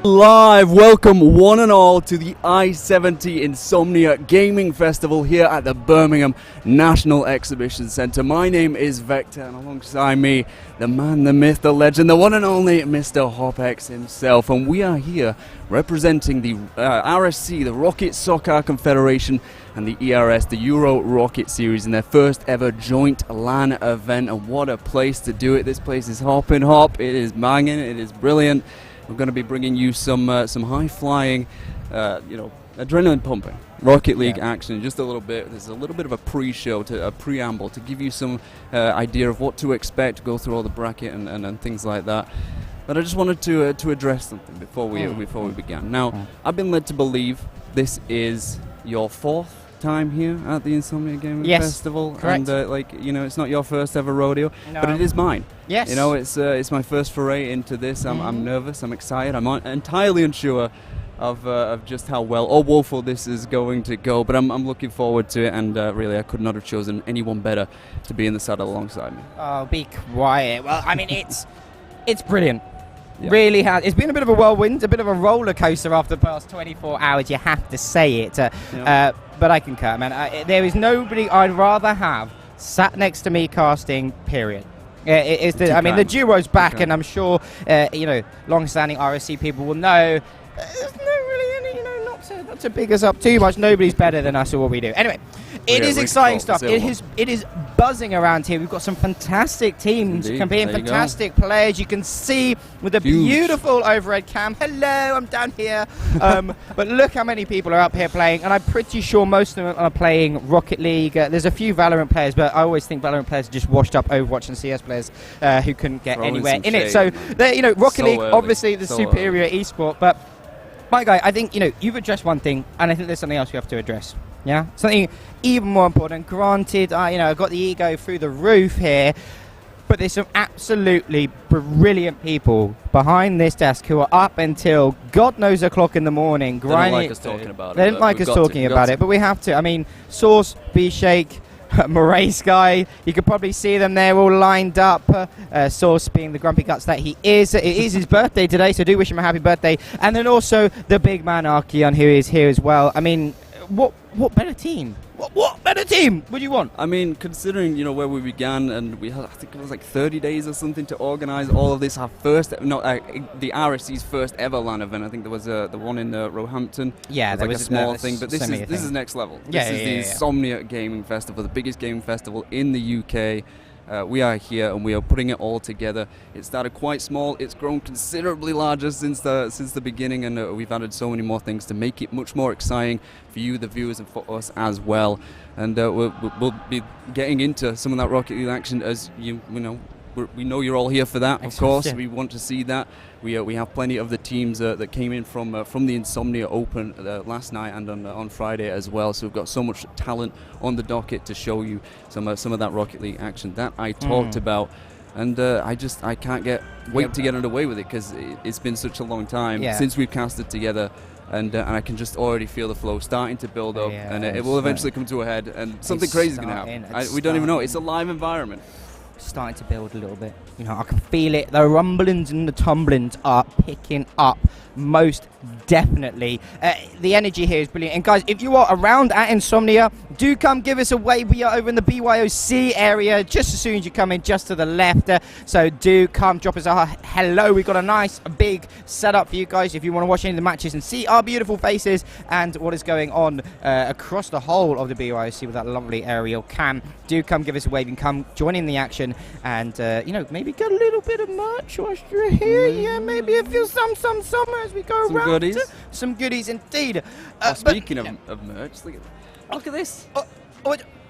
Live, welcome one and all to the I-70 Insomnia Gaming Festival here at the Birmingham National Exhibition Centre. My name is Vector, and alongside me, the man, the myth, the legend, the one and only Mr. HopX himself. And we are here representing the RSC, the Rocket Soccer Confederation, and the ERS, the Euro Rocket Series, in their first ever joint LAN event. And what a place to do it. This place is hopping hop, it is banging, it is brilliant. We're going to be bringing you some high-flying, adrenaline-pumping Rocket League action in just a little bit. There's a little bit of a pre-show, a preamble, to give you some idea of what to expect, go through all the bracket and things like that. But I just wanted to address something before we began. Now, I've been led to believe this is your fourth time here at the Insomnia Gaming Festival. Correct. And it's not your first ever rodeo, but it is mine. Yes. It's my first foray into this. I'm nervous, I'm excited, I'm entirely unsure of just how well or woeful this is going to go, but I'm looking forward to it, and really I could not have chosen anyone better to be in the saddle alongside me. Oh, be quiet. Well, I mean, it's brilliant. Yeah. Really has. It's been a bit of a whirlwind, a bit of a roller coaster after the past 24 hours. You have to say it. But I concur, man. There is nobody I'd rather have sat next to me casting. Period. The duo's back, and I'm sure long-standing RSC people will know. There's no really any, not to big us up too much. Nobody's better than us at what we do. Anyway, it is exciting stuff. It is buzzing around here. We've got some fantastic teams competing, fantastic players. You can see with the beautiful overhead cam. Hello, I'm down here. But look how many people are up here playing, and I'm pretty sure most of them are playing Rocket League. There's a few Valorant players, but I always think Valorant players are just washed up Overwatch and CS players who couldn't get anywhere in it. So, Rocket League, obviously the superior esport, but my guy, I think, you've addressed one thing, and I think there's something else we have to address. Yeah? Something even more important. Granted, I've got the ego through the roof here, but there's some absolutely brilliant people behind this desk who are up until God knows o'clock in the morning grinding. They don't like us talking about it. They don't like us talking about it, but we have to. I mean, Source, B-Shake, Murray Sky, you could probably see them there all lined up. Source being the grumpy guts that he is. It is his birthday today, so do wish him a happy birthday. And then also the big man Archeon, who is here as well. I mean, what better team? What better team would you want? I mean, considering where we began, and we had, I think it was like 30 days or something to organise all of this. Our first, the RSC's first ever LAN event. I think there was the one in Roehampton. Yeah, there was a small thing, but this is next level. This is the Insomnia Gaming Festival, the biggest gaming festival in the UK. We are here and we are putting it all together. It started quite small. It's grown considerably larger since the beginning, and we've added so many more things to make it much more exciting for you, the viewers, and for us as well. And we'll be getting into some of that Rocket League action, as we know you're all here for that. Of course, we want to see that. We have plenty of the teams that came in from the Insomnia Open last night and on Friday as well. So we've got so much talent on the docket to show you some of that Rocket League action that I talked about. And I can't wait to get underway with it, because it's been such a long time since we've casted together. And I can just already feel the flow starting to build up, and it will eventually come to a head, and something crazy is going to happen. We don't even know. It's a live environment. Starting to build a little bit. I can feel it. The rumblings and the tumblings are picking up, most definitely. The energy here is brilliant. And guys, if you are around at Insomnia, do come give us a wave. We are over in the BYOC area, just as soon as you come in, just to the left. So do come drop us a hello. We've got a nice big setup for you guys if you want to watch any of the matches and see our beautiful faces and what is going on across the whole of the BYOC with that lovely aerial cam. Do come give us a wave and come join in the action, and maybe get a little bit of merch whilst you're here. Yeah, maybe a few some as we go around. Goodies. Some goodies indeed. Speaking of merch, look at this.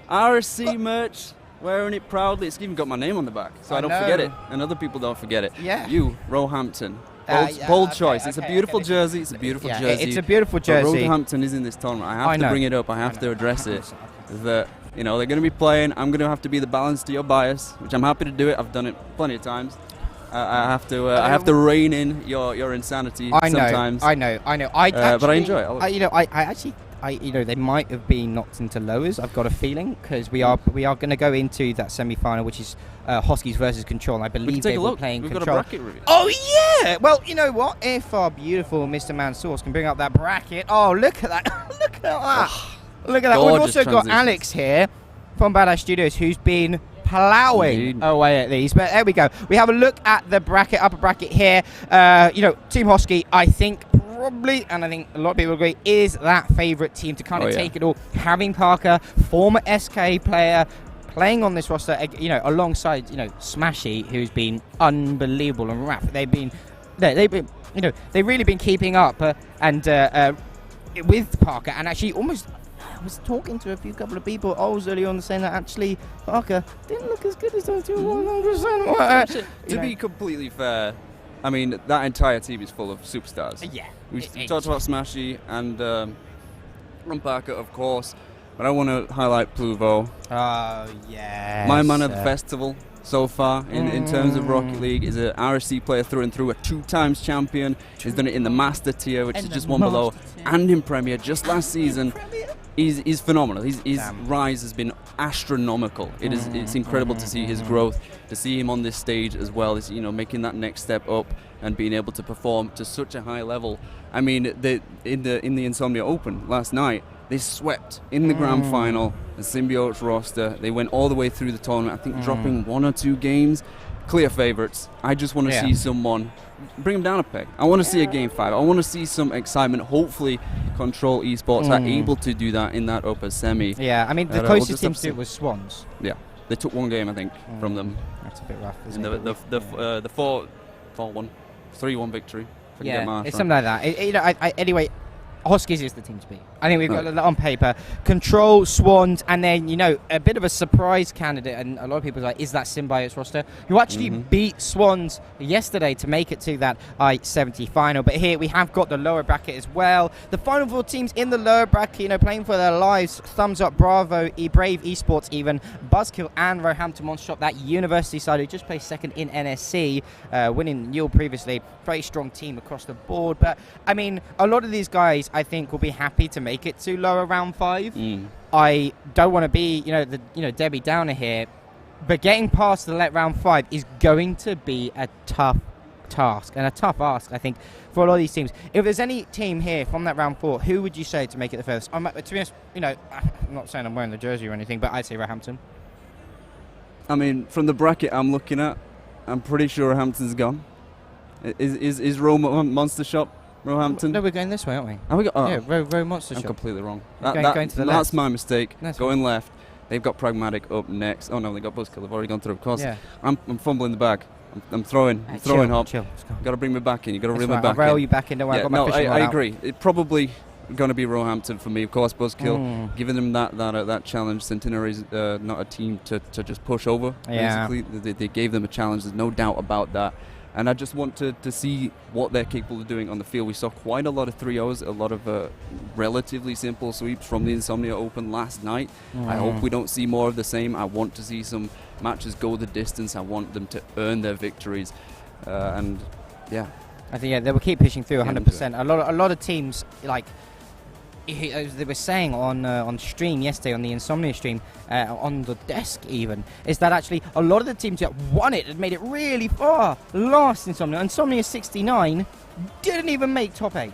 RSC merch, wearing it proudly. It's even got my name on the back, so I don't forget it, and other people don't forget it. Yeah. You, Roehampton. Bold choice. It's a beautiful jersey. It's a beautiful jersey. It's a beautiful jersey. Roehampton is in this tournament. I have to bring it up. I have to address it. That they're going to be playing. I'm going to have to be the balance to your bias, which I'm happy to do it. I've done it plenty of times. I have to rein in your insanity sometimes. I know. But I enjoy it. they might have been knocked into lowers. I've got a feeling because we are going to go into that semi-final, which is Huskies versus Control. And I believe they were playing We've Control. Got a bracket review. Oh yeah. Well, you know what? If our beautiful Mr. Mansource can bring up that bracket, look at that! Look at that! Look at that! We've also got Alex here from Badass Studios, who's been plowing away at these. But there we go. We have a look at the bracket, upper bracket here. Team Husky, I think probably, and I think a lot of people agree, is that favourite team to kind of take it all. Having Parker, former SK player, playing on this roster, alongside, Smashy, who's been unbelievable, and Raph. They've really been keeping up with Parker, and actually almost. I was talking to a couple of people earlier on saying that actually Parker didn't look as good as those two. To be completely fair, I mean, that entire team is full of superstars. Yeah. We talked about Smashy and Ron Parker, of course, but I want to highlight Pluvo. Oh, yeah. My man of the festival so far in terms of Rocket League is an RSC player through and through, a 2-times champion. He's done it in the Master tier, which is just one below, and in Premier just last season. He's phenomenal. His rise has been astronomical. It's incredible to see his growth, to see him on this stage as well. Is making that next step up and being able to perform to such a high level. I mean, in the Insomnia Open last night, they swept in the grand final the Symbiotes roster. They went all the way through the tournament. I think dropping 1 or 2 games. Clear favourites. I just want to see someone bring them down a peg. I want to see a game 5. I want to see some excitement. Hopefully, Control Esports are able to do that in that upper semi. Yeah, I mean, the closest team to it was Swans. Yeah, they took 1 game, I think, from them. That's a bit rough, isn't it? The 4-1, 3-1 victory. Yeah, it's something like that. Anyway, Huskies is the team to beat. I think we've got that on paper. Control, Swans, and then, a bit of a surprise candidate, and a lot of people are like, is that Symbiotes roster? Who actually beat Swans yesterday to make it to that I-70 final. But here we have got the lower bracket as well. The final 4 teams in the lower bracket, playing for their lives. Thumbs up, Bravo, Brave Esports even, Buzzkill and Roehampton Monster. That university side who just placed second in NSC, winning Yule previously. Very strong team across the board. But, I mean, a lot of these guys, I think, will be happy to make it to lower round 5. I don't want to be, Debbie Downer here, but getting past the round 5 is going to be a tough task and a tough ask, I think, for a lot of these teams. If there's any team here from that round 4, who would you say to make it the furthest? To be honest, I'm not saying I'm wearing the jersey or anything, but I'd say Roehampton. I mean, from the bracket I'm looking at, I'm pretty sure Roehampton's gone. Is Rome Monster Shop Roehampton? No, we're going this way, aren't we? Are we yeah, Roe Monster Shop. I'm completely wrong. Going to the left. That's my mistake. Going left. They've got Pragmatic up next. Oh no, they got Buzzkill. They've already gone through. Of course. Yeah. I'm fumbling the bag. I'm throwing hop. Chill. Got to bring me back in. You got to reel me back in. I'll rail you back in. Don't worry. I agree. It probably going to be Roehampton for me. Of course, Buzzkill. Giving them that challenge. Centenary's not a team to just push over. Yeah. Basically, they gave them a challenge. There's no doubt about that. And I just want to see what they're capable of doing on the field. We saw quite a lot of 3-0s, a lot of relatively simple sweeps from the Insomnia Open last night. I hope we don't see more of the same. I want to see some matches go the distance. I want them to earn their victories. I think they will keep pushing through 100%. A lot of teams, like as they were saying on stream yesterday, on the Insomnia stream, on the desk even, is that actually a lot of the teams that won it had made it really far. Last Insomnia 69 didn't even make top 8.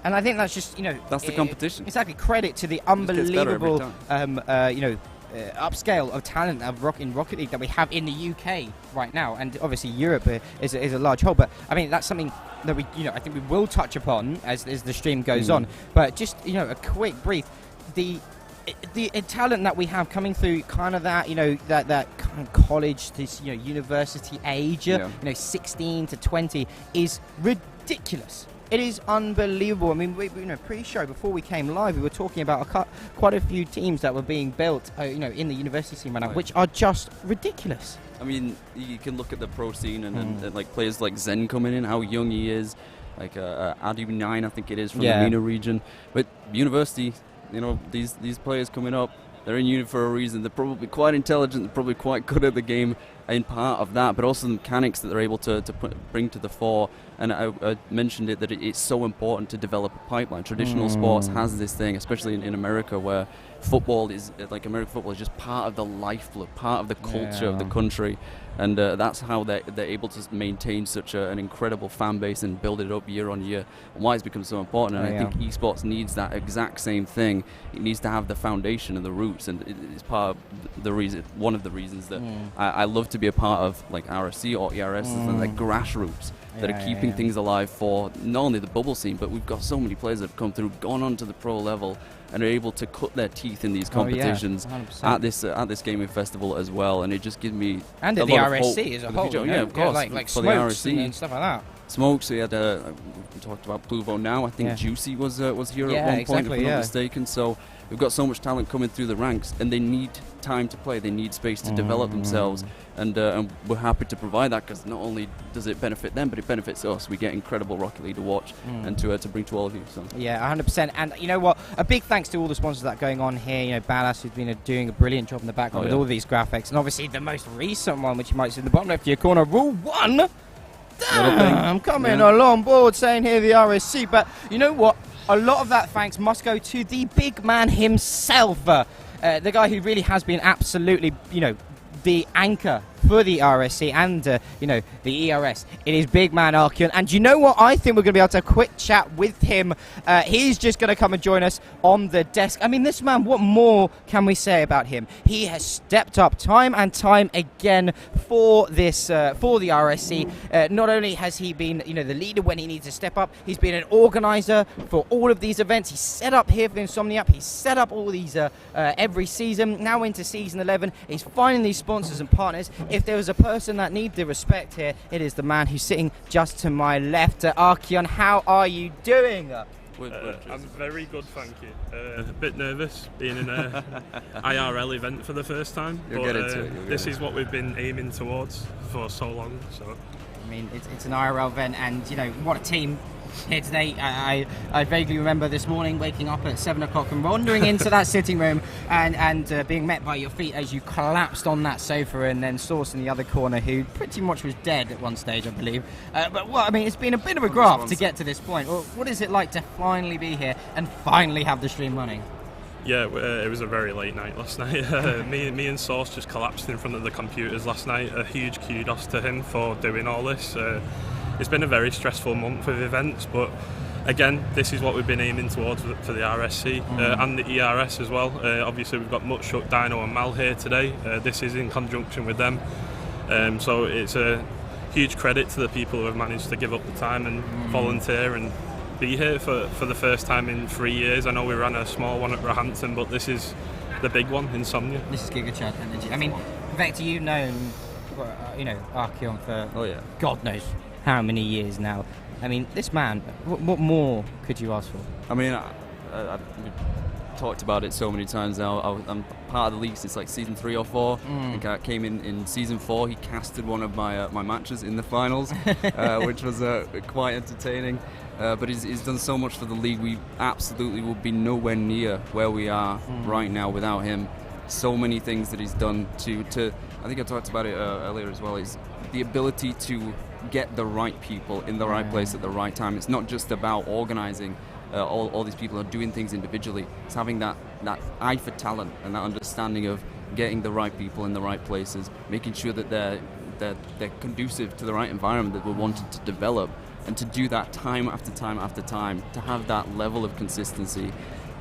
And I think that's just, that's the competition. Exactly. Credit to the unbelievable, upscale of talent in Rocket League that we have in the UK right now, and obviously Europe is a large whole. But I mean, that's something that we, I think we will touch upon as the stream goes on. But just, a quick brief, the talent that we have coming through, kind of that, that kind of college, this, university age, 16 to 20, is ridiculous. It is unbelievable. I mean, pre-show, before we came live, we were talking about quite a few teams that were being built, in the university scene right now, which are just ridiculous. I mean, you can look at the pro scene and like players like Zen coming in, how young he is, like Adu9, I think it is, from the MENA region. But university, these players coming up, They're in uni for a reason. They're probably quite intelligent. They're probably quite good at the game in part of that, but also the mechanics that they're able to bring to the fore. And I mentioned it that it's so important to develop a pipeline. Traditional sports has this thing, especially in America, where football is American football is just part of the lifeblood, part of the culture of the country, and that's how they're able to maintain such an incredible fan base and build it up year on year. And why it's become so important. And I think esports needs that exact same thing. It needs to have the foundation and the roots, and it's part of the reason. One of the reasons that I love to be a part of like RSC or ERSC, like grassroots that are keeping things alive for not only the bubble scene, but we've got so many players that have come through, gone on to the pro level, and are able to cut their teeth in these competitions at this gaming festival as well. And it just gives me and a at the lot RSC of as a whole, of course, like for the Smokes RSC and stuff like that. Smokes, we had we talked about Pluvo now. I think Juicy was here at one point, if I'm not mistaken. So we've got so much talent coming through the ranks, and they need time to play. They need space to develop themselves, and we're happy to provide that, because not only does it benefit them, but it benefits us. We get incredible Rocket League to watch and to bring to all of you. So. Yeah, 100%. And you know what? A big thanks to all the sponsors that are going on here. You know, Badass, who's been doing a brilliant job in the background with all these graphics, and obviously the most recent one, which you might see in the bottom left of your corner, Rule 1. I'm coming along board saying here the RSC, but you know what? A lot of that thanks must go to the big man himself, the guy who really has been absolutely, the anchor for the RSC and, the ERS. It is big man Archeon. And you know what? I think we're going to be able to have a quick chat with him. He's just going to come and join us on the desk. I mean, this man, what more can we say about him? He has stepped up time and time again for this, for the RSC. Not only has he been, the leader when he needs to step up, he's been an organizer for all of these events. He's set up here for the Insomnia App. He's set up all these every season. Now into season 11, he's finding these sponsors and partners. If there was a person that needs the respect here, it is the man who's sitting just to my left. Archeon, how are you doing? I'm very good, thank you. A bit nervous being in an IRL event for the first time, this is what we've been aiming towards for so long. So, I mean, it's an IRL event, and what a team here today. I vaguely remember this morning waking up at 7 o'clock and wandering into that sitting room and being met by your feet as you collapsed on that sofa, and then Source in the other corner, who pretty much was dead at one stage, I believe. It's been a bit of a graft to get to this point. Well, what is it like to finally be here and finally have the stream running? Yeah, it was a very late night last night. Me and Source just collapsed in front of the computers last night. A huge kudos to him for doing all this. It's been a very stressful month with events, but again, this is what we've been aiming towards for the RSC and the ERS as well. Obviously, we've got Muttshook, Dino and Mal here today. This is in conjunction with them. So it's a huge credit to the people who have managed to give up the time and volunteer and be here for the first time in 3 years. I know we ran a small one at Roehampton, but this is the big one, Insomnia. This is Giga Chad Energy. I mean, Vector, you've known, Archeon for God knows how many years now. I mean, this man, what more could you ask for? I mean, I've talked about it so many times now. I'm part of the league since like season 3 or 4. I think I came in season 4. He casted one of my matches in the finals, which was quite entertaining. But he's done so much for the league. We absolutely would be nowhere near where we are right now without him. So many things that he's done to I think I talked about it earlier as well, is the ability to get the right people in the right place at the right time. It's not just about organizing all these people are doing things individually. It's having that eye for talent and that understanding of getting the right people in the right places, making sure that they're conducive to the right environment that we're wanting to develop, and to do that time after time after time, to have that level of consistency.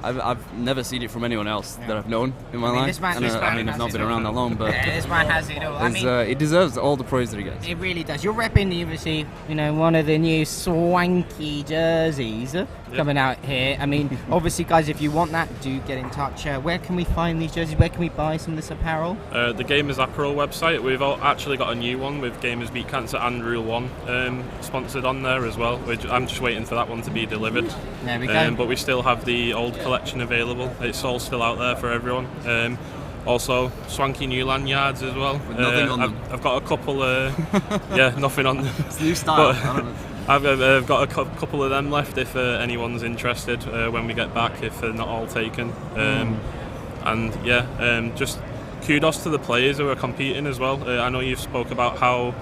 I've never seen it from anyone else that I've known in my life. I've not been around that long, but this man has it all. It deserves all the praise that he gets. It really does. You're repping obviously, one of the new swanky jerseys coming out here. I mean, obviously, guys, if you want that, do get in touch. Where can we find these jerseys? Where can we buy some of this apparel? The Gamers Apparel website. We've actually got a new one with Gamers Beat Cancer and Rule 1 sponsored on there as well. I'm just waiting for that one to be delivered. There we go. But we still have the old collection available. It's all still out there for everyone. Also, swanky new lanyards as well. With nothing on them. I've got a couple. Nothing on them. It's new style. I've got a couple of them left if anyone's interested when we get back, if they're not all taken. And just kudos to the players who are competing as well. I know you've spoke about how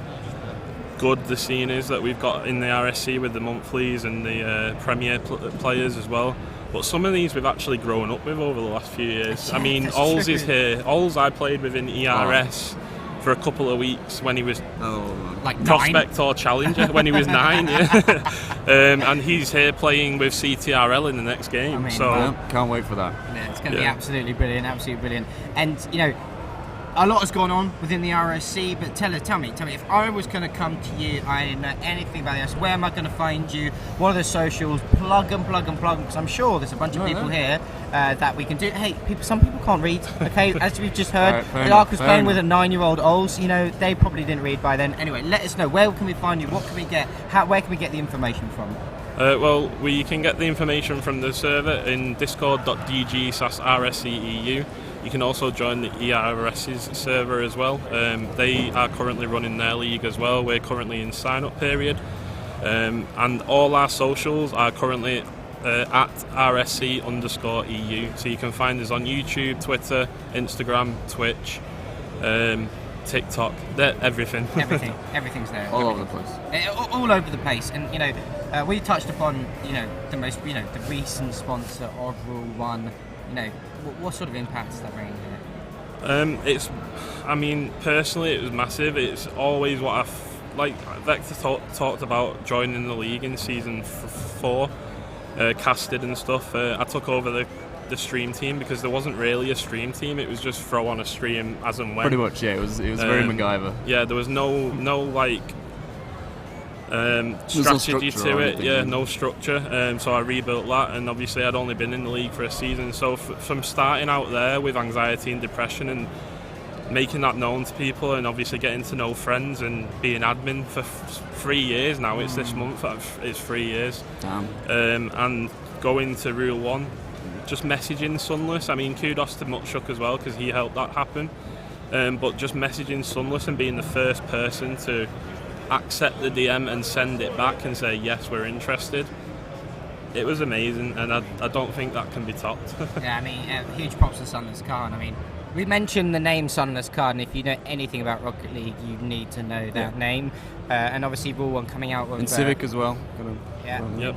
good the scene is that we've got in the RSC with the monthlies and the Premier players as well. But some of these we've actually grown up with over the last few years. I mean, Ols is here. Ols I played with in ERS for a couple of weeks when he was like prospect 9? Or challenger when he was 9, and he's here playing with CTRL in the next game. I mean, can't wait for that. Yeah, it's going to be absolutely brilliant, And a lot has gone on within the RSC, but tell me, if I was going to come to you, I didn't know anything about this, where am I going to find you? What are the socials? Plug them, because I'm sure there's a bunch of people here that we can do. Hey, some people can't read, okay? As we've just heard, Lark was playing with a 9-year-old Ols, they probably didn't read by then. Anyway, let us know, where can we find you? What can we get? Where can we get the information from? We can get the information from the server in discord.dg/RSC EU. You can also join the ERS's server as well. They are currently running their league as well. We're currently in sign-up period. And all our socials are currently at RSC_EU. So you can find us on YouTube, Twitter, Instagram, Twitch, TikTok, everything. Everything's there. All over the place. All over the place. And, we touched upon, the most, the recent sponsor of Rule 1. What sort of impact is that bringing here? Personally, it was massive. It's always what Vector talked about joining the league in season 4, casted and stuff. I took over the stream team because there wasn't really a stream team. It was just throw on a stream as and when. Pretty much, yeah. It was very MacGyver. Yeah, there was no strategy to it, no structure. So I rebuilt that, and obviously I'd only been in the league for a season. So from starting out there with anxiety and depression and making that known to people, and obviously getting to know friends and being admin for 3 years now. It's this month. It's 3 years. Damn. And going to Rule 1, just messaging Sunless. I mean, kudos to Mutshuk as well because he helped that happen. But just messaging Sunless and being the first person to accept the DM and send it back and say yes, we're interested. It was amazing, and I don't think that can be topped. Huge props to Sunless Khan. We mentioned the name Sunless Khan. If you know anything about Rocket League, you need to know that name. And obviously Rule 1 coming out with... And Civic as well.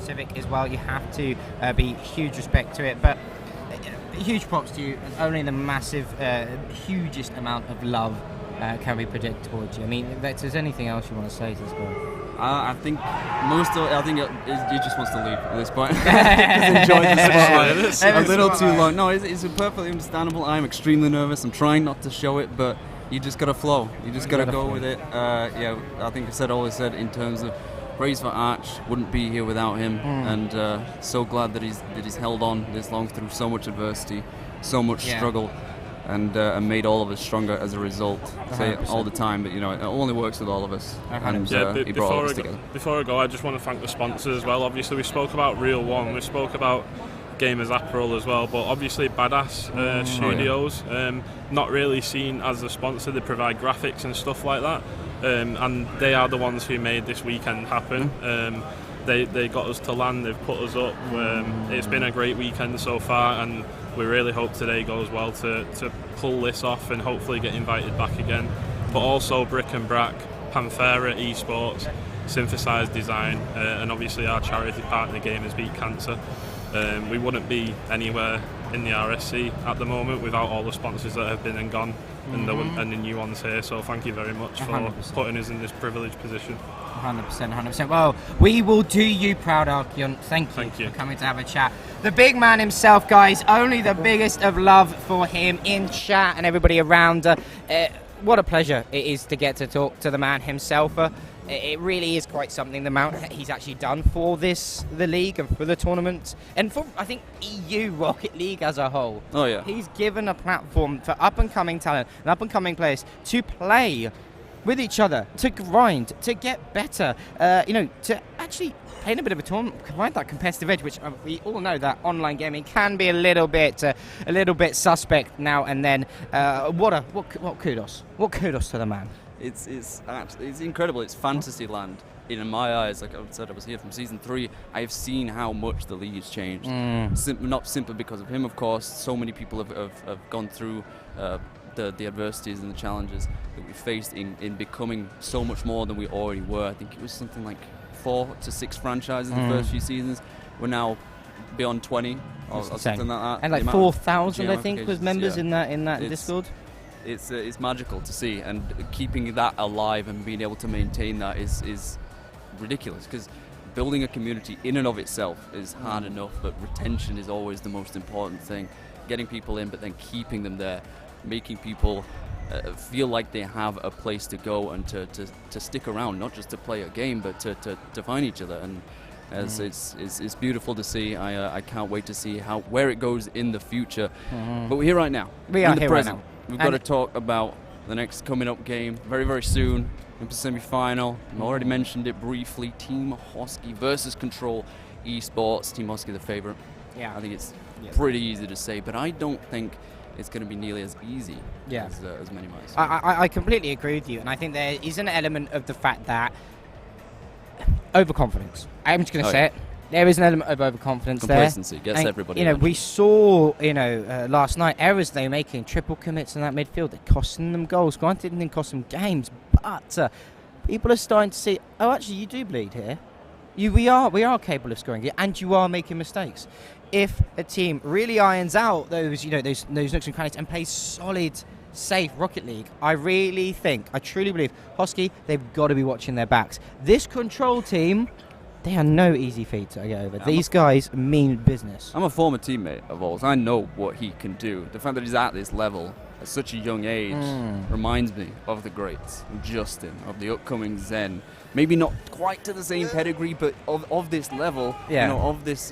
Civic as well. You have to be huge respect to it. But huge props to you. Only the massive, hugest amount of love can we project towards you. If there's anything else you want to say to this guy? I think he just wants to leave at this point. He's enjoyed the spotlight. A little too long. No, it's perfectly understandable. I'm extremely nervous. I'm trying not to show it, but you just gotta flow. You just gotta go with it. I think I always said in terms of praise for Arch, wouldn't be here without him, and so glad that he's held on this long through so much adversity, so much struggle. And made all of us stronger as a result. Say it all the time, but it only works with all of us. And he brought all of us together. Before I go, I just want to thank the sponsors as well. Obviously, we spoke about Reel 1, we spoke about Gamers Apparel as well, but obviously Badass Studios, not really seen as a sponsor. They provide graphics and stuff like that, and they are the ones who made this weekend happen. They got us to LAN, they've put us up. It's been a great weekend so far, and we really hope today goes well to pull this off and hopefully get invited back again. But also Brick and Brack, Panthera Esports, Synthesized Design, and obviously our charity partner Gamers Beat Cancer. We wouldn't be anywhere in the RSC at the moment without all the sponsors that have been and gone, and the new ones here. So thank you very much for 100%. Putting us in this privileged position. 100%. Well, we will do you proud, Archeon. Thank you for coming to have a chat. The big man himself, guys. Only the biggest of love for him in chat and everybody around. What a pleasure it is to get to talk to the man himself. It really is quite something, the amount he's actually done for the league and for the tournament, and for, I think, EU Rocket League as a whole. Oh, yeah. He's given a platform for up-and-coming talent and up-and-coming players to play with each other, to grind, to get better, to actually play in a bit of a tournament, provide that competitive edge, which we all know that online gaming can be a little bit suspect now and then. What kudos to the man. it's incredible. It's fantasy land in my eyes. Like I said, I was here from season 3. I have seen how much the league's changed. Not simply because of him, of course. So many people have gone through the adversities and the challenges that we faced in becoming so much more than we already were. I think it was something like 4 to 6 franchises in the first few seasons. We're now beyond 20 or something like that. And like 4,000, I think, was members in that Discord. It's magical to see, and keeping that alive and being able to maintain that is ridiculous, because building a community in and of itself is hard enough, but retention is always the most important thing. Getting people in, but then keeping them there, making people feel like they have a place to go and to stick around, not just to play a game, but to find each other. And it's beautiful to see. I can't wait to see where it goes in the future. But we're here right now. We are here right now. We've got to talk about the next coming up game very, very soon. Into semi-final. I already mentioned it briefly. Team Hosky versus Control Esports. Team Hosky the favorite. Yeah. I think it's pretty easy to say, but I don't think it's going to be nearly as easy as many might say. I completely agree with you, and I think there is an element of the fact that overconfidence. I'm just going to say it. There is an element of overconfidence Complacency there. gets everybody. We saw, last night, errors they were making, triple commits in that midfield. They're costing them goals. Granted, it didn't cost them games, but people are starting to see, oh, actually, you do bleed here. We are capable of scoring here, and you are making mistakes. If a team really irons out those nooks and crannies and plays solid, safe Rocket League, I truly believe, Hosky, they've got to be watching their backs. This Control team, they are no easy feat to get over. These guys mean business. I'm a former teammate of Ols. I know what he can do. The fact that he's at this level at such a young age reminds me of the greats, Justin, of the upcoming Zen. Maybe not quite to the same pedigree, but of this level, of this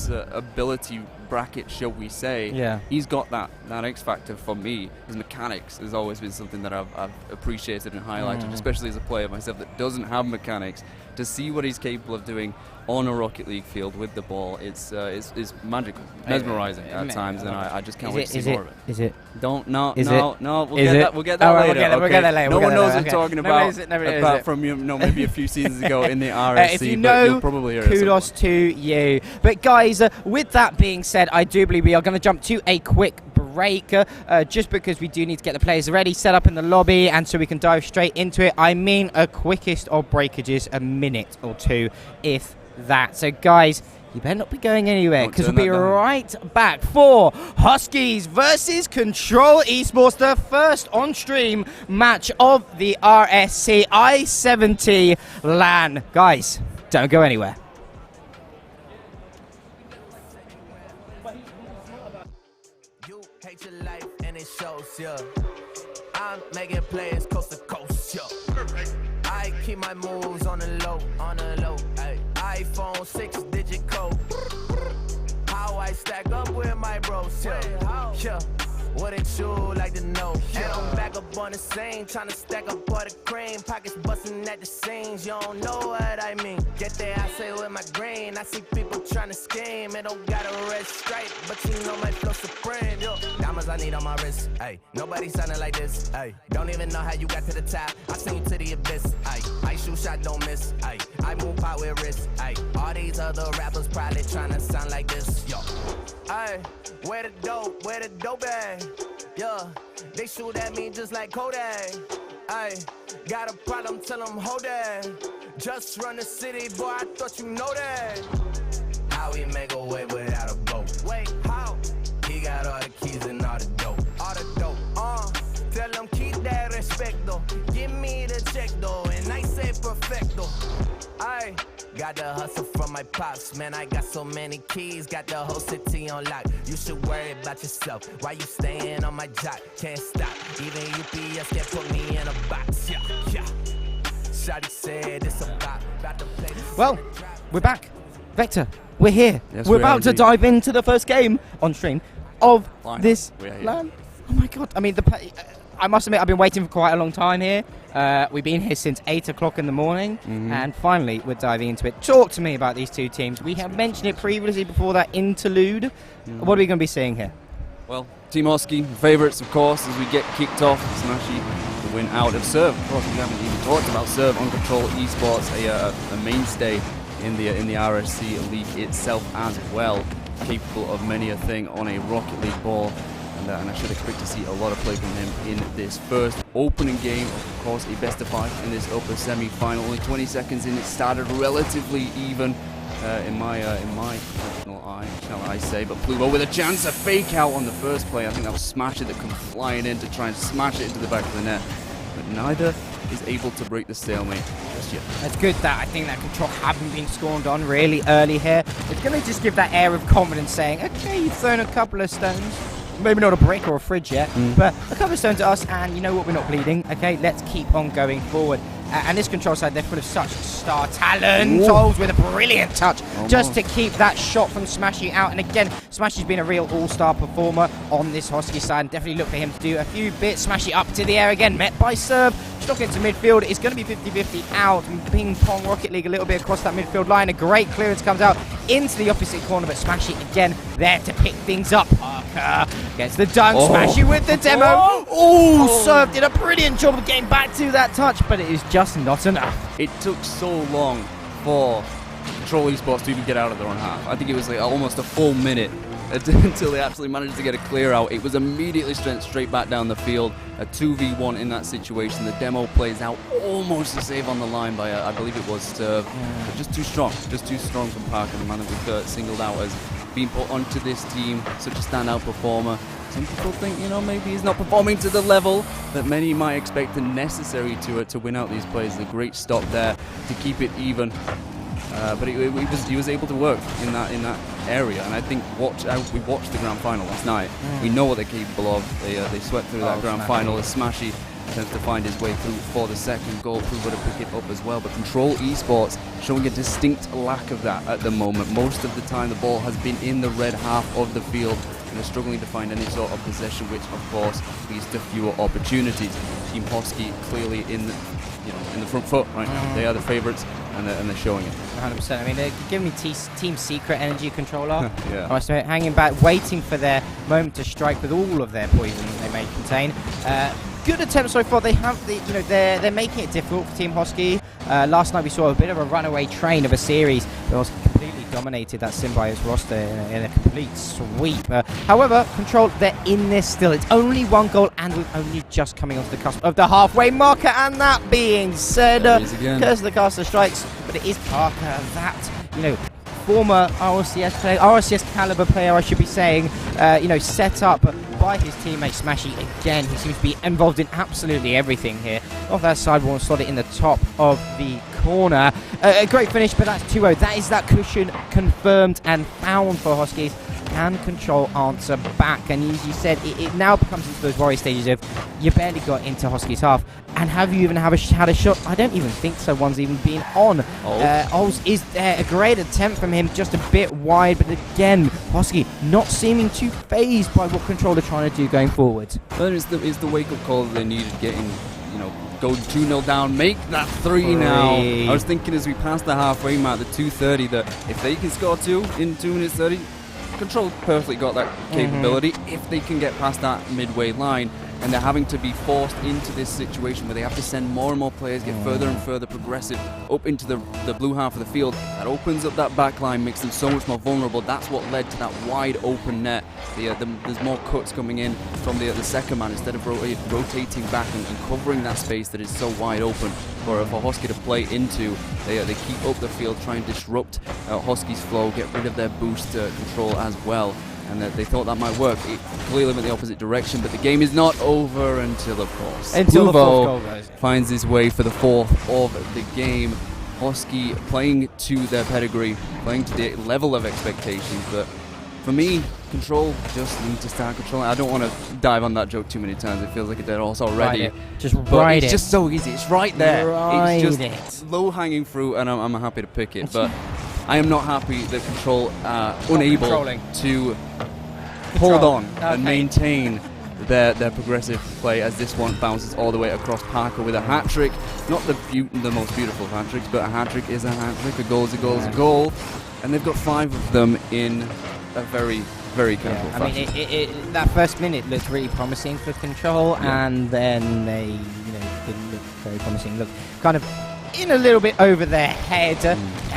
ability bracket, shall we say. Yeah. He's got that X factor for me. His mechanics has always been something that I've appreciated and highlighted, especially as a player myself that doesn't have mechanics. To see what he's capable of doing on a Rocket League field with the ball, it's magical, mesmerizing at times, and I just can't wait to see more of it. Is it? We'll get that later. We'll get that later. No one knows what I'm talking about, apart from maybe a few seasons ago in the RSC, if you but know, you'll probably hear it. Kudos to you. But guys, with that being said, I do believe we are going to jump to a quick break, just because we do need to get the players ready, set up in the lobby, and so we can dive straight into it. I mean, a quickest of breakages, a minute or two, if that. So guys, you better not be going anywhere, because we'll be right back for Huskies versus Control Esports, the first on-stream match of the RSC I-70 LAN. Guys, don't go anywhere. You hate your life and it shows, yeah. I'm making plays coast to coast, yeah. I keep my moves on the low, ay. iPhone 6-digit code. How I stack up with my bros, yeah. Wouldn't you like to know? And I'm back up on the scene, trying to stack up all the cream. Pockets busting at the seams, you don't know what I mean. Get there, I say with my green. I see people trying to scheme. It don't got a red stripe, but you know my flow supreme. Yo, diamonds I need on my wrist, ay. Nobody sounding like this, ay. Don't even know how you got to the top. I send you to the abyss, ay. I shoot shot, don't miss, ay. I move out with wrist, ay. All these other rappers probably trying to sound like this, yo. Ay, where the dope at? Yeah, they shoot at me just like Kodak. Ay, got a problem, tell them hold that. Just run the city, boy, I thought you know that. How we make a way without a boat? Wait, how? He got all the keys and all the dope. All the dope, tell them keep that respect though. Give me the check though, and I say perfecto. Ay, got the hustle from my pops, man, I got so many keys, got the whole city on lock. You should worry about yourself, why you staying on my jock? Can't stop, even UPS can't put me in a box, yeah. Shawty said it's about to play this. Well, we're back. Vector, we're here. Yes, we're about to dive into the first game on stream of this LAN. Oh my god, I mean, I must admit, I've been waiting for quite a long time here. We've been here since 8 o'clock in the morning, and finally we're diving into it. Talk to me about these two teams. We have mentioned it previously before that interlude. What are we going to be seeing here? Well, Team Hosky, favourites of course, as we get kicked off. It's actually the win out of Serve. Of course, we haven't even talked about Serve on Control Esports, a mainstay in the RSC League itself as well, capable of many a thing on a Rocket League ball. And I should expect to see a lot of play from him in this first opening game. Of course, a best of 5 in this upper semi-final. Only 20 seconds in, it started relatively even in my professional eye, shall I say. But Pluvo with a chance, a fake out on the first play. I think that was Smasher that come flying in to try and smash it into the back of the net. But neither is able to break the stalemate just yet. It's good that I think that Control haven't been scorned on really early here. It's going to just give that air of confidence saying, okay, you've thrown a couple of stones. Maybe not a brick or a fridge yet, but a couple of stones to us, and you know what, we're not bleeding. Okay, let's keep on going forward. And this Control side, they're full of such star talent. Tolls with a brilliant touch just to keep that shot from Smashy out. And again, Smashy's been a real all-star performer on this Hosky side. And definitely look for him to do a few bits. Smashy up to the air again, met by Serve. Stuck into midfield. It's going to be 50-50 out. Ping pong Rocket League a little bit across that midfield line. A great clearance comes out into the opposite corner, but Smashy again there to pick things up. Parker gets the dunk. Smashy with the demo. Serve did a brilliant job of getting back to that touch, but it is just not enough. It took so long for Control Esports to even get out of their own half. I think it was like almost a full minute until they actually managed to get a clear out. It was immediately straight back down the field. A 2v1 in that situation. The demo plays out almost a save on the line by, I believe it was Serve. But just too strong from Parker, the man that we've singled out as being put onto this team, such a standout performer. Some people think, maybe he's not performing to the level that many might expect and necessary to win out these plays. A great stop there to keep it even. But he was able to work in that area, and I think we watched the grand final last night. We know what they're capable of. They swept through that grand final as Smashy attempts to find his way through for the second goal. Pluvo to pick it up as well, but Control Esports showing a distinct lack of that at the moment. Most of the time the ball has been in the red half of the field, and they're struggling to find any sort of possession, which of course leads to fewer opportunities. Team Hosky clearly in the front foot right now. They are the favourites, and they're showing it. 100%. I mean, they're giving me Team Secret energy controller. Yeah. I must admit, hanging back, waiting for their moment to strike with all of their poison they may contain. Good attempt so far. They have they're making it difficult for Team Hosky. Last night we saw a bit of a runaway train of a series. They also completely dominated that Symbiotes roster in a complete sweep. However, Control, they're in this still. It's only one goal, and we're only just coming onto the cusp of the halfway marker. And that being said, curse of the caster strikes, but it is Parker that former RSCS caliber player, I should be saying, set up by his teammate Smashy again. He seems to be involved in absolutely everything here. Off that sidewall and slot it in the top of the corner. A great finish, but that's 2-0. That is that cushion confirmed and found for Huskies. Can Control answer back? And as you said, it now becomes into those worry stages of you barely got into Huskies half. And have you even had a shot? I don't even think so. One's even been on. Ols is there. A great attempt from him, just a bit wide. But again, Husky not seeming too phased by what Control are trying to do going forward. Well, it's the wake-up call that they needed, getting, go 2-0 down, make that 3 now. I was thinking as we passed the halfway mark, the 2:30, that if they can score 2 in 2 minutes 30, Control perfectly got that capability. If they can get past that midway line, and they're having to be forced into this situation where they have to send more and more players, get further and further progressive up into the blue half of the field. That opens up that back line, makes them so much more vulnerable. That's what led to that wide open net. There's more cuts coming in from the second man instead of rotating back and covering that space that is so wide open for Husky to play into. They keep up the field, try and disrupt Husky's flow, get rid of their boost Control as well. And they thought that might work. It clearly went the opposite direction, but the game is not over until, of course, until the fourth goal goes. Finds his way for the fourth of the game. Husky playing to their pedigree, playing to the level of expectations, but for me, Control just need to start controlling. I don't want to dive on that joke too many times. It feels like a dead horse already. Just ride it. It's just so easy. It's right there. It's just low-hanging fruit, and I'm happy to pick it. But I am not happy that Control are unable to hold on and maintain their progressive play, as this one bounces all the way across Parker with a hat-trick. Not the most beautiful hat-tricks, but a hat-trick is a hat-trick. A goal is a goal is a goal. And they've got 5 of them in a very, very careful fashion. I mean, that first minute looked really promising for Control, and then they didn't look very promising. Look kind of in a little bit over their head.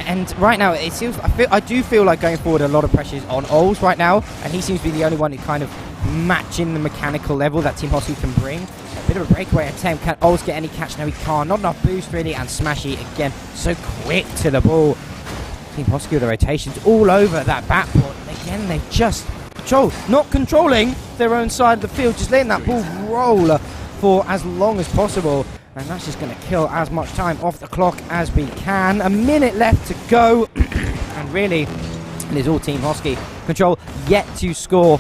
And right now, it seems I do feel like going forward, a lot of pressure is on Ols right now, and he seems to be the only one who kind of matching the mechanical level that Team Hosky can bring. A bit of a breakaway attempt. Can Ols get any catch? No, he can't. Not enough boost, really. And Smashy, again, so quick to the ball. Team Hosky with the rotations all over that backport. And again, they just not controlling their own side of the field, just letting that ball roll for as long as possible. And that's just going to kill as much time off the clock as we can. A minute left to go. And really, it is all Team Hosky. Control yet to score.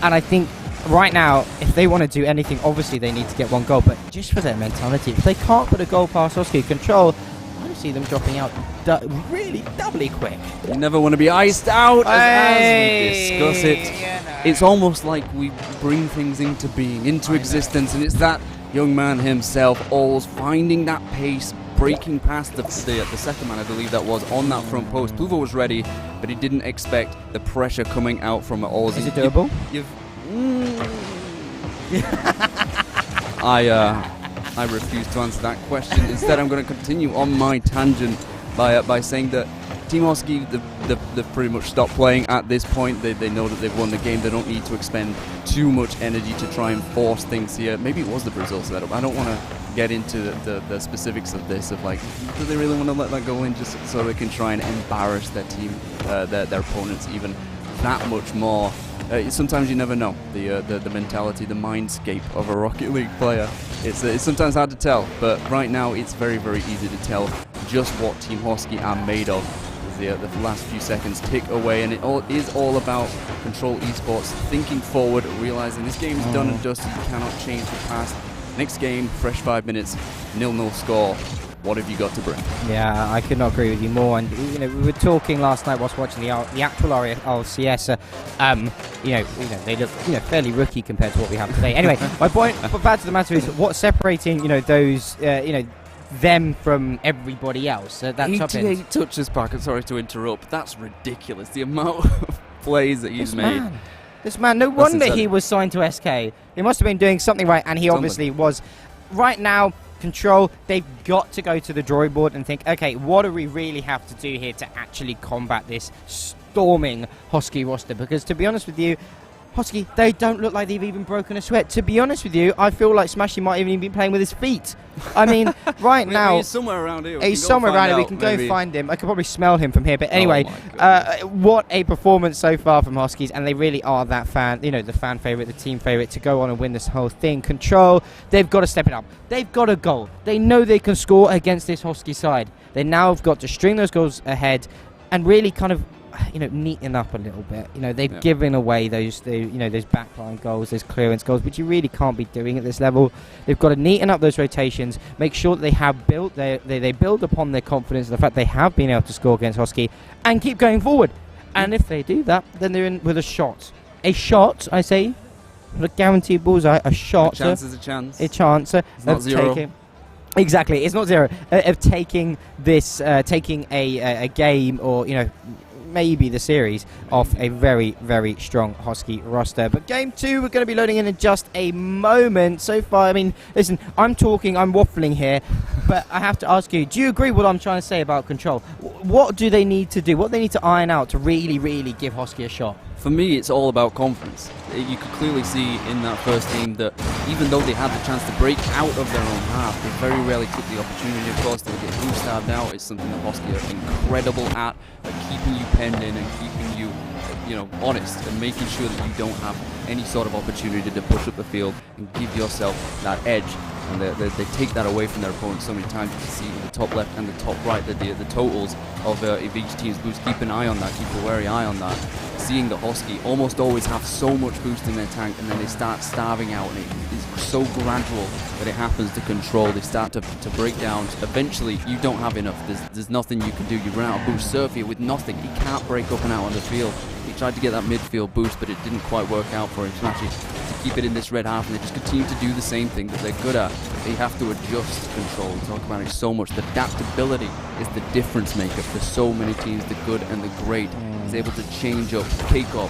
And I think right now, if they want to do anything, obviously they need to get one goal. But just for their mentality, if they can't put a goal past Hosky, Control, I don't see them dropping out really doubly quick. You never want to be iced out as we discuss it. It's almost like we bring things into being, into existence, and it's that young man himself, Ols, finding that pace, breaking past the second man, I believe that was, on that front post. Pluvo was ready, but he didn't expect the pressure coming out from Ols. Is it doable? I refuse to answer that question. Instead, I'm going to continue on my tangent by saying that Team Hosky, they've pretty much stopped playing at this point. They know that they've won the game. They don't need to expend too much energy to try and force things here. Maybe it was the Brazil setup. I don't want to get into the specifics of this, of like, do they really want to let that go in just so they can try and embarrass their team, their opponents even that much more. Sometimes you never know the mentality, the mindscape of a Rocket League player. It's sometimes hard to tell, but right now it's very, very easy to tell just what Team Hosky are made of. The last few seconds tick away, and it is all about Control Esports thinking forward, realizing this game is done and dusted. You cannot change the past. Next game, fresh 5 minutes, 0-0 score. What have you got to bring? Yeah, I could not agree with you more. And we were talking last night whilst watching the actual RSCS. They look fairly rookie compared to what we have today. Anyway, my point, but back to the matter is what's separating those them from everybody else. That's 88 touches, Parker. Sorry to interrupt. That's ridiculous. The amount of plays that he's made. This man, no wonder he was signed to SK. He must have been doing something right, and he obviously was. Right now, Control, they've got to go to the drawing board and think, okay, what do we really have to do here to actually combat this storming Hosky roster? Because to be honest with you, Hosky, they don't look like they've even broken a sweat. To be honest with you, I feel like Smashy might even be playing with his feet. I mean, right now... He's somewhere around here. He's somewhere around here. We can go find him. I could probably smell him from here. But anyway, what a performance so far from Huskies. And they really are that fan, the fan favourite, the team favourite to go on and win this whole thing. Control, they've got to step it up. They've got a goal. They know they can score against this Hosky side. They now have got to string those goals ahead and really kind of neaten up a little bit. They've given away those backline goals, those clearance goals, which you really can't be doing at this level. They've got to neaten up those rotations, make sure that they have built they build upon their confidence, the fact they have been able to score against Hosky, and keep going forward. And if they do that, then they're in with a shot. A shot, I say, not a guaranteed bullseye. A shot. A chance is a chance. A chance. It's not zero. Exactly, it's not zero. Of taking this, taking a game, or maybe the series off a very, very strong Hosky roster. But game 2, we're going to be loading in just a moment. So far, I mean, listen, I'm waffling here, but I have to ask you, do you agree with what I'm trying to say about Control? What do they need to do? What do they need to iron out to really, really give Hosky a shot? For me, it's all about confidence. You could clearly see in that first game that even though they had the chance to break out of their own half, they very rarely took the opportunity. Of course, they would get boosted out. It's something that Hosky are incredible at keeping you penned in and keeping you, honest and making sure that you don't have any sort of opportunity to push up the field and give yourself that edge. And they take that away from their opponents so many times. You can see in the top left and the top right the totals of each team's boost. Keep an eye on that. Keep a wary eye on that. Seeing the Hosky almost always have so much boost in their tank, and then they start starving out, and it is so gradual that it happens to Control. They start to break down. Eventually, you don't have enough. There's nothing you can do. You run out of boost. Surfia with nothing. He can't break up and out on the field. He tried to get that midfield boost, but it didn't quite work out for him. Smashy to keep it in this red half, and they just continue to do the same thing that they're good at. They have to adjust Control. We talk about it so much. The adaptability is the difference maker for so many teams, the good and the great. He's able to change up, cake up.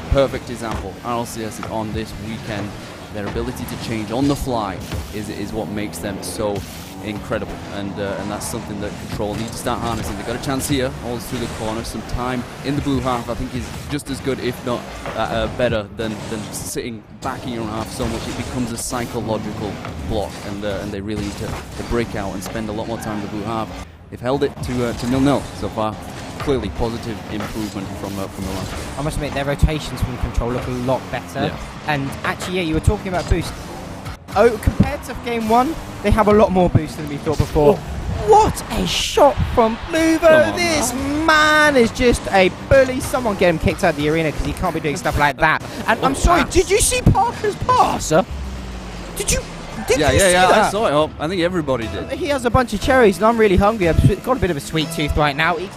Perfect example. RLCS is on this weekend. their ability to change on the fly is what makes them so incredible, and that's something that Control need to start harnessing. They got a chance here, all through the corner, some time in the blue half. I think is just as good, if not better, than sitting back in your own half so much. It becomes a psychological block, and they really need to break out and spend a lot more time in the blue half. They've held it to 0-0 so far. Clearly positive improvement from the last. I must admit, their rotations from Control look a lot better. Yeah. And actually, you were talking about boost. Oh, compared to game 1, they have a lot more boost than we thought before. Oh. What a shot from Bluvo! This man is just a bully. Someone get him kicked out of the arena because he can't be doing stuff like that. And I'm sorry, did you see Parker's pass? Did you see that? I saw it. I think everybody did. He has a bunch of cherries, and I'm really hungry. I've got a bit of a sweet tooth right now. He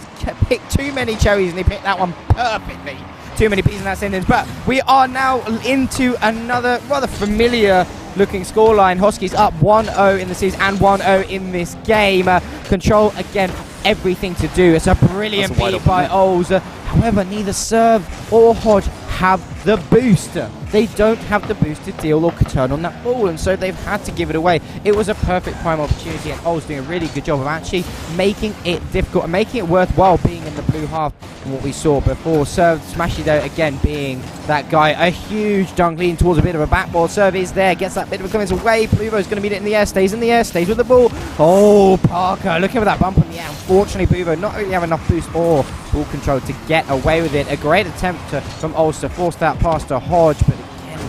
picked too many cherries, and he picked that one perfectly. Too many P's in that sentence. But we are now into another rather familiar looking scoreline. Husky's up 1-0 in the series and 1-0 in this game. Control, again, everything to do. It's a brilliant beat by Ols. However, neither Serve or Hodge have the boost. They don't have the boost to deal or turn on that ball, and so they've had to give it away. It was a perfect prime opportunity, and Ols doing a really good job of actually making it difficult and making it worthwhile being in the blue half from what we saw before. Serve Smashy, though, again being that guy. A huge dunk leading towards a bit of a backboard. Serve is there, gets that bit of a clearance away. Bluvo's going to meet it in the air, stays in the air, stays with the ball. Oh, Parker looking for that bump in the air. Unfortunately, Bluvo not really have enough boost or ball control to get away with it. A great attempt from Ols to force that pass to Hodge, but again,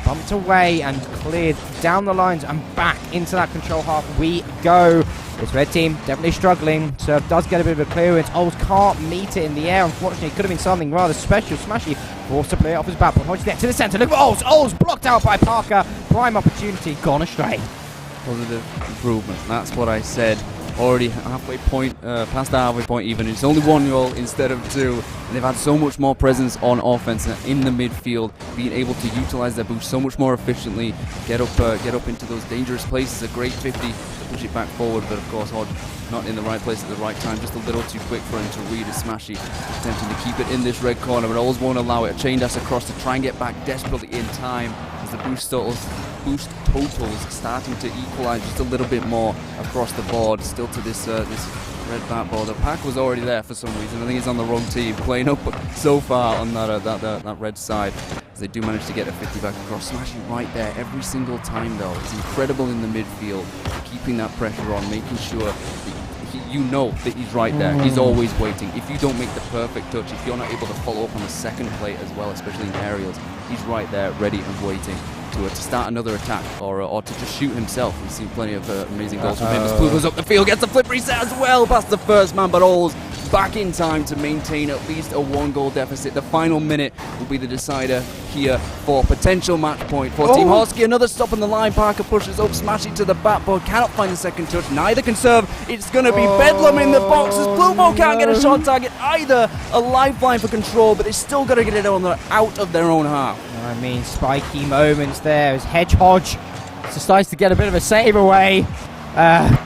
bumped away and cleared down the lines and back into that Control half we go. This red team definitely struggling. Serve does get a bit of a clearance. Ols can't meet it in the air. Unfortunately, it could have been something rather special. Smashy forced to play it off his back, but Hodge gets to the centre. Look at Ols. Ols blocked out by Parker. Prime opportunity gone astray. Positive improvement. That's what I said. Already halfway point, past the halfway point even. It's only 1 goal instead of 2. And they've had so much more presence on offense in the midfield, being able to utilize their boost so much more efficiently, get up into those dangerous places. A great 50 to push it back forward, but of course Hodge not in the right place at the right time, just a little too quick for him to read as Smashy attempting to keep it in this red corner, but Ols won't allow it. A chain dash across to try and get back desperately in time as the boost totals starting to equalize just a little bit more across the board. Still to this red backboard. The pack was already there for some reason. I think he's on the wrong team, playing up so far on that red side. As they do manage to get a 50 back across. Smashing right there every single time though. It's incredible in the midfield, keeping that pressure on, making sure that you know that he's right there. He's always waiting. If you don't make the perfect touch, if you're not able to follow up on the second plate as well, especially in aerials, he's right there, ready and waiting to start another attack or to just shoot himself. We've seen plenty of amazing goals from him. As Blue goes up the field, gets the flip reset as well past the first man, but Ols back in time to maintain at least a 1-goal deficit. The final minute will be the decider here for potential match point for Team Husky. Another stop on the line. Parker pushes up, Smashing to the backboard, cannot find the second touch. Neither can Serve. It's going to be bedlam in the boxes. Blue Ball can't get a shot target either. A lifeline for Control, but they still got to get it out of their own half. I mean, spiky moments there as Hodge decides to get a bit of a save away.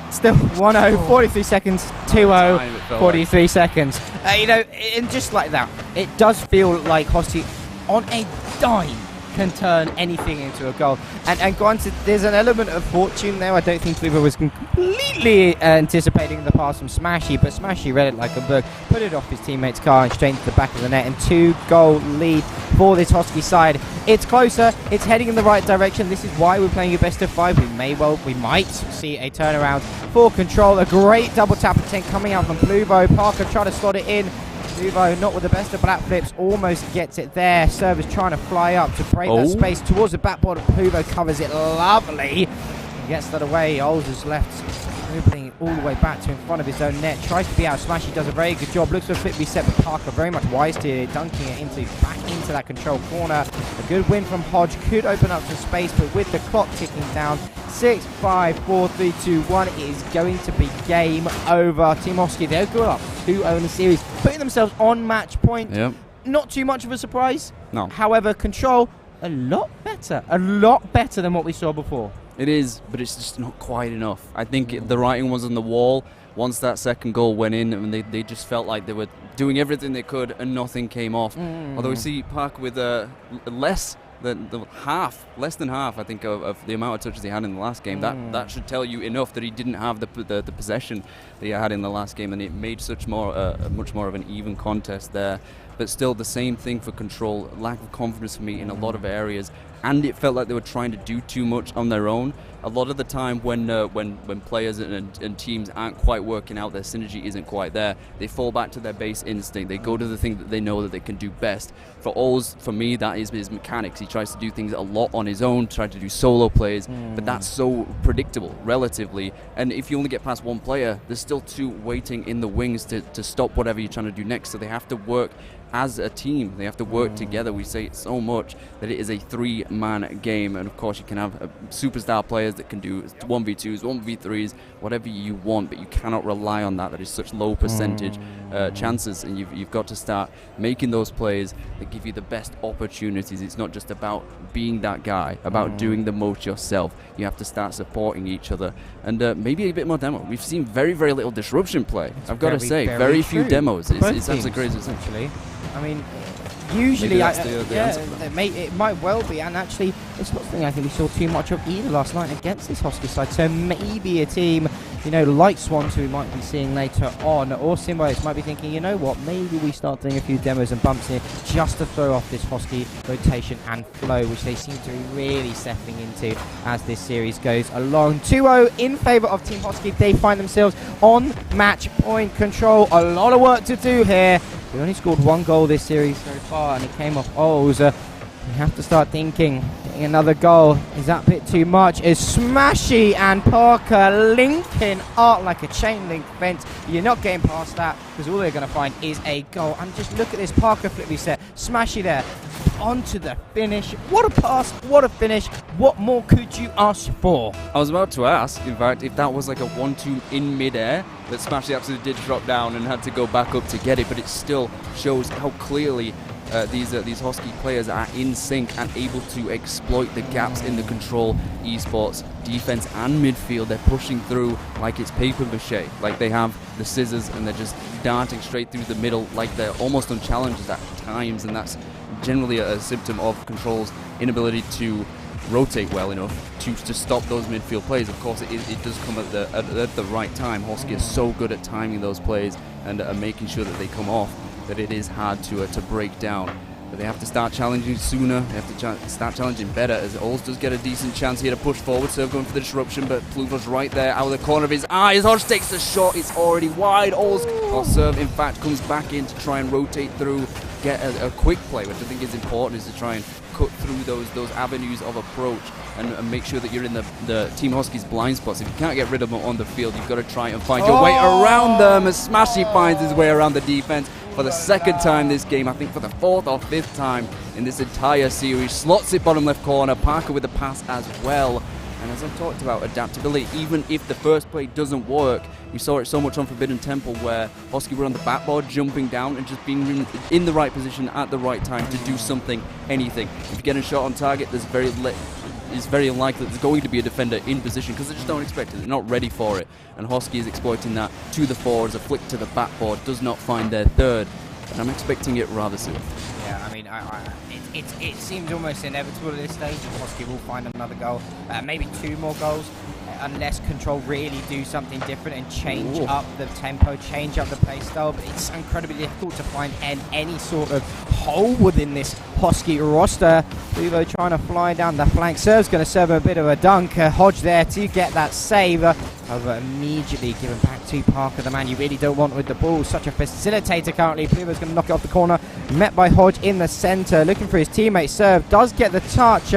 Still 1-0, 43 seconds, 2-0, 43 seconds. And just like that, it does feel like Hosty on a dime can turn anything into a goal. And granted, there's an element of fortune there. I don't think Cleaver was completely anticipating the pass from Smashy, but Smashy read it like a book, put it off his teammate's car and straight into the back of the net, and 2-goal lead for this Husky side. It's closer, it's heading in the right direction. This is why we're playing a best of 5. We might see a turnaround for Control. A great double tap attempt coming out from Bluvo. Parker trying to slot it in. Bluvo not with the best of black flips, almost gets it there. Serve trying to fly up to break that space towards the backboard. Bluvo covers it lovely. He gets that away. Ols is left dribbling all the way back to in front of his own net. Tries to be out Smash. He does a very good job. Looks for a flip reset, but Parker very much wise to dunking it back into that Control corner. A good win from Hodge could open up some space, but with the clock ticking down, 6, 5, 4, 3, 2, 1, it is going to be game over. Team Husky, they'll go up 2-0 in the series, putting themselves on match point. Yep. Not too much of a surprise. No. However, Control, a lot better than what we saw before. It is, but it's just not quite enough. I think the writing was on the wall once that second goal went in, and they just felt like they were doing everything they could and nothing came off. Although we see Park with less the less than half, I think, of the amount of touches he had in the last game. That should tell you enough that he didn't have the possession that he had in the last game, and it made much more of an even contest there. But still, the same thing for Control. Lack of confidence for me in a lot of areas, and it felt like they were trying to do too much on their own. A lot of the time, when players and teams aren't quite working out, their synergy isn't quite there, they fall back to their base instinct. They go to the thing that they know that they can do best. For me, that is his mechanics. He tries to do things a lot on his own, try to do solo plays, but that's so predictable, relatively. And if you only get past one player, there's still two waiting in the wings to stop whatever you're trying to do next. So they have to work as a team. They have to work together. We say it so much that it is a three-man game, and of course you can have superstar players that can do 1v2s, 1v3s, whatever you want, but you cannot rely on that. That is such low percentage chances, and you've got to start making those plays that give you the best opportunities. It's not just about being that guy, about doing the most yourself. You have to start supporting each other, and maybe a bit more demo. We've seen very, very little disruption play. I've got to say, very few demos. It's absolutely crazy, essentially. I mean, usually, it might well be, and actually, it's not something I think we saw too much of either last night against this Husky side. So maybe a team, like Swans, who we might be seeing later on, or Symbiotes might be thinking, you know what, maybe we start doing a few demos and bumps here just to throw off this Husky rotation and flow, which they seem to be really settling into as this series goes along. 2-0 in favour of Team Husky. They find themselves on match point control. A lot of work to do here. We only scored one goal this series so far, and it came off Oz. We have to start thinking, getting another goal, is that a bit too much? Is Smashy and Parker linking up like a chain link fence? You're not getting past that, because all they're going to find is a goal. And just look at this Parker flip reset. Smashy there, onto the finish. What a pass, what a finish. What more could you ask for? I was about to ask, in fact, if that was like a 1-2 in midair, that Smashy absolutely did drop down and had to go back up to get it, but it still shows how clearly these Husky players are in sync and able to exploit the gaps in the Control esports defense and midfield. They're pushing through like it's paper mache, like they have the scissors and they're just darting straight through the middle like they're almost unchallenged at times, and that's generally a symptom of Control's inability to rotate well enough to stop those midfield plays. Of course, it does come at the right time. Husky is so good at timing those plays and making sure that they come off, that it is hard to break down. But they have to start challenging sooner. They have to start challenging better, as Ols does get a decent chance here to push forward. Serve going for the disruption, but Pluto's right there out of the corner of his eyes. Hodge takes the shot. It's already wide. Ols, or Serve, in fact, comes back in to try and rotate through, get a quick play, which I think is important, is to try and cut through those avenues of approach and make sure that you're in the Team Husky's blind spots. If you can't get rid of them on the field, you've got to try and find your way around them, as Smashy finds his way around the defense for the second time this game, I think for the fourth or fifth time in this entire series. Slots it bottom left corner, Parker with the pass as well. And as I've talked about, adaptability, even if the first play doesn't work, we saw it so much on Forbidden Temple where Husky were on the backboard, jumping down and just being in the right position at the right time to do something, anything. If you get a shot on target, it's very unlikely there's going to be a defender in position because they just don't expect it. They're not ready for it. And Husky is exploiting that to the forwards. A flick to the backboard does not find their third. And I'm expecting it rather soon. Yeah, I mean, it seems almost inevitable at this stage. Husky will find another goal, maybe two more goals, unless Control really do something different and change up the tempo, change up the play style. But it's incredibly difficult to find any sort of hole within this Husky roster. Luvo trying to fly down the flank. Serve's going to serve a bit of a dunk. Hodge there to get that save. However, immediately given back to Parker, the man you really don't want with the ball. Such a facilitator currently. Pluvo's going to knock it off the corner. Met by Hodge in the centre, looking for his teammate. Serve does get the touch.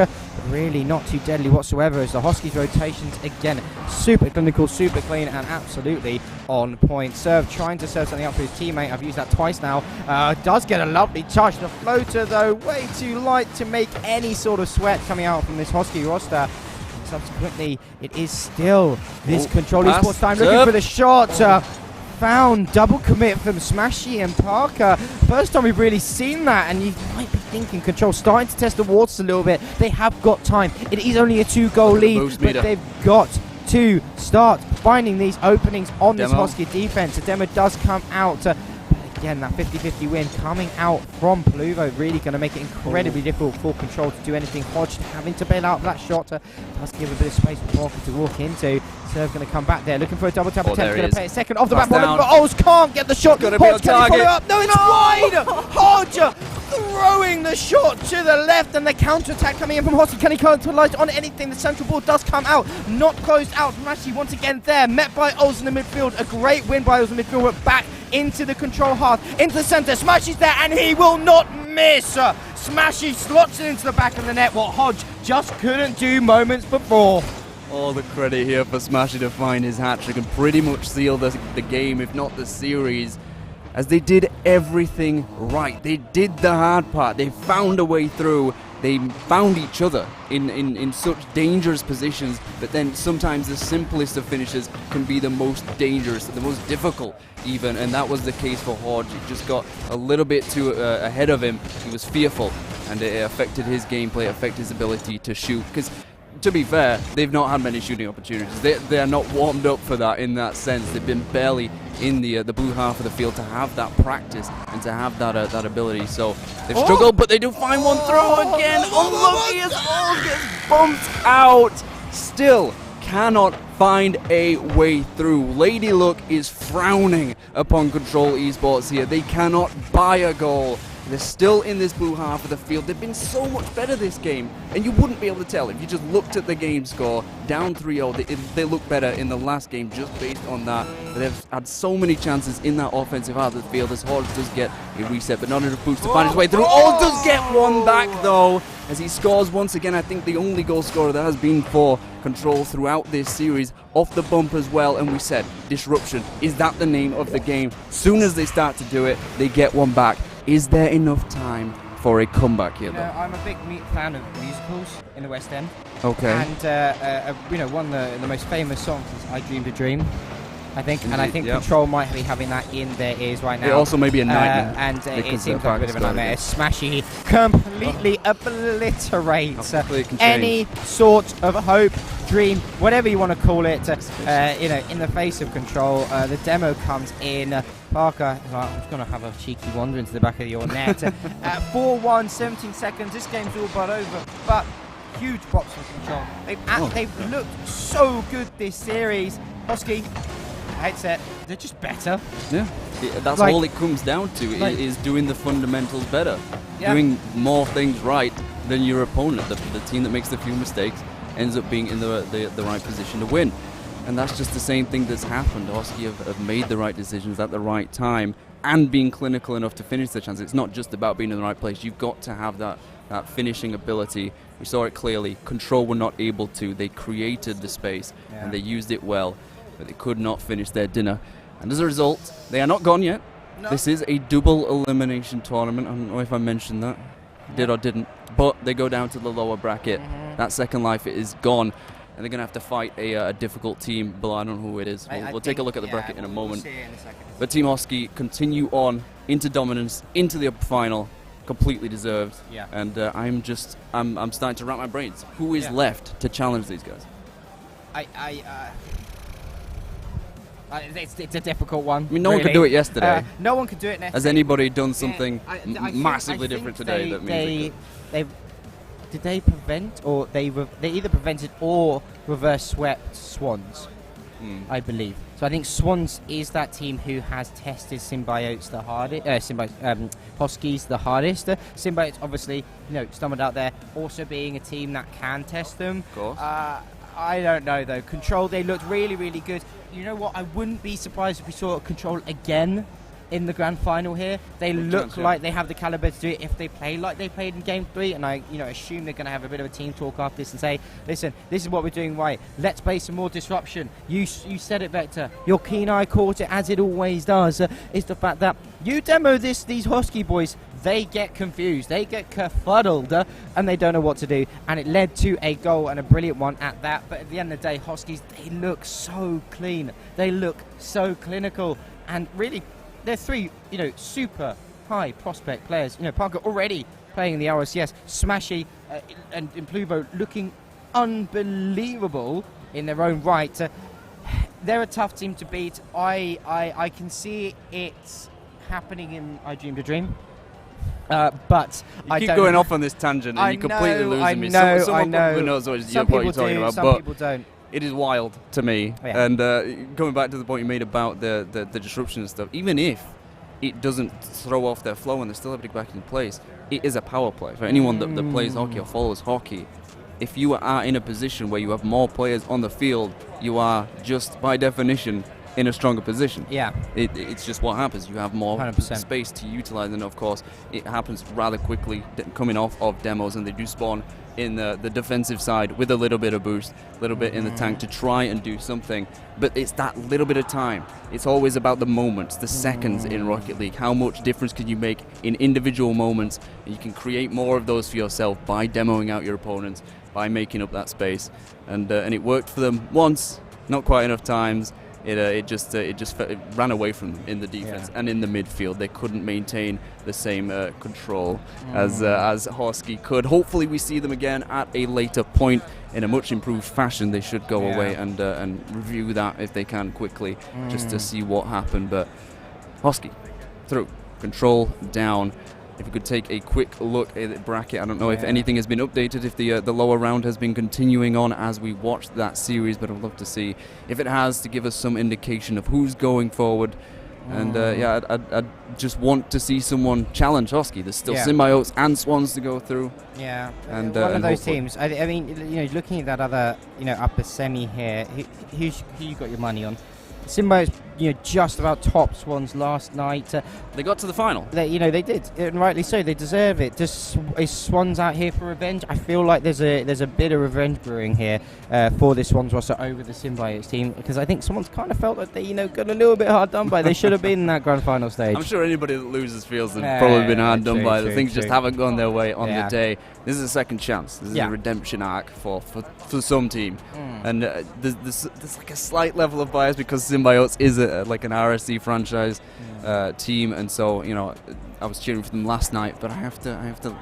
Really not too deadly whatsoever, as the Huskies rotations again super clinical, super clean, and absolutely on point. Serve trying to serve something up for his teammate. I've used that twice now. Does get a lovely touch. The floater though way too light to make any sort of sweat coming out from this Husky roster. Subsequently, it is still this Control esports time, looking for the shot. Found double commit from Smashy and Parker. First time we've really seen that, and you might be thinking Control starting to test the waters a little bit. They have got time. It is only a 2-goal lead, but they've got to start finding these openings on this Husky defense. The demo does come out. But again, that 50-50 win coming out from Pluvo, really going to make it incredibly difficult for Control to do anything. Hodge having to bail out that shot, does give a bit of space for Walker to walk into. Serve going to come back there, looking for a double tap attempt, going to pay a second off the back, but Oz can't get the shot. Got to be on target. No, it's wide! Hodge throwing the shot to the left, and the counter-attack coming in from Hosky. Can he capitalize on anything? The central ball does come out, not closed out. Mashy once again there, met by Oz in the midfield. A great win by Oz in the midfield, but back into the Control half, into the centre. Smashy's there, and he will not miss. Smashy slots it into the back of the net, what Hodge just couldn't do moments before. All the credit here for Smashy to find his hat-trick and pretty much seal the game, if not the series, as they did everything right. They did the hard part. They found a way through. They found each other in such dangerous positions that then sometimes the simplest of finishes can be the most dangerous, the most difficult even, and that was the case for Hodge. It just got a little bit too ahead of him. He was fearful, and it affected his gameplay, affected his ability to shoot, because to be fair, they've not had many shooting opportunities. They are not warmed up for that in that sense. They've been barely in the blue half of the field to have that practice and to have that ability. So they've struggled, but they do find one through again. Unlucky as ball gets bumped out. Still cannot find a way through. Lady Luck is frowning upon Control Esports here. They cannot buy a goal. They're still in this blue half of the field. They've been so much better this game, and you wouldn't be able to tell if you just looked at the game score. Down 3-0, they look better in the last game just based on that. But they've had so many chances in that offensive half of the field as Hodge does get a reset, but not enough boost to find his way through. Oh, does get one back though, as he scores once again. I think the only goal scorer that has been for Control throughout this series, off the bump as well. And we said disruption, is that the name of the game? Soon as they start to do it, they get one back. Is there enough time for a comeback here, though? I'm a big fan of musicals in the West End. Okay. And one of the most famous songs is "I Dreamed a Dream," I think. Indeed, And I think Control might be having that in their ears right now. It also may be a nightmare. And it seems like a bit of a nightmare. Smashy completely obliterates any sort of hope, dream, whatever you want to call it. In the face of Control, the demo comes in. Parker, I'm just going to have a cheeky wander into the back of your net. 4-1, 17 seconds. This game's all but over. But huge props for Control. They've looked so good this series. Hosky, headset, they're just better. Yeah, that's all it comes down to, is doing the fundamentals better. Yeah. Doing more things right than your opponent. The team that makes the few mistakes ends up being in the right position to win. And that's just the same thing that's happened. Hosky have made the right decisions at the right time and being clinical enough to finish the chance. It's not just about being in the right place. You've got to have that finishing ability. We saw it clearly. Control were not able to. They created the space and they used it well, but they could not finish their dinner. And as a result, they are not gone yet. No. This is a double elimination tournament. I don't know if I mentioned that. Did or didn't. But they go down to the lower bracket. That second life is gone. And they're going to have to fight a difficult team below. I don't know who it is. We'll take a look at the bracket in a moment. We'll see it in a second. But Team Hosky continue on into dominance, into the upper final. Completely deserved. Yeah. And I'm starting to wrap my brains. Who is left to challenge these guys? It's a difficult one. I mean, no one could do it yesterday. No one could do it next. Has anybody done something massively different today that means did they prevent, or they either prevented or reverse swept Swans, I believe. So I think Swans is that team who has tested Symbiotes the hardest, Hoskies the hardest. Symbiotes obviously, stumbled out there, also being a team that can test them. Of course. I don't know though. Control, they looked really, really good. You know what? I wouldn't be surprised if we saw Control again in the grand final here. They look like they have the caliber to do it if they play like they played in game 3, and I assume they're going to have a bit of a team talk after this and say, listen, this is what we're doing right, let's play some more disruption. You said it, Vector, your keen eye caught it, as it always does. Is the fact that you demo these Hosky boys, they get confused, they get kerfuddled, and they don't know what to do, and it led to a goal, and a brilliant one at that. But at the end of the day, Hoskies, they look so clean, they look so clinical, and really they're three, super high prospect players. Parker already playing in the RSCS, Smashy and Pluvo looking unbelievable in their own right. They're a tough team to beat. I can see it happening in I Dreamed a Dream. But you keep going off on this tangent and you're completely losing me. Someone probably knows what you're talking about, some people don't. It is wild to me. Yeah. And going back to the point you made about the disruption and stuff, even if it doesn't throw off their flow and they're still able to get back in place, it is a power play. For anyone that plays hockey or follows hockey, if you are in a position where you have more players on the field, you are just by definition in a stronger position. Yeah. It's just what happens. You have more 100%. space to utilize, and of course it happens rather quickly coming off of demos, and they do spawn in the defensive side with a little bit of boost, a little bit in the tank to try and do something. But it's that little bit of time. It's always about the moments, the seconds in Rocket League. How much difference can you make in individual moments? And you can create more of those for yourself by demoing out your opponents, by making up that space. And it worked for them once, not quite enough times. It just ran away from them in the defense and in the midfield. They couldn't maintain the same control as Horsky could. Hopefully we see them again at a later point in a much improved fashion. They should go away and review that if they can quickly, just to see what happened. But Horsky through, control down. If we could take a quick look at the bracket, I don't know if anything has been updated, if the lower round has been continuing on as we watched that series, but I'd love to see if it has, to give us some indication of who's going forward. And I'd just want to see someone challenge Horsky. There's still Symbiotes and Swans to go through. Yeah, and one of those hopefully. teams. I mean, looking at that other, upper semi here, who you got your money on? Symbiotes, just about topped Swans last night. They got to the final. They did, and rightly so. They deserve it. Is Swans out here for revenge? I feel like there's a bit of revenge brewing here for this Swans roster over the Symbiotes team, because I think someone's kind of felt that they got a little bit hard done by. They should have been in that grand final stage. I'm sure anybody that loses feels they've probably been hard done by. Things just haven't gone their way on the day. This is a second chance. This is a redemption arc for some team, and there's like a slight level of bias because Symbiotes is like an RSC franchise team, and so I was cheering for them last night, but I have to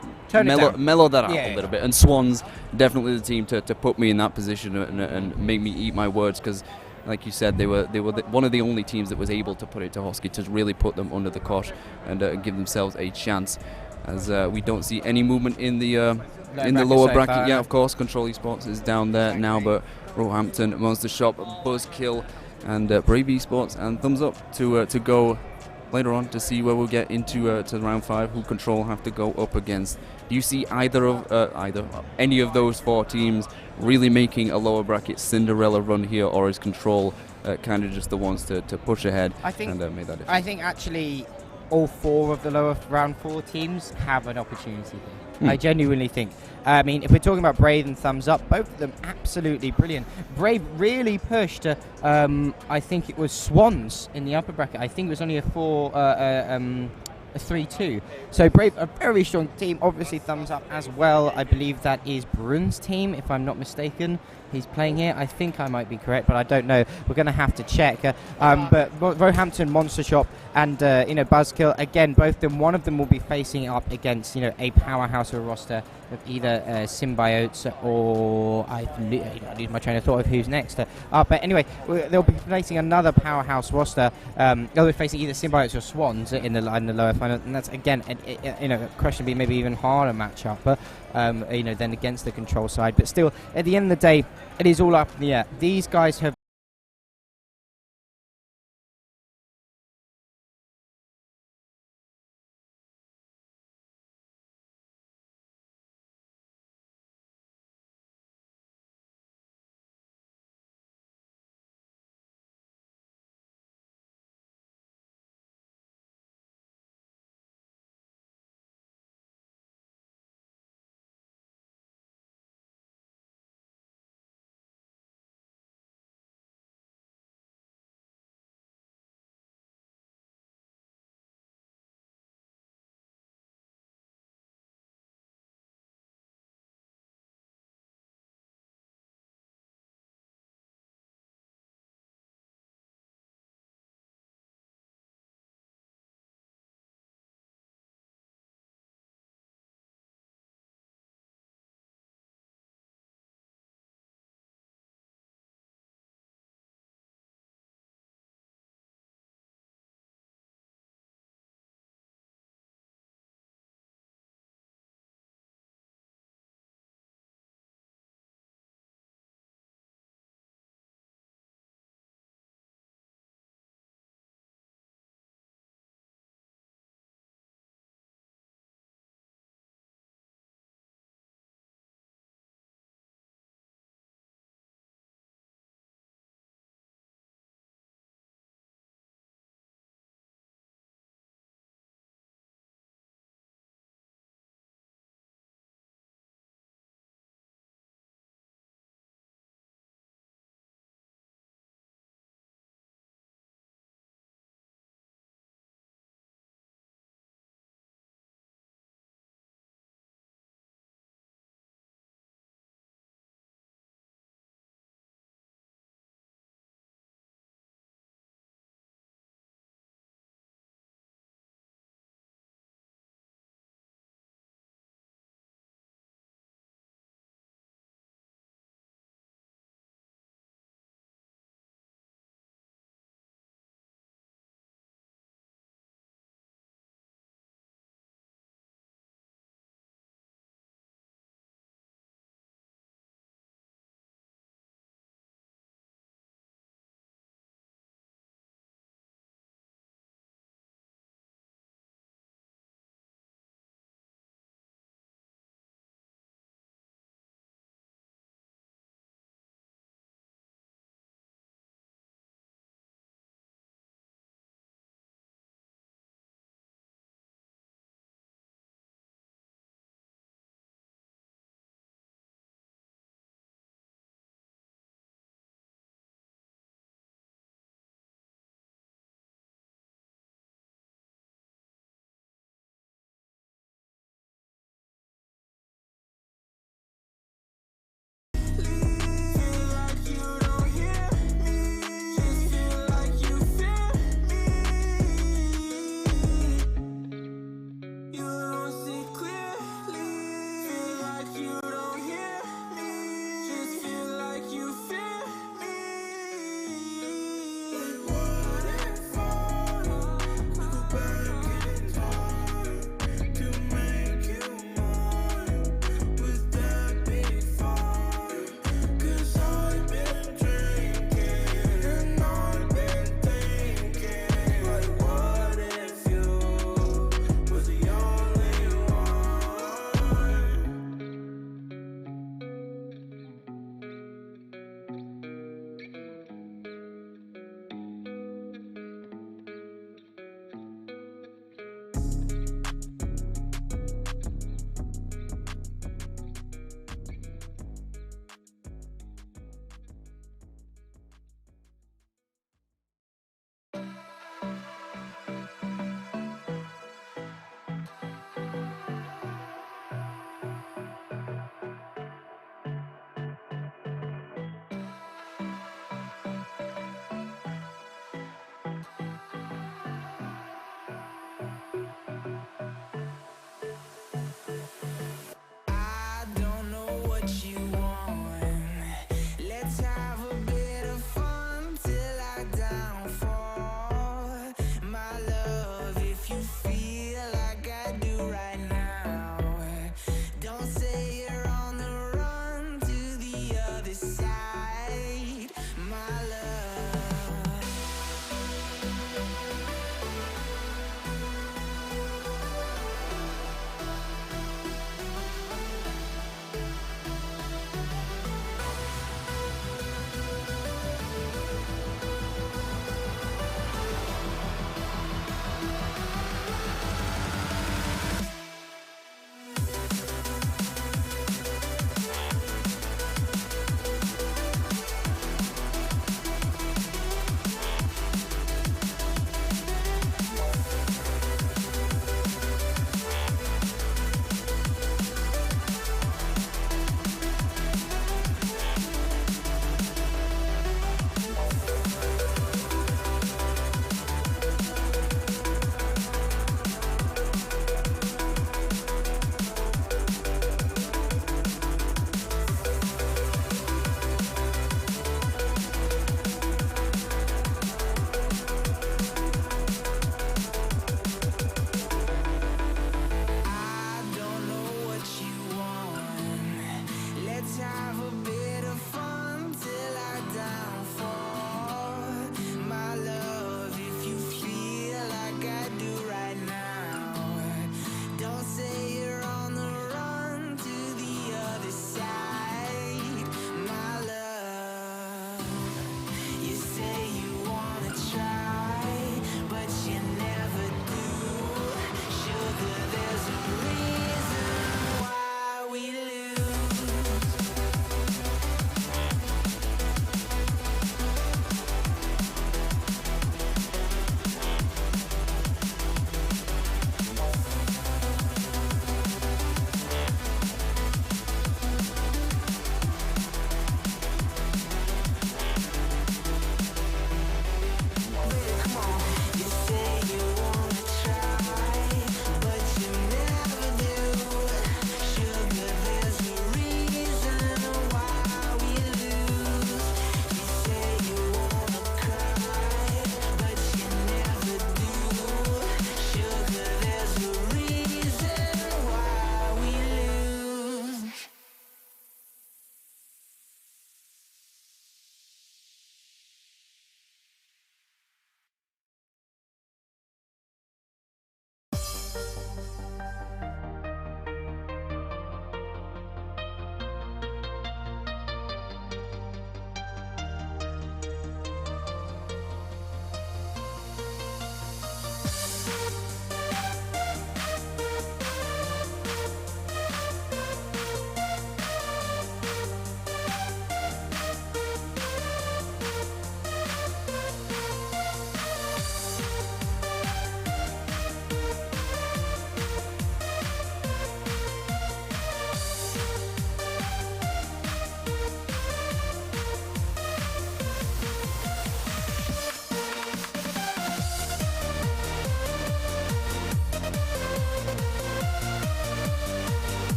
mellow that out a little bit. And Swans definitely the team to put me in that position and make me eat my words, because like you said, they were one of the only teams that was able to put it to Horsky, to really put them under the cosh and give themselves a chance, as we don't see any movement in the lower bracket. Yeah, of course, Control Esports is down there now, but Roehampton, Monster Shop, Buzzkill, and Brave Esports and Thumbs Up to go later on to see where we'll get into to round 5, who Control have to go up against. Do you see any of those 4 teams really making a lower bracket Cinderella run here, or is Control kind of just the ones to push ahead and make that difference? I think actually all 4 of the lower round 4 teams have an opportunity here. I genuinely think. I mean, if we're talking about Brave and Thumbs Up, both of them absolutely brilliant. Brave really pushed, I think it was Swans in the upper bracket. I think it was only a 3-2. So Brave, a very strong team. Obviously Thumbs Up as well. I believe that is Brun's team, if I'm not mistaken. He's playing here. I think I might be correct, but I don't know. We're going to have to check. But Roehampton, Monster Shop, and Buzzkill, again, both of them. One of them will be facing up against a powerhouse of a roster of either Symbiotes or I lose my train of thought of who's next. But anyway, they'll be facing another powerhouse roster. They'll be facing either Symbiotes or Swans in the lower final, and that's again a question be maybe even harder matchup. But than against the Control side. But still, at the end of the day, it is all up in the air. These guys have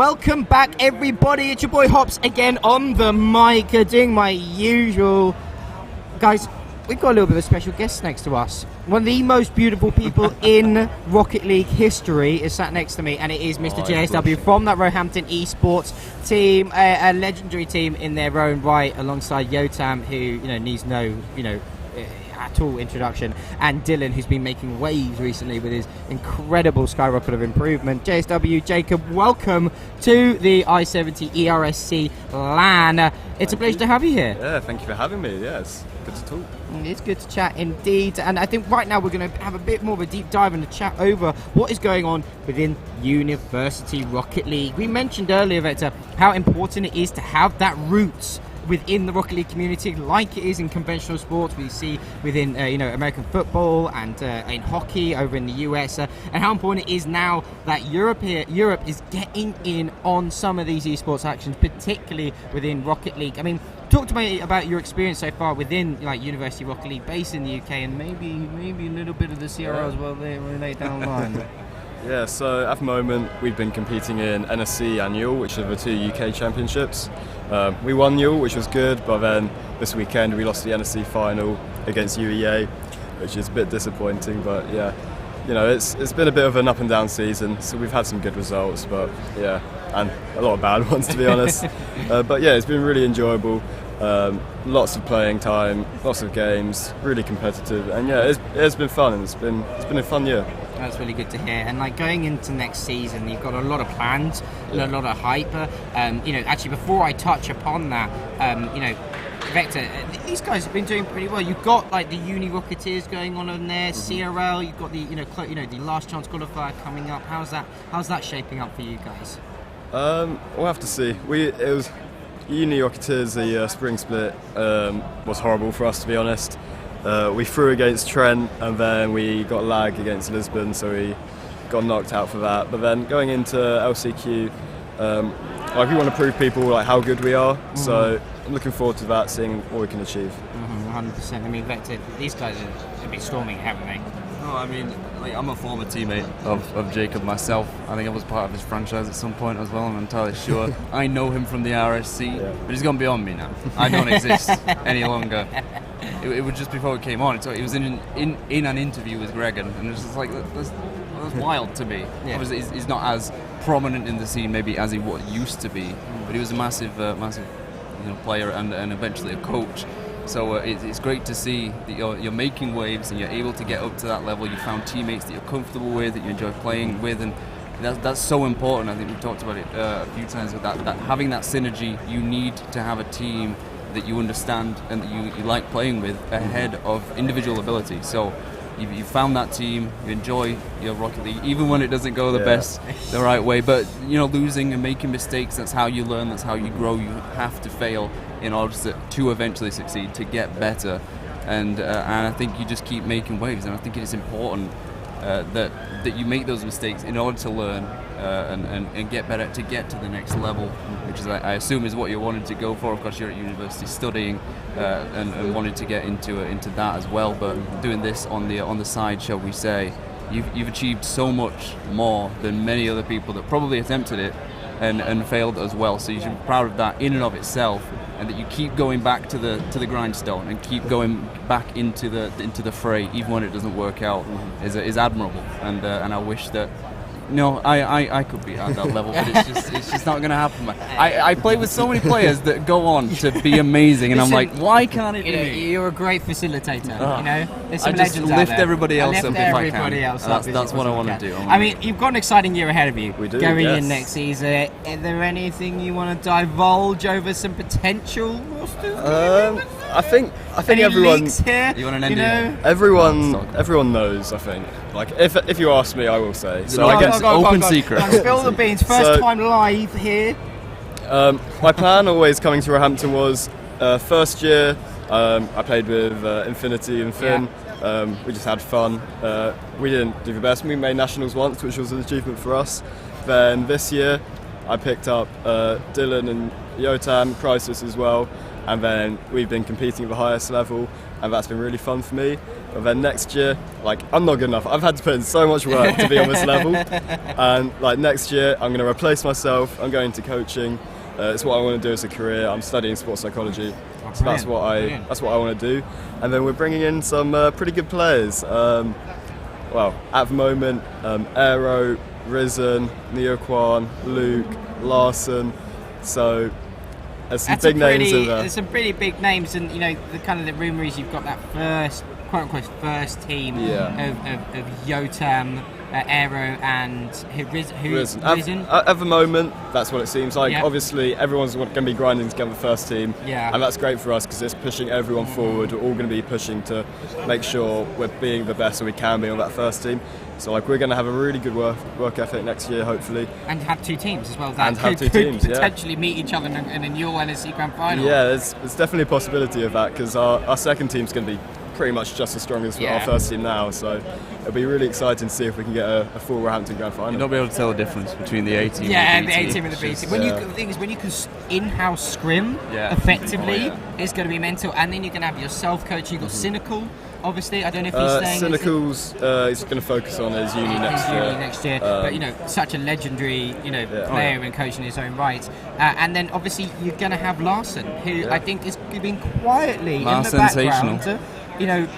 Welcome back, everybody. It's your boy Hops again on the mic, doing my usual. Guys, we've got a little bit of a special guest next to us. One of the most beautiful people in Rocket League history is sat next to me, and it is Mr. JSW from that Roehampton esports team, a legendary team in their own right, alongside Yotam, who needs no at all introduction, and Dylan, who's been making waves recently with his incredible skyrocket of improvement. JSW, Jacob, welcome to the I-70 ERSC LAN. It's a pleasure to have you here. Yeah, thank you for having me. Yeah, it's good to talk. It's good to chat indeed, and I think right now we're going to have a bit more of a deep dive and a chat over what is going on within University Rocket League. We mentioned earlier, Victor, how important it is to have that roots within the Rocket League community, like it is in conventional sports. We see within American football and in hockey over in the US, and how important it is now that Europe is getting in on some of these esports actions, particularly within Rocket League. I mean, talk to me about your experience so far within University Rocket League, based in the UK, and maybe a little bit of the CRL as well there later down the line. Yeah, so at the moment we've been competing in NSC Annual, which are the 2 UK championships. We won Newell, which was good, but then this weekend we lost the NSC final against UEA, which is a bit disappointing. But yeah, it's been a bit of an up and down season, so we've had some good results, but yeah, and a lot of bad ones, to be honest. But yeah, it's been really enjoyable. Lots of playing time, lots of games, really competitive, and yeah, it's been fun, and it's been a fun year. That's really good to hear. And going into next season, you've got a lot of plans, a lot of hype. Actually, before I touch upon that, Vector, these guys have been doing pretty well. You've got the Uni Rocketeers going on in there, CRL. You've got the last chance qualifier coming up. How's that shaping up for you guys? We'll have to see. Uni Rocketeers, the spring split was horrible for us, to be honest. We threw against Trent, and then we got lag against Lisbon, so we got knocked out for that. But then going into LCQ, we want to prove people how good we are. So I'm looking forward to that, seeing what we can achieve. 100%. I mean, Vector, these guys have been storming, haven't they? No, I mean, I'm a former teammate of Jacob myself. I think I was part of his franchise at some point as well, I'm entirely sure. I know him from the RSC, but he's gone beyond me now. I don't exist any longer. It was just before it came on. So he was in an interview with Gregan, and it's just that's wild to me. Yeah. Obviously, he's not as prominent in the scene maybe as he used to be, but he was a massive player and eventually a coach. So it's great to see that you're making waves and you're able to get up to that level. You found teammates that you're comfortable with, that you enjoy playing with, and that's so important. I think we've talked about it a few times with that having that synergy. You need to have a team that you understand and that you like playing with ahead of individual ability. So you found that team, you enjoy your Rocket League, even when it doesn't go the right way. But losing and making mistakes, that's how you learn, that's how you grow. You have to fail in order to eventually succeed, to get better. And I think you just keep making waves, and I think it is important that you make those mistakes in order to learn and get better, to get to the next level, which is I assume is what you wanted to go for. Of course, you're at university studying and wanted to get into that as well. But doing this on the side, shall we say, you've achieved so much more than many other people that probably attempted it and failed as well. So you should be proud of that in and of itself, and that you keep going back to the grindstone and keep going back into the fray, even when it doesn't work out, is admirable. And I wish that. No, I could be at that level, but it's just not going to happen. I play with so many players that go on to be amazing, and I'm like, why can't it be me? You're a great facilitator. There's some I just legends lift out there. everybody else up if I can. That's what I want to do. I mean, you've got an exciting year ahead of you. We do, going in next season. Is there anything you want to divulge over some potential rosters? I think Any everyone. leaks here? You want an NDA? Everyone knows. I think. If you ask me, I will say. So I guess open secret. Spill the beans. First time live here. My plan always coming to Roehampton was first year. I played with Infinity and Finn. We just had fun. We didn't do the best. We made nationals once, which was an achievement for us. Then this year, I picked up Dylan and Yotam, Crisis as well. And then we've been competing at the highest level, and that's been really fun for me. But then next year, like, I'm not good enough. I've had to put in so much work to be on this level. And like next year, I'm going to replace myself. I'm going into coaching. It's what I want to do as a career. I'm studying sports psychology. So that's what I want to do. And then we're bringing in some pretty good players. Well, at the moment, Aero, Risen, Neoquan, Luke, Larson. So there's some big names in there. There's some pretty big names, and you know the kind of the rumour is you've got that first, quote unquote, first team of Yotam, Aero, and Risen. At the moment, that's what it seems like. Obviously, everyone's going to be grinding to get the first team, and that's great for us because it's pushing everyone forward. We're all going to be pushing to make sure we're being the best that we can be on that first team. So like we're going to have a really good work ethic next year, hopefully. And have two teams as well. That could potentially meet each other in a new NSC Grand Final. Yeah, there's definitely a possibility of that because our second team's going to be pretty much just as strong as our first team now. So it'll be really exciting to see if we can get a full Roehampton Grand Final. You'll not be able to tell the difference between the A team and the A team and the B team. The thing is, when you can in-house scrim effectively, it's going to be mental. And then you're going to have your self-coach. You've got Cynical. Obviously, I don't know if he's staying. Cynical's he's going to focus on his uni next year. But you know, such a legendary player and coach in his own right. And then obviously you're going to have Larson, who I think is been quietly in the background,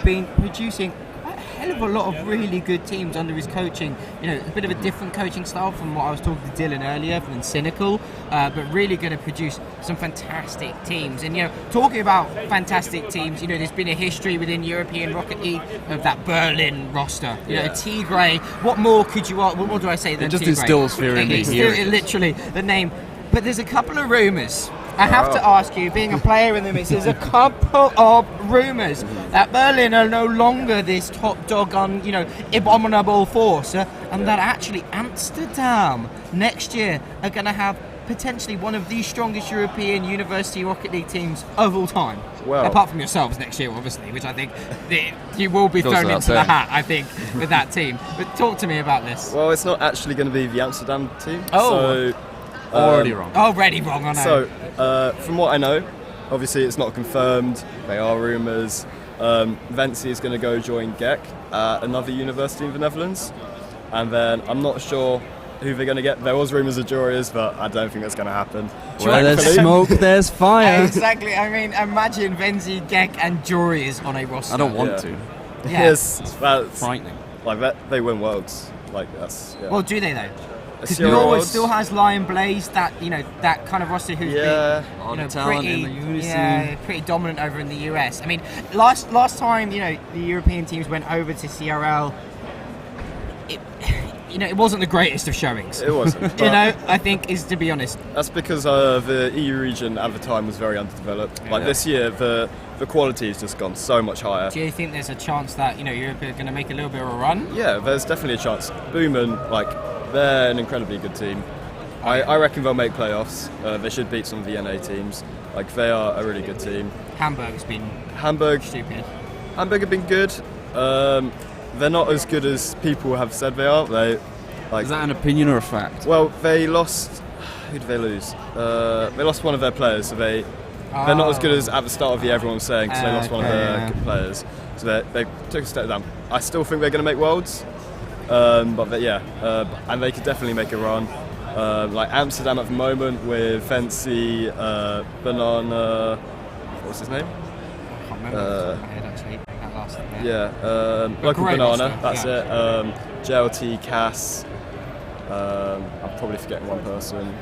been producing quite a hell of a lot of really good teams under his coaching. You know, a bit of a different coaching style from what I was talking to Dylan earlier from Cynical, but really going to produce some fantastic teams. And talking about fantastic teams, there's been a history within European Rocket League of that Berlin roster. Tigray. What more could you? What more do I say than it just Tigray? Instills fear in me. Literally the name. But there's a couple of rumours. I have to ask you, being a player in the mix, there's a couple of rumours that Berlin are no longer this top dog on, abominable force, and that actually Amsterdam next year are going to have potentially one of the strongest European University Rocket League teams of all time. Well, apart from yourselves next year, obviously, which I think you will be thrown into the hat, I think, with that team. But talk to me about this. Well, it's not actually going to be the Amsterdam team. Oh. So, already wrong, I know. So, from what I know, obviously it's not confirmed. They are rumours. Vency is going to go join GEC at another university in the Netherlands, and then I'm not sure who they're going to get. There was rumours of Jorias, but I don't think that's going to happen. Where there's smoke, there's fire. Exactly. I mean, imagine Venzy, GEC, and Jorias on a roster. I don't want to. Yeah. That's frightening. Like that, they win worlds. Like that's. Yeah. Well, do they though? Because Norway still has Lion Blaze, that that kind of roster who's been pretty dominant over in the US. I mean, last time the European teams went over to CRL, it wasn't the greatest of showings. It wasn't. I think is to be honest. That's because the EU region at the time was very underdeveloped. Like this year, the quality has just gone so much higher. Do you think there's a chance that Europe are going to make a little bit of a run? Yeah, there's definitely a chance. Boomen, they're an incredibly good team. I reckon they'll make playoffs. They should beat some of the NA teams. They are a really good team. Hamburg's been stupid. Hamburg have been good. They're not as good as people have said they are. Is that an opinion or a fact? Well, they lost. Who did they lose? They lost one of their players, so they're not as good as at the start of the year everyone was saying, because they lost one of their good players. So they took a step down. I still think they're going to make Worlds, and they could definitely make a run. Amsterdam at the moment with Vency, Banana. What's his name? I can't remember off my head actually. That last thing there. Local Banana. That's it. JLT, Cass. I'm probably forgetting one person.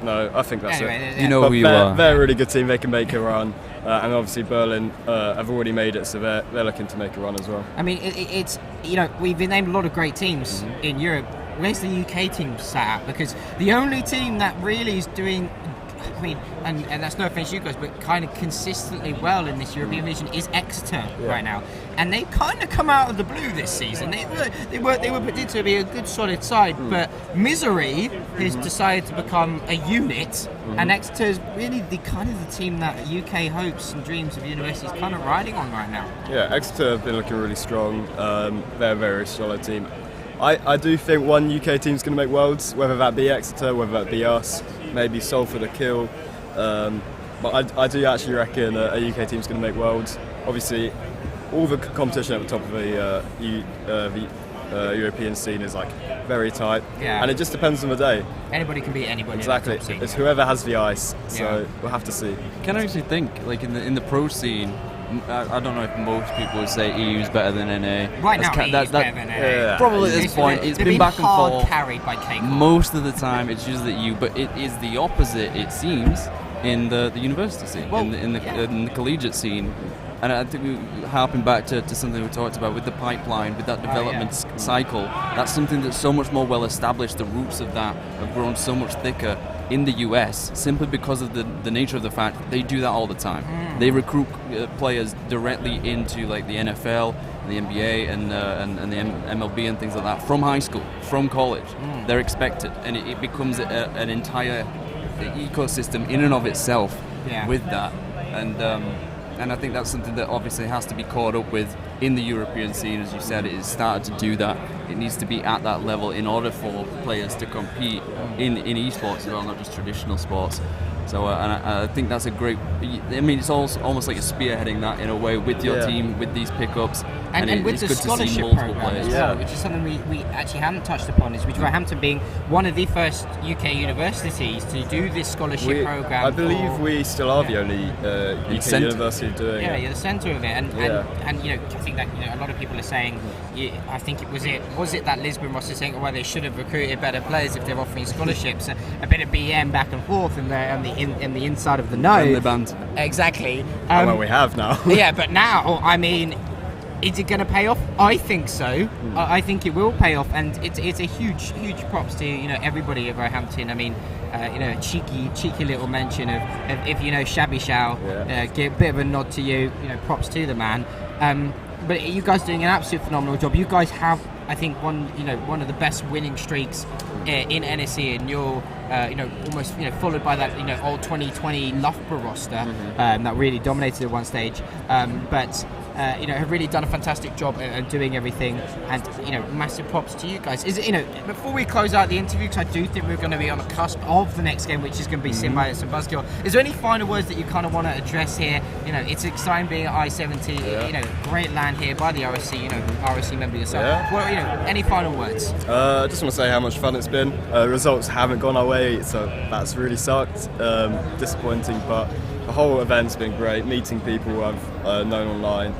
No, I think that's it. You know who you are. They're a really good team. They can make a run, and obviously Berlin have already made it, so they're looking to make a run as well. I mean, it's we've been named a lot of great teams in Europe. Where's the UK team sat at? Because the only team that really is doing, and that's no offence to you guys, but kind of consistently well in this European region is Exeter right now. And they kind of come out of the blue this season. They were predicted to be a good solid side, but Misery has decided to become a unit, and Exeter is really the team that UK hopes and dreams of universities kind of riding on right now. Yeah, Exeter have been looking really strong. They're a very solid team. I do think one UK team's going to make Worlds, whether that be Exeter, whether that be us, maybe Salford or Kill. But I do actually reckon a UK team's going to make Worlds. Obviously, all the competition at the top of the European scene is like very tight, and it just depends on the day. Anybody can beat anybody. Exactly, it's whoever has the ice. So we'll have to see. Can I actually think, like in the pro scene? I don't know if most people would say EU is better than NA. Right now, EU is better than NA. Probably at this point, it's been back and forth. Carried by K-Corp. Most of the time, it's usually EU, but it is the opposite. It seems in the university scene, in the collegiate scene. And I think we harping back to something we talked about with the pipeline, with that development cycle. That's something that's so much more well established. The roots of that have grown so much thicker in the US, simply because of the nature of the fact that they do that all the time. They recruit players directly into like the NFL, the NBA, and the MLB and things like that from high school, from college. They're expected, and it becomes an entire ecosystem in and of itself with that. And I think that's something that obviously has to be caught up with in the European scene. As you said, it has started to do that. It needs to be at that level in order for players to compete in esports as well, not just traditional sports. So, and I think that's a great. I mean, it's also almost like you're spearheading that in a way with your team, with these pickups, and with the scholarship program as well, which is something we actually haven't touched upon. Is Wolverhampton being one of the first UK universities to do this scholarship program. I believe we still are the only UK university doing it. Yeah, you're the centre of it, and you know, I think that a lot of people are saying. I think it was that Lisbon roster saying, well, they should have recruited better players if they're offering scholarships. A bit of BM back and forth in the inside of the know. And the banter. Exactly. Well, we have now. Yeah, but now, I mean, is it going to pay off? I think so. I think it will pay off, and it's a huge props to everybody at Wolverhampton. I mean, cheeky little mention of if you know Shabby Shao, give a bit of a nod to you. Props to the man. But you guys are doing an absolute phenomenal job. You guys have, I think, one of the best winning streaks in NSE, and you're almost followed by that old 2020 Loughborough roster that really dominated at one stage. But have really done a fantastic job at doing everything, and massive props to you guys. Is it before we close out the interview, because I do think we're going to be on the cusp of the next game, which is going to be Symbiotes and Buzzkill. Is there any final words that you kind of want to address here? It's exciting being at I-70. Great land here by the RSC. RSC member yourself. Yeah. Well, any final words? I just want to say how much fun it's been. Results haven't gone our way, so that's really sucked. Disappointing, but the whole event's been great. Meeting people I've known online.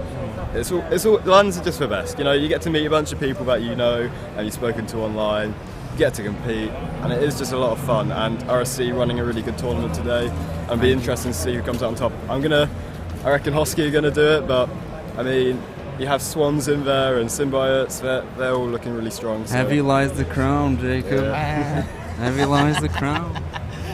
It's all London's just the best. You get to meet a bunch of people that and you've spoken to online. You get to compete, and it is just a lot of fun. And RSC running a really good tournament today, and it'll be interesting to see who comes out on top. I reckon Hosky are gonna do it, but I mean, you have Swans in there and Symbiotes. They're all looking really strong. So. Heavy lies the crown, Jacob. Heavy lies the crown.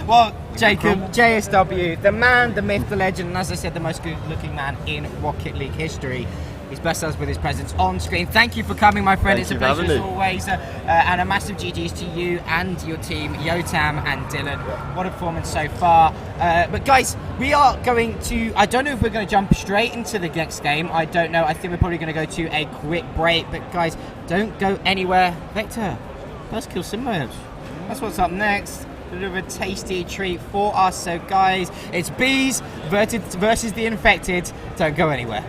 Well, Jacob, JSW, the man, the myth, the legend, and as I said, the most good-looking man in Rocket League history. He's blessed us with his presence on screen. Thank you for coming, my friend. It's a pleasure as always. And a massive GGs to you and your team, Yotam and Dylan. What a performance so far. But guys, we are going to... I don't know if we're going to jump straight into the next game. I don't know. I think we're probably going to go to a quick break. But guys, don't go anywhere. Vector, Buzzkill Symbiotes. That's what's up next. A bit of a tasty treat for us. So guys, it's Bees versus the Infected. Don't go anywhere.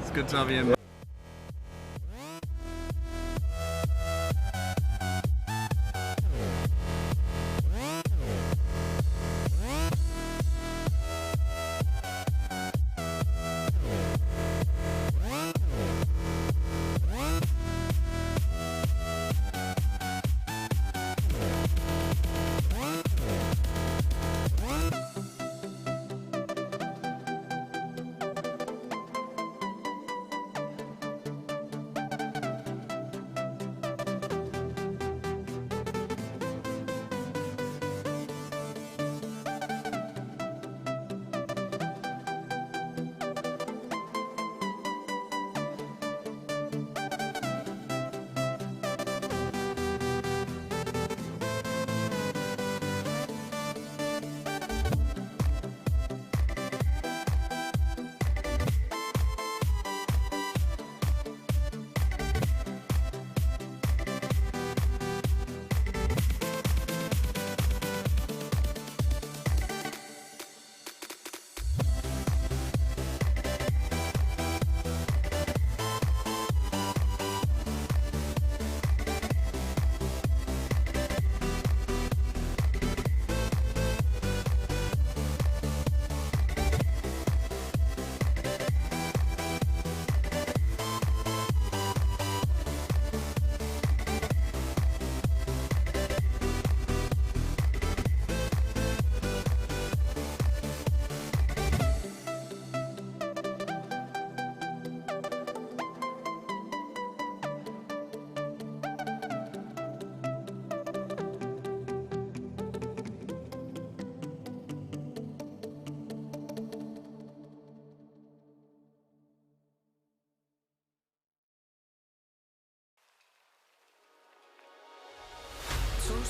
It's good to have you in.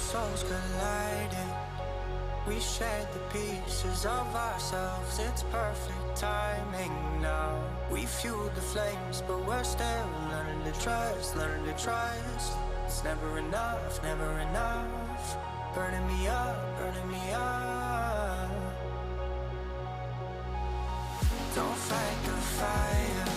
souls colliding. We shared the pieces of ourselves. It's perfect timing now. We fueled the flames, but we're still learning to trust, learning to trust. It's never enough, never enough. Burning me up, burning me up. Don't fight the fire.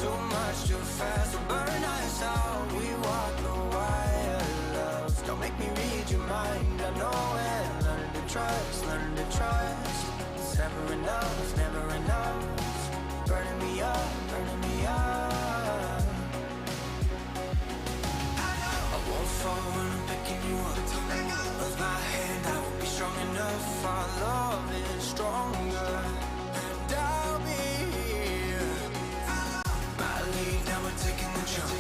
Too much, too fast will burn us out. We walk the wire, love. Don't make me read your mind, I know it. Learning to trust, learning to trust. It's never enough, never enough. Burning me up, burning me up. I won't fall when I'm picking you up. Of my hand, I will be strong enough. Our love is stronger. And I'll be here. My lead, now we're taking the jump.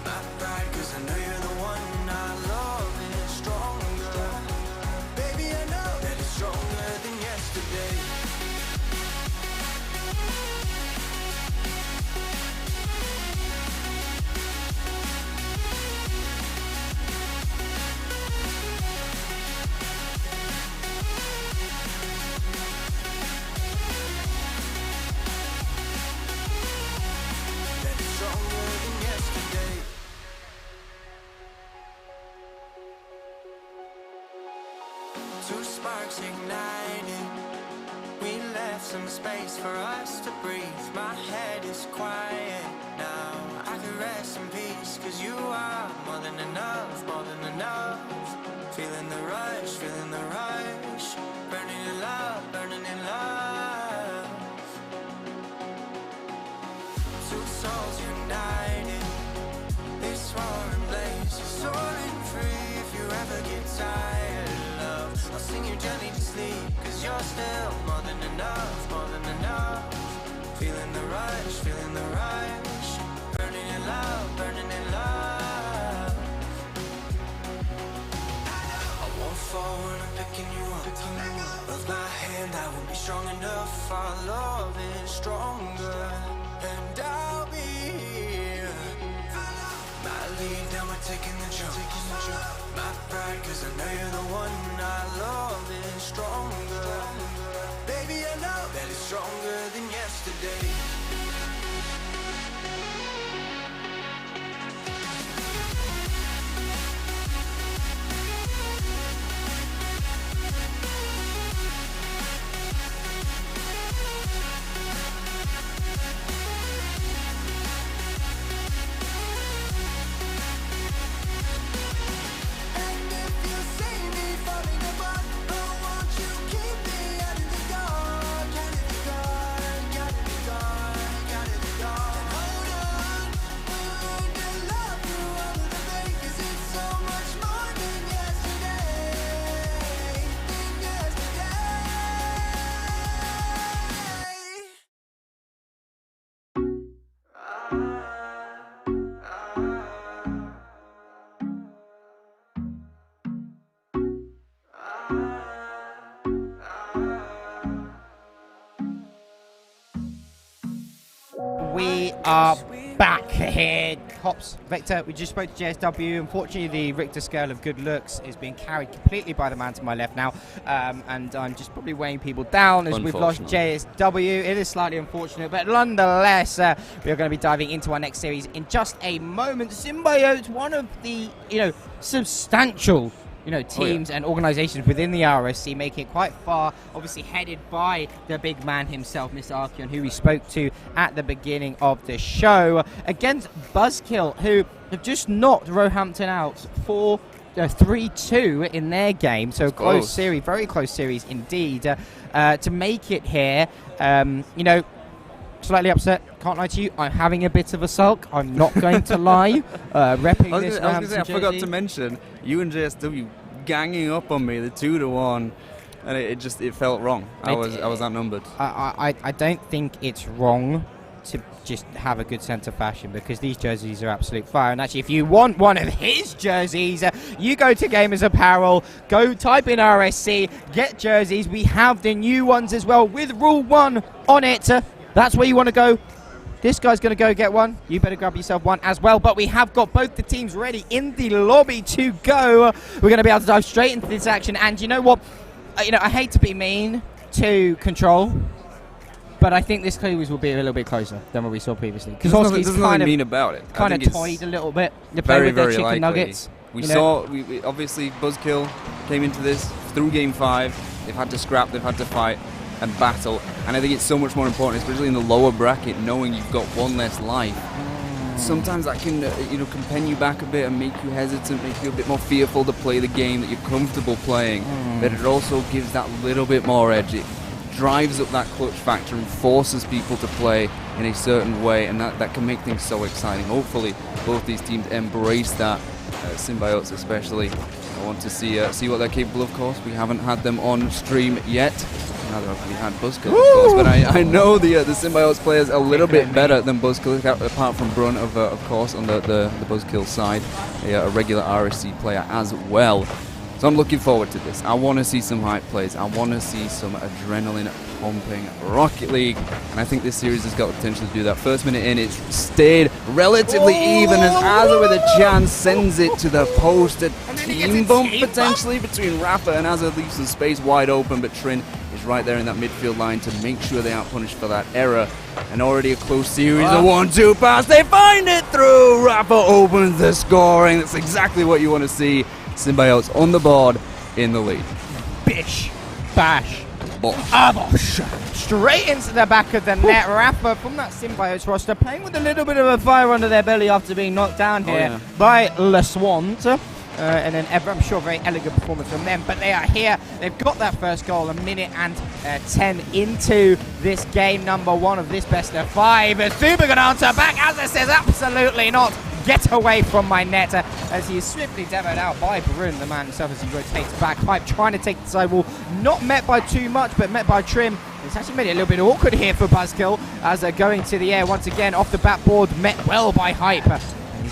My pride, cause I know you're the one. Our love is stronger. Baby, I know that it's stronger than yesterday. Two sparks ignited. We left some space for us to breathe. My head is quiet now. I can rest in peace, cause you are more than enough, more than enough. Feeling the rush, feeling the rush. Burning in love, burning in love. Two souls united. This roaring blaze is soaring free. If you ever get tired, love, I'll sing you gently to sleep. Cause you're still more than enough, more than enough. Feeling the rush, feeling the rush. Burning in love, burning in love. I won't fall when I'm picking you up. Of my hand, I will be strong enough. Our love is stronger. And I'll be here. My lead, now we're taking the jump. My pride, cause I know you're the one. Our love is stronger. Baby, I know that it's stronger than yesterday. We are back here. Hops, Victor, we just spoke to JSW. Unfortunately, the Richter scale of good looks is being carried completely by the man to my left now. And I'm just probably weighing people down as we've lost JSW. It is slightly unfortunate, but nonetheless, we are going to be diving into our next series in just a moment. Symbiote, one of the, substantial teams and organizations within the RSC, making it quite far, obviously headed by the big man himself, Mr. Archeon, who we spoke to at the beginning of the show, against Buzzkill, who have just knocked Roehampton out 3-2 in their game. So close series, very close series indeed, to make it here. Slightly upset, can't lie to you. I'm having a bit of a sulk. I'm not going to lie. Repping this Roehampton I forgot to mention, you and JSW ganging up on me, the 2-1, and it felt wrong. I was outnumbered. I don't think it's wrong to just have a good sense of fashion, because these jerseys are absolute fire. And actually, if you want one of his jerseys, you go to Gamers Apparel, go type in RSC, get jerseys. We have the new ones as well with Rule 1 on it. That's where you want to go. This guy's going to go get one. You better grab yourself one as well. But we have got both the teams ready in the lobby to go. We're going to be able to dive straight into this action. And you know what? I hate to be mean to Control, but I think this Clues will be a little bit closer than what we saw previously. Because there's nothing mean about it. Kind of toyed a little bit. They play very, with their very chicken likely. nuggets. We saw, obviously, Buzzkill came into this through Game 5. They've had to scrap, they've had to fight and battle. And I think it's so much more important, especially in the lower bracket, knowing you've got one less life. Sometimes that can, can pen you back a bit and make you hesitant, make you a bit more fearful to play the game that you're comfortable playing. But it also gives that little bit more edge. It drives up that clutch factor and forces people to play in a certain way, and that can make things so exciting. Hopefully, both these teams embrace that. Symbiotes especially. I want to see what they're capable of. Of course, we haven't had them on stream yet. Neither have we had Buzzkill, of course, but I know the Symbiotes players a little bit better than Buzzkill, apart from Brun, of course, on the Buzzkill side, a regular RSC player as well. So I'm looking forward to this. I want to see some hype plays. I want to see some adrenaline pumping Rocket League, and I think this series has got the potential to do that. First minute in, it's stayed relatively even as Azza with a chance sends it to the post. A team bump potentially between Rafa and Azza leaves some space wide open, but Trin is right there in that midfield line to make sure they aren't punished for that error. And already a close series, a 1-2 pass, they find it through! Rafa opens the scoring. That's exactly what you want to see. Symbiotes on the board in the lead. Bish, bash, abosh. Straight into the back of the net. Rafa from that Symbiotes roster playing with a little bit of a fire under their belly after being knocked down here by Le Swans. And then I'm sure very elegant performance from them, but they are here. They've got that first goal a minute and 10 into this game number 1 of this best of 5. Is Thuba going to answer back? Azza says absolutely not. Get away from my net, as he is swiftly demoed out by Brun, the man himself, as he rotates back. Hype trying to take the side wall, not met by too much, but met by Trim. It's actually made it a little bit awkward here for Buzzkill, as they're going to the air once again off the backboard, met well by Hype.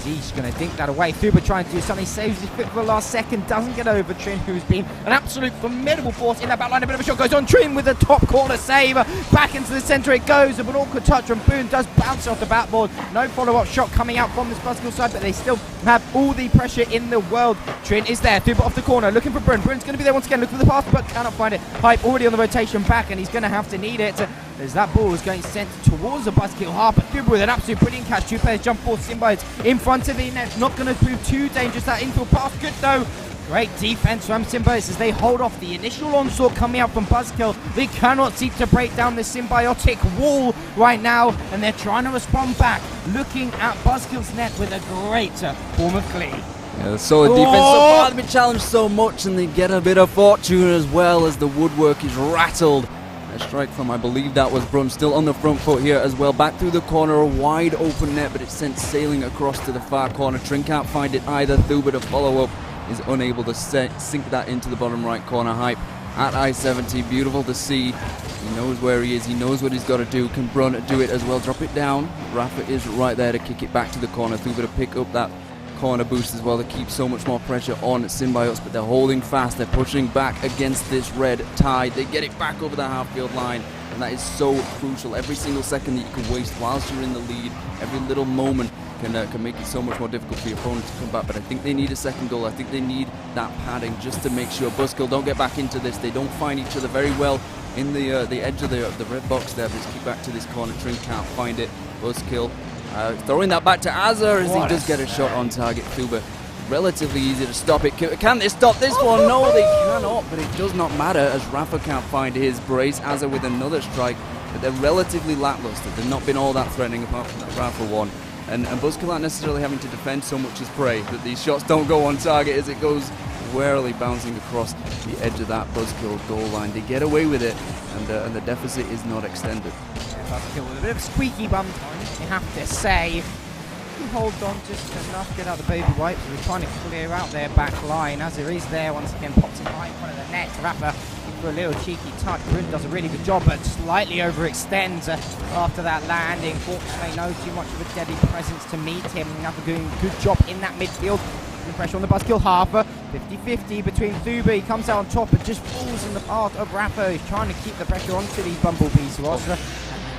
He's going to dink that away. Thuba trying to do something, saves his foot for the last second, doesn't get over Trin, who's been an absolute formidable force in that back line. A bit of a shot goes on Trin with a top corner save. Back into the centre it goes, but an awkward touch from Boone does bounce off the backboard. No follow-up shot coming out from this Buzzkill side, but they still have all the pressure in the world. Trin is there, Thuba off the corner, looking for Brun. Brun's going to be there once again, looking for the pass, but cannot find it. Hype already on the rotation back, and he's going to have to need it. As that ball is going sent towards the Buzzkill half, but Thuba with an absolute brilliant catch. Two players jump forward, Symbiotes in front of the net. Not going to prove too dangerous. That infield pass, good though. Great defense from Symbiotes as they hold off the initial onslaught coming out from Buzzkill. They cannot seem to break down the symbiotic wall right now, and they're trying to respond back, looking at Buzzkill's net with a great form of glee. Yeah, the solid defense so far. They've been challenged so much, and they get a bit of fortune as well as the woodwork is rattled. A strike from, I believe that was Brun, still on the front foot here as well. Back through the corner, a wide open net, but it's sent sailing across to the far corner. Trin can't find it either. Thuba to follow up is unable to sink that into the bottom right corner. Hype at I-70, beautiful to see. He knows where he is, he knows what he's got to do. Can Brun do it as well? Drop it down. Rafa is right there to kick it back to the corner. Thuba to pick up that corner boost as well to keep so much more pressure on Symbiotes, but they're holding fast. They're pushing back against this red tide. They get it back over the half-field line, and that is so crucial. Every single second that you can waste whilst you're in the lead, every little moment can make it so much more difficult for your opponent to come back. But I think they need a second goal. I think they need that padding just to make sure Buzzkill don't get back into this. They don't find each other very well in the edge of the red box there, but let's keep back to this corner. Trin can't find it. Buzzkill throwing that back to Azza as he does get a shot on target. Thuba, relatively easy to stop it. Can they stop this one? No, they cannot, but it does not matter as Rafa can't find his brace. Azza with another strike, but they're relatively lackluster. They've not been all that threatening apart from that Rafa one. And Buzzkill aren't necessarily having to defend so much as pray that these shots don't go on target as it goes warily bouncing across the edge of that Buzzkill goal line. They get away with it, and the deficit is not extended. Buzzkill with a bit of a squeaky bum time, you have to say. He holds on just enough to get out the baby wipes. We're trying to clear out their back line. As there is there, once again, pops it right in front of the net. Rafa for a little cheeky touch. Brun does a really good job, but slightly overextends after that landing. Fortunately, no too much of a deadly presence to meet him. Rafa doing a good job in that midfield. The pressure on the Buzzkill half. 50-50 between Thuba. He comes out on top and just falls in the path of Rafa. He's trying to keep the pressure onto these bumblebees. Roster.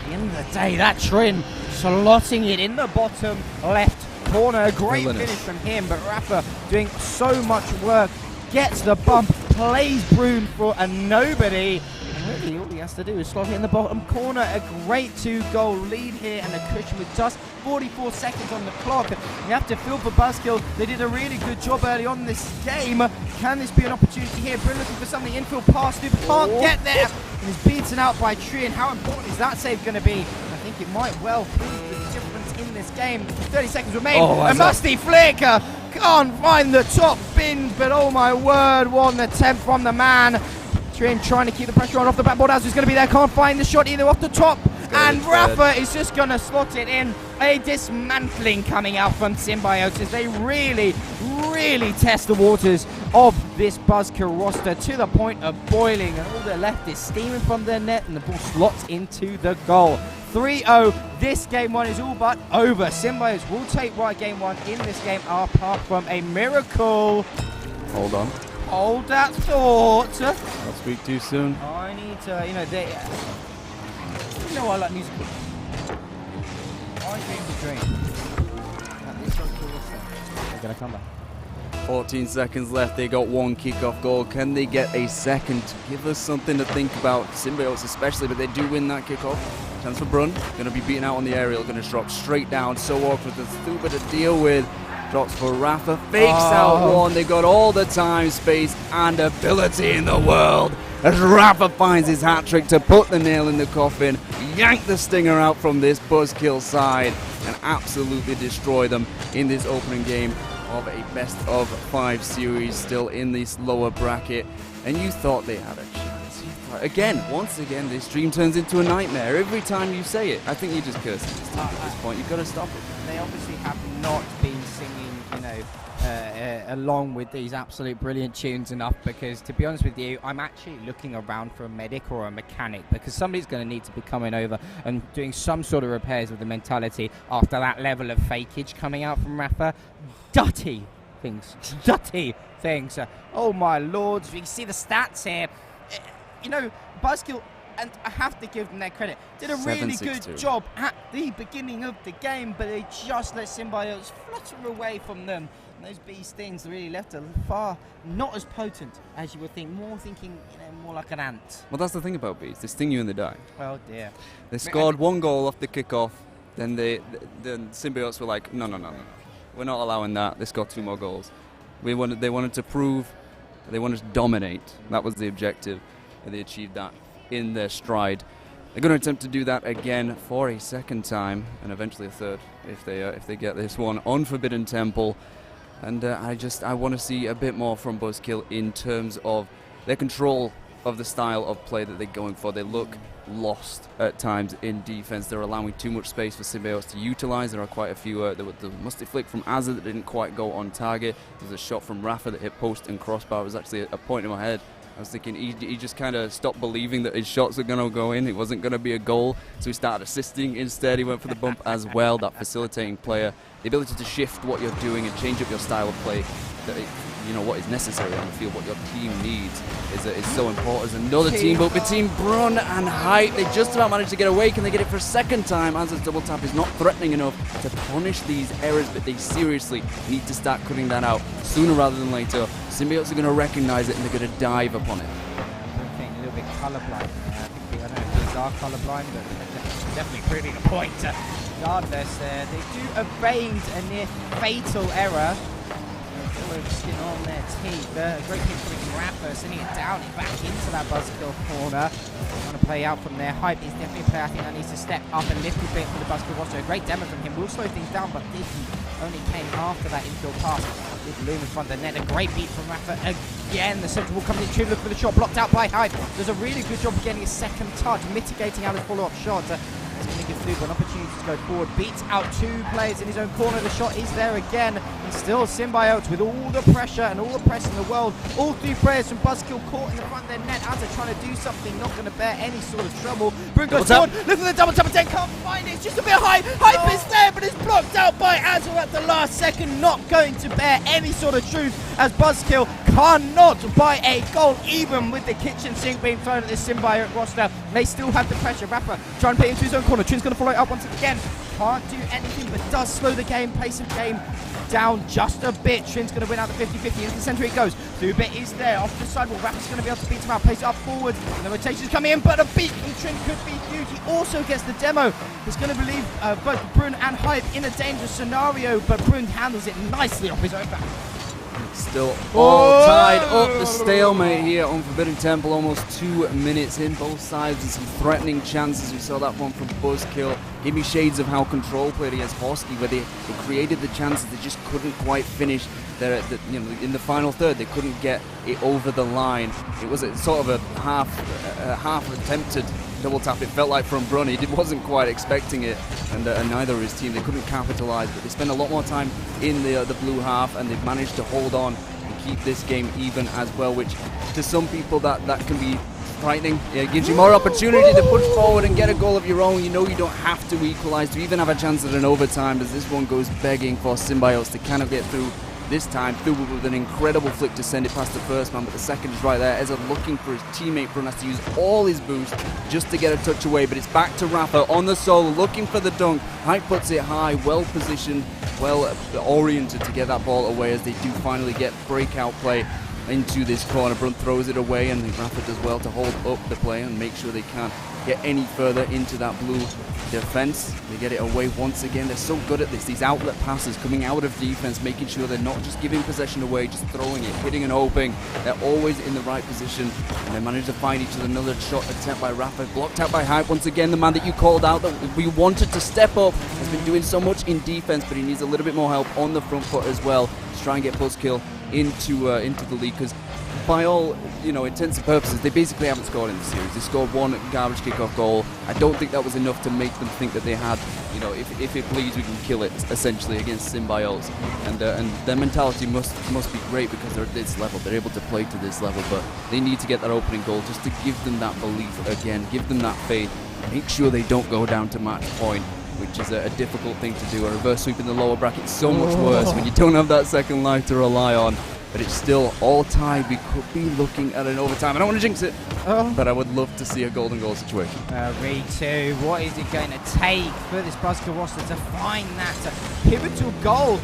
the end of the day, that Trin slotting it in the bottom left corner. Great finish from him, but Rafa doing so much work. Gets the bump, plays Brune for a nobody. And really, all he has to do is slot it in the bottom corner. A great 2-goal lead here, and a cushion with just 44 seconds on the clock. You have to feel for Buzzkill. They did a really good job early on in this game. Can this be an opportunity here? Brune looking for something, infield pass, but can't get there. And he's beaten out by Trin. How important is that save going to be? I think it might well prove the difference in this game. 30 seconds remain. A musty flicker. Can't find the top bin, but oh my word, what an attempt from the man. Trin trying to keep the pressure on off the backboard. As he's going to be there, can't find the shot either off the top. And Rafa is just going to slot it in. A dismantling coming out from Symbiosis. They really, really test the waters of this Buzzkill roster to the point of boiling. And all they're left is steaming from their net, and the ball slots into the goal. 3-0. This game one is all but over. Symbiosis will take right game one in this game, apart from a miracle. Hold on. Hold that thought. I'll speak too soon. I need to, I like music. I dream the dream. They're going to come back. 14 seconds left. They got one kickoff goal. Can they get a second to give us something to think about? Symbiotes especially, but they do win that kickoff. Chance for Brune. Going to be beaten out on the aerial. Going to drop straight down. So awkward. There's Thuba to deal with. Drops for Rafa. Fakes out one. They got all the time, space, and ability in the world. As Rafa finds his hat-trick to put the nail in the coffin, yank the stinger out from this Buzzkill side, and absolutely destroy them in this opening game of a best-of-5 series, still in this lower bracket. And you thought they had a chance. Once again, this dream turns into a nightmare every time you say it. I think you just cursed at this point. You've got to stop it. They obviously have not been singing, along with these absolute brilliant tunes enough, because to be honest with you, I'm actually looking around for a medic or a mechanic, because somebody's going to need to be coming over and doing some sort of repairs with the mentality after that level of fakeage coming out from Rafa. Dirty things. Oh my lords, you can see the stats here. Buzzkill, and I have to give them their credit, did a really good job at the beginning of the game, but they just let Symbiotes flutter away from them. And those bee stings really left a far not as potent as you would think, more like an ant. Well, that's the thing about bees. They sting you and they die. Well, dear. They scored one goal off the kickoff, then the Symbiotes were like, no. We're not allowing that. They scored 2 more goals. They wanted to prove, they wanted to dominate. That was the objective, and they achieved that in their stride. They're going to attempt to do that again for a second time, and eventually a third if they get this one on Forbidden Temple. And I want to see a bit more from Buzzkill in terms of their control of the style of play that they're going for. They look lost at times in defense. They're allowing too much space for Symbiotes to utilize. There are quite a few. There was the musty flick from Azza that didn't quite go on target. There's a shot from Rafa that hit post and crossbar. It was actually a point in my head. I was thinking he just kind of stopped believing that his shots were going to go in. It wasn't going to be a goal, so he started assisting instead. He went for the bump as well, that facilitating player. The ability to shift what you're doing and change up your style of play, what is necessary on the field, what your team needs, is so important. As another team up between Brune and Height. They just about managed to get away. Can they get it for a second time? Azza's double tap is not threatening enough to punish these errors, but they seriously need to start cutting that out sooner rather than later. Symbiotes are going to recognize it and they're going to dive upon it. I'm thinking a little bit colorblind. I don't know if these are colorblind, but definitely proving a point. Regardless, they do evade a near fatal error. Skin on their teeth. Great kick from Rafa, sending it down and back into that Buzzkill corner. Trying to play out from there. Hype is definitely a player I think that needs to step up and lift a bit for the Buzzkill roster. A great demo from him. Will slow things down, but didn't. Only came after that infield pass. Did loom in front of the net. A great beat from Rafa again. The central ball comes in. Tune looking for the shot. Blocked out by Hype. Does a really good job of getting a second touch, mitigating out his follow-up shot. It's going to give Thuba an opportunity to go forward. Beats out 2 players in his own corner. The shot is there again. And still Symbiotes with all the pressure and all the press in the world. All 3 players from Buzzkill caught in the front of their net as they're trying to do something, not going to bear any sort of trouble. Brune goes forward. Look for the double tap again. Can't find it. It's just a bit high. Hype is there, but it's blocked out by Azza at the last second. Not going to bear any sort of truth as Buzzkill cannot buy a goal, even with the kitchen sink being thrown at this Symbiote roster. They still have the pressure. Rafa trying to put into his own corner. Trin's going to follow it up once again. Can't do anything, but does slow the game, pace of game down just a bit. Trin's going to win out the 50-50. Into the centre it goes. Thubit is there. Off the sidewall. Rapper's going to be able to beat him out. Plays it up forward. And the rotation's coming in, but a beat from Trin could be huge. He also gets the demo. He's going to leave both Brun and Hype in a dangerous scenario, but Brun handles it nicely off his own back. Still all tied up. The stalemate here on Forbidden Temple. Almost 2 minutes in. Both sides and some threatening chances. We saw that one from Buzzkill. Give me shades of how Control played against Hosky, where they created the chances. They just couldn't quite finish. In the final third, they couldn't get it over the line. It was sort of a half attempted double tap. It felt like from Brun. He wasn't quite expecting it, and neither of his team. They couldn't capitalize, but they spent a lot more time in the blue half, and they've managed to hold on and keep this game even as well, which to some people that can be frightening. It gives you more opportunity to push forward and get a goal of your own. You know you don't have to equalize to even have a chance at an overtime, as this one goes begging for Symbiotes to kind of get through. This time, Thubit with an incredible flick to send it past the first man, but the second is right there. Ezra looking for his teammate. Brun has to use all his boost just to get a touch away, but it's back to Rafa on the solo, looking for the dunk. Hype puts it high, well positioned, well oriented to get that ball away, as they do finally get breakout play into this corner. Brun throws it away, and Rafa does well to hold up the play and make sure they can't get any further into that blue defense. They get it away once again. They're so good at this. These outlet passes coming out of defense, making sure they're not just giving possession away, just throwing it, hitting and hoping. They're always in the right position, and they manage to find each other. Another shot attempt by Rafa, blocked out by Hype. Once again, the man that you called out that we wanted to step up has been doing so much in defense, but he needs a little bit more help on the front foot as well to try and get Buzzkill into the lead, because by all intents and purposes, they basically haven't scored in the series. They scored one garbage kickoff goal. I don't think that was enough to make them think that they had, if it bleeds, we can kill it, essentially, against Symbiotes. And their mentality must be great, because they're at this level. They're able to play to this level, but they need to get that opening goal just to give them that belief again, give them that faith, make sure they don't go down to match point, which is a difficult thing to do. A reverse sweep in the lower bracket is so much worse when you don't have that second life to rely on. But it's still all tied. We could be looking at an overtime. I don't want to jinx it, but I would love to see a golden goal situation. Re2, what is it going to take for this Buzzkill roster to find that pivotal goal?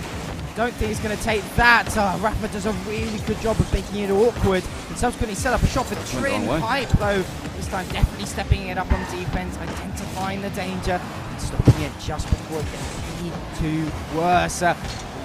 Don't think it's going to take that. Rafa does a really good job of making it awkward, and subsequently set up a shot for Trin. Hype, though, this time definitely stepping it up on defense, identifying the danger, and stopping it just before it gets any too worse.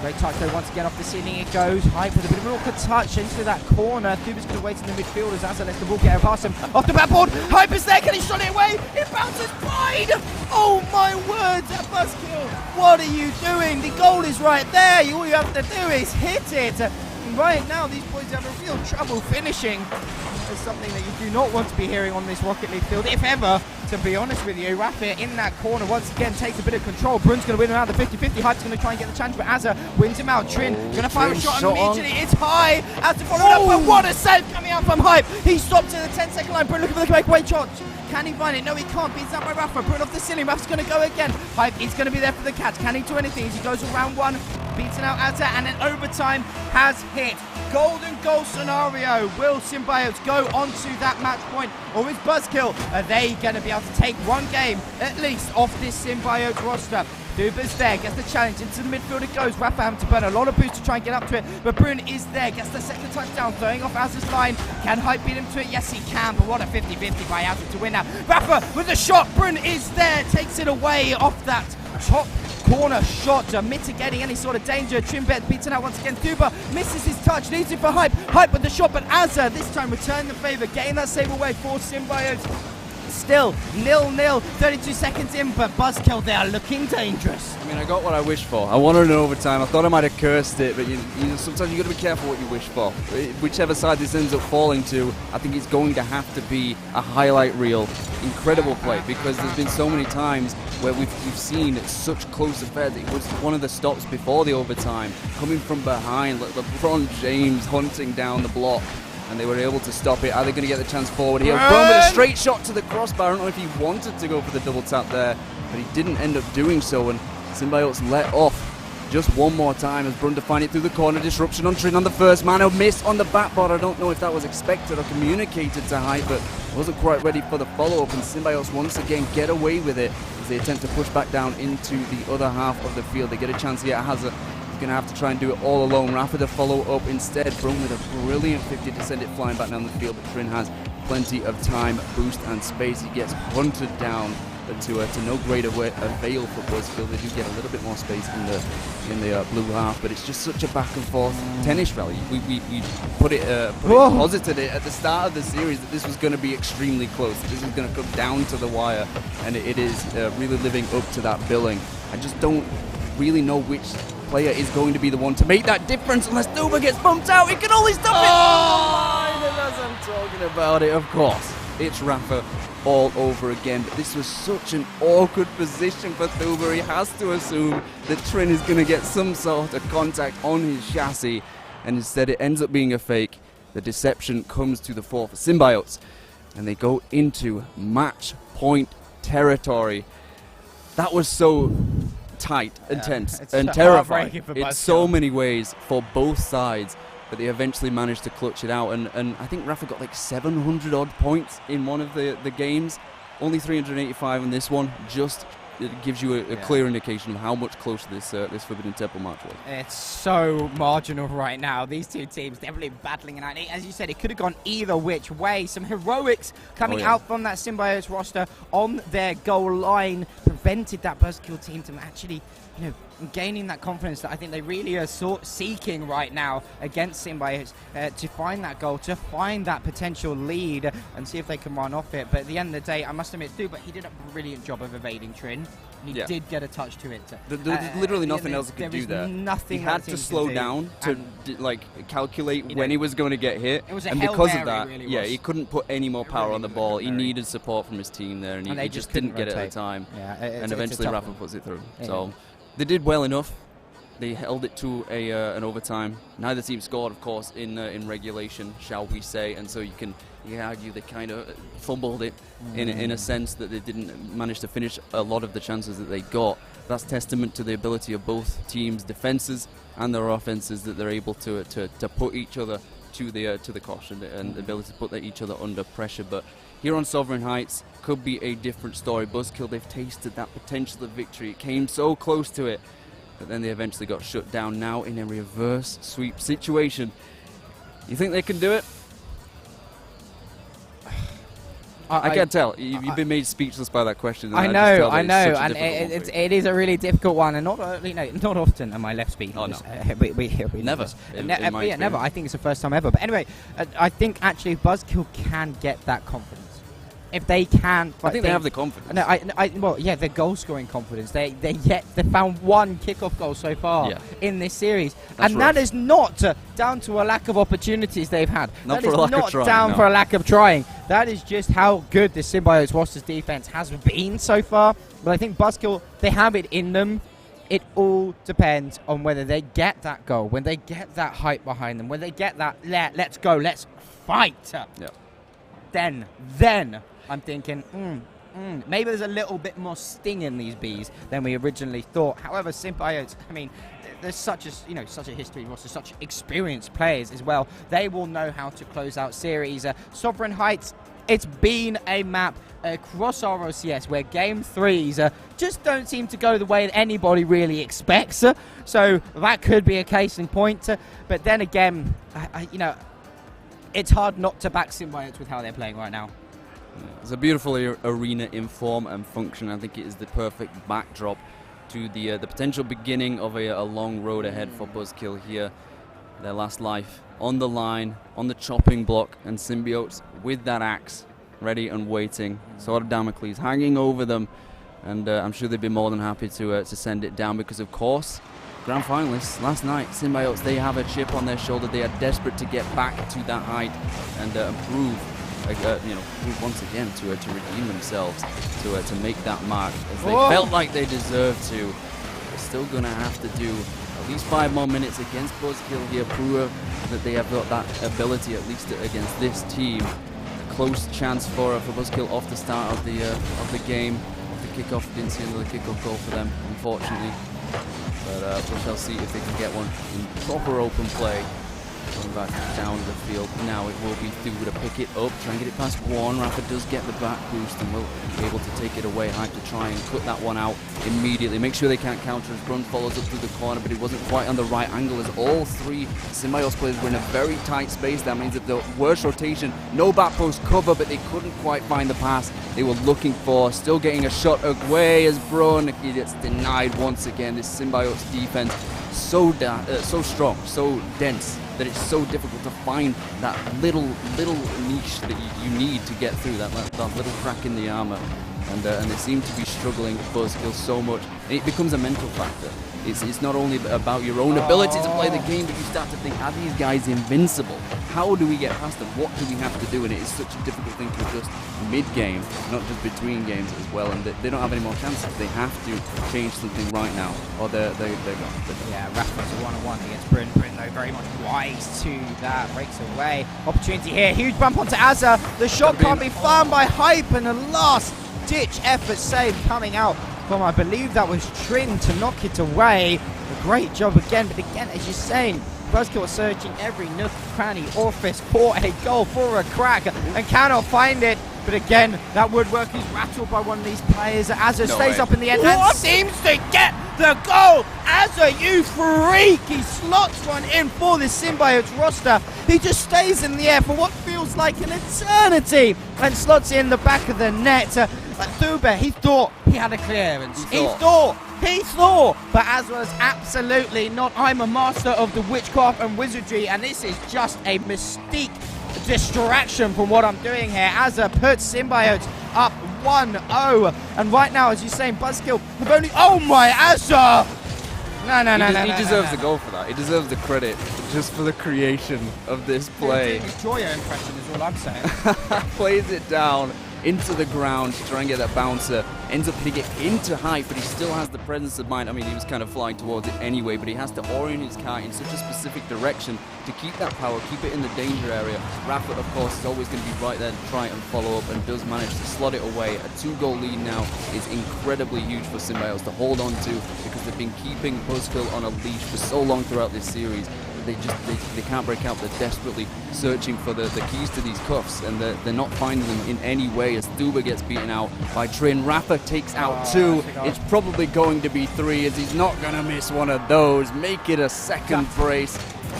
Great touch though, once again off the ceiling it goes. Hype with a bit of an awkward touch into that corner. Thubit's going to wait in the midfield as Azza lets the ball get past him. Off the backboard, Hype is there, can he shot it away? It bounces wide! Oh my word, that Buzzkill! What are you doing? The goal is right there, all you have to do is hit it. Right now, these boys have a real trouble finishing. It's something that you do not want to be hearing on this Rocket League field, if ever, to be honest with you. Rafa in that corner once again takes a bit of control. Brun's going to win around the 50-50. Hype's going to try and get the challenge, but Azza wins him out. Trin going to fire a shot immediately. It's high. Azza followed up, but what a save coming out from Hype. He stopped in the 10-second line. Brun looking for the breakaway shot. Can he find it? No, he can't. Beats out by Rafa. Brun off the ceiling. Rafa's going to go again. Hype is going to be there for the catch. Can he do anything? As he goes around one, beating out Azza, and then overtime has hit. Golden goal scenario. Will Symbiotes go onto that match point, or is Buzzkill, are they going to be able to take one game at least off this Symbiote roster? Duba's there, gets the challenge, into the midfield it goes. Rafa having to burn a lot of boost to try and get up to it, but Brun is there, gets the second touchdown, throwing off Azza's line. Can Hype beat him to it? Yes, he can, but what a 50-50 by Azza to win now. Rafa with the shot, Brun is there, takes it away off that top corner shot, mitigating any sort of danger. Trimbet beaten out once again. Thuba misses his touch, needs it for Hype. Hype with the shot, but Azza this time returning the favour, getting that save away for Symbiotes. Still 0-0, 32 seconds in, but Buzzkill, they are looking dangerous. I mean, I got what I wished for. I wanted an overtime. I thought I might have cursed it, but sometimes you got to be careful what you wish for. Whichever side this ends up falling to, I think it's going to have to be a highlight reel. Incredible play, because there's been so many times where we've seen such close affairs. It was one of the stops before the overtime, coming from behind, LeBron James hunting down the block, and they were able to stop it. Are they going to get the chance forward here? Brun with a straight shot to the crossbar. I don't know if he wanted to go for the double tap there, but he didn't end up doing so, and Symbiotes let off just one more time as Brun to find it through the corner. Disruption on Trin on the first man. A miss on the backboard. I don't know if that was expected or communicated to Hype, but wasn't quite ready for the follow-up, and Symbiotes once again get away with it as they attempt to push back down into the other half of the field. They get a chance here. Hazard is going to have to try and do it all alone. Rafa to follow up instead. Brun with a brilliant 50 to send it flying back down the field, but Trin has plenty of time, boost and space. He gets hunted down, but to no greater avail for Buzzkill. They do get a little bit more space in the blue half, but it's just such a back and forth tennis rally. We posited it at the start of the series that this was going to be extremely close. This was going to come down to the wire, and it is really living up to that billing. I just don't really know which player is going to be the one to make that difference unless Duba gets bumped out. He can only stop it. Oh, as I'm talking about it, of course. It's Rafa all over again, but this was such an awkward position for Thuber. He has to assume that Trin is going to get some sort of contact on his chassis, and instead it ends up being a fake. The deception comes to the fore for Symbiotes, and they go into match point territory. That was so tight and tense and terrifying in so many ways for both sides, but they eventually managed to clutch it out, and I think Rafa got like 700 odd points in one of the games, only 385 in this one. Just it gives you a clear indication of how much closer this Forbidden Temple match was. It's so marginal right now. These two teams definitely battling it out. As you said, it could have gone either which way. Some heroics coming out from that Symbiotes roster on their goal line prevented that Buzzkill team from actually, gaining that confidence that I think they really are seeking right now against Symbiotes to find that goal, to find that potential lead and see if they can run off it. But at the end of the day, I must admit, but he did a brilliant job of evading Trin. He did get a touch to it. There's literally nothing else he could do there. Nothing he had to slow down to calculate when he was going to get hit. It was a and Hail because Mary, of that, really he couldn't put any more power on the ball. He needed support from his team there, and he just didn't get it at the time. And eventually Rafa puts it through. So they did well enough. They held it to an overtime. Neither team scored, of course, in regulation, shall we say, and so you can argue they kind of fumbled it in a sense that they didn't manage to finish a lot of the chances that they got. That's testament to the ability of both teams' defenses and their offenses, that they're able to put each other to the caution and the ability to put each other under pressure. But here on Sovereign Heights could be a different story. Buzzkill, they've tasted that potential of victory. It came so close to it, but then they eventually got shut down. Now in a reverse sweep situation. You think they can do it? I can't tell. You've been made speechless by that question. I know, and it is a really difficult one, and not often am I left speechless. Oh, no. Never. Never. I think it's the first time ever. But anyway, I think actually Buzzkill can get that confidence. If they can, I think they have the confidence. No, their goal-scoring confidence. They found one kickoff goal so far in this series, that is not down to a lack of opportunities they've had. Not for a lack of trying. For a lack of trying. That is just how good the Symbiotes roster's defense has been so far. But I think Buzzkill, they have it in them. It all depends on whether they get that goal, when they get that hype behind them, when they get that let's go, let's fight. Yeah. Then I'm thinking, maybe there's a little bit more sting in these bees than we originally thought. However, Symbiotes, there's such a history, also such experienced players as well. They will know how to close out series. Sovereign Heights, it's been a map across ROCS where game threes just don't seem to go the way that anybody really expects. So that could be a case in point. But then again, it's hard not to back Symbiotes with how they're playing right now. It's a beautiful arena in form and function. I think it is the perfect backdrop to the potential beginning of a long road ahead for Buzzkill here. Their last life on the line, on the chopping block, and Symbiotes with that axe ready and waiting. Sword of Damocles hanging over them, and I'm sure they'd be more than happy to send it down, because of course, grand finalists last night, Symbiotes, they have a chip on their shoulder. They are desperate to get back to that height and prove once again to redeem themselves, to make that mark, as they felt like they deserved to. They're still going to have to do at least 5 more minutes against Buzzkill here, prove that they have got that ability, at least against this team. A close chance for Buzzkill off the start of the game. Off the kickoff, didn't see another kickoff goal for them, unfortunately. But we shall see if they can get one in proper open play. Going back down the field now, it will be Thuba to pick it up, try and get it past one. Rafa does get the back boost and will be able to take it away. Hype to try and cut that one out immediately. Make sure they can't counter as Brun follows up through the corner, but it wasn't quite on the right angle as all three Symbiotes players were in a very tight space. That means that the worst rotation, no back post cover, but they couldn't quite find the pass they were looking for. Still getting a shot away as Brun, he gets denied once again. This Symbiotes defense so strong, so dense, that it's so difficult to find that little niche that you need to get through that little crack in the armor. And they seem to be struggling Buzzkill so much. And it becomes a mental factor. It's not only about your own ability to play the game, but you start to think, are these guys invincible? How do we get past them? What do we have to do? And it is such a difficult thing to adjust mid-game, not just between games as well. And they don't have any more chances. They have to change something right now, or they're gone. Yeah, Rafa's a one-on-one against Bryn. Bryn, though, very much wise to that. Breaks away. Opportunity here. Huge bump onto Azza. The shot can't be found by Hype, and the last-ditch effort save coming out from, I believe that was Trin, to knock it away. A great job again, but again, as you're saying, Buzzkill searching every nook, cranny, orifice for a goal, for a crack, and cannot find it. But again, that woodwork is rattled by one of these players. Azza stays up in the end and seems to get the goal. Azza, you freak! He slots one in for the Symbiotes roster. He just stays in the air for what feels like an eternity and slots in the back of the net. Thuba, he thought he had a clearance. He thought, but as was absolutely not. I'm a master of the witchcraft and wizardry, and this is just a mystique distraction from what I'm doing here. Azza puts Symbiotes up 1-0, and right now, as you're saying, Buzzkill have only... Oh my, Azza! He deserves the goal for that. He deserves the credit just for the creation of this play. Doing his Joyo impression is all I'm saying. Plays it down into the ground to try and get that bouncer. Ends up hitting it into Hype, but he still has the presence of mind. I mean, he was kind of flying towards it anyway, but he has to orient his car in such a specific direction to keep that power, keep it in the danger area. Rafa, of course, is always going to be right there to try and follow up, and does manage to slot it away. A 2-goal lead now is incredibly huge for Symbiotes to hold on to, because they've been keeping Buzzkill on a leash for so long throughout this series. They can't break out. They're desperately searching for the keys to these cuffs, and they're not finding them in any way as Thuba gets beaten out by Trin. Rafa takes out 2. It's probably going to be 3, as he's not going to miss one of those. Make it a second brace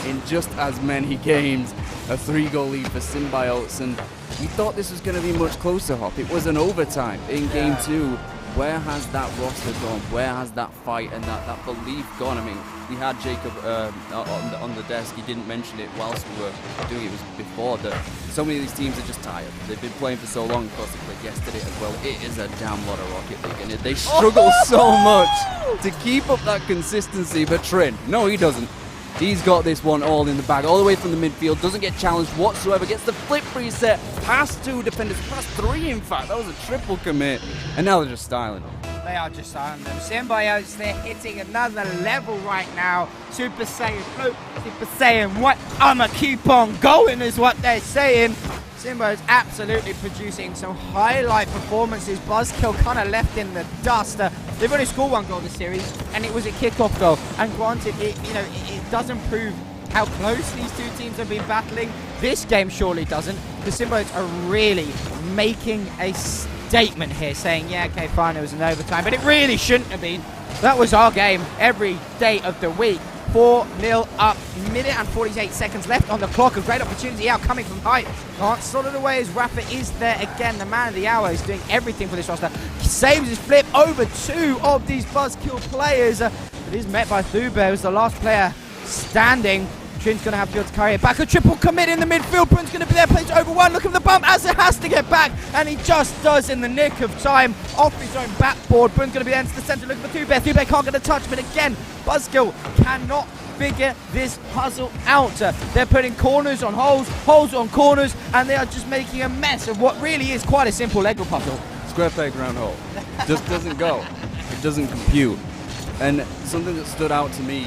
in just as many games. A 3-goal lead for Symbiotes, and we thought this was going to be much closer, Hop. It was an overtime in Game 2. Where has that roster gone? Where has that fight and that belief gone? I mean, we had Jacob on the desk. He didn't mention it whilst we were doing it. It was before that. So many of these teams are just tired. They've been playing for so long. Of course, they played yesterday as well. It is a damn lot of Rocket League, and they struggle so much to keep up that consistency. But Trin, no, he doesn't. He's got this one all in the bag, all the way from the midfield, doesn't get challenged whatsoever, gets the flip reset, past 2 defenders, past 3 in fact. That was a triple commit, and now they're just styling them. They are just styling them. Symbiotes, they're hitting another level right now. Super Saiyan Blue, Super Saiyan what? I'ma keep on going is what they're saying. Symbiotes absolutely producing some highlight performances. Buzzkill kind of left in the dust. They've only scored 1 goal this series, and it was a kickoff goal. And granted, it doesn't prove how close these two teams have been battling. This game surely doesn't. The Symbiotes are really making a statement here, saying, yeah, okay, fine, it was an overtime, but it really shouldn't have been. That was our game every day of the week. 4-0 up, minute and 48 seconds left on the clock. A great opportunity out coming from Hype. Can't slot it away as Rafa is there again. The man of the hour is doing everything for this roster. Saves his flip over 2 of these Buzzkill players. But is met by Thuba, who's the last player standing. Trin's going to have to be able to carry it back. A triple commit in the midfield. Brun's going to be there, plays over 1. Look at the bump. Azza has to get back, and he just does in the nick of time. Off his own backboard. Brun's going to be there into the centre looking for Thuba. Thuba can't get a touch, but again, Buzzkill cannot figure this puzzle out. They're putting corners on holes, holes on corners, and they are just making a mess of what really is quite a simple Lego puzzle. Square peg, round hole. Just doesn't go. It doesn't compute. And something that stood out to me,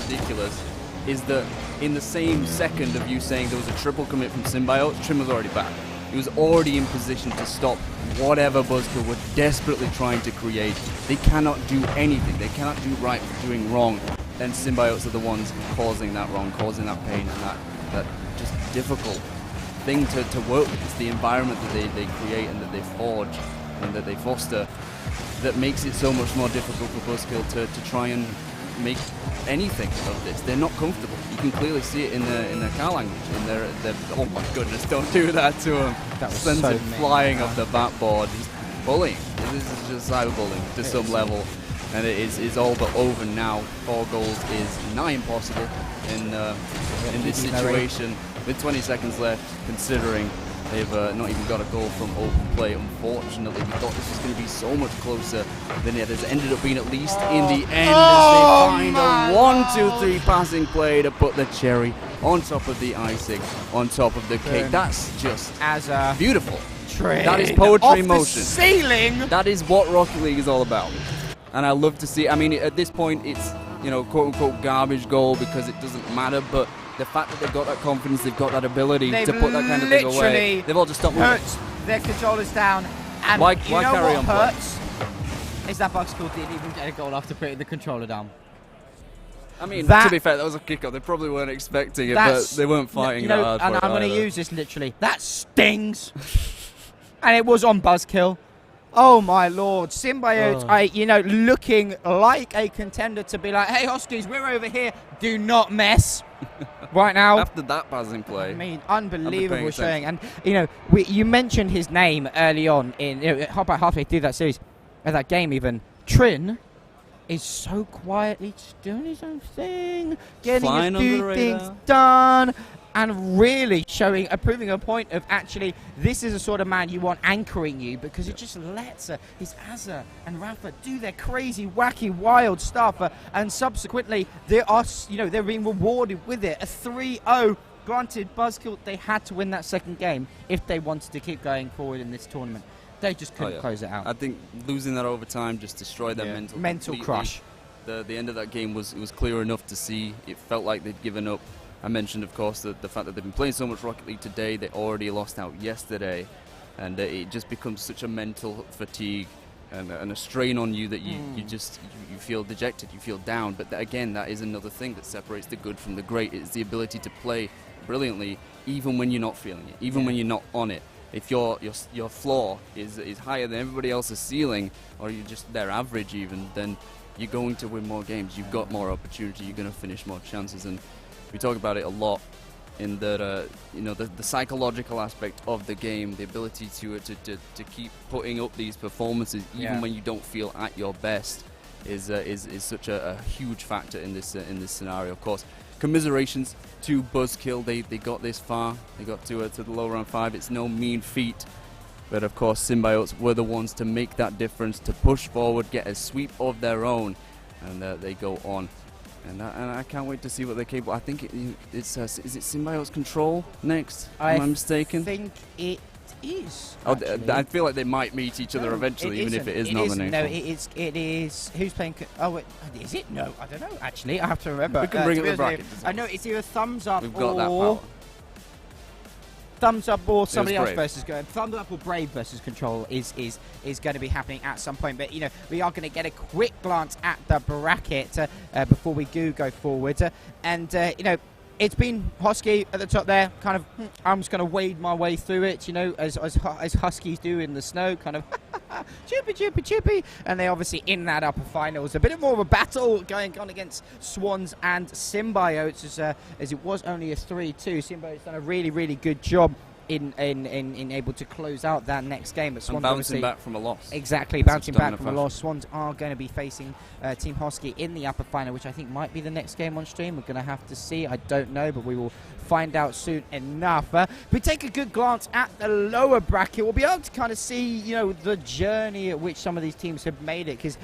ridiculous, is that in the same second of you saying there was a triple commit from Symbiotes, Trin was already back. He was already in position to stop whatever Buzzkill were desperately trying to create. They cannot do anything. They cannot do right for doing wrong. Then Symbiotes are the ones causing that wrong, causing that pain, and that just difficult thing to work with. It's the environment that they create and that they forge and that they foster that makes it so much more difficult for Buzzkill to try and make anything of this. They're not comfortable. You can clearly see it in their car language. In their oh my goodness, don't do that to him. That was Sends so it flying off the backboard. Just bullying. This is just cyberbullying to some level. And it is all but over now. 4 goals is nigh impossible in this situation. With 20 seconds left, considering they've not even got a goal from open play. Unfortunately, we thought this was going to be so much closer than it has ended up being, at least in the end, as they find a 1-2-3 passing play to put the cherry on top of the icing, on top of the cake. That's just beautiful. That is poetry in motion. Ceiling. That is what Rocket League is all about. And I love to see, I mean, at this point, it's, quote-unquote garbage goal because it doesn't matter, but the fact that they've got that confidence, they've got that ability to put that kind of thing away, they've all just stopped moving. Their controllers down. And why you know carry what on hurts? Is that Buzzkill didn't even get a goal after putting the controller down. I mean, to be fair, that was a kick-off. They probably weren't expecting it, but they weren't fighting that hard for and it I'm going to either. use this literally. That stings. And it was on Buzzkill. Oh my lord, Symbiote, looking like a contender to be like, hey Huskies, we're over here, do not mess right now. After that passing play. I mean, unbelievable showing. And, you mentioned his name early on in, about halfway through that series, that game even. Trin is so quietly just doing his own thing, getting Flying a few things done. And really proving a point of actually, this is a sort of man you want anchoring you, because it just lets his Azza and Rafa do their crazy, wacky, wild stuff, and subsequently they're being rewarded with it. A 3-0. Granted, Buzzkill, they had to win that second game if they wanted to keep going forward in this tournament. They just couldn't close it out. I think losing that overtime just destroyed their mental crush. The end of that game was clear enough to see. It felt like they'd given up. I mentioned, of course, the fact that they've been playing so much Rocket League today. They already lost out yesterday, and it just becomes such a mental fatigue and a strain on you that you feel dejected, you feel down. But again, that is another thing that separates the good from the great. It's the ability to play brilliantly, even when you're not feeling it, even when you're not on it. If your floor is higher than everybody else's ceiling, or you're just their average even, then you're going to win more games. You've got more opportunity. You're going to finish more chances. And we talk about it a lot in that, the psychological aspect of the game, the ability to keep putting up these performances even when you don't feel at your best is such a huge factor in this scenario. Of course, commiserations to Buzzkill. They got this far. They got to the low round 5. It's no mean feat. But of course, Symbiotes were the ones to make that difference, to push forward, get a sweep of their own, and they go on. And I can't wait to see what they're capable. I think is it Symbiotes Control next? Am I mistaken? I think it is. I feel like they might meet each other eventually, even if it is not the next one. It is. Who's playing? Is it? No, I don't know. Actually, I have to remember. We can bring up the bracket. I know it's either Thumbs Up We've got that power. Thumbs Up or somebody else versus going. Thumbs Up or Brave versus Control is going to be happening at some point. But we are going to get a quick glance at the bracket before we go forward. It's been Husky at the top there. Kind of, I'm just going to wade my way through it. As Huskies do in the snow, kind of chippy. And they obviously in that upper finals. A bit more of a battle going on against Swans and Symbiotes, as it was only a 3-2. Symbiotes done a really, really good job in able to close out that next game. But Swans bouncing back from a loss. Exactly, bouncing back from a loss. Swans are going to be facing Team Husky in the upper final, which I think might be the next game on stream. We're going to have to see. I don't know, but we will find out soon enough. If we take a good glance at the lower bracket, we'll be able to kind of see, the journey at which some of these teams have made it, because,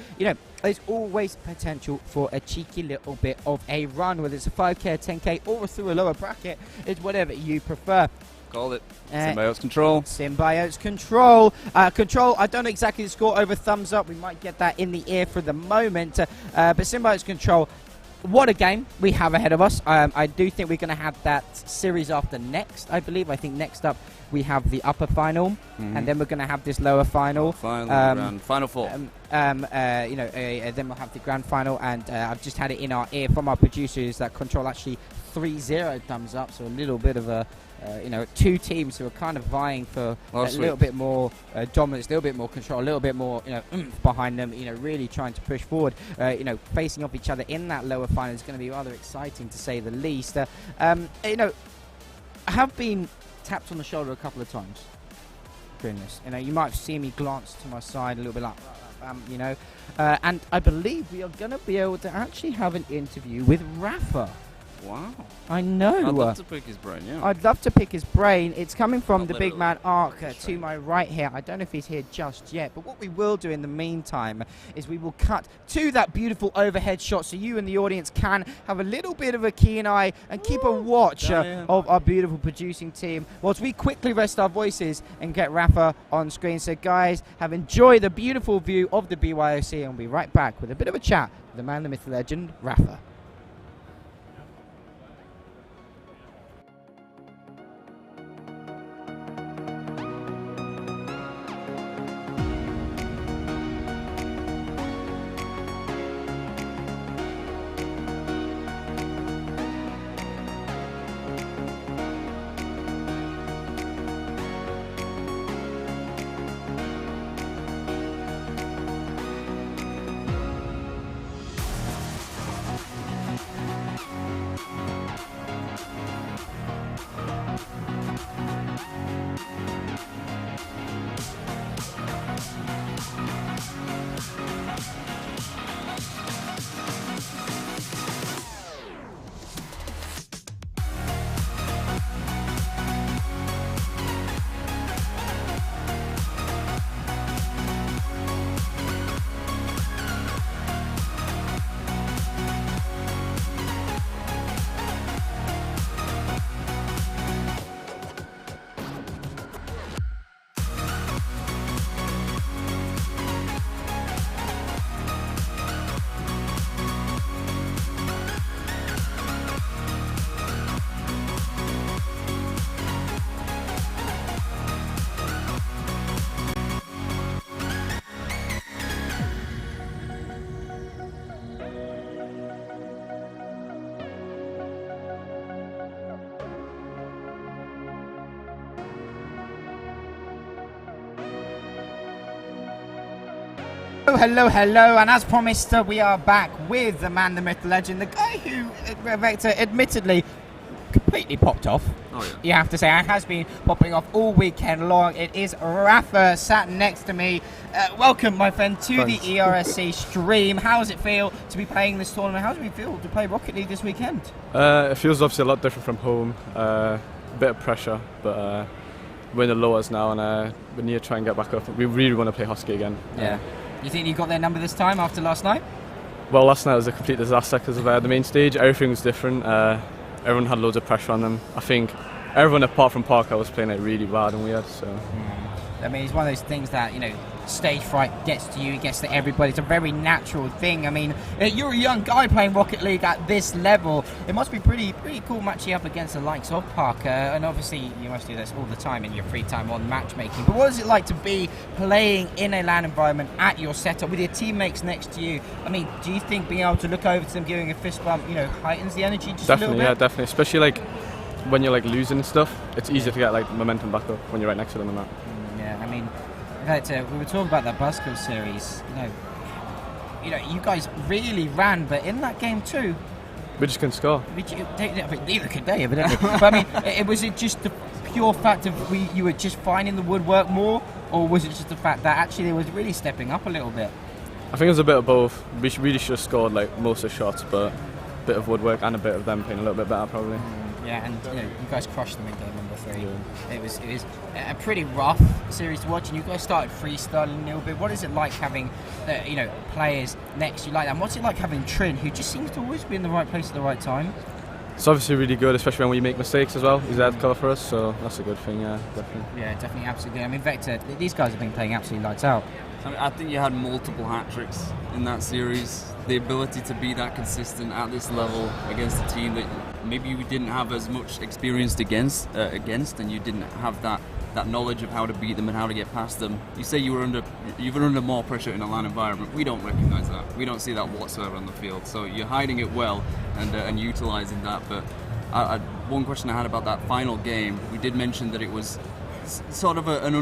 there's always potential for a cheeky little bit of a run, whether it's a 5K, 10K, or through a lower bracket. It's whatever you prefer. Call it. Symbiotes Control. Symbiotes Control. Control, I don't know exactly the score over Thumbs Up. We might get that in the air for the moment. But Symbiotes Control, what a game we have ahead of us. I do think we're going to have that series after next, I believe. I think next up we have the upper final, and then we're going to have this lower final. Final four. Then we'll have the grand final, and I've just had it in our ear from our producers that Control actually 3-0 thumbs up, so a little bit of a, two teams who are kind of vying for a little bit more dominance, a little bit more control, a little bit more, oomph behind them, really trying to push forward. Facing off each other in that lower final is going to be rather exciting, to say the least. I have been tapped on the shoulder a couple of times during this. You might have seen me glance to my side a little bit like, and I believe we are going to be able to actually have an interview with Rafa. Wow. I know. I'd love to pick his brain, yeah. I'd love to pick his brain. It's coming from the big man Ark to my right here. I don't know if he's here just yet, but what we will do in the meantime is we will cut to that beautiful overhead shot so you and the audience can have a little bit of a keen eye and keep a watch of our beautiful producing team whilst we quickly rest our voices and get Rafa on screen. So guys, have enjoyed the beautiful view of the BYOC, and we'll be right back with a bit of a chat with the man, the myth, the legend, Rafa. Hello, and as promised, we are back with the man, the myth, the legend, the guy who, Vector, admittedly completely popped off. Oh, yeah. You have to say, it has been popping off all weekend long. It is Rafa sat next to me. Welcome, my friend, to the ERSC stream. How does it feel to be playing this tournament? How does it feel to play Rocket League this weekend? It feels obviously a lot different from home. A bit of pressure, but we're in the lowers now, and we need to try and get back up. We really want to play Husky again. Yeah. You think you got their number this time after last night? Well, last night was a complete disaster because of the main stage. Everything was different. Everyone had loads of pressure on them. I think everyone apart from Parker was playing it really bad and weird. So, I mean, it's one of those things that, stage fright gets to you, it gets to everybody. It's a very natural thing. I mean, you're a young guy playing Rocket League at this level. It must be pretty cool matching up against the likes of Parker, and obviously you must do this all the time in your free time on matchmaking. But what is it like to be playing in a LAN environment at your setup with your teammates next to you? I mean, do you think being able to look over to them, giving a fist bump, heightens the energy just a little bit? Yeah, definitely. Especially when you're losing and stuff, it's easier to get momentum back up when you're right next to them and that. Yeah, I mean, we were talking about that Buzzkill series. You guys really ran, but in that game too, we just couldn't score. Neither could they, evidently. But I mean, was it just the pure fact of you were just finding the woodwork more, or was it just the fact that actually they was really stepping up a little bit? I think it was a bit of both. We really should have scored most of the shots, but a bit of woodwork and a bit of them playing a little bit better probably. Yeah, and you guys crushed them in game number 3. Yeah. It was a pretty rough series to watch, and you guys started freestyling a little bit. What is it like having players next to you like that? And what's it like having Trin, who just seems to always be in the right place at the right time? It's obviously really good, especially when we make mistakes as well. He's there to cover for us, so that's a good thing. Yeah, definitely. Yeah, definitely, absolutely. I mean, Vector, these guys have been playing absolutely lights out. I think you had multiple hat-tricks in that series. The ability to be that consistent at this level against a team that maybe you didn't have as much experience against, and you didn't have that knowledge of how to beat them and how to get past them. You say you were under more pressure in a LAN environment. We don't recognise that. We don't see that whatsoever on the field. So you're hiding it well and utilising that. But one question I had about that final game, we did mention that it was sort of an not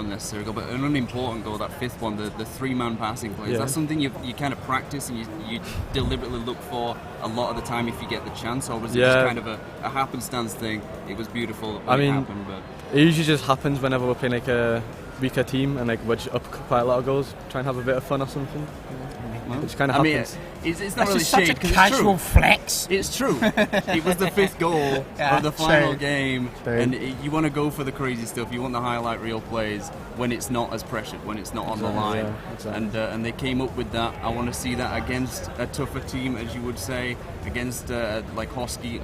unnecessary goal, but an unimportant goal, that fifth one, the three-man passing play. Is that something you kind of practice and you deliberately look for a lot of the time if you get the chance, or was it just kind of a happenstance thing? It was beautiful when it happened, but it usually just happens whenever we're playing like a weaker team and like we're just up quite a lot of goals, try and have a bit of fun or something. It just kind of happens. It's not That's really just such a casual flex. It's true. It was the fifth goal of the final game, and you want to go for the crazy stuff. You want the highlight reel plays when it's not as pressured, when it's not on the line. Yeah, exactly. And they came up with that. I want to see that against a tougher team, as you would say, against like Hosky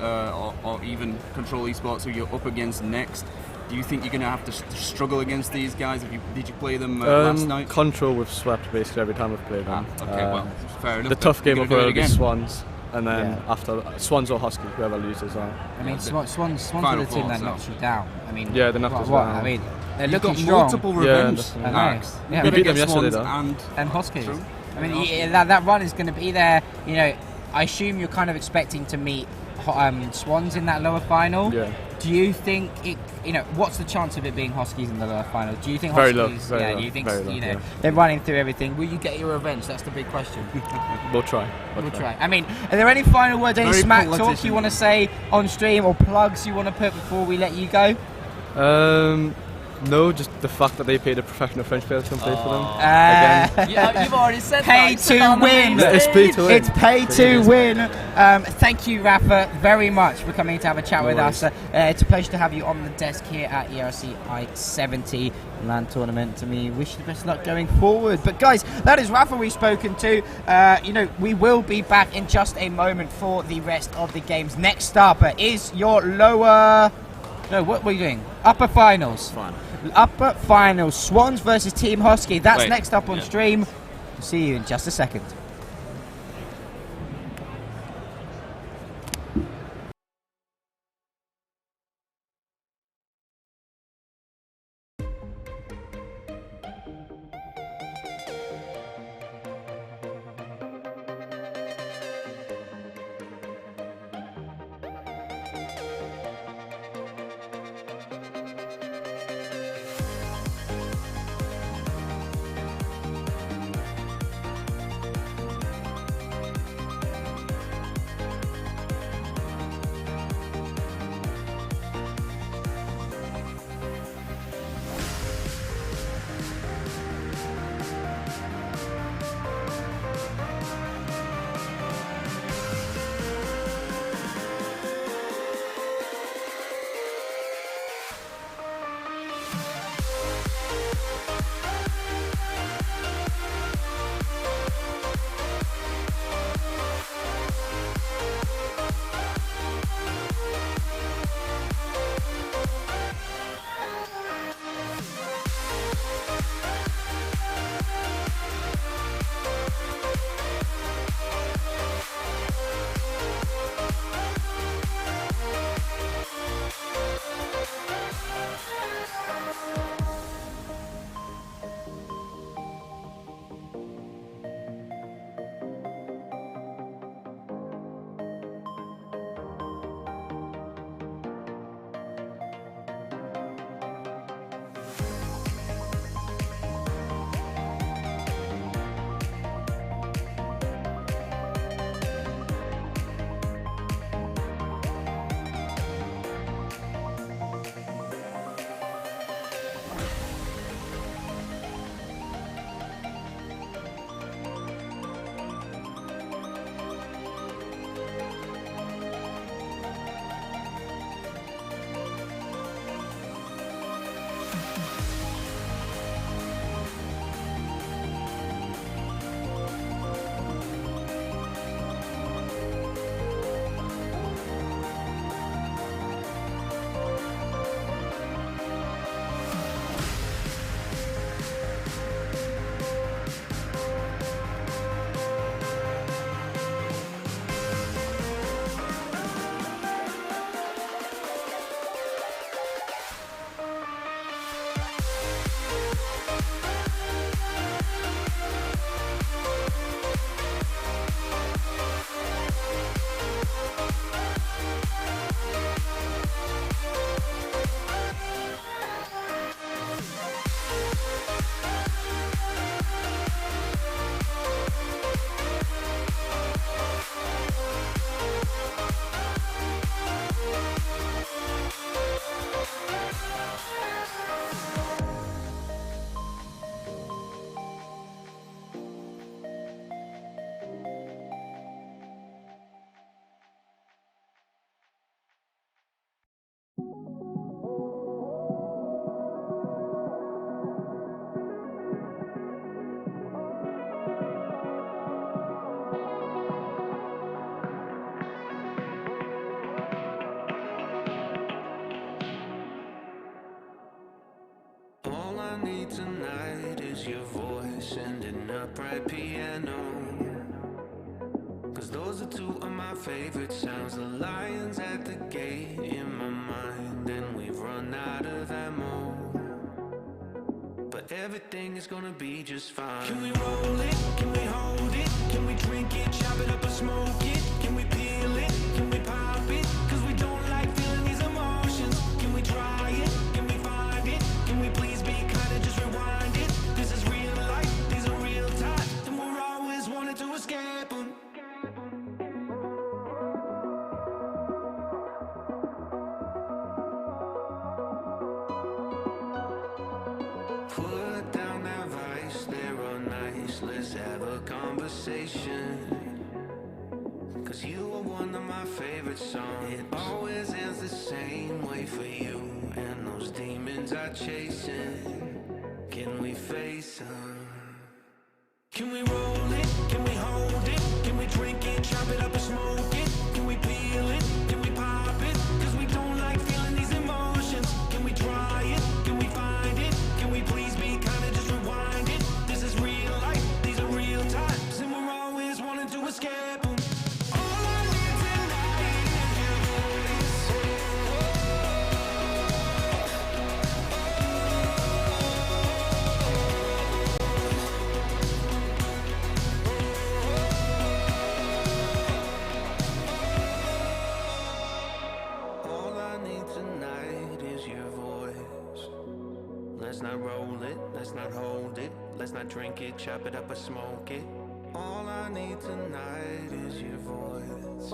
or even Control Esports, who you're up against next. Do you think you're going to have to struggle against these guys? Did you play them last night? Control, we've swept basically every time we've played them. Okay, well, fair enough. The tough game will be again. Swans, and then after Swans or Husky, whoever loses. I mean, Swans are the team that knocks you down. I mean, yeah, they knocked us down. I mean, they're You've looking got strong. multiple revenge acts. Yeah, we beat them yesterday, though. And Huskies. I mean, that run is going to be there. You know, I assume you're kind of expecting to meet Swans in that lower final. Yeah. Do you think it? You know, what's the chance of it being Huskies in the lower final? Do you think very Huskies? Low, very do low, you think very low, you know they're running through everything? Will you get your revenge? That's the big question. We'll try. We'll try. I mean, are there any final words, any Very smack talk politician. you want to say on stream, or plugs you want to put before we let you go? No, just the fact that they paid a professional French player to come play for them. You've already said pay to win. It's pay to win. It's pay to win. Thank you, Rafa, very much for coming to have a chat with us. It's a pleasure to have you on the desk here at ERSC I-70 LAN tournament. To me, wish you the best of luck going forward. But guys, that is Rafa we've spoken to. You know, we will be back in just a moment for the rest of the games. Next up is your lower. No, what were you doing? Upper finals. Upper finals. Swans versus Team Husky. That's next up on stream. We'll see you in just a second. I need tonight is your voice and an upright piano. Cause those are two of my favorite sounds. The lions at the gate in my mind, and we've run out of ammo. But everything is gonna be just fine. Can we roll it? Can we hold it? Can we drink it, chop it up and smoke it? Can we peel it? Can we pop it? Cause we don't like feeling these emotions. Can we try it? Can we find it? Can we please be kind and just rewind it? This is real life, these are real times, and we're always wanting to escape them. Put down that vice, they're all nice. Let's have a conversation. Cause you are one of my favorite songs. It always ends the same way for you, and those demons are chasing. Can we face them? Can we roll it? Can we hold it? Can we drink it, chop it up and smoke it? Can we peel it? Can we pop it? Cause we don't like feeling these emotions. Can we try it? Can we find it? Can we please be kind and just rewind it? This is real life, these are real times, and we're always wanting to escape them. All I need tonight is your voice. All I need tonight is your voice. Let's not roll it, let's not hold it, let's not drink it, chop it up or smoke it. All I need tonight is your voice.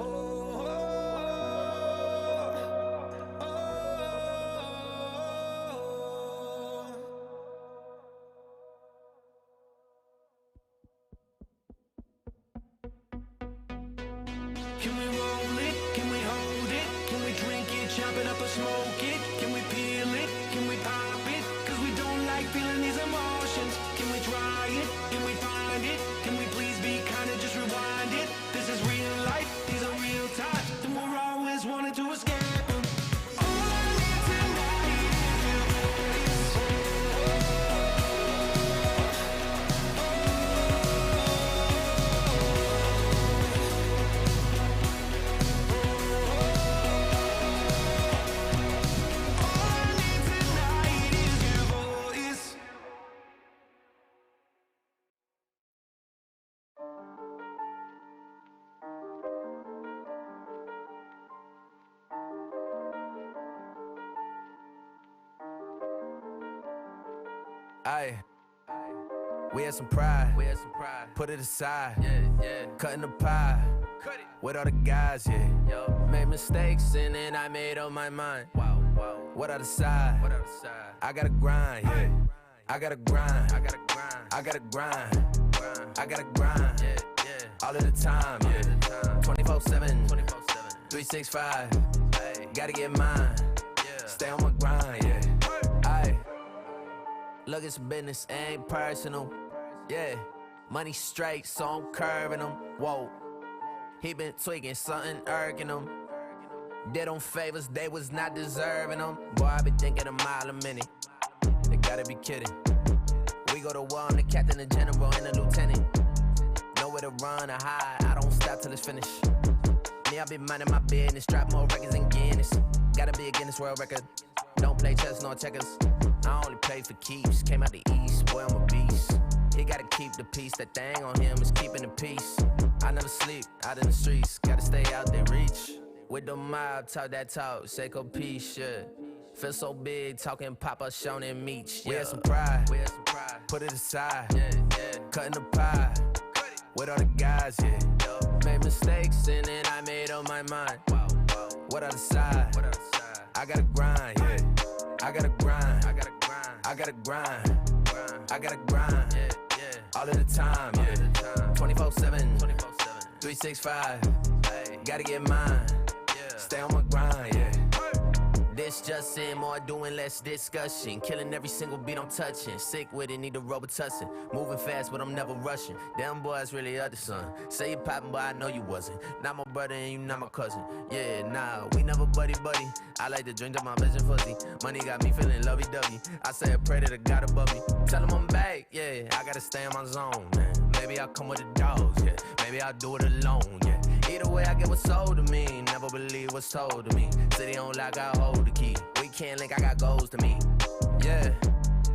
Can we roll it? Can we hold it? Can we drink it, chop it up or smoke it? Can we peel it? Can we pop it? Cause we don't like feeling these emotions. Can we try it? Can we find it? Can we please be kind and just rewind it? This is real life, these are real times, and we're always wanting to escape them. All I need tonight is your voice. All I need tonight is your voice. Aye, we had some pride. Put it aside. Cutting the pie. With all the guys, Made mistakes and then I made up my mind. What I decide? I gotta grind, I gotta grind. I gotta grind. I gotta grind. All of the time, 24/7, 365. Gotta get mine. Stay on my grind, Aye. Look, it's business, ain't personal. Money straight, so I'm curving them. Whoa, he been tweaking, something irking him. Did them favors, they was not deserving them. Boy, I been thinking a mile a minute. They gotta be kidding. We go to war, I'm the captain, the general, and the lieutenant. Nowhere to run or hide, I don't stop till it's finished. Me, I been minding my business, drop more records than Guinness. Gotta be a Guinness World Record. Don't play chess nor checkers. I only play for keeps. Came out the east, boy, I'm a beast. He gotta keep the peace. That thing on him is keeping the peace. I never sleep out in the streets. Gotta stay out there, reach. With the mob, talk that talk, say go peace, Feel so big, talking Papa, Sean and Meech. We had some pride. Put it aside. Cutting the pie. With all the guys, Made mistakes and then I made up my mind. What I decide? I gotta grind, I gotta grind. I gotta grind. I gotta grind. All of the time, 24/7, 365. Gotta get mine. Stay on my grind, It's just in more doing, less discussion. Killing every single beat I'm touching. Sick with it, need a Robitussin. Moving fast, but I'm never rushing. Damn boy, it's really other son. Say you poppin', but I know you wasn't. Not my brother and you not my cousin. Yeah, nah, we never buddy. I like to drink up my vision pussy. Money got me feeling lovey-dovey. I say a prayer to the God above me. Tell him I'm back, yeah. I gotta stay in my zone, man. Maybe I'll come with the dogs, yeah. Maybe I'll do it alone, yeah. Either way, I get what's sold to me. Never believe what's told to me. City on lock, I hold the key. We can't link, I got goals to meet. Yeah,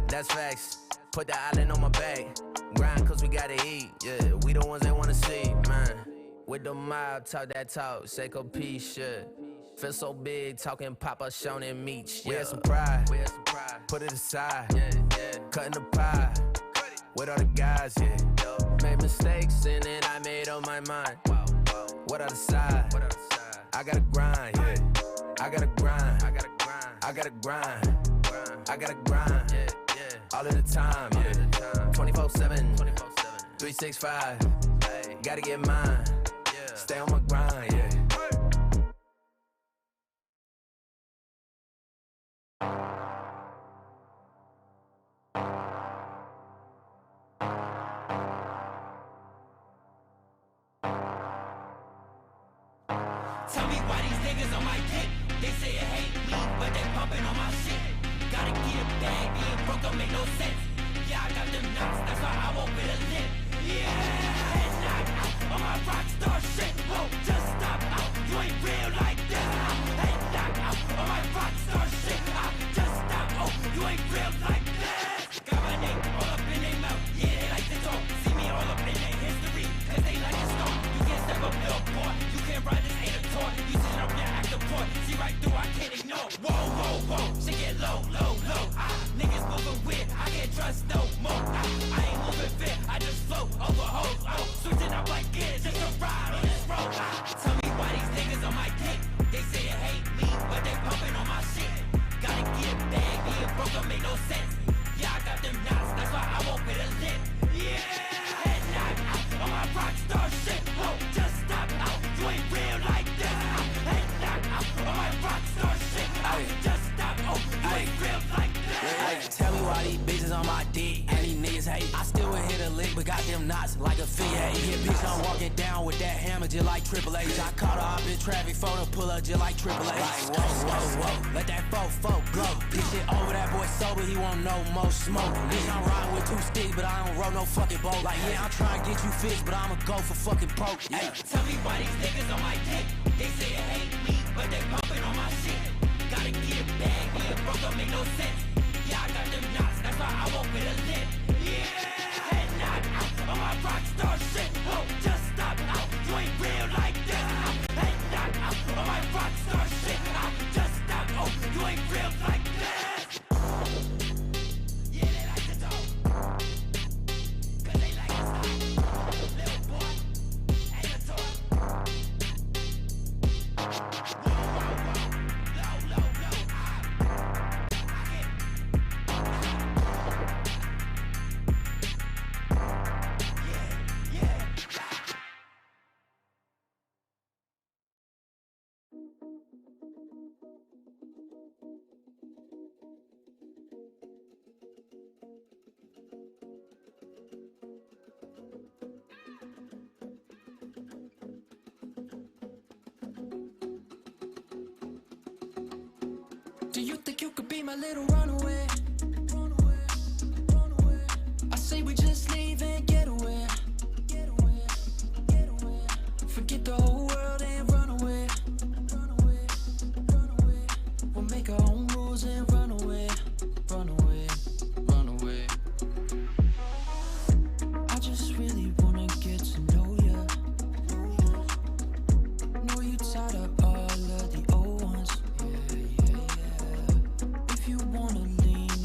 that's facts. Put the island on my back. Grind cause we gotta eat, yeah. We the ones they wanna see, man. With the mob, talk that talk. Seiko P shit. Feel so big, talking Papa Sean and Meech. We had some pride, put it aside. Cutting the pie, with all the guys, yeah. Made mistakes and then I made up my mind. What other side? I gotta grind, yeah. I gotta grind, I gotta grind, I gotta grind, all of the time, yeah. 24/7, 365, gotta get mine, stay on my grind, yeah. Tell me why these niggas on my dick. They say they hate me, but they pumping on my shit. Gotta get a bag, being broke don't make no sense. Yeah, I got them nuts, that's why I won't be a lip. Yeah, head knock out on my rock star shit. Whoa, just stop out, you ain't real like this. Head knock out on my rock star shit. Just stop, oh, you ain't real like this. Got my name all up in their mouth, yeah, they like to talk. See me all up in their history, cause they like to stalk. You can't step up, little boy, you can't ride this ain't a toy. You sit up there, act the part, see right through, I can't ignore. Whoa, whoa, whoa, shit get low, low, low. Niggas moving weird, I can't trust no more. I ain't moving fit, I just float over hoes. Switching up like kids, just to ride on this road. Tell me why these niggas on my dick. They say they hate me, but they pumping on my shit. Gotta get it back, being broke don't make no sense. Yeah, I got them knots, that's why I won't pay the lip. Yeah, head knock out on my rock star shit. Whoa, just stop out, you ain't real like this. Head knock out on my rock star shit. Just stop, oh, you ain't real like this. Tell me why these bitches on my dick and these niggas hate. I still would hit a lick, but got them knots like a figure eight. Yeah, bitch, I'm walking down with that hammer just like Triple H. I caught her up in traffic, photo pull up just like Triple H. Like, whoa, whoa, whoa, let that fofo blow. This shit over, that boy sober, he won't know more smoke. Bitch, I'm riding with 2 sticks, but I don't roll no fucking boat. Like, yeah, I'm trying to get you fixed, but I'ma go for fucking broke. Yeah. Tell me why these niggas on my dick. They say they hate me, but they pumping on my shit. Gotta get it back, being broke don't make no sense. Yeah, I got them knots, that's why I won't pay the lip. Yeah, head knock out on my rock star shit. Whoa, just stop out, you ain't real like this. Head knock out on my rock star shit. Just stop, oh, you ain't real like this. Yeah, they like to talk, cause they like to stop. Little boy, ain't a toy. Do you think you could be my little runaway? I say we just leave and get away. Forget the whole world and run away. We'll make our own rules and run away. Run away, run away. I just really wanna get to know ya. Know you tied up all of the old ones. If you wanna lean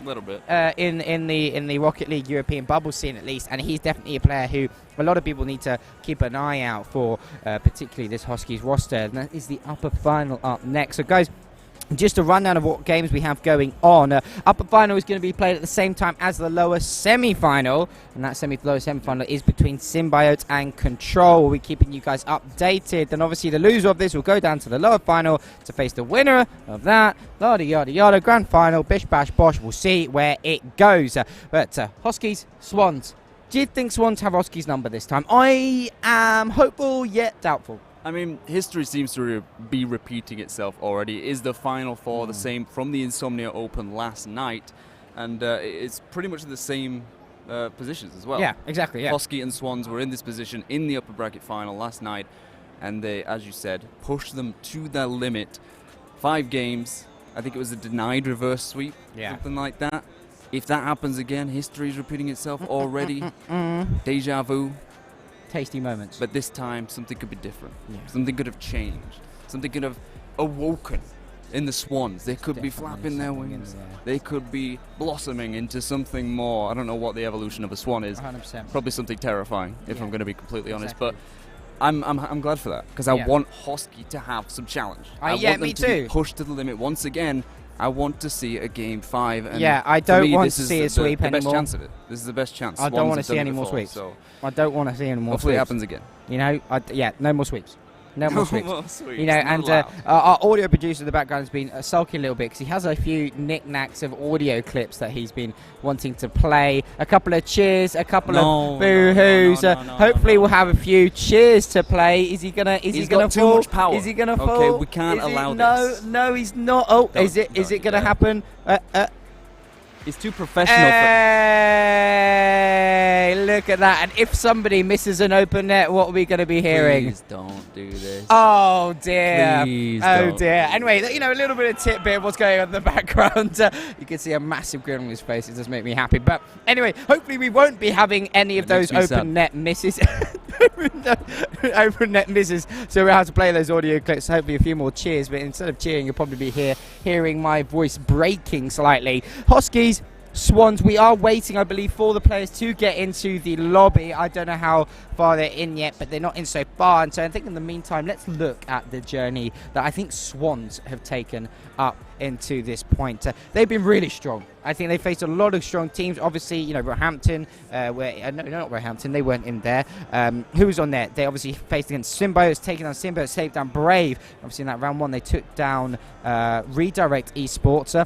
little bit. In the Rocket League European bubble scene at least, and he's definitely a player who a lot of people need to keep an eye out for, particularly this Huskies roster. And that is the upper final up next. So guys, just a rundown of what games we have going on. Upper final is going to be played at the same time as the lower semi-final, and that lower semi-final is between Symbiote and Control. We'll be keeping you guys updated. Then obviously the loser of this will go down to the lower final to face the winner of that. Yada yada yada. Grand final, bish bash bosh. We'll see where it goes. But Huskies, Swans. Do you think Swans have Huskies' number this time? I am hopeful yet doubtful. I mean, history seems to be repeating itself already. Is the Final Four the same from the Insomnia Open last night? And it's pretty much the same positions as well. Yeah, exactly, yeah. Husky and Swans were in this position in the upper bracket final last night, and they, as you said, pushed them to their limit. 5 games. I think it was a denied reverse sweep, something like that. If that happens again, history is repeating itself already. Deja vu. Tasty moments. But this time, something could be different. Yeah. Something could have changed. Something could have awoken in the Swans. They could be flapping their wings. They could be blossoming into something more. I don't know what the evolution of a swan is. 100%. Probably something terrifying, if I'm going to be completely honest. But I'm glad for that, because I want Husky to have some challenge. I want them to be pushed to the limit once again. I want to see a game 5. And I don't want to see a sweep anymore. The best chance of it. This is the best chance. I don't want to see any more sweeps. So I don't want to see any more hopefully sweeps. it happens again. You know, no more sweeps. No more sweeps. You know, and allowed. our audio producer in the background has been sulking a little bit because he has a few knickknacks of audio clips that he's been wanting to play. A couple of cheers, a couple of boo-hoos. Hopefully we'll have a few cheers to play. Is he gonna? Is he gonna got fall? Too much power. Is he gonna fall? Okay, we can't allow this. No, he's not. Oh, is it gonna happen? It's too professional. Hey, look at that. And if somebody misses an open net, what are we going to be hearing? Please don't do this. Oh, dear. Please don't. Dear. Anyway, you know, a little bit of tidbit of what's going on in the background. You can see a massive grin on his face. It does make me happy. But anyway, hopefully we won't be having any of those open net misses. Open net misses. So we'll have to play those audio clips. Hopefully a few more cheers. But instead of cheering, you'll probably be hearing my voice breaking slightly. Huskies, Swans, we are waiting, I believe, for the players to get into the lobby. I don't know how far they're in yet, but they're not in so far. And so I think in the meantime, let's look at the journey that I think Swans have taken up into this point. They've been really strong. I think they faced a lot of strong teams. Obviously, you know, Roehampton, no, not Roehampton, they weren't in there. Who was on there? They obviously faced against Symbiotes, taking down Symbiotes, taking down Brave. Obviously in that round 1, they took down Redirect Esports.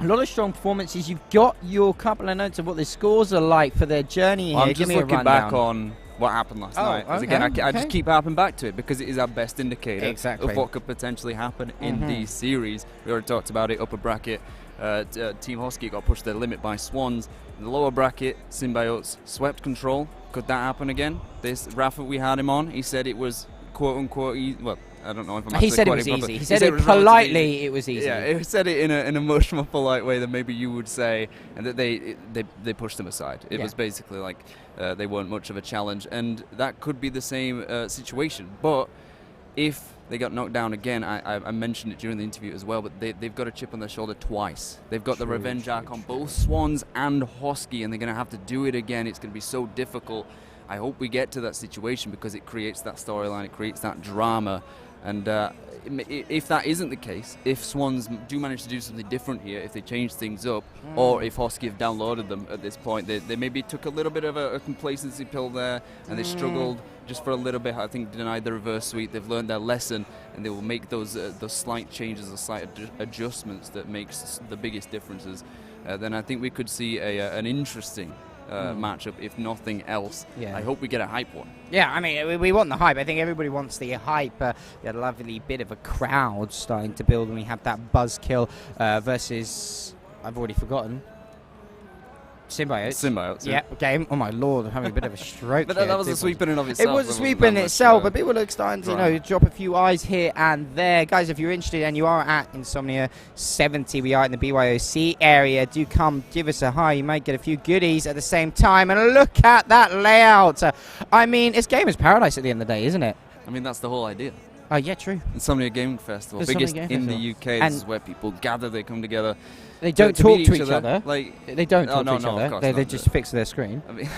A lot of strong performances. You've got your couple of notes of what the scores are like for their journey here. I'm just looking back on what happened last night. Okay, again, I just keep harping back to it because it is our best indicator of what could potentially happen in these series. We already talked about it. Upper bracket, Team Husky got pushed to their limit by Swans. In the lower bracket, Symbiotes swept Control. Could that happen again? This Rafa, we had him on. He said it was quote unquote well, I don't know if I'm He said it was easy. He said it politely. It was easy. Yeah, he said it in a much more polite way than maybe you would say, and that they pushed them aside. It was basically like they weren't much of a challenge, and that could be the same situation. But if they got knocked down again, I mentioned it during the interview as well, but they've got a chip on their shoulder twice. They've got the revenge arc on both Swans and Husky, and they're going to have to do it again. It's going to be so difficult. I hope we get to that situation because it creates that storyline, it creates that drama. And if that isn't the case, if Swans do manage to do something different here, if they change things up, or if Husky have downloaded them at this point, they maybe took a little bit of a complacency pill there, and they struggled just for a little bit. I think denied the reverse sweep. They've learned their lesson, and they will make those slight changes, those slight adjustments that makes the biggest differences. Then I think we could see an interesting matchup, if nothing else. I hope we get a hype one. Yeah, I mean, we want the hype. I think everybody wants the hype. We had a lovely bit of a crowd starting to build when we had that buzzkill versus, I've already forgotten, Symbiotes. Yeah, game. Oh my lord, I'm having a bit of a stroke. But that was a sweep in and of itself. It was a sweep in itself, but people are starting to, drop a few eyes here and there. Guys, if you're interested and you are at Insomnia 70, we are in the BYOC area. Do come give us a hi. You might get a few goodies at the same time. And look at that layout. I mean, it's gamers paradise at the end of the day, isn't it? I mean, that's the whole idea. Oh, yeah, true. Insomnia Gaming Festival, biggest in the UK. This is where people gather, they come together. They don't talk to each other. Like, they don't talk to each of other. course They not, just fix their screen. I mean,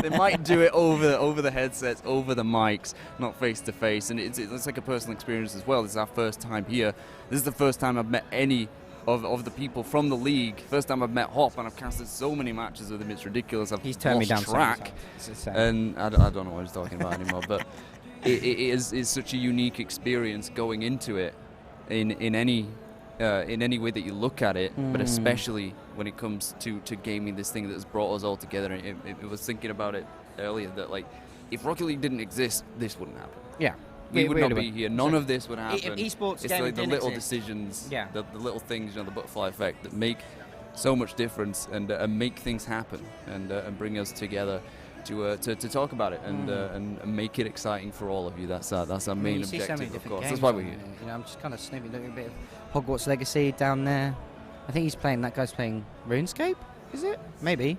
they might do it over the headsets, over the mics, not face to face, and it's like a personal experience as well. This is our first time here. This is the first time I've met any of the people from the league. First time I've met Hop, and I've casted so many matches with him. It's ridiculous. He's turned me down track, and I don't know what he's talking about anymore. But it is such a unique experience going into it in any way that you look at it, but especially when it comes to gaming, this thing that has brought us all together. It was thinking about it earlier that, like, if Rocket League didn't exist, this wouldn't happen. Yeah. We would not be here. None of this would happen. Esports it's like the little decisions, the little things, the butterfly effect that make so much difference and make things happen and bring us together to talk about it and make it exciting for all of you. That's our main objective, of course. That's why we're here. I'm just kind of snooping, looking a bit of Hogwarts Legacy down there. I think that guy's playing RuneScape, is it? Maybe.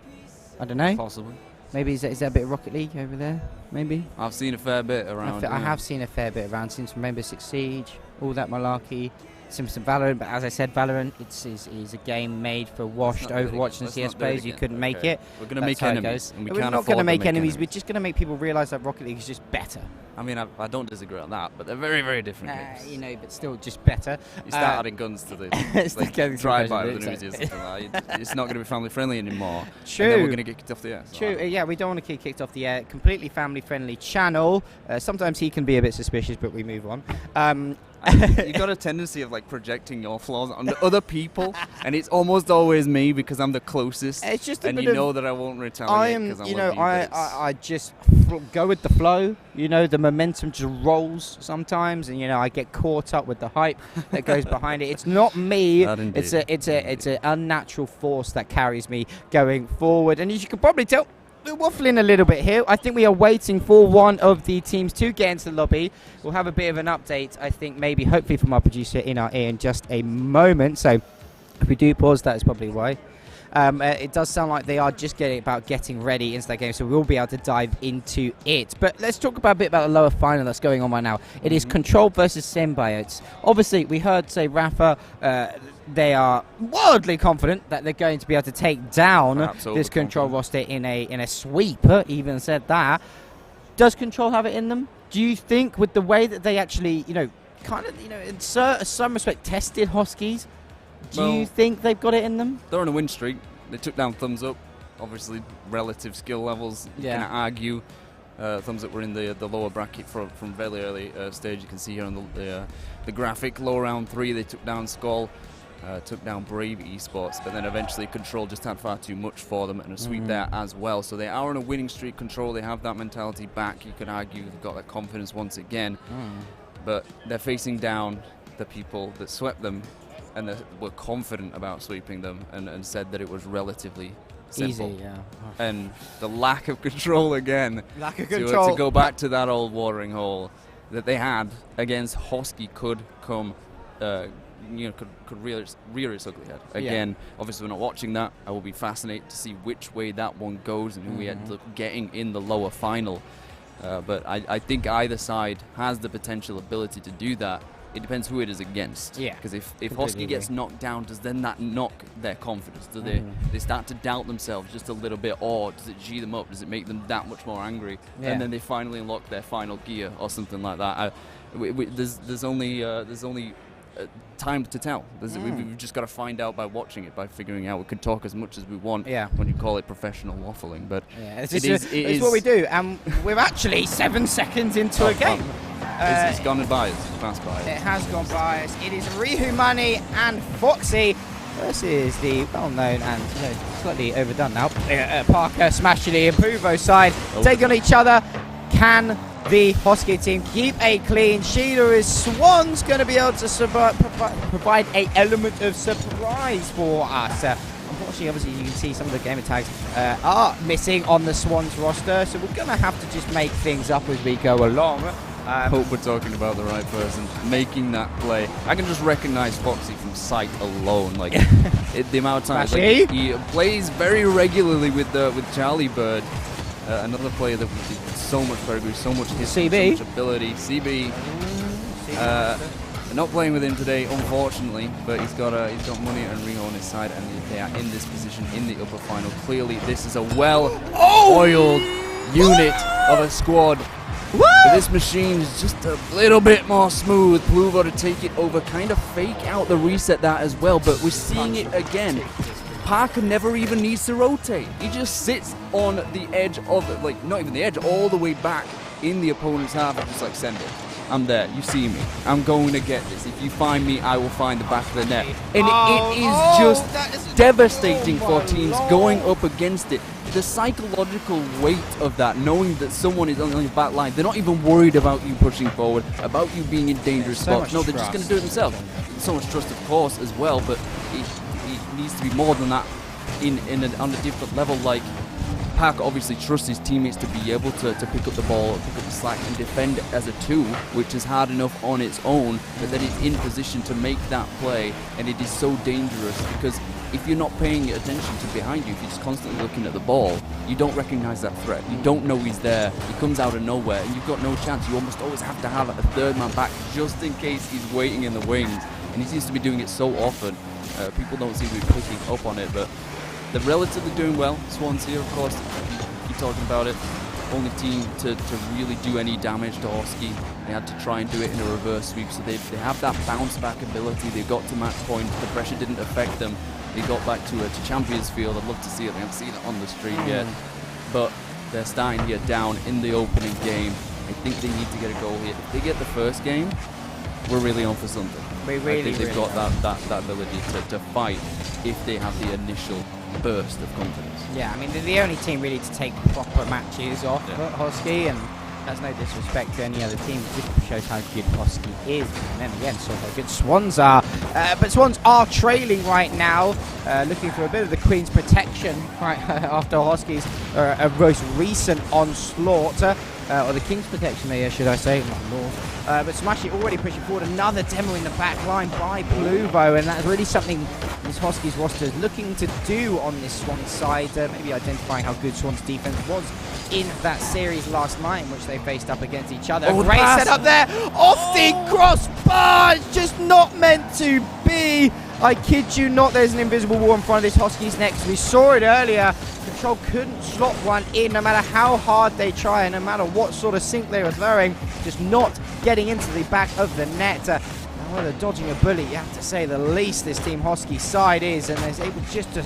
I don't know. Possibly. Maybe is there a bit of Rocket League over there? Maybe. I've seen a fair bit around. I have seen a fair bit around. Seen some Rainbow Six Siege, all that malarkey. Some Valorant, but as I said, Valorant is a game made for washed Overwatch and CS:GOs. You couldn't make it. We're going to make enemies, and we're not going to make enemies. We're just going to make people realise that Rocket League is just better. I mean, I don't disagree on that, but they're very, very different games. But still just better. You start adding guns to the drive-by with an Uzi or something like that. It's not going to be family-friendly anymore. True. And then we're going to get kicked off the air. True. Yeah, we don't want to get kicked off the air. Completely family-friendly channel. Sometimes he can be a bit suspicious, but we move on. You've got a tendency of like projecting your flaws onto other people, and it's almost always me because I'm the closest. It's just and you know that I won't retaliate because I just go with the flow. The momentum just rolls sometimes, and I get caught up with the hype that goes behind it. It's not me. It's an unnatural force that carries me going forward, and as you can probably tell, we're waffling a little bit here. I think we are waiting for one of the teams to get into the lobby. We'll have a bit of an update, I think, hopefully from our producer in our ear in just a moment. So if we do pause, that is probably why. It does sound like they are just getting ready into that game, so we'll be able to dive into it. But let's talk a bit about the lower final that's going on right now. It is Control versus Symbiotes. Obviously, we heard Rafa. They are wildly confident that they're going to be able to take down this Control roster in a sweep. Even said that. Does Control have it in them? Do you think, with the way that they actually, in some respect, tested Huskies? Do you think they've got it in them? They're on a win streak. They took down Thumbs Up. Obviously, relative skill levels. You can argue. Thumbs Up were in the lower bracket from very early stage. You can see here on the graphic. Lower round 3, they took down Skull, took down Brave Esports, but then eventually Control just had far too much for them and a sweep there as well. So they are on a winning streak. Control, they have that mentality back. You could argue they've got that confidence once again. But they're facing down the people that swept them, and were confident about sweeping them and said that it was relatively simple. Easy, yeah. And the lack of control again. Lack of control. To go back to that old watering hole that they had against Hosky could come, could rear its ugly head. Again, obviously we're not watching that. I will be fascinated to see which way that one goes and who we end up getting in the lower final. But I think either side has the potential ability to do that. It depends who it is against. Yeah. Because if Hosky gets knocked down, does then that knock their confidence? Do they start to doubt themselves just a little bit, or does it G them up? Does it make them that much more angry? Yeah. And then they finally unlock their final gear or something like that. There's only time to tell. We've just got to find out by watching it, by figuring out. We can talk as much as we want when you call it professional waffling, but it's what we do, and we're actually 7 seconds into a game. It's gone by us. It's passed by us. It has gone by us. It is Rihumani and Foxy versus the well-known and slightly overdone now Parker, Smashly, and Puvo side taking on each other. Can the Hosky team keep a clean sheet, or is Swans going to be able to provide an element of surprise for us? Unfortunately, obviously, you can see some of the gamer tags are missing on the Swans roster, so we're going to have to just make things up as we go along. I hope we're talking about the right person making that play. I can just recognize Foxy from sight alone. Like the amount of times he plays very regularly with Charlie Bird, another player that we did so much better with, so much history, so much ability. CB They're not playing with him today, unfortunately, but he's got money and Ringo on his side, and they are in this position in the upper final. Clearly, this is a well-oiled unit of a squad. But this machine is just a little bit more smooth. Pluvo to take it over, kind of fake out the reset that as well, but we're seeing it again. Parker never even needs to rotate. He just sits on the edge of it, like not even the edge, all the way back in the opponent's half and just like, send it. I'm there, you see me. I'm going to get this. If you find me, I will find the back of the net. And it is just devastating for teams going up against it. The psychological weight of that, knowing that someone is on your back line, they're not even worried about you pushing forward, about you being in dangerous spots. No, they're just going to do it themselves. So much trust, of course, as well, but it needs to be more than that on a different level. Like, Parker obviously trusts his teammates to be able to pick up the ball, pick up the slack, and defend as a 2, which is hard enough on its own, but then it's in position to make that play, and it is so dangerous because if you're not paying attention to behind you, if you're just constantly looking at the ball, you don't recognize that threat. You don't know he's there. He comes out of nowhere, and you've got no chance. You almost always have to have a third man back just in case he's waiting in the wings, and he seems to be doing it so often. People don't seem to be picking up on it, but they're relatively doing well. Swans here, of course, keep talking about it. Only team to really do any damage to Hosky. They had to try and do it in a reverse sweep, so they have that bounce back ability. They got to match point. The pressure didn't affect them. They got back to Champions Field. I'd love to see it. They haven't seen it on the stream yet. But they're starting here down in the opening game. I think they need to get a goal here. If they get the first game, we're really on for something. I think they've got that ability to fight if they have the initial burst of confidence. Yeah, I mean, they're the only team really to take proper matches off Hosky, and that's no disrespect to any other team. It just shows how good Hosky is, and then again, so how good Swans are. But Swans are trailing right now, looking for a bit of the Queen's protection right after Hosky's most recent onslaught. Or the King's protection there, should I say, not North. But Smashy already pushing forward another demo in the back line by Pluvo, and that's really something this Hosky's roster is looking to do on this Swans side, maybe identifying how good Swans defense was in that series last night in which they faced up against each other. Great setup there, off the crossbar, it's just not meant to be. I kid you not, there's an invisible wall in front of this Hosky's next. We saw it earlier. Control couldn't slot one in no matter how hard they try and no matter what sort of sink they were throwing, just not getting into the back of the net. Well, they're dodging a bullet, you have to say the least, this Team Hosky side is, and they're able just to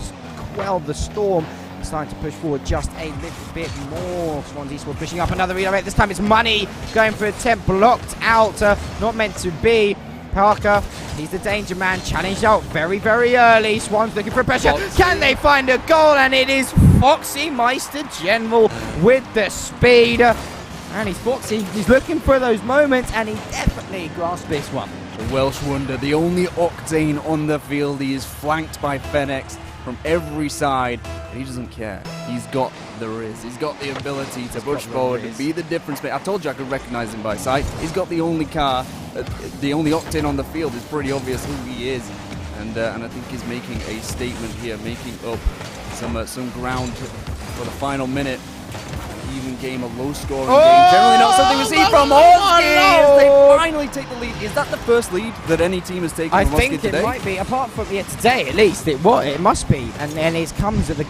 quell the storm. Starting to push forward just a little bit more. Swans Eastwood pushing up another redirect. This time it's Money going for attempt, blocked out, not meant to be. Parker, he's the danger man, challenged out very, very early. Swans looking for pressure. Foxy. Can they find a goal? And it is Foxy Meister General with the speed. And he's Foxy. He's looking for those moments, and he definitely grasped this one. The Welsh wonder, the only Octane on the field. He is flanked by Fenix from every side, but he doesn't care. He's got the riz. He's got the ability to push forward and be the difference maker. I told you I could recognize him by sight. He's got the only car, the only Octane on the field. It's pretty obvious who he is, and I think he's making a statement here, making up some ground for the final minute. Even game, a low-scoring game. Generally not something we see from Hosky. They finally take the lead. Is that the first lead that any team has taken from Hosky today? I think it might be. Apart from today, at least, it must be. And then it comes at the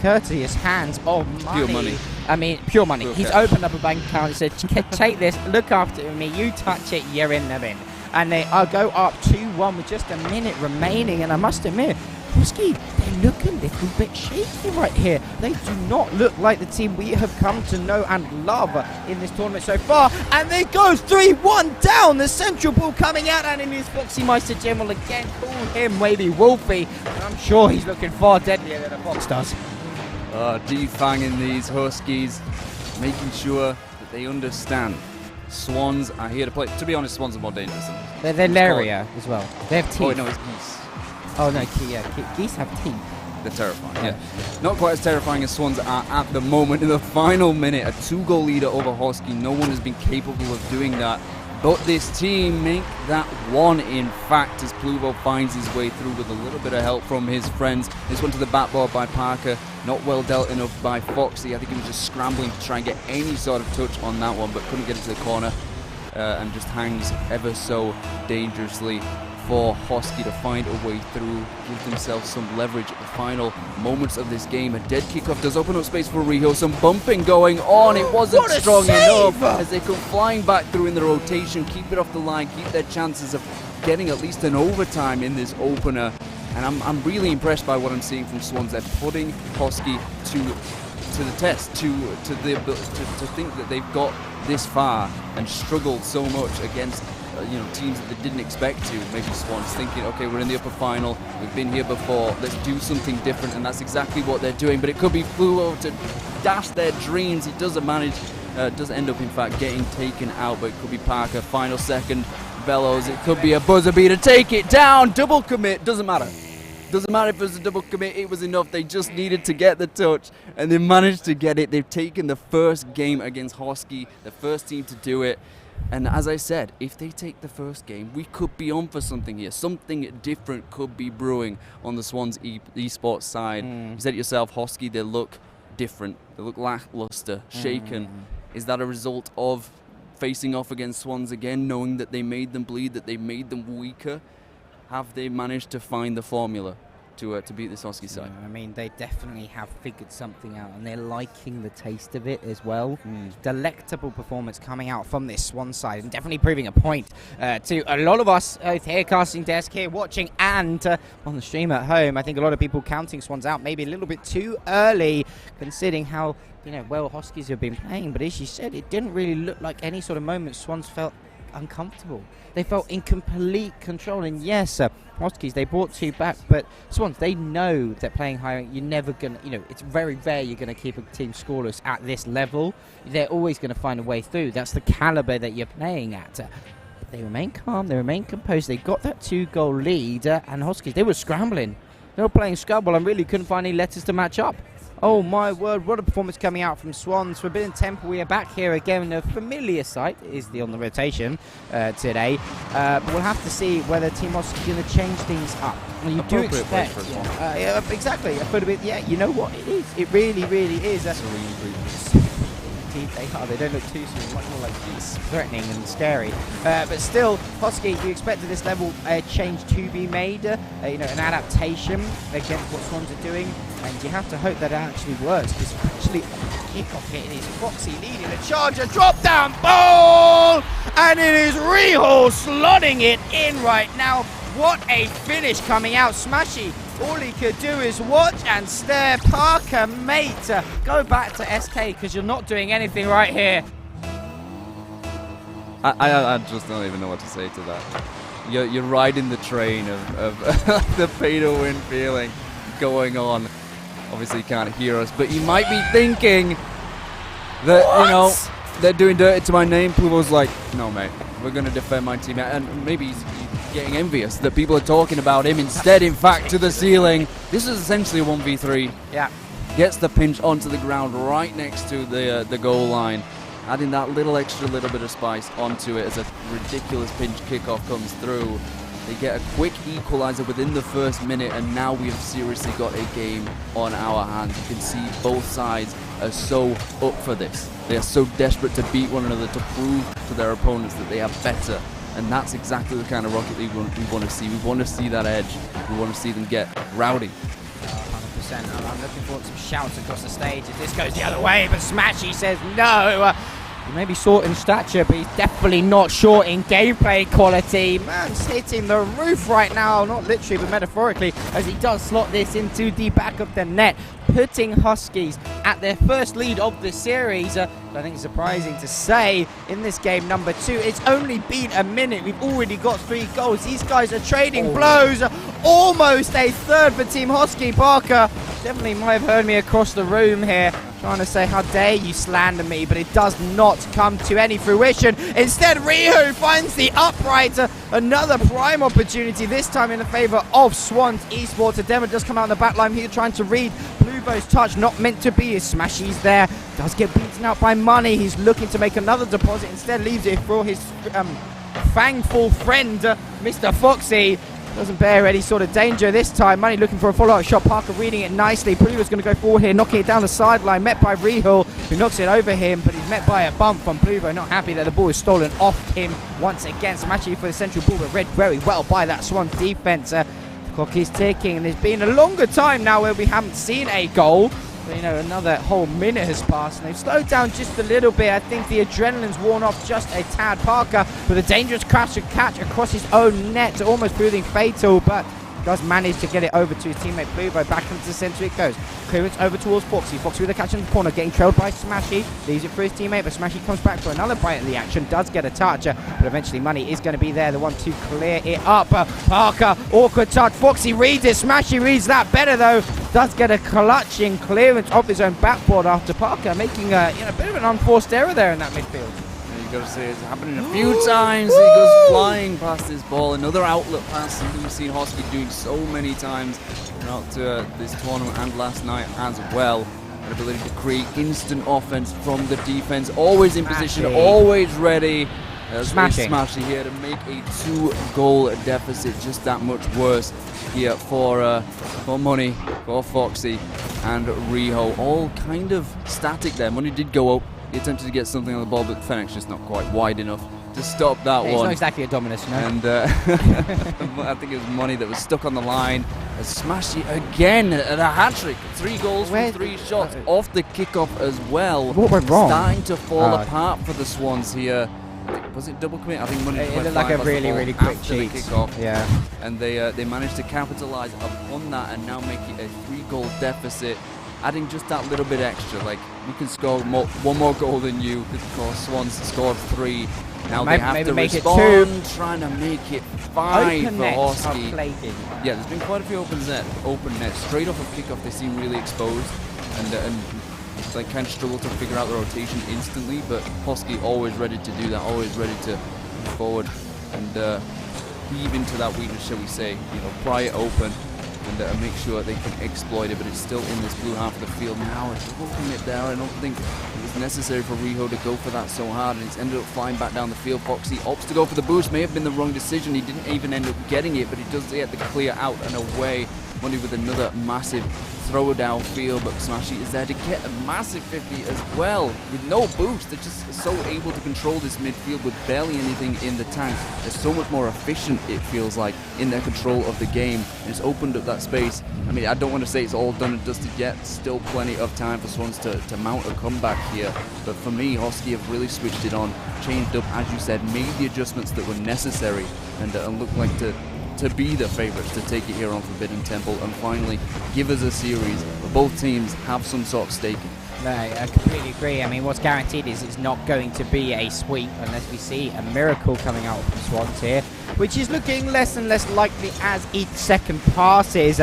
courteous hands of Money. Pure money. I mean, pure money. Pure He's cash. opened up a bank account and said, take this, look after me, you touch it, you're in the bin. And they go up 2-1 with just a minute remaining. And I must admit, Hosky, they look a little bit shaky right here. They do not look like the team we have come to know and love in this tournament so far. And they go 3-1 down. The central ball coming out, and it is Foxy Meister General again. Call him maybe Wolfie, but I'm sure he's looking far deadlier than a Fox does. Defanging these Huskies, making sure that they understand. Swans are here to play. To be honest, Swans are more dangerous than They're Laria as well. They have teeth. Oh, no, it's Geese. Oh no, geese have teeth. They're terrifying, yeah. Not quite as terrifying as Swans are at the moment. In the final minute, a 2-goal leader over Hosky. No one has been capable of doing that. But this team make that one, in fact, as Pluvo finds his way through with a little bit of help from his friends. This one to the backboard by Parker. Not well dealt enough by Foxy. I think he was just scrambling to try and get any sort of touch on that one, but couldn't get it to the corner. and just hangs ever so dangerously for Hosky to find a way through, give themselves some leverage at the final moments of this game. A dead kickoff does open up space for Riho. Some bumping going on. It wasn't strong enough as they come flying back through in the rotation, keep it off the line, keep their chances of getting at least an overtime in this opener. And I'm really impressed by what I'm seeing from Swans. They're putting Hosky to the test, to think that they've got this far and struggled so much against teams that they didn't expect to. Maybe Swans thinking, okay, we're in the upper final, we've been here before, let's do something different, and that's exactly what they're doing. But it could be Fluo to dash their dreams. He doesn't manage, does end up in fact getting taken out, but it could be Parker, final second, Bellows, it could be a buzzer beater, take it down, double commit, doesn't matter. Doesn't matter if it was a double commit, it was enough. They just needed to get the touch, and they managed to get it. They've taken the first game against Hosky, the first team to do it. And as I said, if they take the first game, we could be on for something here. Something different could be brewing on the Swans esports side. You said it yourself, Hosky, they look different. They look lackluster, shaken. Is that a result of facing off against Swans again, knowing that they made them bleed, that they made them weaker? Have they managed to find the formula to beat this Hosky side? I mean, they definitely have figured something out, and they're liking the taste of it as well. Delectable performance coming out from this Swan side, and definitely proving a point to a lot of us both here, casting desk here, watching, and on the stream at home. I think a lot of people counting Swans out maybe a little bit too early, considering how well Hoskies have been playing. But as you said, it didn't really look like any sort of moment Swans felt uncomfortable. They felt in complete control, and yes, Hoskies, they brought 2 back, but Swans, they know that playing high, you're never gonna, it's very rare you're gonna keep a team scoreless at this level. They're always gonna find a way through. That's the caliber that you're playing at. They remain calm, they remain composed, they got that 2-goal lead, and Hoskies, they were scrambling. They were playing scrabble and really couldn't find any letters to match up. Oh my word, what a performance coming out from Swans. Forbidden Temple, we are back here again. A familiar sight is the on the rotation today. But we'll have to see whether Team Hosky is going to change things up. Well, you do expect. Exactly. A bit, you know what it is. It really, really is. They are. They don't look too small, much more like threatening and scary. But still, Hosky, you expect at this level a change to be made, an adaptation against what Swans are doing, and you have to hope that it actually works, because actually kickoff hit is Foxy leading the charge, a drop down ball, and it is Rihal slotting it in right now. What a finish coming out, Smashy. All he could do is watch and stare. Parker, mate, go back to SK, because you're not doing anything right here. I just don't even know what to say to that. You're riding the train of the pay-to-win feeling going on. Obviously you can't hear us, but you might be thinking that, they're doing dirty to my name. Pluvo's like, no, mate, we're going to defend my team. And maybe he's getting envious that people are talking about him instead. In fact, to the ceiling. This is essentially a 1v3. Yeah. Gets the pinch onto the ground right next to the goal line, adding that little bit of spice onto it as a ridiculous pinch kickoff comes through. They get a quick equalizer within the first minute, and now we have seriously got a game on our hands. You can see both sides are so up for this. They are so desperate to beat one another, to prove to their opponents that they are better. And that's exactly the kind of Rocket League we want to see. We want to see that edge. We want to see them get rowdy. 100%. I'm looking forward to some shouts across the stage if this goes the other way, but Smashy says no. He may be short in stature, but he's definitely not short in gameplay quality. Man's hitting the roof right now, not literally but metaphorically, as he does slot this into the back of the net, putting Huskies at their first lead of the series. I think it's surprising to say in this game number 2. It's only been a minute. We've already got 3 goals. These guys are trading blows. Almost a third for Team Hosky. Parker definitely might have heard me across the room here, trying to say, how dare you slander me, but it does not come to any fruition. Instead, Ryu finds the upright, another prime opportunity, this time in the favor of Swans Esports. A demo does come out on the back line here, trying to read Bluebo's touch, not meant to be. His Smashy's there, does get beaten out by Money. He's looking to make another deposit, instead leaves it for his fangful friend, Mr. Foxy. Doesn't bear any sort of danger this time. Money looking for a follow-up shot. Parker reading it nicely. Pluva's going to go forward here, knocking it down the sideline. Met by Rehul, who knocks it over him, but he's met by a bump from Pluva. Not happy that the ball is stolen off him once again. Smashing for the central ball, but read very well by that Swans defence. The clock is ticking, and there's been a longer time now where we haven't seen a goal. But, another whole minute has passed, and they've slowed down just a little bit. I think the adrenaline's worn off just a tad. Parker with a dangerous catch across his own net, almost proving fatal, but does manage to get it over to his teammate Pluvo. Back into the centre it goes. Clearance over towards Foxy. Foxy with a catch in the corner, getting trailed by Smashy. Leaves it for his teammate, but Smashy comes back for another bite at the action. Does get a touch, but eventually Money is going to be there, the one to clear it up. Parker, awkward touch. Foxy reads it. Smashy reads that better though. Does get a clutching clearance off his own backboard after Parker making a bit of an unforced error there in that midfield. You've got to say it's happening a few times. He goes flying past this ball. Another outlet pass, something we've seen Hosky doing so many times throughout this tournament and last night as well. An ability to create instant offense from the defense. Always in position, always ready. Smashy here to make a 2-goal deficit just that much worse here for Money, for Foxy and Riho. All kind of static there. Money did go up. He attempted to get something on the ball, but Fenix just not quite wide enough to stop that one. It's not exactly a dominus, no. And I think it was Money that was stuck on the line. Smashy again at a hat-trick. 3 goals from 3 shots off the kickoff as well. What went wrong? Starting to fall apart for the Swans here. Was it double commit? I think Money it looked like a really quick cheat. Kickoff. Yeah. And they managed to capitalise upon that and now make it a 3-goal deficit. Adding just that little bit extra, like we can score one more goal than you, because of course Swans scored 3. Now they have to respond, trying to make it 5 for Hosky. Yeah, there's been quite a few open nets. Straight off of kickoff, they seem really exposed, and they kind of struggle to figure out the rotation instantly. But Hosky always ready to do that, always ready to move forward and heave into that weakness, shall we say? Pry it open. And make sure they can exploit it, but it's still in this blue half of the field now. It's double commit there. I don't think it was necessary for Riho to go for that so hard, and it's ended up flying back down the field. Foxy opts to go for the boost. May have been the wrong decision. He didn't even end up getting it, but he does get the clear out and away. Money with another massive throw downfield, but Smashy is there to get a massive 50 as well. With no boost, they're just so able to control this midfield with barely anything in the tank. They're so much more efficient, it feels like, in their control of the game. And it's opened up that space. I mean, I don't want to say it's all done and dusted yet. Still plenty of time for Swans to mount a comeback here. But for me, Hosky have really switched it on, changed up, as you said, made the adjustments that were necessary, and look like to be the favourites to take it here on Forbidden Temple and finally give us a series where both teams have some sort of stake. No, I completely agree. I mean, what's guaranteed is it's not going to be a sweep unless we see a miracle coming out from Swans here, which is looking less and less likely as each second passes.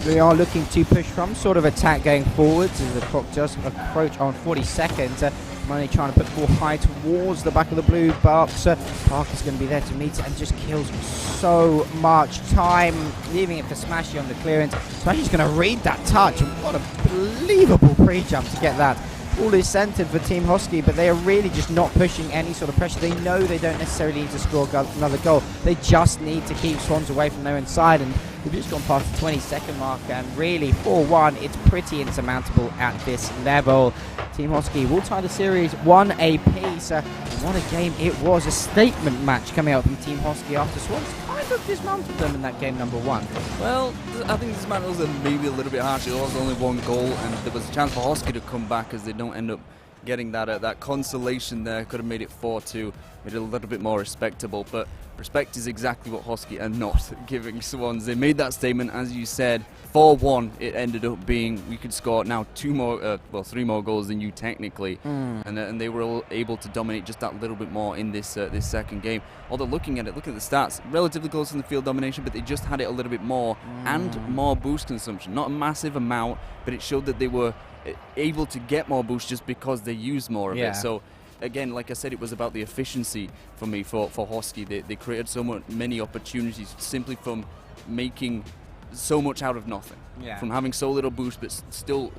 We are looking to push some sort of attack going forwards as the clock just approach on 40 seconds. Money trying to put the ball high towards the back of the blue box. Parker's going to be there to meet it and just kills so much time, leaving it for Smashy on the clearance. Smashy's going to read that touch, and what a believable pre-jump to get that. Ball is centered for Team Hosky, but they are really just not pushing any sort of pressure. They know they don't necessarily need to score another goal. They just need to keep Swans away from their own side, and we've just gone past the 20-second mark, and really 4-1, it's pretty insurmountable at this level. Team Hosky will tie the series 1 apiece. What a game it was. A statement match coming out from Team Hosky after Swans kind of dismantled them in that game number 1. Well, I think dismantles are maybe a little bit harsh. It was only 1 goal, and there was a chance for Hosky to come back as they don't end up getting that consolation there. Could have made it 4-2, made it a little bit more respectable, but respect is exactly what Hosky are not giving Swans. They made that statement, as you said. 4-1 it ended up being. We could score now 3 more goals than you technically, and they were able to dominate just that little bit more in this second game. Although look at the stats, relatively close in the field domination, but they just had it a little bit more and more boost consumption. Not a massive amount, but it showed that they were able to get more boost just because they used more of it. So again, like I said, it was about the efficiency for me for Hosky. They created so many opportunities simply from making so much out of nothing. Yeah. From having so little boost, but still,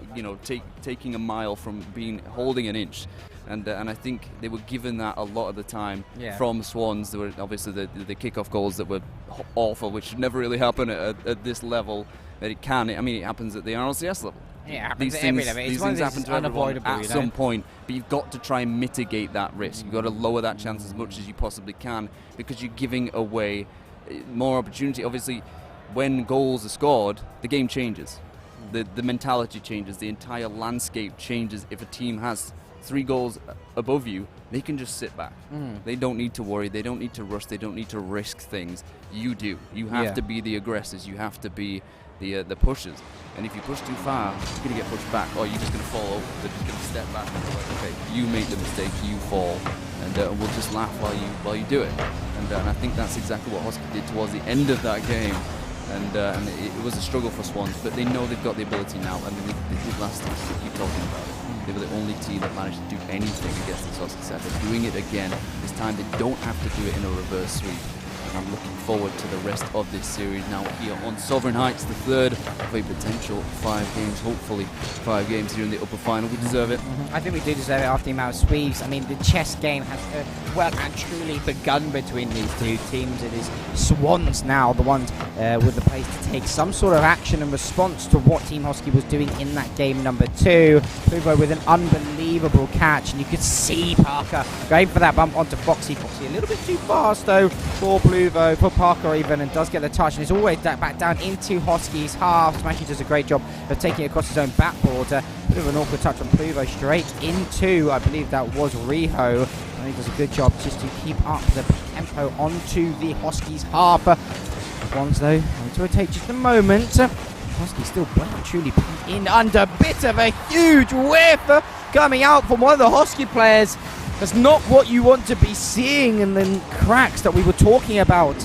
taking a mile from holding an inch. And I think they were given that a lot of the time from Swans. There were obviously the kickoff goals that were awful, which should never really happen at this level. But it can. It happens at the RLCS level. Yeah, it happens at every level. These things happen to everyone at some point. But you've got to try and mitigate that risk. You've got to lower that chance as much as you possibly can, because you're giving away more opportunity. Obviously, when goals are scored, the game changes. The mentality changes. The entire landscape changes. If a team has 3 goals above you, they can just sit back. They don't need to worry. They don't need to rush. They don't need to risk things. You do. You have to be the aggressors. You have to be the pushers. And if you push too far, you're going to get pushed back, or you're just going to fall over. They're just going to step back and be like, okay, you make the mistake, you fall, and we'll just laugh while you do it. And I think that's exactly what Husky did towards the end of that game. And it was a struggle for Swans, but they know they've got the ability now. I mean, they did last time, so keep talking about it. They were the only team that managed to do anything against the Husky set. They're doing it again. This time they don't have to do it in a reverse sweep. And I'm looking forward to the rest of this series now here on Sovereign Heights, the third of a potential 5 games, hopefully 5 games here in the upper final. We deserve it. I think we do deserve it after the amount of sweeps. I mean, the chess game has well and truly begun between these two teams. It is Swans now, the ones with the place to take some sort of action in response to what Team Husky was doing in that game number 2. Pluvo with an unbelievable catch, and you could see Parker going for that bump onto Foxy. Foxy a little bit too fast though for Pluvo, for Parker even, and does get the touch, and it's always back down into Husky's half. Smashy does a great job of taking it across his own backboard. Bit of an awkward touch on Pluvo straight into, I believe that was Riho. And he does a good job just to keep up the tempo onto the Huskies half. Swans though, going to rotate just a moment. Husky still well and truly in under. Bit of a huge whiff coming out from one of the Husky players. That's not what you want to be seeing, and then cracks that we were talking about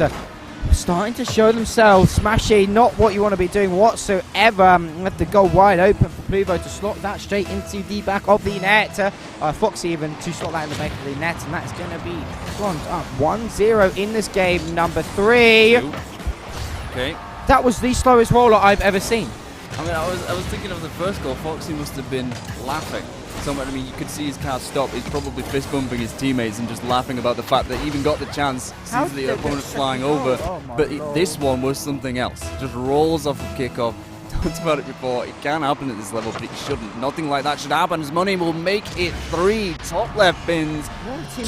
starting to show themselves. Smashy, not what you want to be doing whatsoever. Have to go wide open for Pluvo to slot that straight into the back of the net. Foxy even to slot that in the back of the net, and that's going to be Swans up 1-0 in this game number 3. Okay. That was the slowest roller I've ever seen. I mean, I was thinking of the first goal. Foxy must have been laughing. You could see his car stop. He's probably fist bumping his teammates and just laughing about the fact that he even got the chance, sees the opponent flying over. This one was something else. Just rolls off the kickoff. Talked about it before. It can happen at this level, but it shouldn't. Nothing like that should happen, as Money will make it 3 top left bins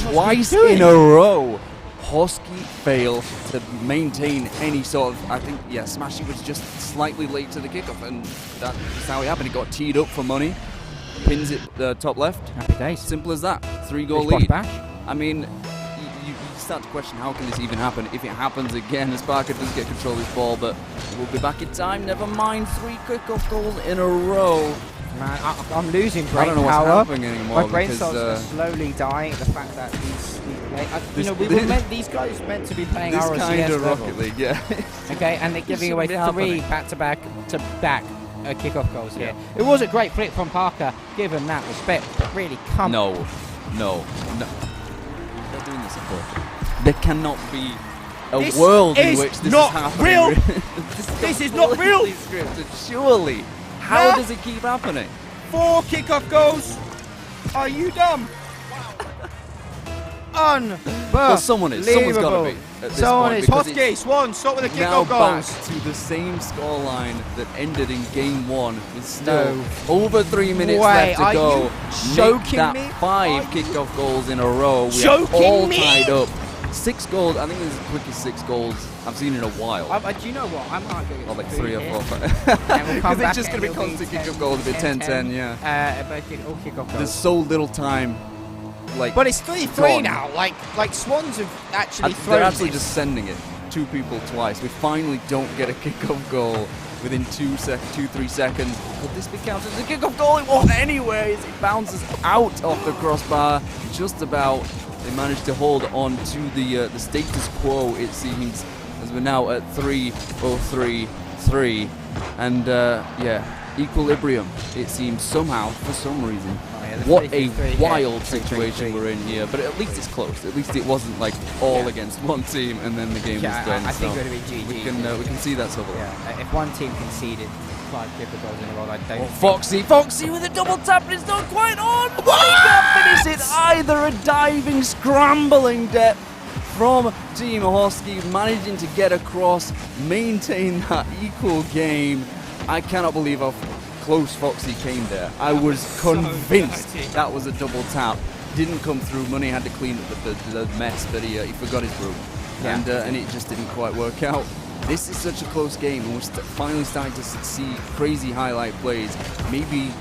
twice in a row. Husky fail to maintain any sort of, I think, Smashy was just slightly late to the kickoff, and that's how it happened. It got teed up for Money. Pins it top left. Happy days. Simple as that. 3-goal lead. I mean, you start to question, how can this even happen? If it happens again, as Parker does get control of his ball, but we'll be back in time. Never mind, 3 kickoff goals in a row. Man, I'm losing brain power. I don't know what's happening anymore. My brain cells are slowly dying. The fact that these guys were meant to be playing RSCS kind of level. Rocket League, yeah. Okay, and they're giving away 3 back-to-back kickoff goals here. It was a great flip from Parker, given that respect, but really come. No. They're doing this for. There cannot be a world in which this is happening. Real. This is not real. Surely. How does it keep happening? 4 kickoff goals. Are you dumb? Well, someone is. Someone's got to be. Someone is. Husky, Swans, stop with the kickoff goals. Back to the same scoreline that ended in game 1 with still over 3 minutes left to go. Joking that me? 5 kickoff goals in a row. We are all tied up. 6 goals. I think this is the quickest 6 goals I've seen in a while. Do you know what? I might go get like 3 or 4. Because it's just going to be constant kickoff goals. It'll be 10-10, all kickoff goals. There's so little time. But it's 3-3 now. Like Swans have actually thrown. They're actually just sending it. 2 people twice. We finally don't get a kickoff goal within 2-3 seconds. Could this be counted as a kickoff goal? It won't anyways. It bounces out of the crossbar. Just about. They managed to hold on to the status quo, it seems, as we're now at 3-0-3-3. And equilibrium, it seems, somehow, for some reason. What a wild situation we're in here. But at least it's close. At least it wasn't like all against one team and then the game was done. I think it'll be GG. We can see that sort of. Yeah, if one team conceded 5 kicker goals in a row, I don't. Foxy with a double tap, but it's not quite on. He can't finish it either. A diving, scrambling depth from Team Hosky, managing to get across, maintain that equal game. I cannot believe how close Foxy came there. I was convinced that was a double tap. Didn't come through. Money had to clean up the mess, but he forgot his broom, and it just didn't quite work out. This is such a close game, and we're finally starting to see crazy highlight plays. Maybe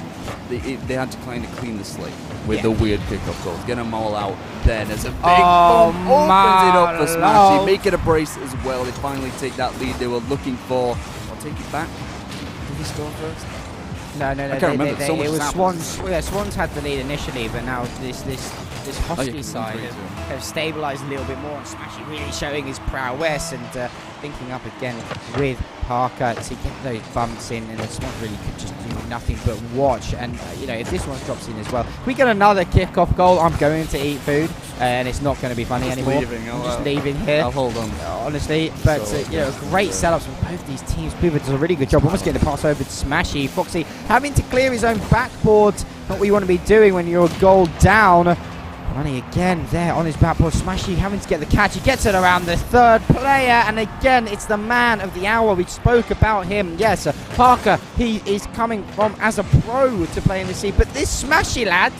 they had to kind of clean the slate with the weird pickup goals. Get them all out. Then as a big bomb opens it up for Smashy. Make it a brace as well. They finally take that lead they were looking for. I'll take it back. Did he score first? No. I can't remember. It was Swans. Yeah, Swans had the lead initially, but now this Hosky side have stabilised a little bit more, and Smashy really showing his prowess and linking up again with Parker to get those bumps in, and the Swans really could just do nothing but watch. And if this one drops in as well, if we get another kick-off goal, I'm going to eat food, and it's not going to be funny anymore. I'm just leaving here. I'll hold on. Honestly, but great setups from both these teams. Puva does a really good job, almost getting the pass over to Smashy. Foxy having to clear his own backboard. Not what you want to be doing when you're a goal down. Money again there on his backboard. Smashy having to get the catch. He gets it around the third player, and again it's the man of the hour. We spoke about him. Yes, Parker, he is coming from as a pro to play in the sea, but this Smashy lad,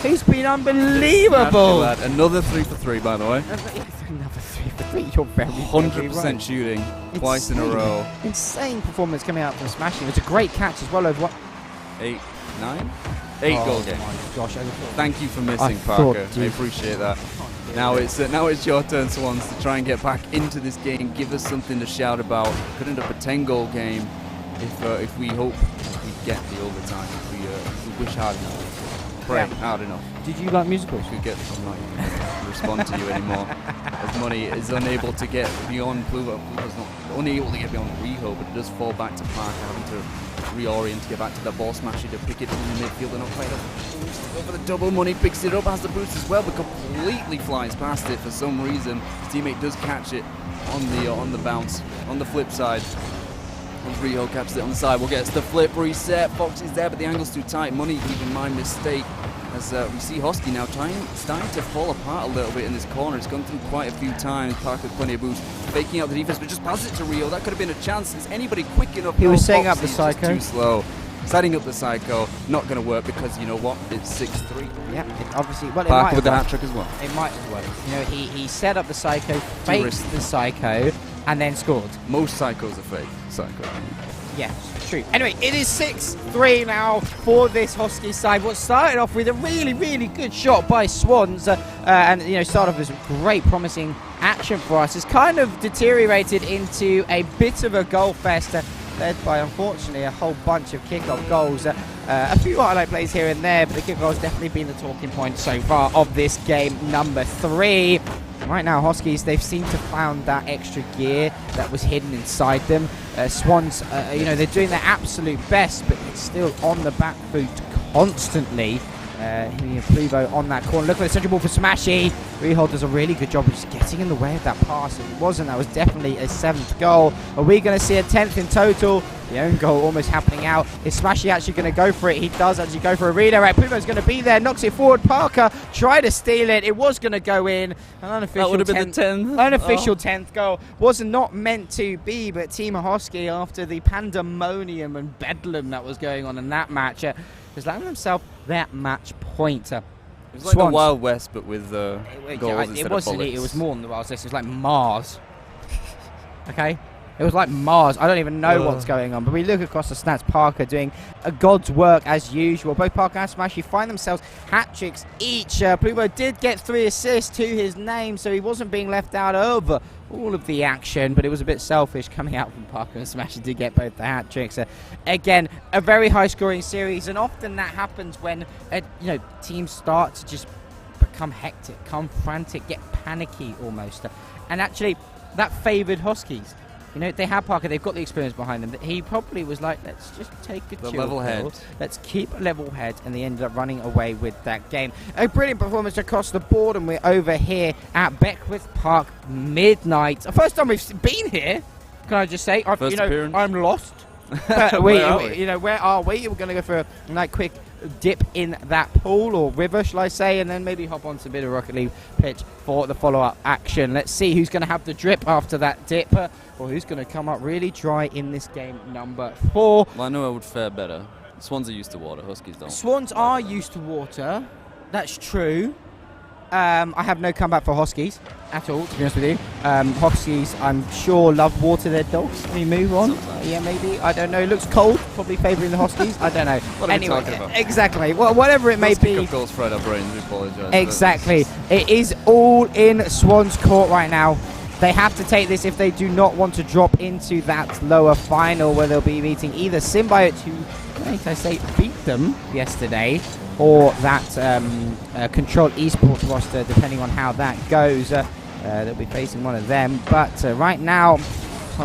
he's been unbelievable. Another 3 for 3, by the way. Another 3 for 3. You're very 100% right. shooting twice in a row. Insane performance coming out from Smashy. It was a great catch as well over what? 8, 9? 8 goal game. My gosh, thank you for missing, Parker. I appreciate that. Now it's your turn, Swans, to try and get back into this game. Give us something to shout about. Could end up a 10-goal game if we hope we get the overtime. If we wish hard enough, pray hard enough. Did you like musicals? I'm not even respond to you anymore. As Money is unable to get beyond Pluva. Pluva's not unable to get beyond Riho, but it does fall back to Parker, having to reorient to get back to the ball. Smashy to pick it in the midfield and not quite over the double. Money picks it up, has the boost as well, but completely flies past it for some reason. His teammate does catch it on the bounce. On the flip side, once Riho catches it on the side, we'll get the flip reset. Fox is there, but the angle's too tight. Money, even my mistake. As we see Hosky now starting to fall apart a little bit in this corner. It's gone through quite a few times. Parker with plenty of boost, faking out the defense, but just passes it to Rio. That could have been a chance. Is anybody quick enough? He was setting up the psycho. Too slow. Setting up the psycho, not going to work because you know what? It's 6-3. Yeah, obviously. Well, Parker with the hat trick as well. It might as well. He set up the psycho, faked the psycho, and then scored. Most psychos are fake psycho. Yeah, true. Anyway, it is 6-3 now for this Hosky side. What started off with a really, really good shot by Swans, and started off as great, promising action for us. It's kind of deteriorated into a bit of a goal fest, led by, unfortunately, a whole bunch of kick-off goals. A few highlight plays here and there, but the kick-off has definitely been the talking point so far of this game number 3. Right now, Hoskies, they've seemed to found that extra gear that was hidden inside them. Swans, they're doing their absolute best, but it's still on the back foot constantly. Pluvo on that corner. Look at the central ball for Smashy. Rehold does a really good job of just getting in the way of that pass. If it wasn't, that was definitely a 7th goal. Are we going to see a 10th in total? The own goal almost happening out. Is Smashy actually going to go for it? He does actually go for a redirect. Pluvo's going to be there. Knocks it forward. Parker tried to steal it. It was going to go in. An unofficial that would have been the 10th. Unofficial 10th goal. Was not meant to be, but Team Hosky, after the pandemonium and bedlam that was going on in that match, has landed himself that match point. It was like the Wild West, but with goals instead of bullets. It was more than the Wild West. It was like Mars. Okay? It was like Mars. I don't even know what's going on. But we look across the stats. Parker doing a God's work as usual. Both Parker and Smashy find themselves hat-tricks each. Pluvo did get 3 assists to his name, so he wasn't being left out of all of the action, but it was a bit selfish coming out from Parker and Smashy to get both the hat-tricks. Again, a very high-scoring series, and often that happens when teams start to just become hectic, become frantic, get panicky almost. And actually, that favoured Hoskies. You know, they have Parker, they've got the experience behind them. He probably was like, let's just take a chill level head. Let's keep a level head, and they ended up running away with that game. A brilliant performance across the board, and we're over here at Beckwith Park midnight. First time we've been here, can I just say? First appearance. I'm lost. Where are we? We're going to go for a quick dip in that pool or river, shall I say, and then maybe hop on to a bit of Rocket League pitch for the follow-up action. Let's see who's going to have the drip after that dip, or who's going to come up really dry in this game number 4. Well, I know I would fare better. Swans are used to water, Huskies don't. Swans are used to water. That's true. I have no comeback for Huskies at all, to be honest with you. Huskies, I'm sure, love water their dogs. Can we move on? Yeah, maybe. I don't know. It looks cold. Probably favouring the Huskies. I don't know. What are you talking about? Exactly. Well, whatever it may be. Goals fried our brains. We apologise. Exactly. It is all in Swans' court right now. They have to take this if they do not want to drop into that lower final where they'll be meeting either Symbiote, who, like I say, beat them yesterday, or that Control Esports roster, depending on how that goes. They'll be facing one of them. But right now,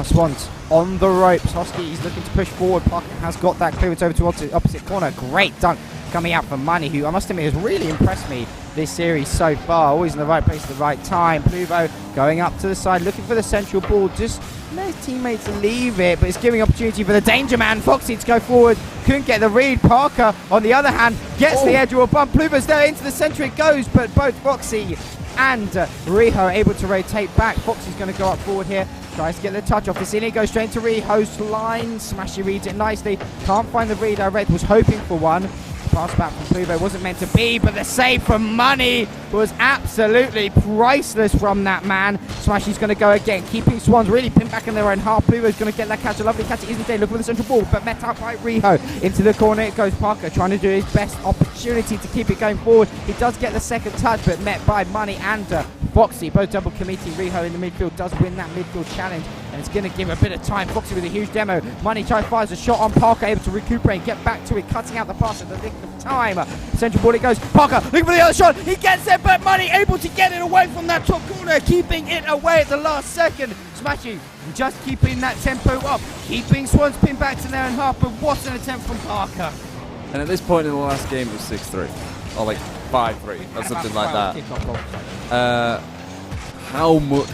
Swans on the ropes. Huskies looking to push forward. Parker has got that clearance over to the opposite corner. Great dunk coming out from Money, who I must admit has really impressed me this series so far. Always in the right place at the right time. Pluvo going up to the side, looking for the central ball. Just let his teammates leave it, but it's giving opportunity for the danger man, Foxy, to go forward. Couldn't get the read. Parker, on the other hand, gets the edge of a bump. Pluvo's there, into the centre it goes, but both Foxy and Riho are able to rotate back. Foxy's going to go up forward here. Tries to get the touch off the ceiling. Goes straight to Riho's line. Smashy reads it nicely. Can't find the redirect. Was hoping for one. Pass back from Pluvo wasn't meant to be, but the save from Money was absolutely priceless from that man. Smashy's going to go again, keeping Swans really pinned back in their own half. Pluvo's going to get that catch, a lovely catch. It isn't there. Look for the central ball, but met up by Riho. Into the corner it goes. Parker trying to do his best opportunity to keep it going forward. He does get the second touch, but met by Money and Foxy, both double committing. Riho in the midfield does win that midfield challenge, and it's going to give a bit of time. Foxy with a huge demo. Money fires a shot on Parker, able to recuperate, get back to it, cutting out the pass at the nick of time. Central ball it goes. Parker looking for the other shot. He gets it, but Money able to get it away from that top corner, keeping it away at the last second. Smashy just keeping that tempo up, keeping Swans pinned back to their own half, but what an attempt from Parker. And at this point in the last game it was 6-3, or like 5-3, or something like that. How much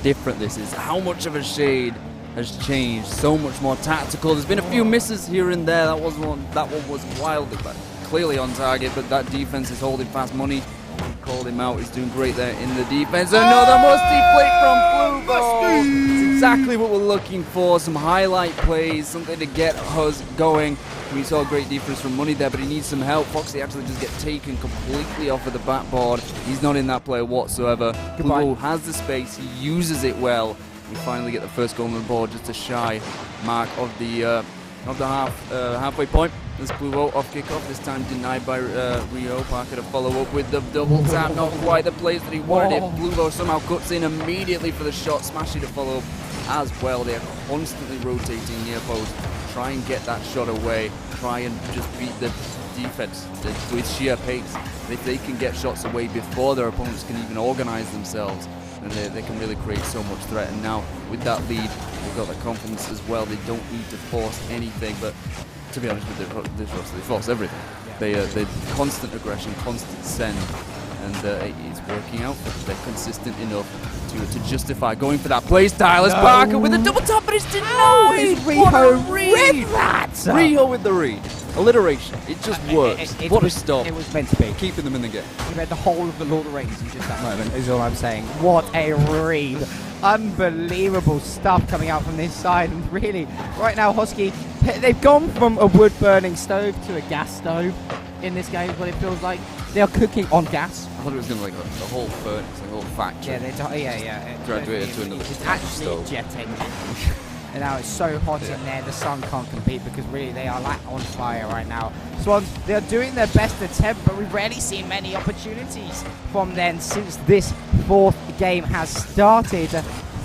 different this is, how much of a shade has changed, so much more tactical. There's been a few misses here and there. That one was wildly, but clearly on target, but that defense is holding fast. Money called him out. He's doing great there in the defense. Another musty play from Pluvo. It's exactly what we're looking for. Some highlight plays, something to get us going. We saw great defense from Money there, but he needs some help. Foxy actually just get taken completely off of the backboard. He's not in that play whatsoever. Pluvo has the space. He uses it well. We finally get the first goal on the board, just a shy mark of the halfway point. This Pluvo off kickoff, this time denied by Rio. Parker to follow up with the double tap, not quite the place that he wanted it. Pluvo somehow cuts in immediately for the shot. Smashy to follow up as well. They are constantly rotating near post. Try and get that shot away. Try and just beat the defense with sheer pace. If they can get shots away before their opponents can even organize themselves, and they can really create so much threat. And now with that lead, they've got the confidence as well. They don't need to force anything, but to be honest with this roster, they force everything. Yeah. They constant aggression, constant send, and it's working out. They're consistent enough to justify going for that play style. As Parker with a double top, but it's denied. Riho read that. Riho with the read. Alliteration. It just works. What a stop. It was meant to be. Keeping them in the game. He read the whole of the Lord of the Rings in just that moment, is all I'm saying. What a read. Unbelievable stuff coming out from this side. And really, right now, Husky, they've gone from a wood-burning stove to a gas stove in this game, is what it feels like. They are cooking on gas. I thought it was going to be like a whole furnace, a whole factory. Yeah, graduated to another It's actually stove. a jet engine. And now it's so hot in there, the sun can't compete, because really they are like on fire right now. Swans, they are doing their best attempt, but we've rarely seen many opportunities from them since this fourth game has started.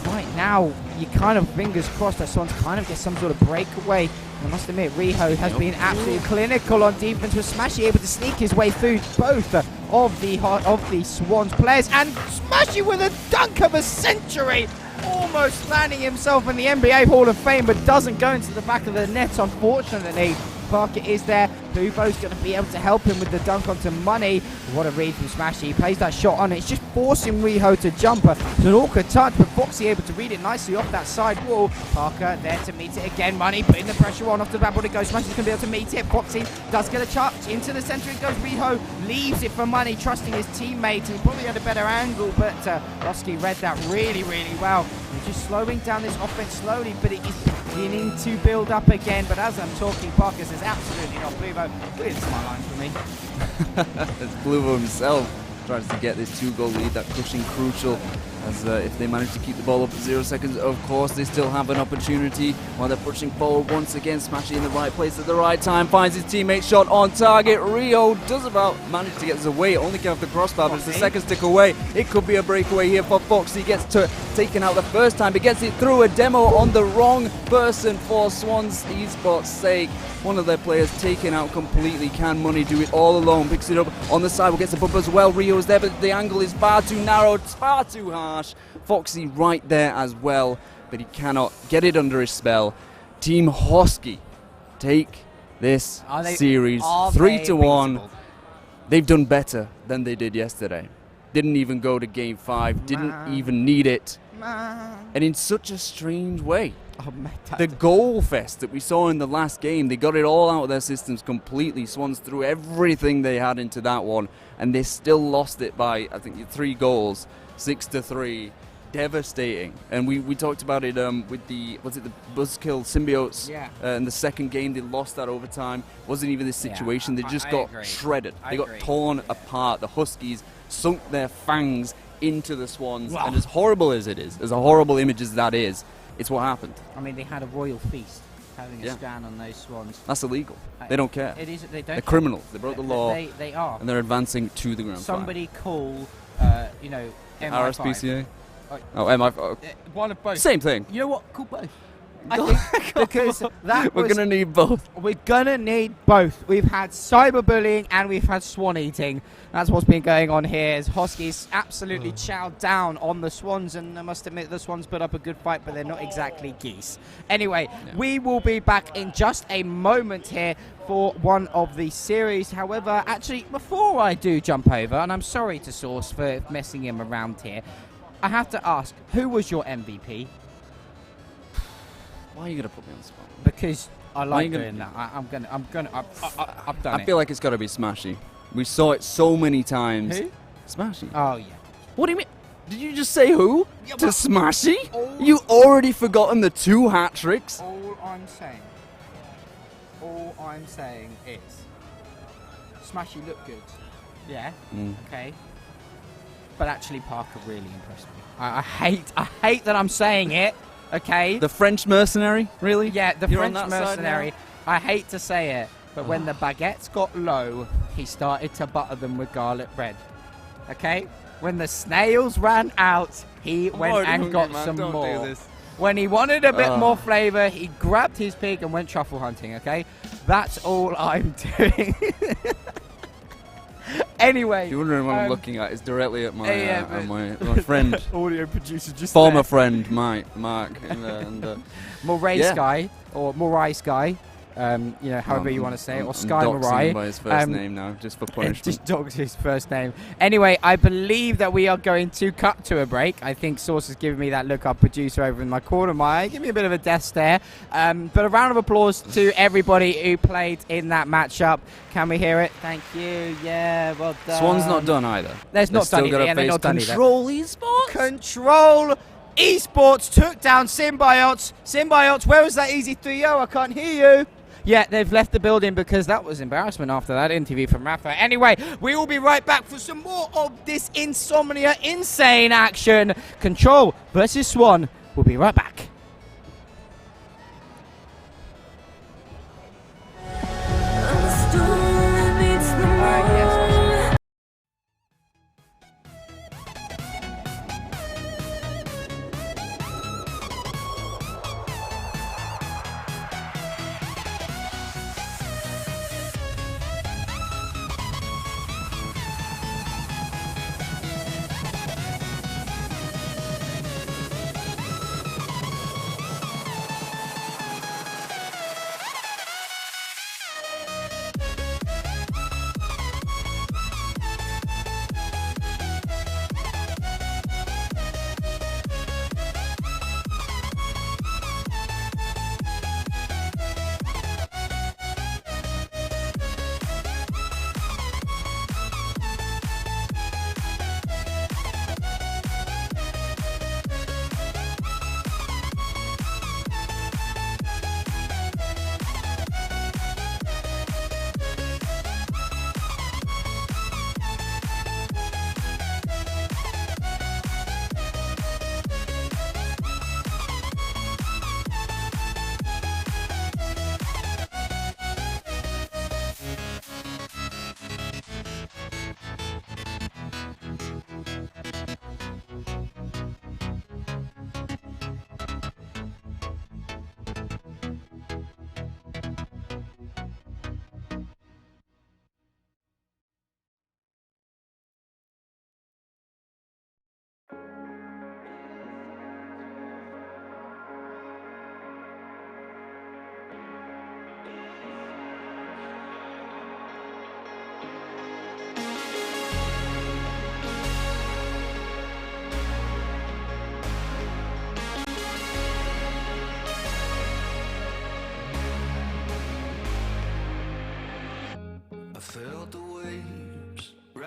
Right now, you kind of fingers crossed that Swans kind of get some sort of breakaway. I must admit, Riho has been absolutely clinical on defense, with Smashy able to sneak his way through both of the Swans players, and Smashy with a dunk of a century. almost landing himself in the NBA Hall of Fame, but doesn't go into the back of the net, unfortunately. Parker is there. Bubo's going to be able to help him with the dunk onto Money. What a read from Smashy. He plays that shot on. It's just forcing Riho to jump. It's an awkward touch, but Foxy able to read it nicely off that side wall. Parker there to meet it again. Money putting the pressure on off the backboard. It goes. Smashy's going to be able to meet it. Foxy does get a touch. Into the center it goes. Riho leaves it for Money, trusting his teammates. He probably had a better angle, but Roski read that really, really well. He's just slowing down this offense slowly, but it is beginning to build up again. But as I'm talking, Parker says absolutely not. Bluvo, weird smile line for me. It's Bluvo himself tries to get this 2-goal lead, that crushing crucial, as if they manage to keep the ball up at 0 seconds, of course they still have an opportunity while they're pushing forward once again. Smashy in the right place at the right time, finds his teammate, shot on target. Rio does about manage to get us away, only get off the crossbar, but it's the second stick away. It could be a breakaway here for Foxy. Gets taken out the first time, but gets it through. A demo on the wrong person for Swans Esports' sake. One of their players taken out completely. Can Money do it all alone? Picks it up on the sidewall, gets a bump as well. Rio is there, but the angle is far too narrow, it's far too harsh. Foxy right there as well, but he cannot get it under his spell. Team Hosky take this series 3-1. They've done better than they did yesterday. Didn't even go to game 5, didn't even need it. And in such a strange way. The goal fest that we saw in the last game, they got it all out of their systems completely. Swans threw everything they had into that one, and they still lost it by, I think, 3 goals, 6-3. Devastating. And we talked about it with the Buzzkill Symbiotes. In the second game, they lost that overtime. Wasn't even this situation. They just got shredded. They got torn apart. The Huskies sunk their fangs into the Swans. Wow. And as horrible as it is, as a horrible image as that is, it's what happened. I mean, they had a royal feast having a scan on those Swans. That's illegal. They don't care. It is. They don't. They're criminals. They broke the law. They are. And they're advancing to the grand final. Somebody call, MI5. RSPCA? Oh, MI5. One of both. Same thing. You know what? Call both. I think because we're going to need both. We're going to need both. We've had cyberbullying and we've had swan eating. That's what's been going on here, as Hoskies absolutely chowed down on the Swans, and I must admit the Swans put up a good fight, but they're not exactly geese. Anyway, we will be back in just a moment here for one of the series. However, actually, before I do jump over, and I'm sorry to Source for messing him around here, I have to ask, who was your MVP? Why are you going to put me on the spot? Because I like doing that. I've done it. I feel like it's got to be Smashy. We saw it so many times. Who? Smashy. Oh, yeah. What do you mean? Did you just say who? Yeah, to Smashy? You already forgotten the 2 hat tricks? All I'm saying is Smashy looked good. Yeah. Okay. But actually, Parker really impressed me. I hate that I'm saying it. Okay. The French mercenary, really? Yeah, the French mercenary. I hate to say it, but when the baguettes got low, he started to butter them with garlic bread. Okay? When the snails ran out, he went and got some more. When he wanted a bit more flavour, he grabbed his pig and went truffle hunting, okay? That's all I'm doing. Anyway, you're wondering what I'm looking at is directly at my my friend, audio producer, just former friend, Mark, and Moray Sky or Moray Sky, however you want to say it, or Sky Moray. By his first name now, just for punishment. Just dogs his first name. Anyway, I believe that we are going to cut to a break. I think Source is giving me that look, our producer over in my corner. Give me a bit of a death stare. But a round of applause to everybody who played in that matchup. Can we hear it? Thank you. Yeah, well done. Swan's not done either. There's not done either. They're not done either. Control Esports. Control Esports took down Symbiotes. Symbiotes, where was that easy 3-0? I can't hear you. Yeah, they've left the building because that was embarrassment after that interview from Rafa. Anyway, we will be right back for some more of this Insomnia insane action. Control versus Swan. We'll be right back.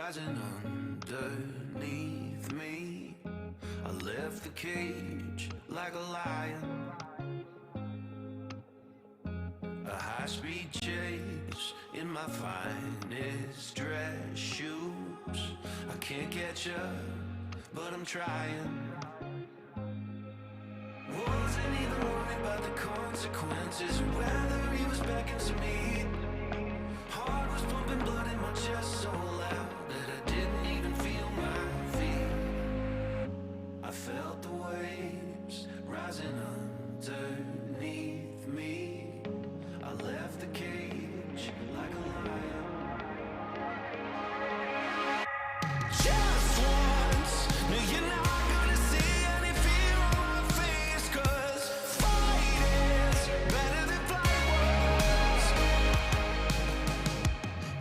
rising underneath me. I left the cage like a lion. A high-speed chase in my finest dress shoes. I can't catch up, but I'm trying. Wasn't even worried about the consequences, whether he was beckoning to me. Heart was pumping, blood in my chest so loud that I didn't even feel my feet. I felt the waves rising underneath me. I left the cage like a lion. Just once, no, you're not gonna see any fear on my face, 'cause fight is better than flight was.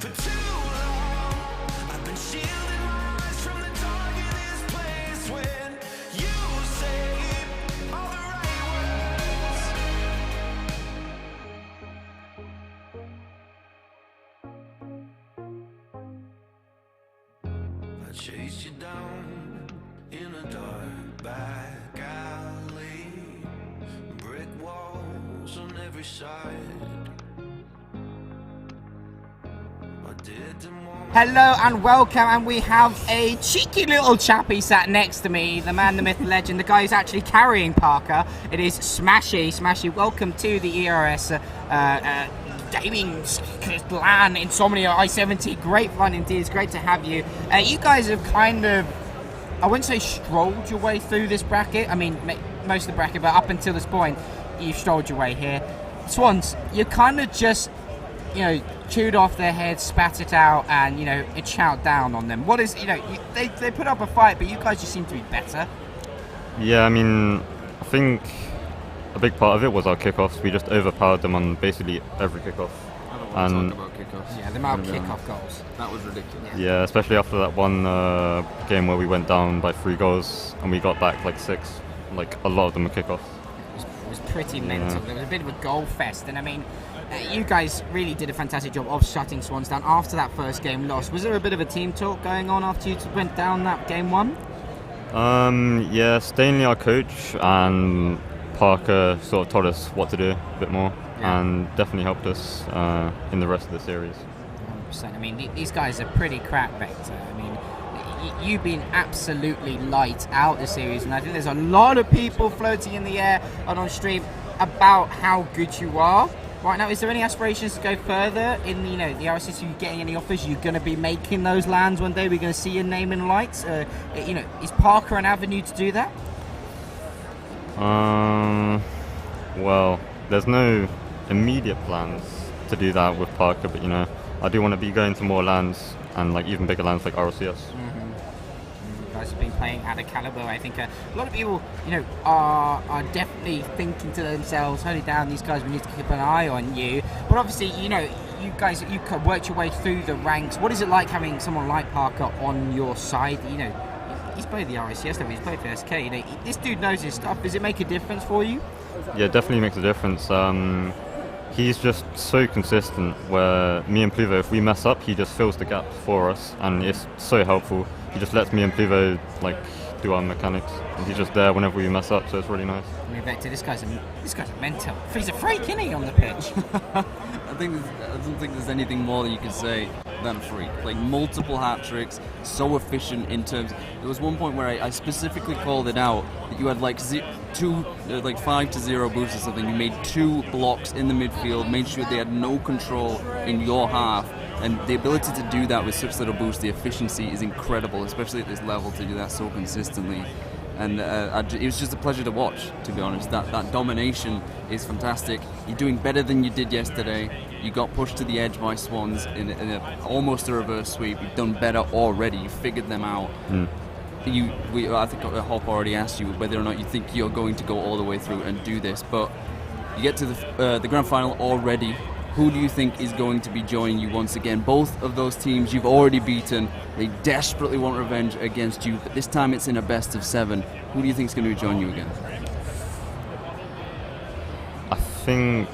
For too long, I've been shielding my eyes from the dark in this place. When you say all the right words, I chased you down in a dark back alley, brick walls on every side. I did them all. Hello and welcome, and we have a cheeky little chappy sat next to me, the man, the myth, the legend, the guy who's actually carrying Parker. It is Smashy. Smashy, welcome to the ERS Gaming LAN Insomnia I-70. Great fun indeed. It's great to have you. You guys have kind of, I wouldn't say strolled your way through this bracket. I mean, most of the bracket, but up until this point, you've strolled your way here. Swans, you kind of just, chewed off their heads, spat it out, and, it chowed down on them. What is, they put up a fight, but you guys just seem to be better. Yeah, I mean, I think a big part of it was our kickoffs. We just overpowered them on basically every kickoff. I don't want to talk about kickoffs. Yeah, the amount of kickoff goals. That was ridiculous. Yeah, especially after that one game where we went down by 3 goals and we got back like 6. Like, a lot of them were kickoffs. It was pretty mental. There was a bit of a goal fest, and I mean, you guys really did a fantastic job of shutting Swans down after that first game loss. Was there a bit of a team talk going on after you went down that game 1? Yeah, Stanley, our coach, and Parker sort of told us what to do a bit more, and definitely helped us in the rest of the series. 100%. I mean, these guys are pretty crap, Vector. I mean, you've been absolutely light out this series, and I think there's a lot of people floating in the air and on stream about how good you are right now. Is there any aspirations to go further in the RSC? Are you getting any offers? You're going to be making those lands one day? We're going to see your name in lights. Is Parker an avenue to do that? Well, there's no immediate plans to do that with Parker, but I do want to be going to more lands and like even bigger lands like RSCS. You guys have been playing at a caliber. I think a lot of people, are definitely thinking to themselves, "Holy damn, these guys! We need to keep an eye on you." But obviously, you guys, you worked your way through the ranks. What is it like having someone like Parker on your side? He's played the RSCS level, he's played for SK. This dude knows his stuff. Does it make a difference for you? Yeah, definitely makes a difference. He's just so consistent, where me and Pluvo, if we mess up, he just fills the gaps for us, and it's so helpful. He just lets me and Pluvo do our mechanics, and he's just there whenever we mess up, so it's really nice. I mean, Vector, this guy's a mental. He's a freak, isn't he, on the pitch? I don't think there's anything more that you can say than a freak. Like, multiple hat tricks, so efficient in terms. There was one point where I specifically called it out that you had 5-0 boosts or something. You made 2 blocks in the midfield, made sure they had no control in your half. And the ability to do that with such little boosts, the efficiency is incredible, especially at this level, to do that so consistently. And it was just a pleasure to watch, to be honest. That domination is fantastic. You're doing better than you did yesterday. You got pushed to the edge by Swans in almost a reverse sweep. You've done better already. You figured them out. I think Hop already asked you whether or not you think you're going to go all the way through and do this. But you get to the grand final already. Who do you think is going to be joining you once again? Both of those teams you've already beaten. They desperately want revenge against you, but this time it's in a best of 7. Who do you think is going to be joining you again? I think...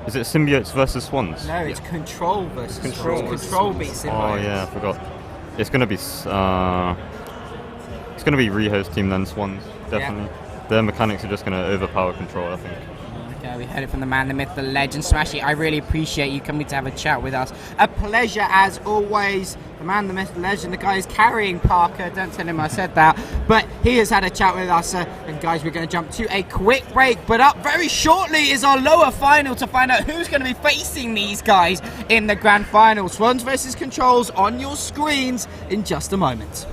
Is it Symbiotes versus Swans? No, it's Control versus Swans. Control beats Symbiotes. Oh yeah, I forgot. it's going to be Riho's team then, Swans, definitely. Yeah. Their mechanics are just going to overpower Control, I think. Okay, we heard it from the man, the myth, the legend, Smashy. I really appreciate you coming to have a chat with us. A pleasure as always. The man, the myth, the legend, the guy is carrying Parker. Don't tell him I said that. But he has had a chat with us. And guys, we're going to jump to a quick break. But up very shortly is our lower final to find out who's going to be facing these guys in the grand final. Swans versus Controls on your screens in just a moment.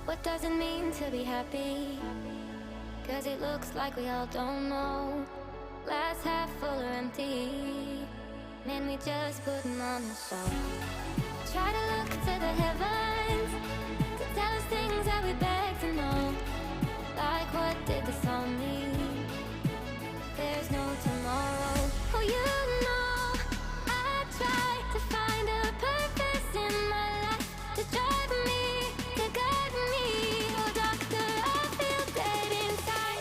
What does it mean to be happy? Cause it looks like we all don't know. Glass half full or empty. Man, we just putting on a show. Try to look to the heavens to tell us things that we beg to know. Like what did the song mean? There's no tomorrow. Oh, you know I try to find a purpose in my life to drive me, to guide me. Oh, doctor, I feel dead inside.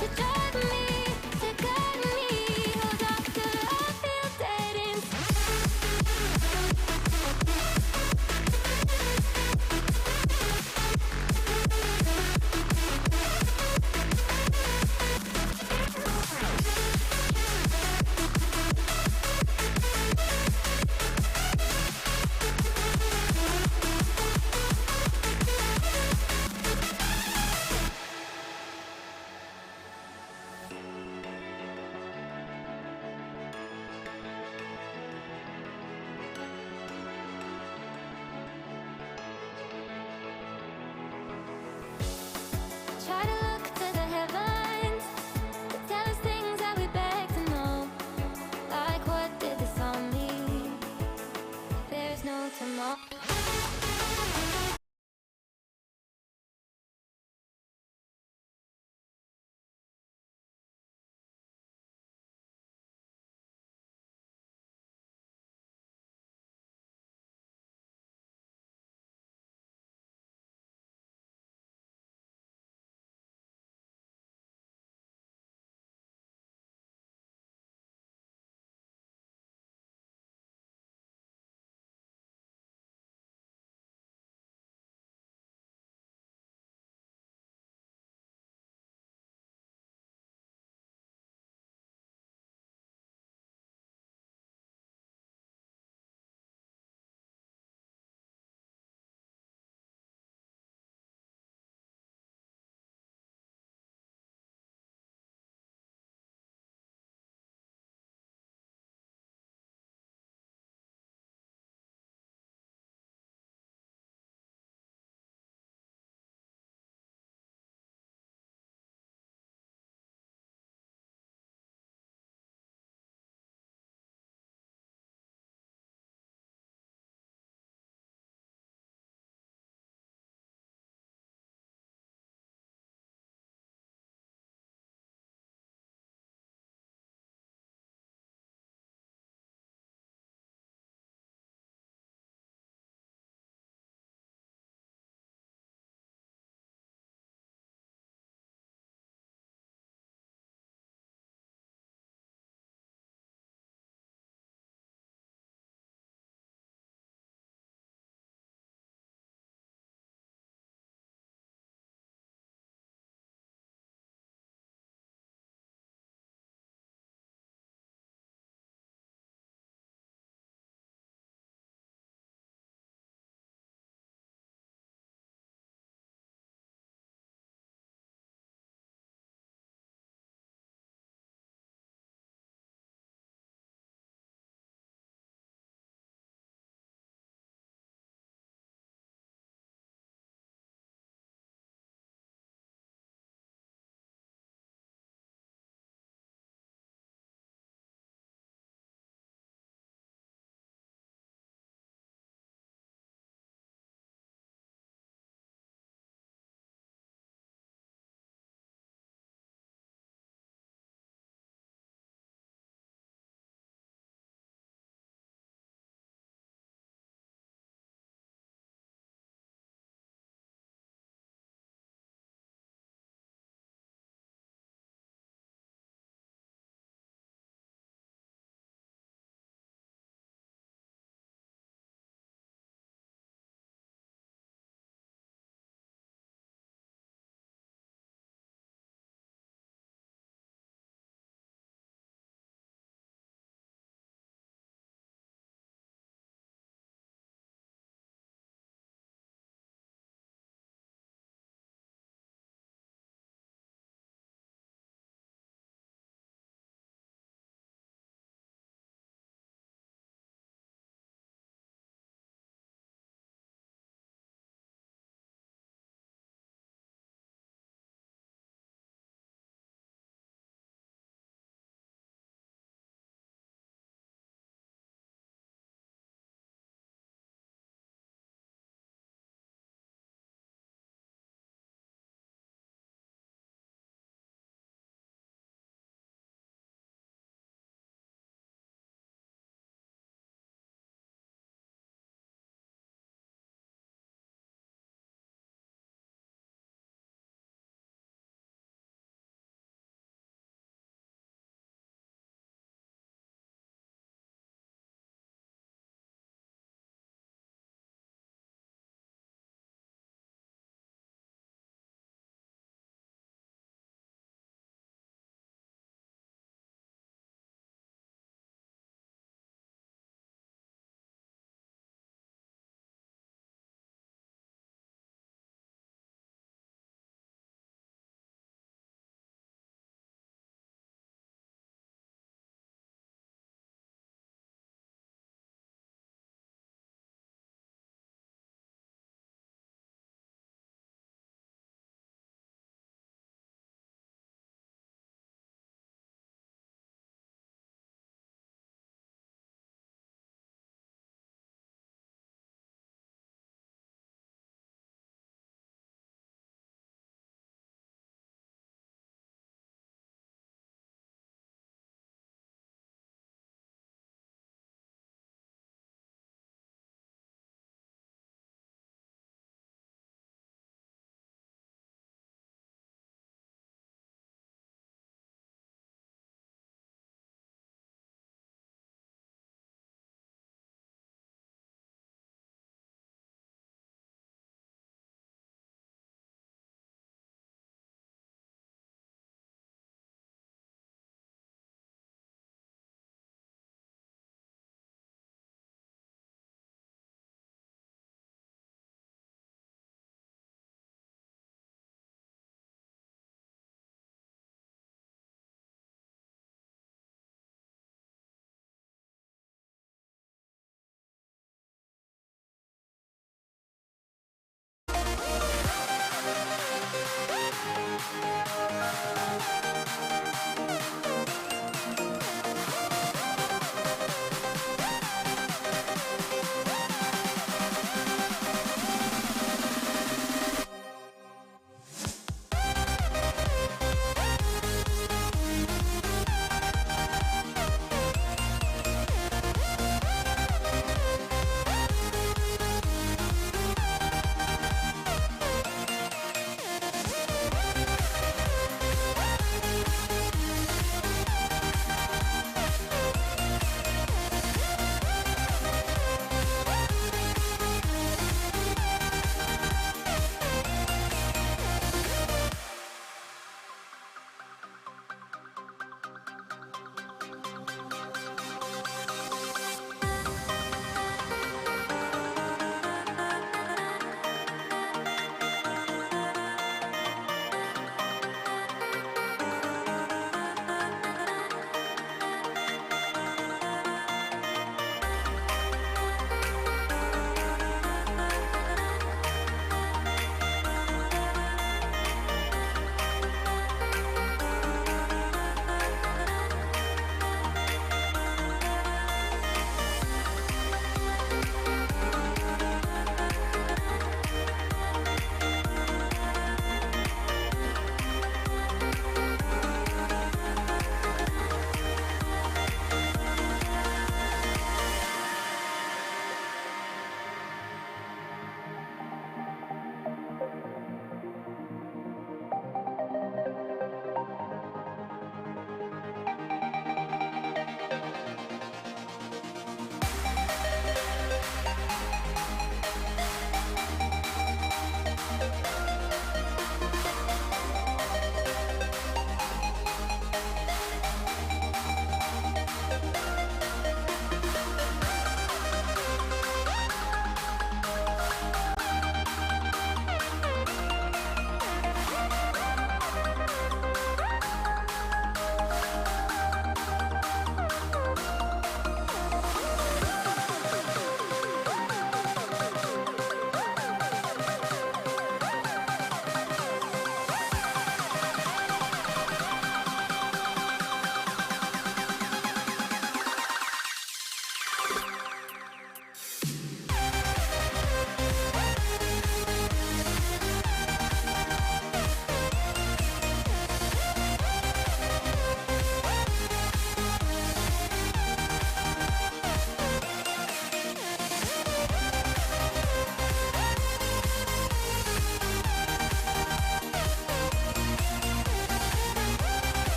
To drive me, to guide me. Oh, doctor, I feel dead Try to look to the heavens to tell us things that we beg to know. Like what did the song mean? There's no tomorrow.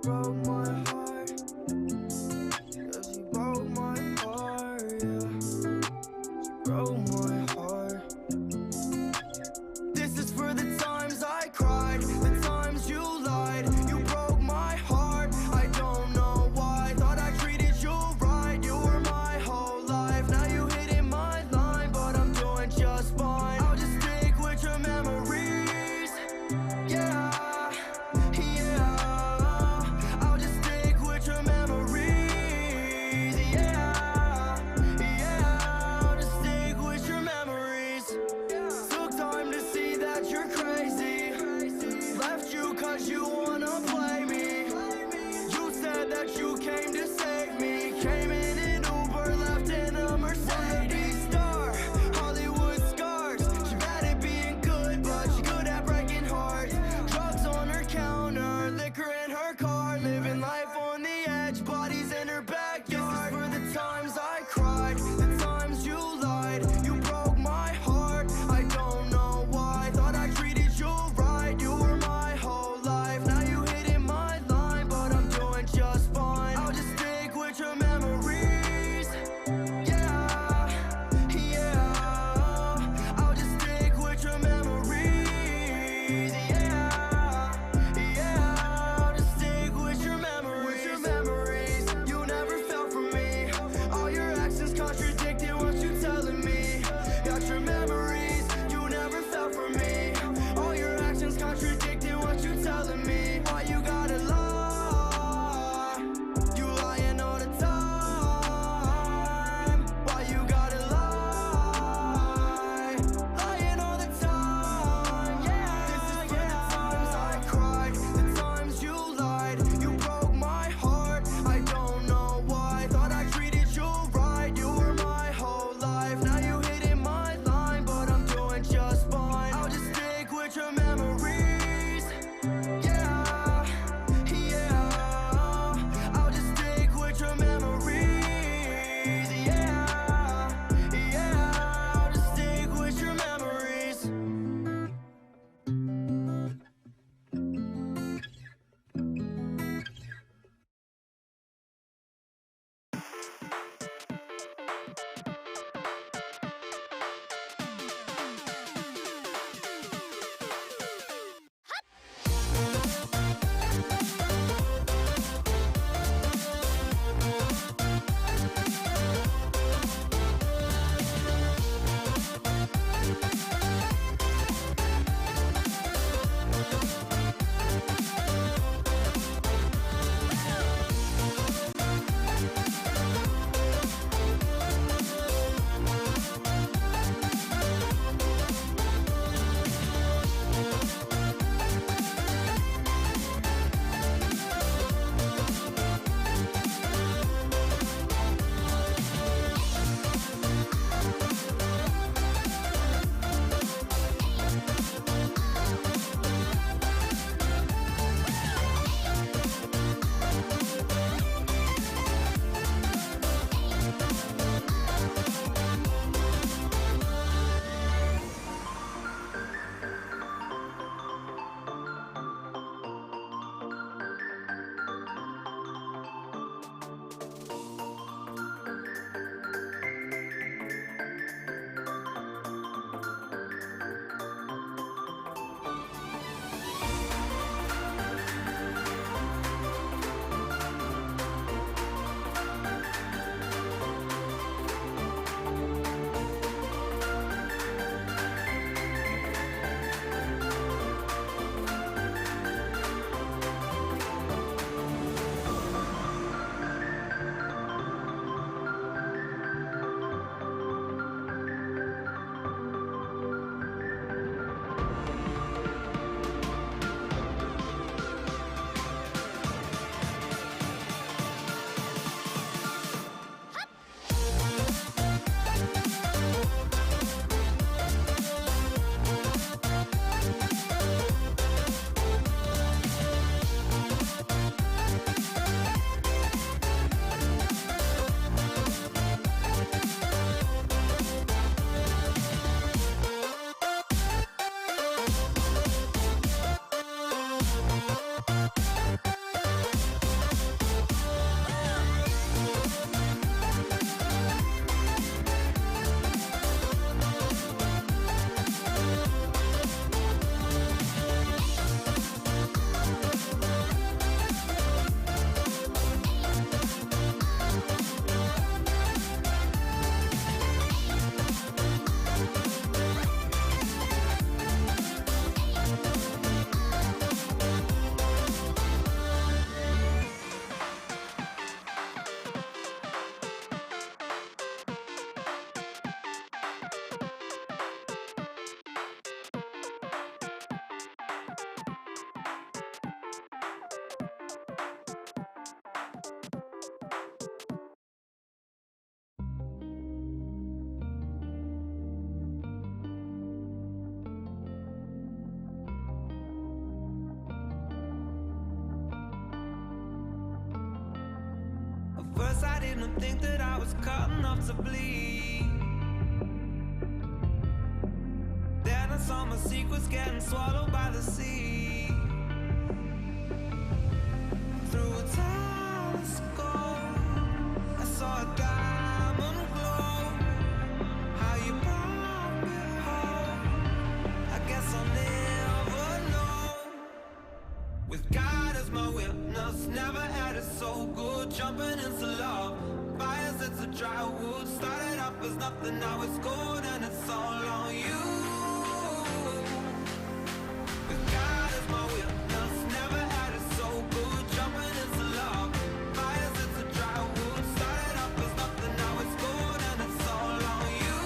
broke my heart. Cause you broke my heart, yeah. You broke my heart. This is for the times I cried, the times you lied. You broke my heart, I don't know why. Thought I treated you right, you were my whole life. Now you hitting my line, but I'm doing just fine. I'll just stick with your memories, yeah. I'll just stick with your memories, yeah. I'll just stick with your memories. Took time to see that you're crazy. Left you cause you wanna play me. You said that you came to save me. Came in an Uber, left in a Mercedes. Star, Hollywood scars. She bad at being good, but she good at breaking hearts. Drugs on her counter, liquor in her car. Living life on the edge, bodies in her backyard. This is for the times I cried, the times you lied. You broke my heart, I don't know why. Thought I treated you right, you were my whole life. Now you hitting my line, but I'm doing just fine. I'll just stick with your memories, yeah. I'll just stick with your memories, yeah. I'll just stick with your memories, First I didn't think that I was cut enough to bleed. Then I saw my secrets getting swallowed by the sea. Through a telescope, I saw a diamond glow. How you brought me home, I guess I'll never know. With God as my witness, never had it so good. Jumping into love, fires it's a dry wood. Started up as nothing, now it's gold, and it's all on you. With God as my witness, never had it so good. Jumping into love, fires it's a dry wood. Started up as nothing, now it's gold, and it's all on you.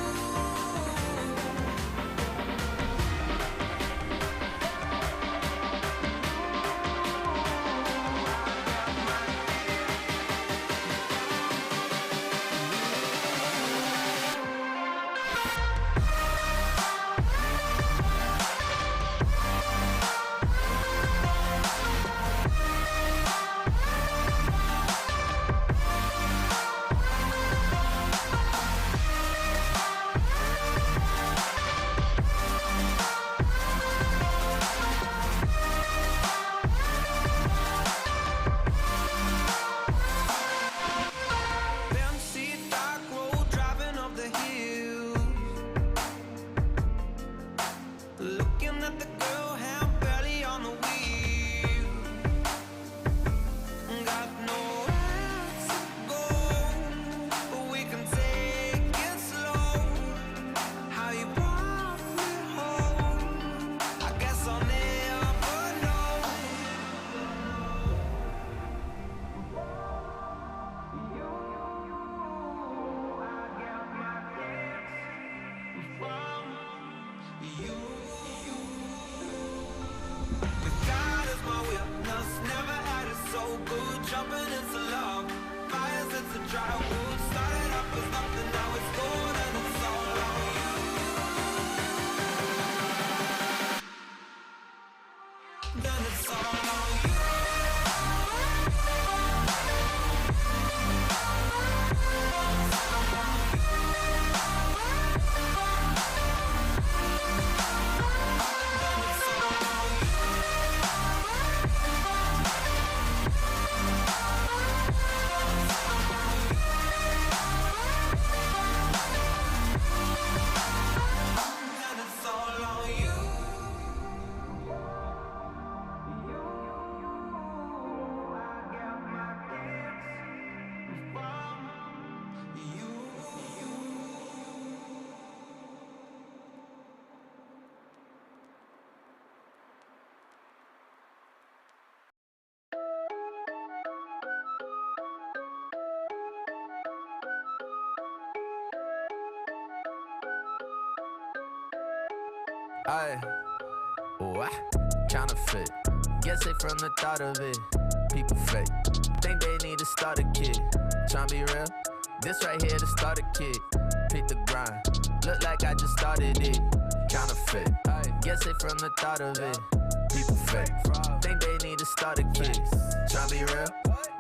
Then see a dark road driving up the hill. Looking at the girl, hand barely on the wheel. Got nowhere to go, but we can take it slow. How you brought me home, I guess I'll never know. With God as my witness, never had it so good. Jumping into love, fires it's a dry wood. Started up as nothing, now it's gold, and it's all on you. Then it's all on you. Then it's all on you. I got my kicks from you. Aye, what? Counterfeit. Guess it from the thought of it. People fake. Think they need to start a kid. Tryna be real. This right here to start a kid. Pick the grind. Look like I just started it. Counterfeit. Guess it from the thought of it. People fake. Think they need to start a kid. Tryna be real.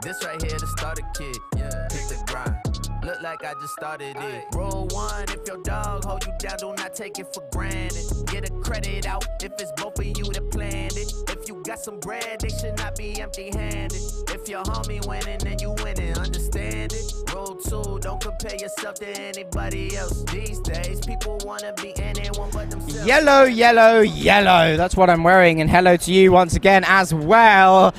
This right here to start a kid. Pick the grind. Look like I just started it. Roll one if your dog hold you down, do not take it for granted. Get a credit out if it's both of you that planned it. If you got some bread, they should not be empty-handed. If your homie winning, then you winning, understand it. Roll two, don't compare yourself to anybody else. These days, people wanna be anyone but themselves. Yellow, yellow, yellow. That's what I'm wearing, and hello to you once again as well.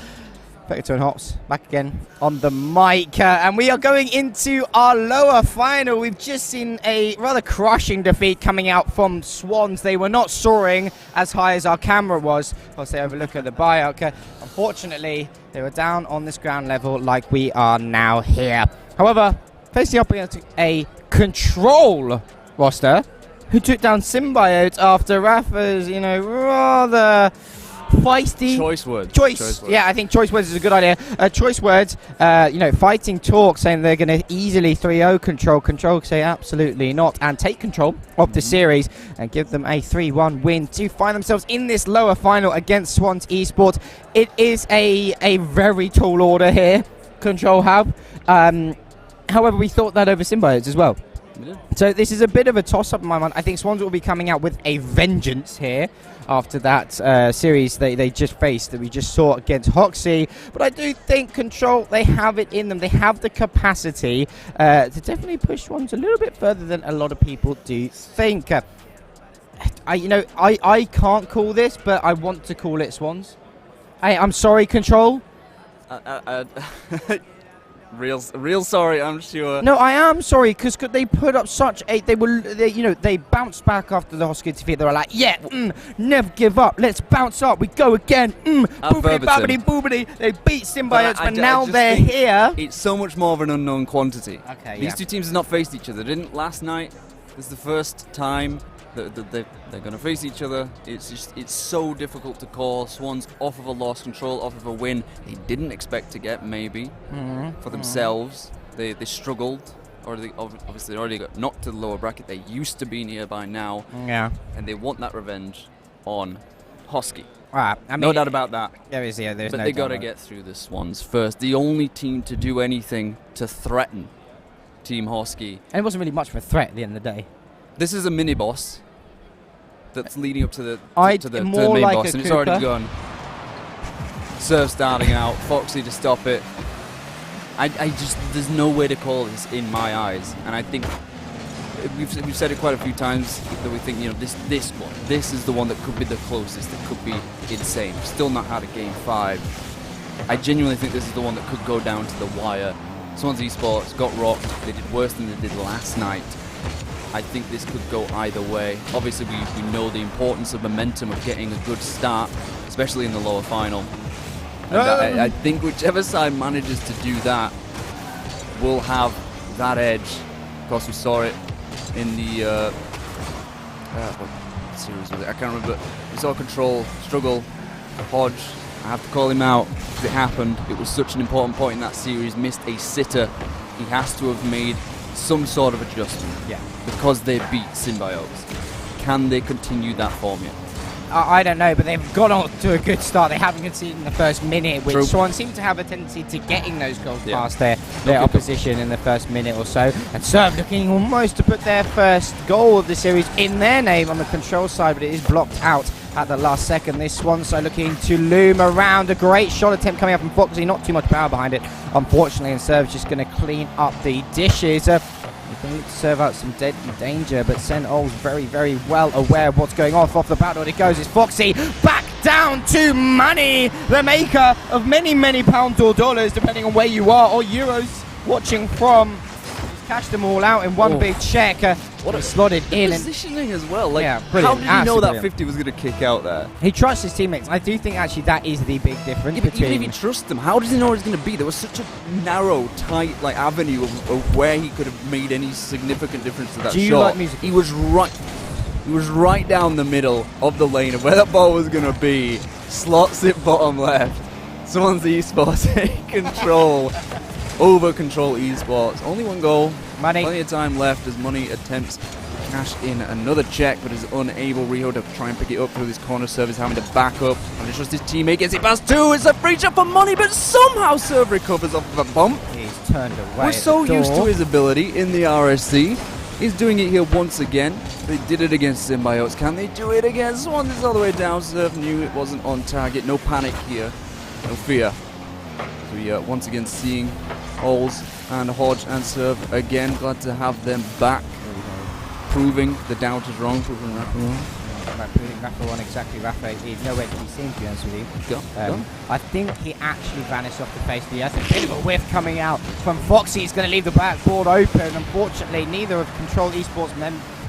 Vector and Hops back again on the mic, and we are going into our lower final. We've just seen a rather crushing defeat coming out from Swans. They were not soaring as high as our camera was. I'll say overlook at the buyout. Unfortunately, they were down on this ground level like we are now here. However, facing up against a control roster who took down Symbiote after Rafa's, rather feisty choice words. Yeah, I think choice words is a good idea. Choice words, fighting talk, saying they're going to easily 3-0 control say absolutely not, and take control of the series and give them a 3-1 win to find themselves in this lower final against Swans Esports. It is a very tall order here Control have. However, we thought that over Symbiotes as well. Yeah. So this is a bit of a toss-up in my mind. I think Swans will be coming out with a vengeance here after that series they just faced that we just saw against Hoxie. But I do think Control, they have it in them. They have the capacity to definitely push Swans a little bit further than a lot of people do think. I can't call this, but I want to call it Swans. I'm sorry, Control. Real sorry, I'm sure. No, I am sorry, because they put up such a... They bounced back after the Hoskins defeat. They were like, never give up. Let's bounce up. We go again. Boobity, boobity. They beat Symbiotes, but now they're here. It's so much more of an unknown quantity. Okay, These two teams have not faced each other. They didn't last night. This is the first time that they're going to face each other. It's so difficult to call. Swans off of a loss, Control off of a win. They didn't expect to get, maybe, for themselves. They struggled. Or obviously they already got knocked to the lower bracket. They used to be near by now. Yeah. And they want that revenge on Husky. No doubt about that. There's but no they got to get through the Swans first. The only team to do anything to threaten Team Husky. And it wasn't really much of a threat at the end of the day. This is a mini boss that's leading up to the main like boss, and it's already gone. Surf starting out, Foxy to stop it. There's no way to call this in my eyes, and I think we've said it quite a few times that we think this is the one that could be the closest, that could be insane. Still not had a game 5. I genuinely think this is the one that could go down to the wire. Swans Esports got rocked. They did worse than they did last night. I think this could go either way. Obviously, we know the importance of momentum of getting a good start, especially in the lower final. And I think whichever side manages to do that will have that edge. Of course, we saw it in the what series was it? I can't remember. We saw Control struggle. Hodge, I have to call him out because it happened. It was such an important point in that series. Missed a sitter. He has to have made some sort of adjustment. Yeah. Because they beat Symbiotes. Can they continue that formula? I don't know, but they've got on to a good start. They haven't conceded in the first minute, which True. Swans seem to have a tendency to getting those goals past their opposition in the first minute or so. And Serve looking almost to put their first goal of the series in their name on the Control side, but it is blocked out at the last second. This Swan side looking to loom around. A great shot attempt coming up from Foxy. Not too much power behind it, unfortunately, and Serve's just going to clean up the dishes. You can serve out some deadly danger, but Sen Ol's very, very well aware of what's going off the battle. It goes, it's Foxy back down to money, the maker of many, many pounds or dollars, depending on where you are, or euros watching from. He's cashed them all out in one big check. What a slotted in. Positioning as well. Like, yeah, brilliant. How did he know that 50 was going to kick out there? He trusts his teammates. I do think actually that is the big difference between. Even if he trusts them, how does he know what it's going to be? There was such a narrow, tight avenue of where he could have made any significant difference to that shot. Do you like music? He was right down the middle of the lane of where that ball was going to be. Slots it bottom left. Someone's Esports in Control. Over Control Esports. Only one goal. Money. Plenty of time left as Money attempts to cash in another check, but is unable. Riho to try and pick it up through this corner service, having to back up. And to trust his teammate, gets it past 2. It's a free shot for Money, but somehow Serve recovers off of a bump. He's turned away. We're so used to his ability in the RSC. He's doing it here once again. They did it against Symbiotes. Can they do it against Swans? It's all the way down. Serve knew it wasn't on target. No panic here. No fear. So we once again seeing Ols and Hodge and Serve again. Glad to have them back. Proving the doubt is wrong. Proving Rafa wrong. Proving Rafa wrong exactly. Rafa is nowhere to be seen, to be honest with you. Go. I think he actually vanished off the face of the earth. A bit of a whiff coming out from Foxy. He's going to leave the backboard open. Unfortunately, neither of Control Esports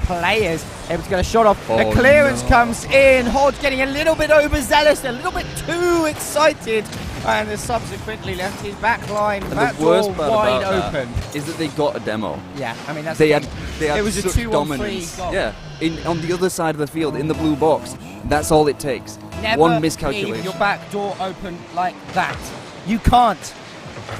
players able to get a shot off. The clearance comes in. Hodge getting a little bit overzealous, a little bit too excited, and has subsequently left his back line back door wide open. Is that they got a demo. Yeah, I mean that's they had it was such a 2-on-3 dominance. goal. Yeah, on the other side of the field, in the blue box. That's all it takes. Never one miscalculation. leave your back door open like that. You can't.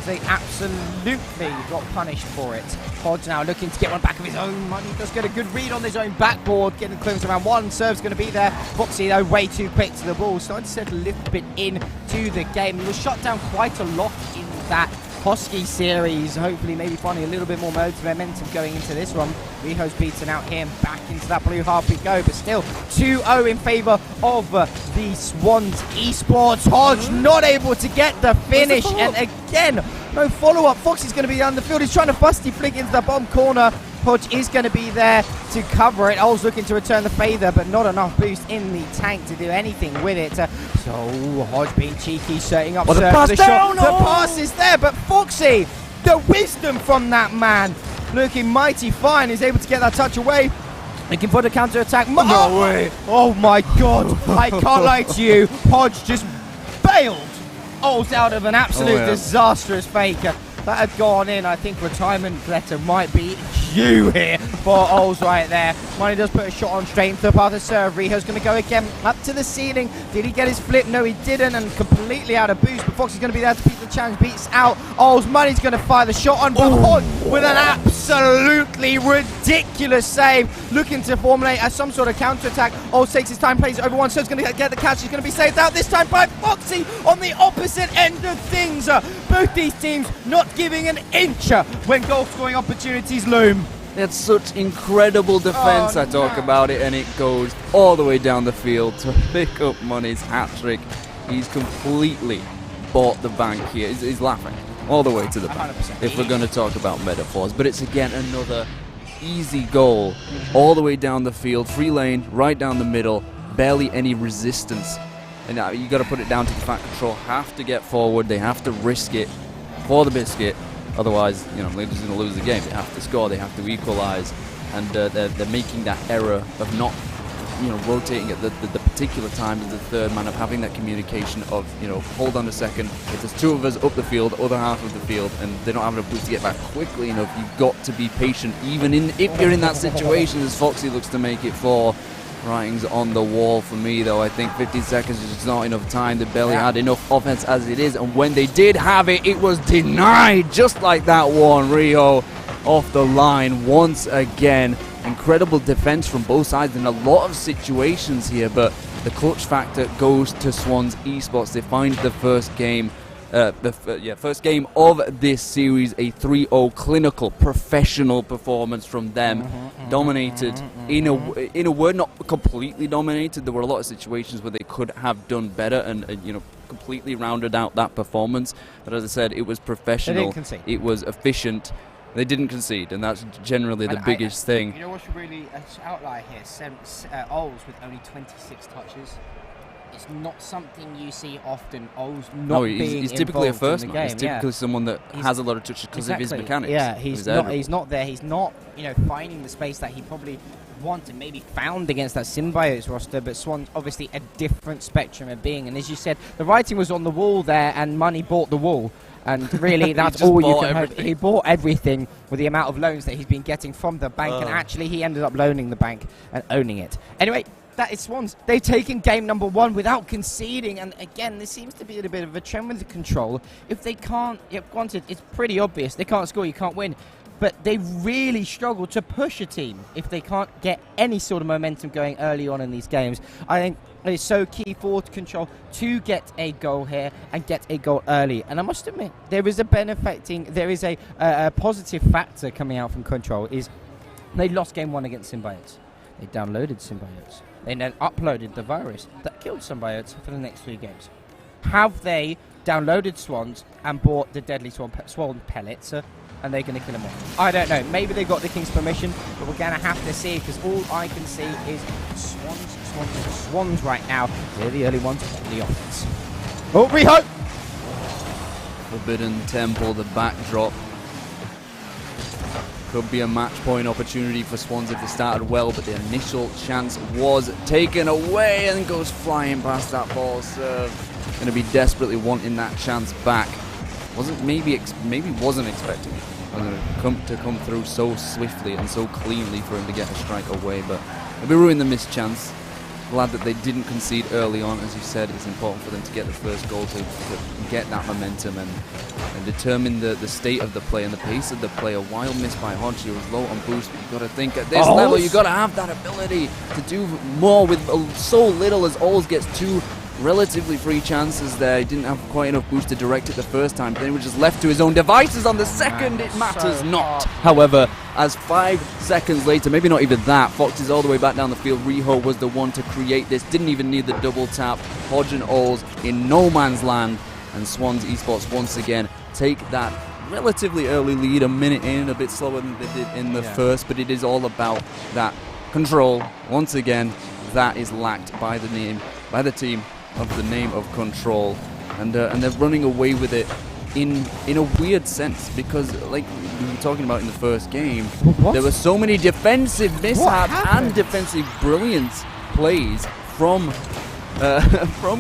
They absolutely got punished for it. Hodge now looking to get one back of his own. Money does get a good read on his own backboard, getting clearance around one. Serve's going to be there. Foxy, though, way too quick to the ball. Starting to settle a little bit into the game. He was shot down quite a lot in that Hosky series, hopefully maybe finding a little bit more momentum going into this one. Riho's beaten out here and back into that blue half we go, but still 2-0 in favour of the Swans Esports. Hodge not able to get the finish, and again, no follow-up. Foxy's going to be down the field. He's trying to fusty flick into the bottom corner. Hodge is going to be there to cover it. Oles looking to return the favour, but not enough boost in the tank to do anything with it. So Hodge being cheeky, setting up the pass the down, shot. The pass is there, but Foxy, the wisdom from that man, looking mighty fine, is able to get that touch away. Looking for the counter-attack. No way! Oh my God! I can't lie to you. Hodge just bailed Oles out of an absolute disastrous fake. That had gone in. I think retirement letter might be due here for Oles right there. Money does put a shot on straight into the path of serve. Riho's going to go again up to the ceiling. Did he get his flip? No, he didn't, and completely out of boost. But Foxy's going to be there to beat the challenge. Beats out Oles. Money's going to fire the shot on, but Hodge with an absolutely ridiculous save. Looking to formulate some sort of counter-attack. Oles takes his time, plays it over one, so he's going to get the catch. He's going to be saved out this time by Foxy on the opposite end of things. Both these teams not giving an inch when goal scoring opportunities loom. That's such incredible defense. I talk about it, and it goes all the way down the field to pick up Money's hat-trick. He's completely bought the bank here. He's laughing all the way to the bank, 100%. If we're going to talk about metaphors. But it's again another easy goal all the way down the field, free lane, right down the middle, barely any resistance. And you got to put it down to the fact Control have to get forward. They have to risk it for the biscuit. Otherwise, they're just going to lose the game. They have to score. They have to equalize, and they're making that error of not, rotating at the particular time as the third man, of having that communication of, hold on a second. If there's two of us up the field, other half of the field, and they don't have enough boost to get back quickly enough, you've got to be patient. Even if you're in that situation, as Foxy looks to make it for. Writing's on the wall for me, though. I think 15 seconds is just not enough time. They barely had enough offense as it is, and when they did have it, it was denied, just like that one. Riho off the line once again. Incredible defense from both sides in a lot of situations here, but the clutch factor goes to Swans Esports. They find the first game. First game of this series, a 3-0 clinical, professional performance from them. Dominated, in a word, not completely dominated. There were a lot of situations where they could have done better and completely rounded out that performance. But as I said, it was professional. It was efficient. They didn't concede, and that's generally the biggest thing. You know what's really an outlier here? Oles with only 26 touches. It's not something you see often. Oles not he's typically a first man. He's typically someone that has a lot of touches because of his mechanics. Yeah, he's not there. He's not, finding the space that he probably wanted, maybe found against that Symbiotes roster. But Swan's obviously a different spectrum of being. And as you said, the writing was on the wall there, and Money bought the wall. And really, that's all you can hope. He bought everything with the amount of loans that he's been getting from the bank, and actually he ended up loaning the bank and owning it. Anyway, that is Swans. They've taken game number one without conceding, and again, there seems to be a bit of a trend with the Control. If they can't, granted, it's pretty obvious. They can't score, you can't win. But they really struggle to push a team if they can't get any sort of momentum going early on in these games. I think it's so key for Control to get a goal here and get a goal early. And I must admit, there is a positive factor coming out from Control. Is they lost game one against Symbiotes. They downloaded Symbiotes. They then uploaded the virus that killed Symbiotes for the next 3 games. Have they downloaded Swans and bought the deadly Swan pellets? And they're going to kill them off? I don't know. Maybe they got the King's permission, but we're going to have to see, because all I can see is Swans right now. They're the early ones on the offense. Oh, Riho! Forbidden Temple, the backdrop. Could be a match point opportunity for Swans if they started well, but the initial chance was taken away and goes flying past that ball serve. Going to be desperately wanting that chance back. Maybe wasn't expecting it to come through so swiftly and so cleanly for him to get a strike away, but maybe ruined the missed chance. Glad that they didn't concede early on. As you said, it's important for them to get the first goal to get that momentum and determine the state of the play and the pace of the play. A wild miss by Hodge. He was low on boost, but you've got to think at this level, you've got to have that ability to do more with so little, as Oles gets 2 relatively free chances there. He didn't have quite enough boost to direct it the first time, but then he was just left to his own devices on the second. It matters not. However, as 5 seconds later, maybe not even that, Fox is all the way back down the field. Riho was the one to create this, didn't even need the double tap. Hodge and Oles in no man's land, and Swans Esports once again take that relatively early lead, a minute in, a bit slower than they did in the first, but it is all about that control. Once again, that is lacked by the team of the name of Control, and they're running away with it in a weird sense, because like we were talking about in the first game, there were so many defensive mishaps and defensive brilliance plays from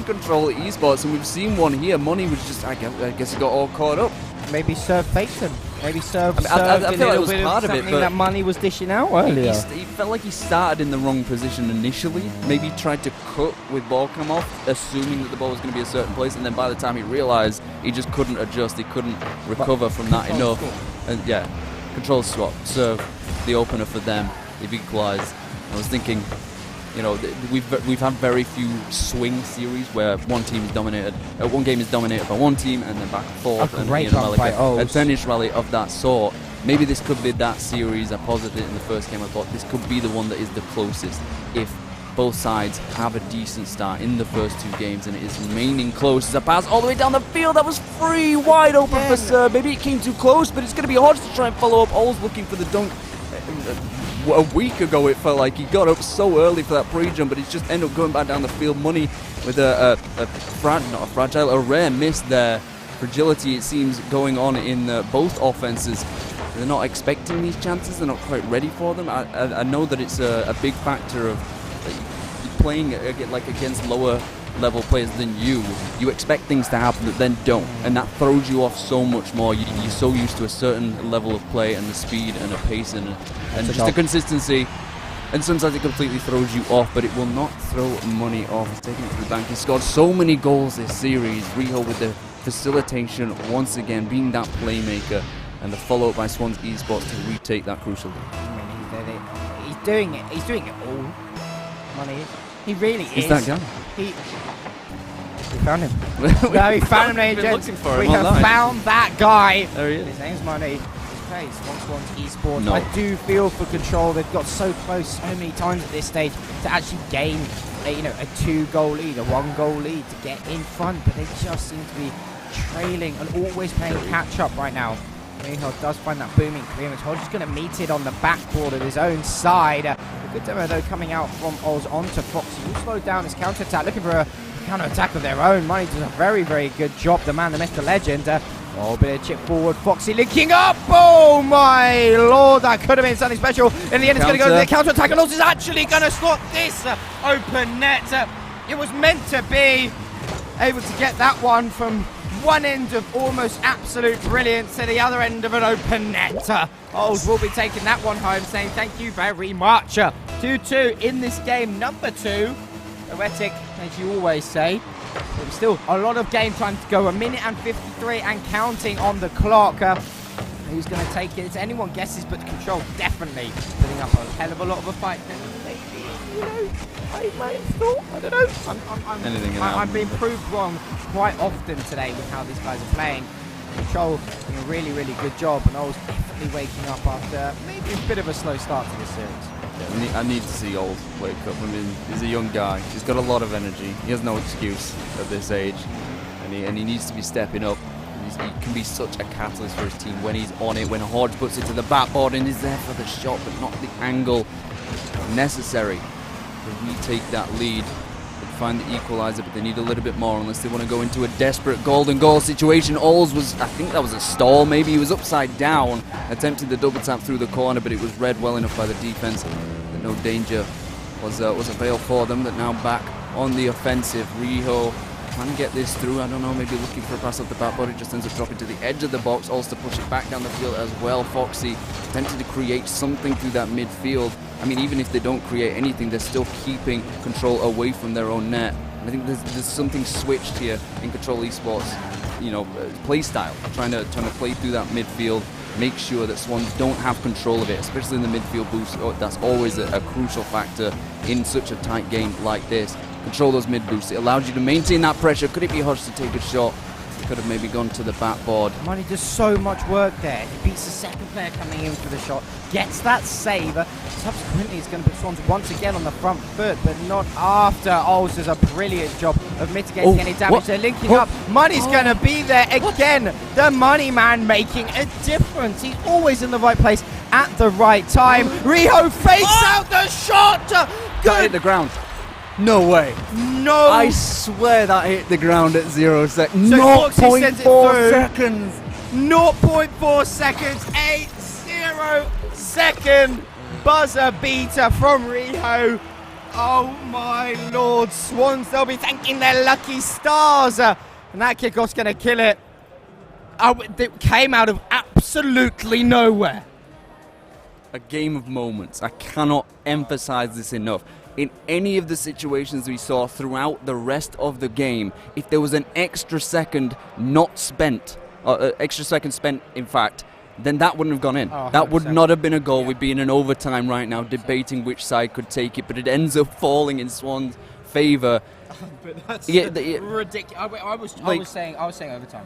Control Esports, and we've seen one here. Money was just, I guess he got all caught up. Maybe Serve faked him. Maybe Serve I feel like it was part of it, but that Money was dishing out earlier. He felt like he started in the wrong position initially. Maybe he tried to cut with ball come off, assuming that the ball was going to be a certain place, and then by the time he realised, he just couldn't adjust. He couldn't recover from that enough. And yeah, Control swap, Serve, the opener for them. They've equalised. I was thinking, you know, we've had very few swing series where one game is dominated by one team and then back and forth. A great run by Oles. A tennis rally of that sort. Maybe this could be that series. I posited it in the first game. I thought this could be the one that is the closest if both sides have a decent start in the first 2 games, and it is remaining close as a pass all the way down the field. That was free, wide open for Serve. Maybe it came too close, but it's going to be hard to try and follow up. Oles looking for the dunk. A week ago it felt like he got up so early for that pre-jump, but he's just ended up going back down the field. Money with a rare miss there. Fragility, it seems, going on in both offenses. They're not expecting these chances, they're not quite ready for them. I know that it's a big factor of playing against lower level players than you expect things to happen that then don't, and that throws you off so much more. You're so used to a certain level of play and the speed and the pace and just the consistency, and sometimes it completely throws you off, but it will not throw Money off. He's taking it to the bank. He's scored so many goals this series. Riho with the facilitation once again, being that playmaker, and the follow-up by Swans Esports to retake that crucial lead. I mean, he's doing it. He's doing it all. Money. He really is. He's that guy. We found him. No, we found him, ladies and gentlemen. We have found that guy. There he is. His name's Money. He plays Swans Esports. No. I do feel for Control. They've got so close so many times at this stage to actually gain a 2-goal lead, a 1-goal lead to get in front, but they just seem to be trailing and always playing catch up right now. Riho does find that booming clearance. Hodge is going to meet it on the backboard of his own side. A good demo though coming out from Oz onto Foxy. Will slow down his counter attack, looking for a counter attack of their own. Money does a very, very good job. The man, the Mr. Legend. Bit of chip forward. Foxy linking up. Oh my lord, that could have been something special. In the end, it's going to go to the counter attack, and Oz is actually going to slot this open net. It was meant to be able to get that one from one end of almost absolute brilliance to the other end of an open net. Oles will be taking that one home, saying thank you very much. 2-2 in this game, number 2. Poetic, as you always say. But still a lot of game time to go. 1 minute and 53 and counting on the clock. Who's going to take it? It's anyone guesses, but Control definitely putting up a hell of a lot of a fight. Maybe, I might have thought, I don't know. I'm being proved wrong quite often today with how these guys are playing. Control doing a really, really good job, and Oles definitely waking up after maybe a bit of a slow start to this series. Yeah, I need to see Oles wake up. I mean, he's a young guy. He's got a lot of energy. He has no excuse at this age, and he needs to be stepping up. He can be such a catalyst for his team when he's on it, when Hodge puts it to the backboard and is there for the shot, but not the angle necessary to retake that lead. They find the equaliser, but they need a little bit more unless they want to go into a desperate golden goal situation. Oles was, I think that was a stall, maybe he was upside down, attempting the double tap through the corner, but it was read well enough by the defence that no danger was availed for them. But now back on the offensive. Riho trying to get this through, I don't know, maybe looking for a pass off the backboard. It just ends up dropping to the edge of the box. Oles to push it back down the field as well. Foxy attempting to create something through that midfield. I mean, even if they don't create anything, they're still keeping Control away from their own net. And I think there's something switched here in Control Esports, play style, trying to play through that midfield, make sure that Swans don't have control of it, especially in the midfield boost. That's always a crucial factor in such a tight game like this. control those mid boosts. It allowed you to maintain that pressure. Could it be Hodge to take a shot? Could have maybe gone to the backboard. Money does so much work there. He beats the second player coming in for the shot, gets that save. Subsequently, he's going to put Swans once again on the front foot, but not after. Ols does a brilliant job of mitigating any damage. They're linking up. Money's going to be there again. The Money Man making a difference. He's always in the right place at the right time. Riho fakes out the shot. That hit the ground. No way. No. I swear that hit the ground at 0 seconds. So 0.4 seconds. 0.4 seconds. 8-0 second buzzer beater from Riho. Oh my lord. Swans, they'll be thanking their lucky stars. And that kickoff's going to kill it. It came out of absolutely nowhere. A game of moments. I cannot emphasize this enough. In any of the situations we saw throughout the rest of the game, if there was an extra second not spent, extra second spent in fact, then that wouldn't have gone in. That would not have been a goal. We'd be in an overtime right now debating which side could take it, but it ends up falling in Swan's favour. But that's ridiculous. I was saying overtime.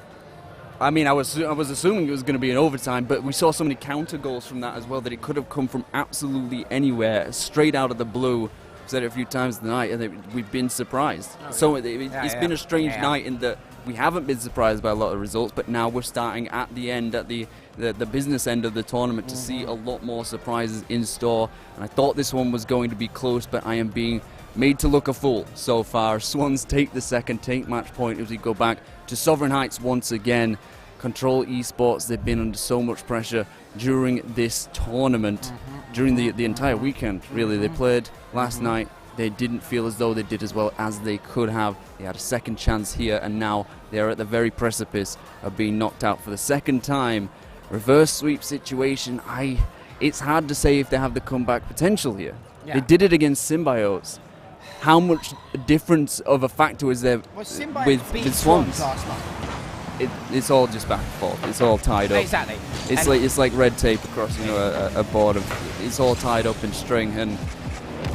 I mean, I was assuming it was going to be an overtime, but we saw so many counter goals from that as well that it could have come from absolutely anywhere, straight out of the blue. I've said it a few times tonight, and we've been surprised. It's been a strange night in that we haven't been surprised by a lot of results, but now we're starting at the end, at the business end of the tournament, to see a lot more surprises in store. And I thought this one was going to be close, but I am being made to look a fool so far. Swans take the second, take match point as we go back to Sovereign Heights once again. Control Esports, they've been under so much pressure during this tournament, during the entire weekend, really. They played last night. They didn't feel as though they did as well as they could have. They had a second chance here, and now they're at the very precipice of being knocked out for the second time. Reverse sweep situation. It's hard to say if they have the comeback potential here. Yeah. They did it against Symbiotes. How much difference of a factor is there with Swans? Last night. It's all just back and forth. It's all tied up. Exactly. It's like red tape across a board of. It's all tied up in string, and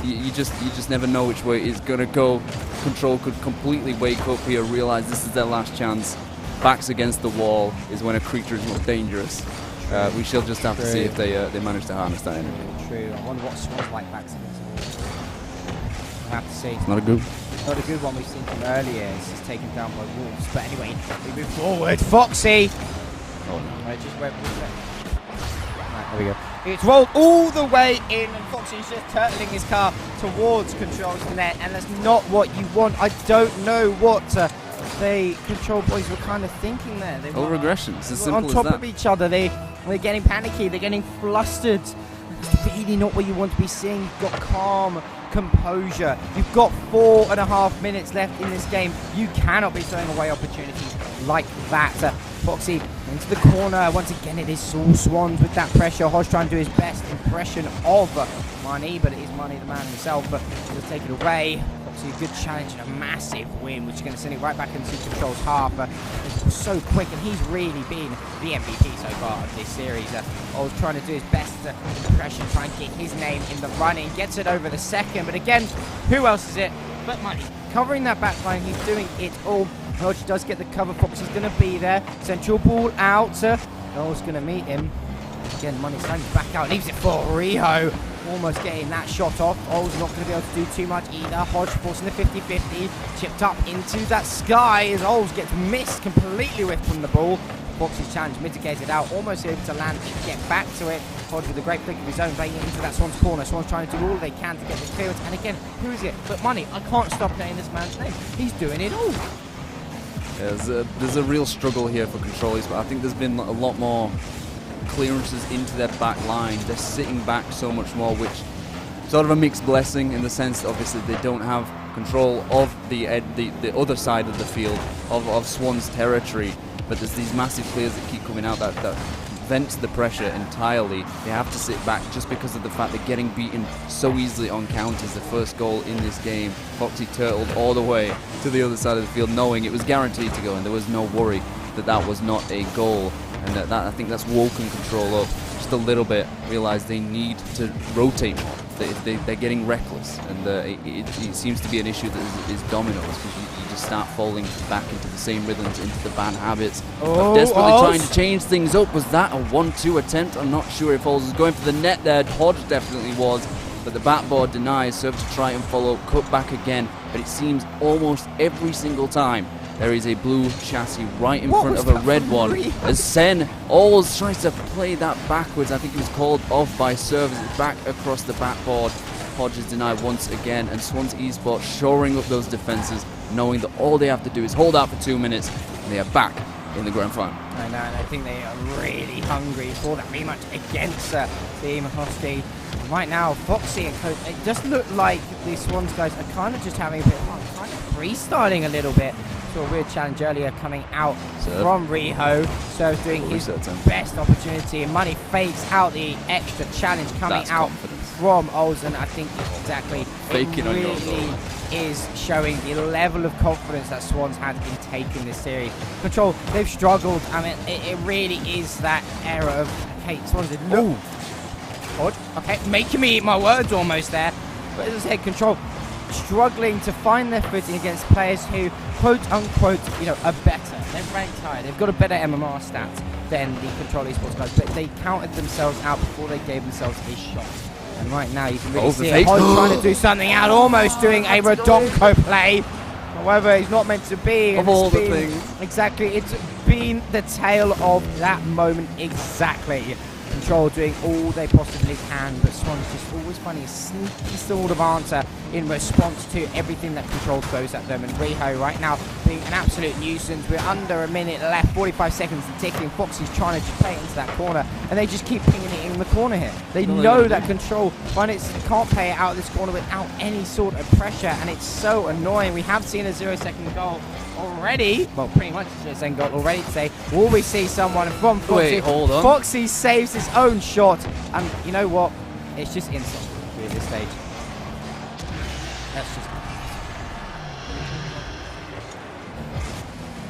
you just never know which way it's gonna go. Control could completely wake up here, realize this is their last chance. Backs against the wall is when a creature is most dangerous. We shall just have to see if they manage to harness that energy. True. I wonder what Swans like backs against the wall. We'll have to see. It's not a good one we've seen from earlier. It's taken down by Wolves. But anyway, we move forward. Foxy! Oh no. Right, there we go. It's rolled all the way in, and Foxy's just turtling his car towards Control's net, and that's not what you want. I don't know what the Control boys were kind of thinking there. They were regressions, as simple on top as that. of each other. They're getting panicky. They're getting flustered. It's really not what you want to be seeing. You've got calm composure. You've got 4.5 minutes left in this game. You cannot be throwing away opportunities like that. Foxy into the corner. Once again, it is all Swans with that pressure. Hodge trying to do his best impression of Money, but it is Money, the man himself, to take it away. Foxy, a good challenge and a massive win, which is going to send it right back into Control's half. It's so quick, and he's really been the MVP so far of this series. Old's trying to do his best impression, try and get his name in the running. Gets it over the second, but again, who else is it but Money? Covering that back line, he's doing it all. Hodge does get the cover. Foxy's going to be there. Central ball out. Noel's going to meet him. Again, Money's trying to back out. Leaves it for Riho. Almost getting that shot off. Old's not going to be able to do too much either. Hodge forcing the 50-50. Chipped up into that sky as Ols gets missed completely with from the ball. Foxy's challenge mitigated out. Almost able to land and get back to it. Hodge with a great flick of his own, playing into that Swans corner. Swans trying to do all they can to get this clearance. And again, who is it but Money? I can't stop saying this man's name. He's doing it all. There's a real struggle here for Controllers, but I think there's been a lot more clearances into their back line. They're sitting back so much more, which sort of a mixed blessing in the sense that obviously they don't have control of the other side of the field of Swan's territory, but there's these massive clears that keep coming out that vents the pressure entirely. They have to sit back just because of the fact they're getting beaten so easily on counters. The first goal in this game, Foxy turtled all the way to the other side of the field knowing it was guaranteed to go, and there was no worry that was not a goal. And I think that's woken Control up just a little bit, realised they need to rotate more. they're getting reckless, and it seems to be an issue that is dominoes, because you just start falling back into the same rhythms, into the bad habits of desperately trying to change things up. Was that a 1-2 attempt? I'm not sure if Oz was going for the net there. Hodge definitely was, but the backboard denies. Serve to try and follow, cut back again, but it seems almost every single time there is a blue chassis right in front of a red one. As Sen always tries to play that backwards. I think he was called off by Serve as it's back across the backboard. Hodge is denied once again, and Swans Esports shoring up those defenses, knowing that all they have to do is hold out for 2 minutes, and they are back in the grand final. I know, and I think they are really hungry for that rematch against Team Husky. Right now, Foxy and Coach, it does look like the Swans guys are kind of just having a bit of fun, kind of freestyling a little bit. Saw a weird challenge earlier coming out from Riho. Serve's doing his best opportunity, and Money fakes out the extra challenge coming out from Olsen. I think exactly faking on your goal is showing the level of confidence that Swans had in taking this series. Control, they've struggled. I mean, it really is that era of, okay, Swans did look. Odd. Okay, making me eat my words almost there. But as I said, Control struggling to find their footing against players who, quote unquote, are better. They're ranked higher. They've got a better MMR stats than the Control Esports guys, but they counted themselves out before they gave themselves a shot. And right now you can really see Hodge trying to do something out, almost doing a Rodonko play. However, he's not meant to be. Of all the things. Exactly, it's been the tale of that moment exactly. Control doing all they possibly can, but Swans just always finding a sneaky sort of answer in response to everything that Control throws at them. And Riho right now being an absolute nuisance. We're under a minute left, 45 seconds and ticking. Foxy's trying to play into that corner, and they just keep pinging it in the corner here. They know that Control can't play it out of this corner without any sort of pressure, and it's so annoying. We have seen a 0-second goal already, well, pretty much a 0-second goal already today. Will we see someone from Foxy? Wait, hold on. Foxy saves his own shot, and you know what? It's just insult at this stage. That's just.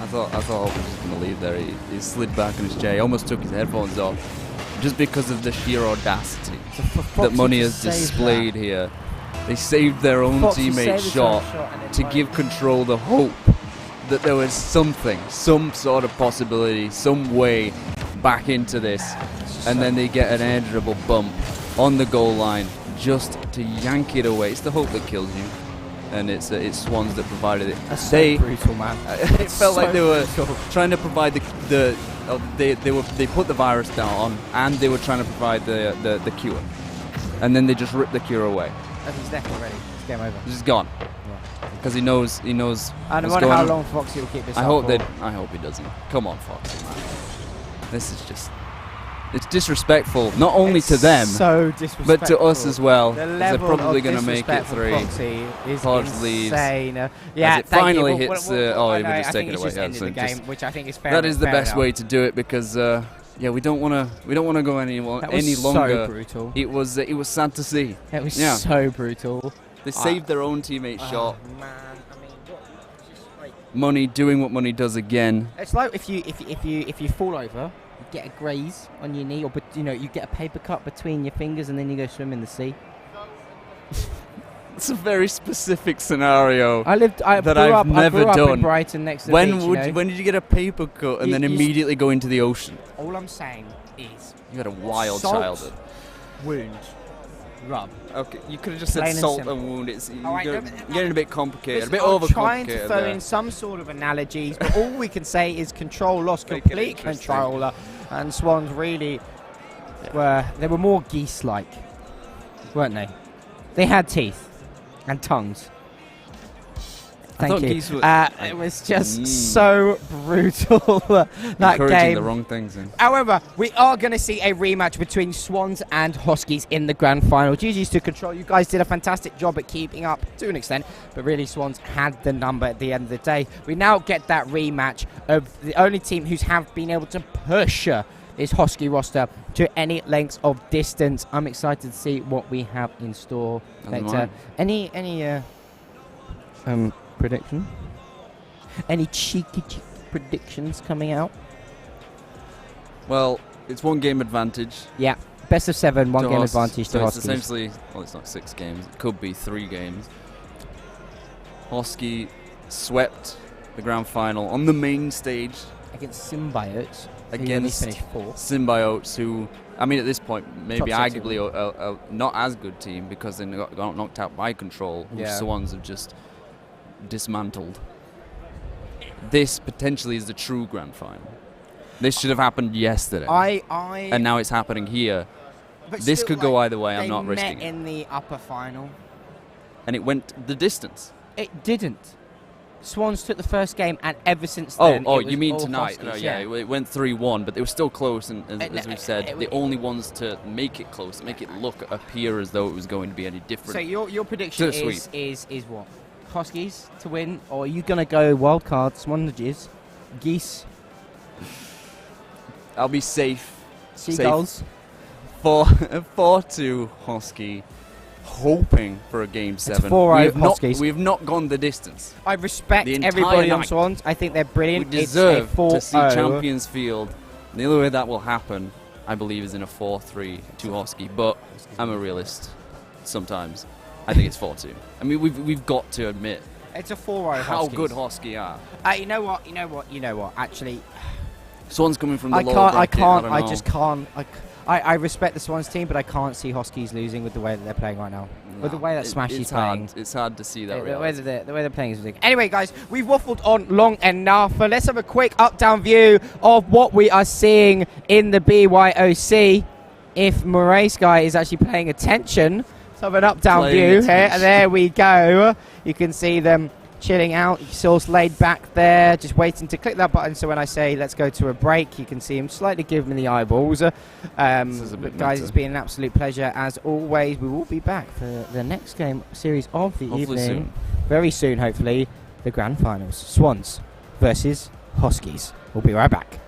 I thought I was just going to leave there. He slid back on his chair. He almost took his headphones off, just because of the sheer audacity that Money has displayed here. They saved their own teammate's shot to give Control the hope that there was some sort of possibility, some way back into this, and then they get an edgeable bump on the goal line just to yank it away. It's the hope that kills you, and it's Swans that provided it. That's so brutal, man. It felt like they were trying to provide they put the virus down, and they were trying to provide the cure, and then they just ripped the cure away. He's left already. It's game over. He's gone. Because he knows. I don't know how long Foxy will keep this I up hope he doesn't. Come on, Foxy, man. This is just. It's disrespectful, not only to them, so disrespectful, but to us as well. The they're probably going to make it 3. Foxy is Hodge insane. leaves. Yeah, as it finally hits. He would just take it away. The game, which I think is fair. That is the best enough. way to do it, because we don't want to go any longer. So brutal. It was sad to see. It was so brutal. They saved their own teammate shot. Man, I mean, Money doing what Money does again. It's like if you fall over, you get a graze on your knee, or you get a paper cut between your fingers, and then you go swim in the sea. It's a very specific scenario. I grew I've up done. In Brighton next to the beach, when did you get a paper cut and then immediately go into the ocean? All I'm saying is you had a wild childhood. Wound. Rub. Okay, you could have just said salt and wound. It's getting a bit complicated, Listen, a bit overcomplicated. I'm trying to throw in some sort of analogies, but all we can say is Control lost complete control, and Swans really were more geese-like, weren't they? They had teeth and tongues. Thank you. It was just so brutal, that encouraging game. The wrong things in. However, we are going to see a rematch between Swans and Huskies in the grand final. GG's to Control. You guys did a fantastic job at keeping up to an extent, but really Swans had the number at the end of the day. We now get that rematch of the only team who's been able to push this Husky roster to any lengths of distance. I'm excited to see what we have in store. Any prediction? Any cheeky predictions coming out? Well, it's one game advantage. Yeah, best of 7, one game advantage to so Husky. It's essentially, well, it's not 6 games. It could be 3 games. Husky swept the grand final on the main stage against Symbiotes. Against Symbiotes, who, I mean, at this point, maybe arguably a not as good team because they got knocked out by Control, who Swans have just dismantled. This potentially is the true grand final. This should have happened yesterday. And now it's happening here. This could go either way. I'm not risking it. They met in the upper final. And it went the distance. It didn't. Swans took the first game, and ever since then. Oh, you mean tonight? No, yeah, it went 3-1, but they were still close. And as we've said, the only ones to make it close, make it appear as though it was going to be any different. So your prediction is what? Huskies to win, or are you gonna go wild cards, Swandages, Geese? I'll be safe. Seagulls. 4-2 Husky. Hoping for a game 7. 4-0 Huskies. We have not gone the distance. I respect everybody on Swans. I think they're brilliant. We deserve to see Champions Field. The only way that will happen, I believe, is in a 4-3 to Husky. But I'm a realist. Sometimes I think it's 4-2. I mean, we've got to admit it's a 4-0 how good Husky are. You know what? Actually, Swans coming from the lower bracket. I just can't. I respect the Swans team, but I can't see Huskies losing with the way that they're playing right now. With the way that Smash is playing. It's hard to see that. The way they're playing is ridiculous. Anyway, guys, we've waffled on long enough. Let's have a quick up-down view of what we are seeing in the BYOC. If Murray Sky is actually paying attention, let's have an up-down view here. And there we go. You can see them chilling out. Source laid back there, just waiting to click that button. So when I say let's go to a break, you can see him slightly give him the eyeballs. Guys, it's been an absolute pleasure as always. We will be back for the next game series of the evening. Very soon, hopefully, the grand finals. Swans versus Huskies. We'll be right back.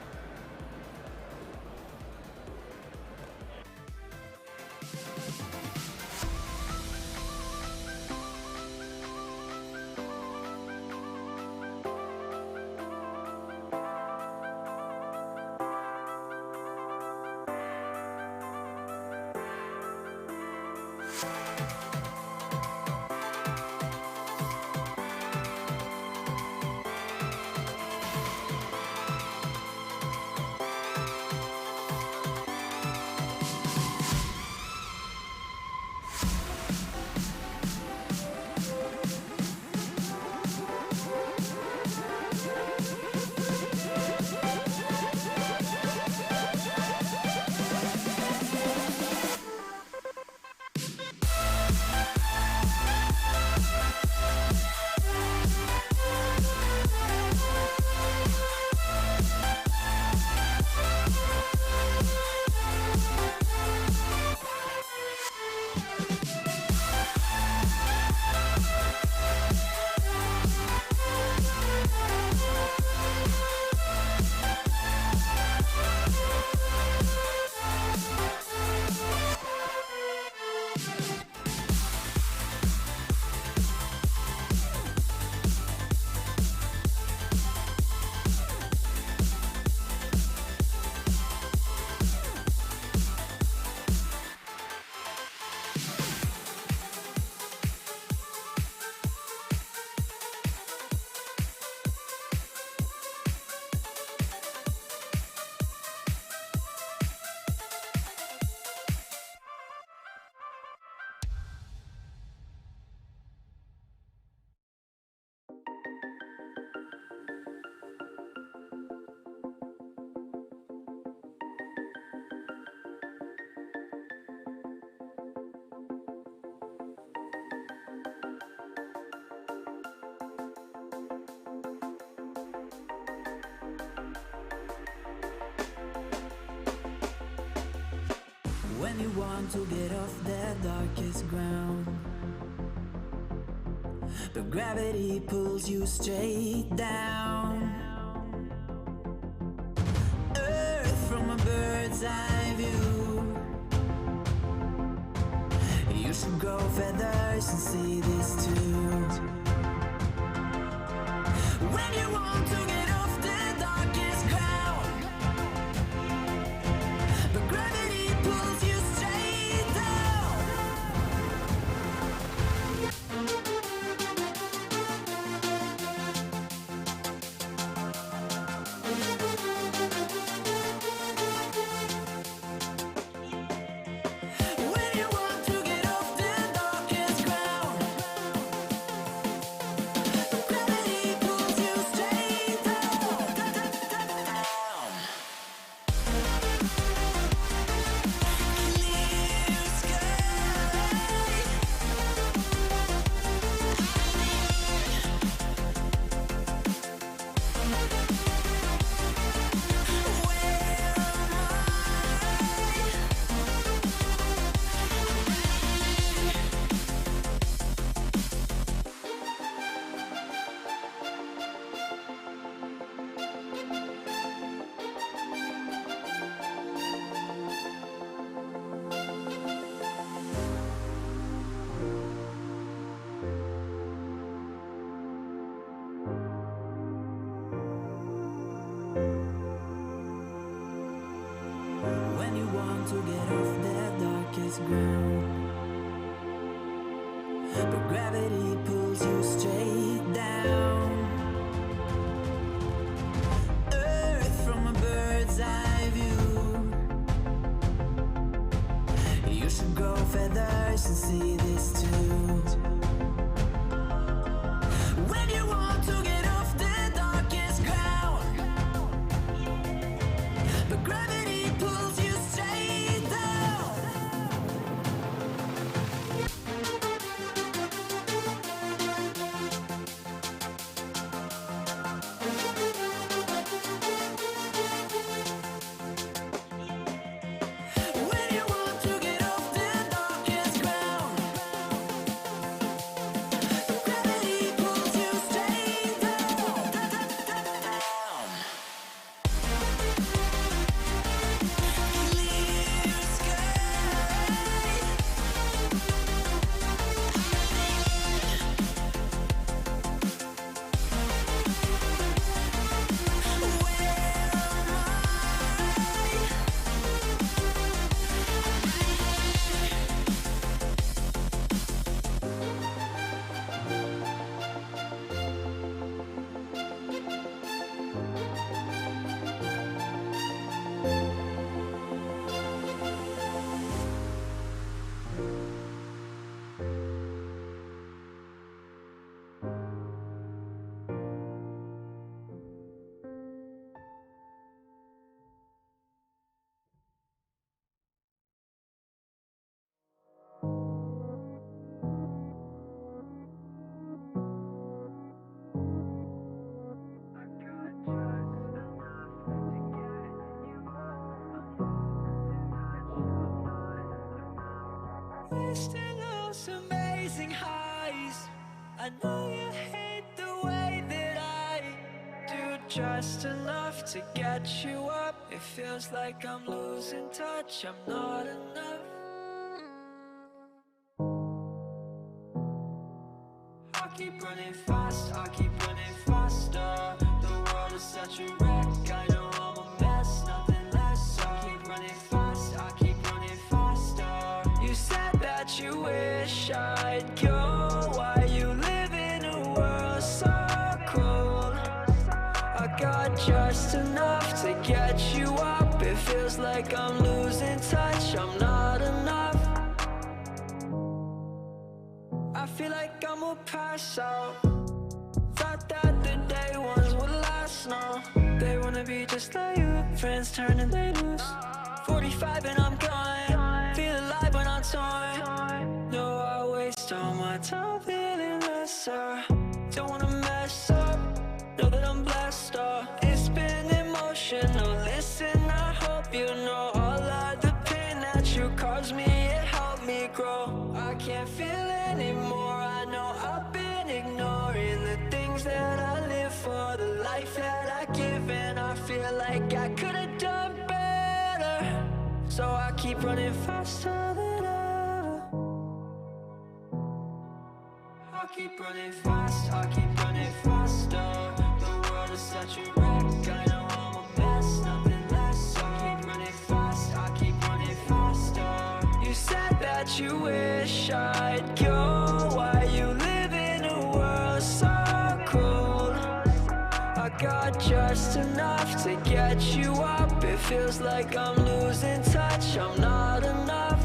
When you want to get off the darkest ground, but gravity pulls you straight down. Earth from a bird's eye view. You should grow feathers and see this too. When you want to get off the darkest ground, but gravity pulls you straight want to get off that darkest ground, but gravity pulls you straight down. Earth from a bird's eye view. You should grow feathers and see this too. When you want to get off the darkest ground, but gravity pulls you straight down. When you want to get off the darkest ground, gravity pulls you straight down. Clear Wasting those amazing highs. I know you hate the way that I do just enough to get you up. It feels like I'm losing touch, I'm not enough. I keep running fast, I keep running faster. The world is such a wreck, I know I'm a mess, nothing less. I keep running fast, I keep running faster. You said that you wish I'd go. Why you live in a world so cold? I got just enough to get you up. It feels like I'm losing touch, I'm not enough. I feel like I'm gonna pass out. Thought that the day ones would last, no. They wanna be just like you, friends turning they loose. 45 and I'm gone, feel alive when I'm torn. No, I waste all my time feeling lesser. Don't wanna mess up, know that I'm blessed, it's been emotional, listen, I hope you know. All of the pain that you caused me, it helped me grow. I can't feel anymore, I know I've been ignoring the things that I live for, the life that I give, and I feel like I could've done better. So I keep running faster than ever. I keep running fast, I keep running faster. The world is such a wreck, I know I'm a mess, nothing less. I keep running fast, I keep running faster. You said that you wish I'd go. Why you live in a world so cold? I got just enough to get you up. It feels like I'm losing touch, I'm not enough.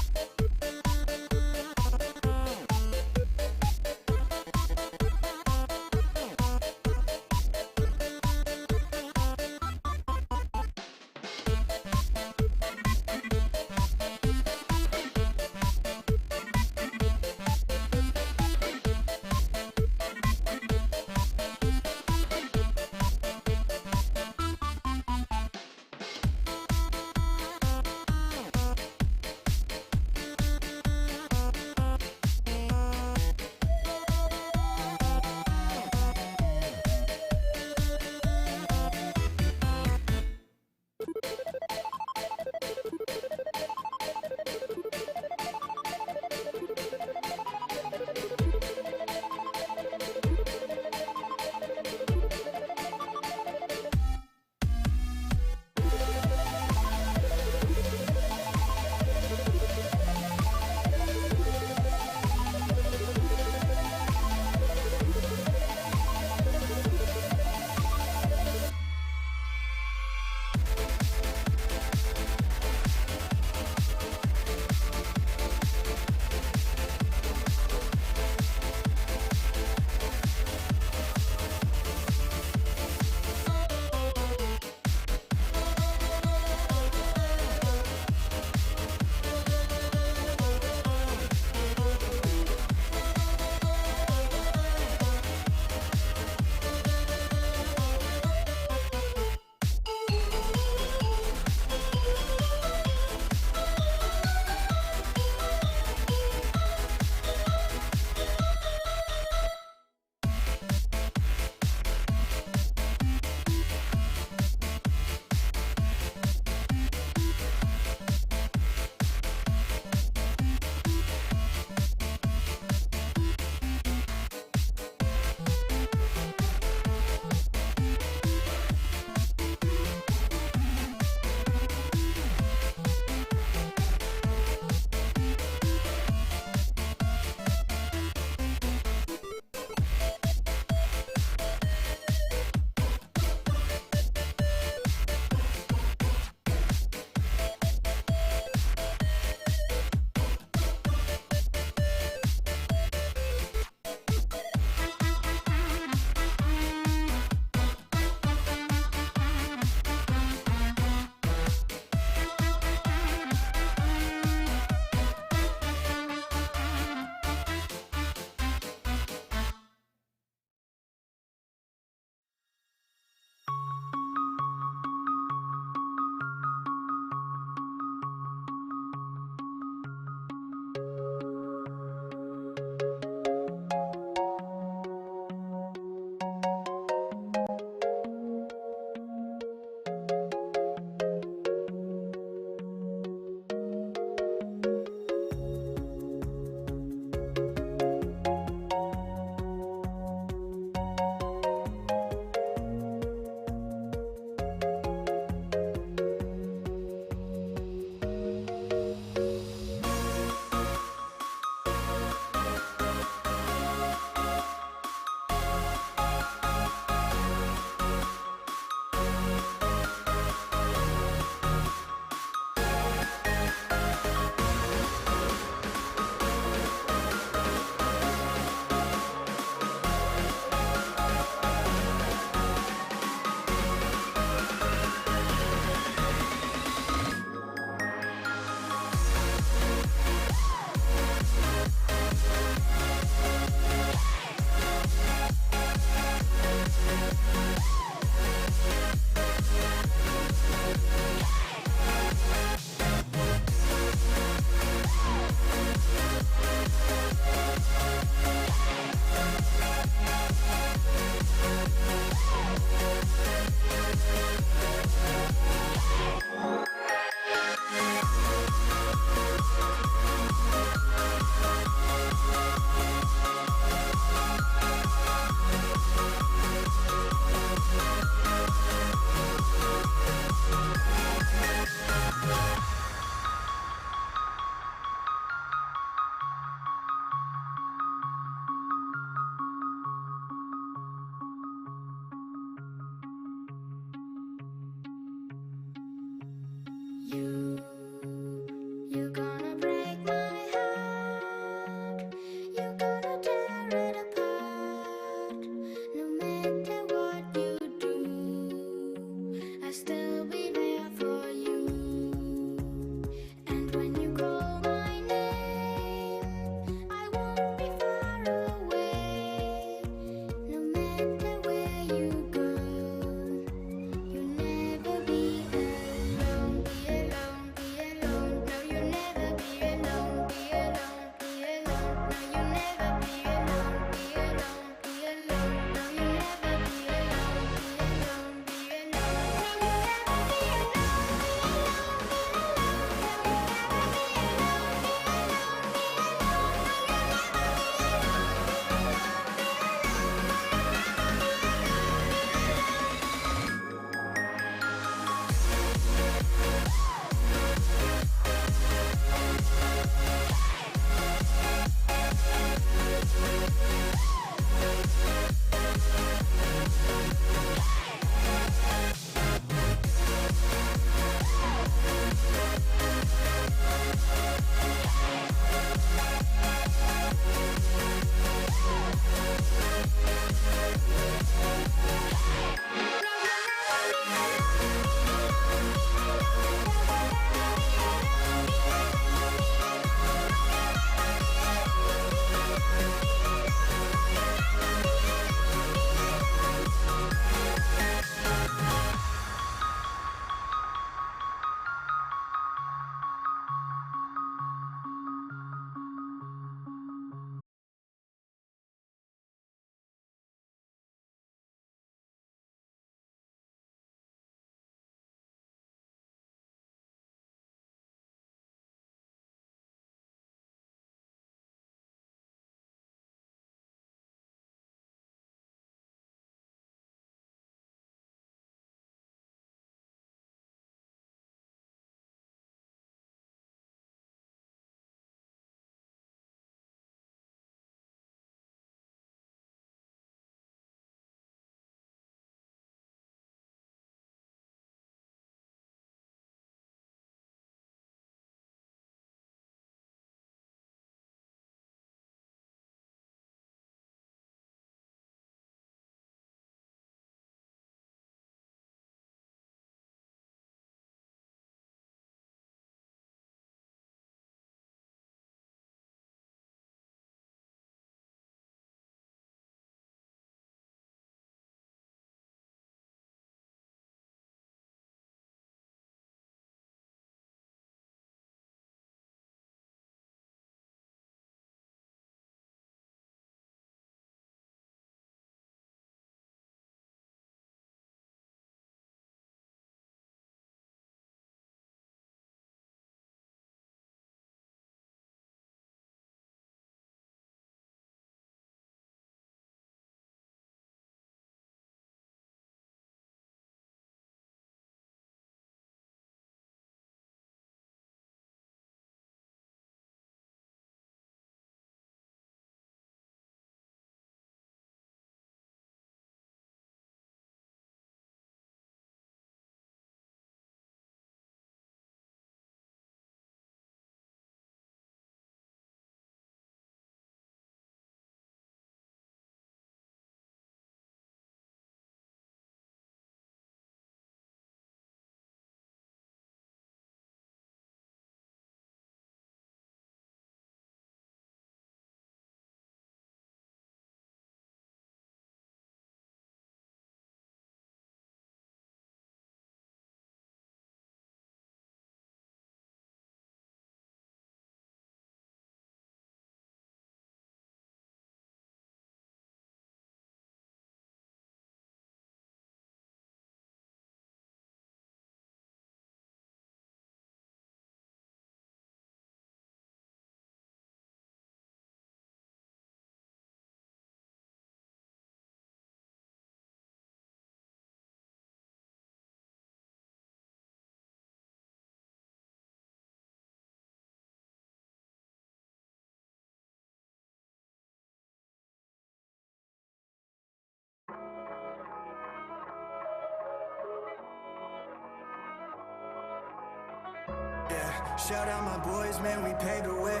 Shout out my boys, man, we paved the way.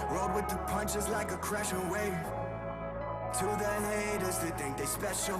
Rode with the punches like a crashing wave. To the haters that think they special,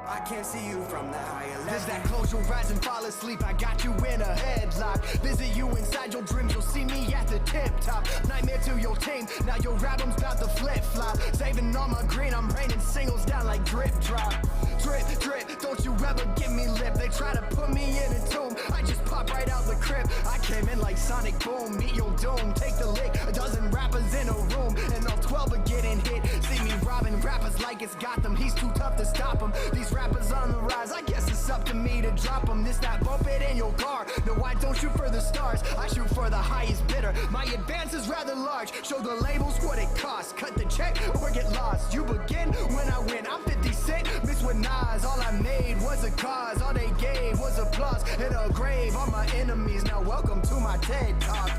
I can't see you from the higher level. Does that close your eyes and fall asleep? I got you in a headlock. Visit you inside your dreams, you'll see me at the tip top. Nightmare to your team, now your album's about to flip-flop. Saving all my green, I'm raining singles down like drip drop. Drip, drip, don't you ever give me lip. They try to put me in a tomb, I just pop right out the crib. I came in like Sonic Boom, meet your doom. Take the lick, a dozen rappers in a room, and all 12 are getting hit. See me robbing rappers like it's Gotham, he's too tough to stop him. These rappers on the rise, I guess it's up to me to drop them. This that bump it in your car, no I don't shoot for the stars, I shoot for the highest bidder. My advance is rather large, show the labels what it costs. Cut the check or get lost, you begin when I win. I'm 50 Cent, mixed with Nas. All I made was a cause, all they gave was applause in a grave. All my enemies, now welcome to my TED Talk.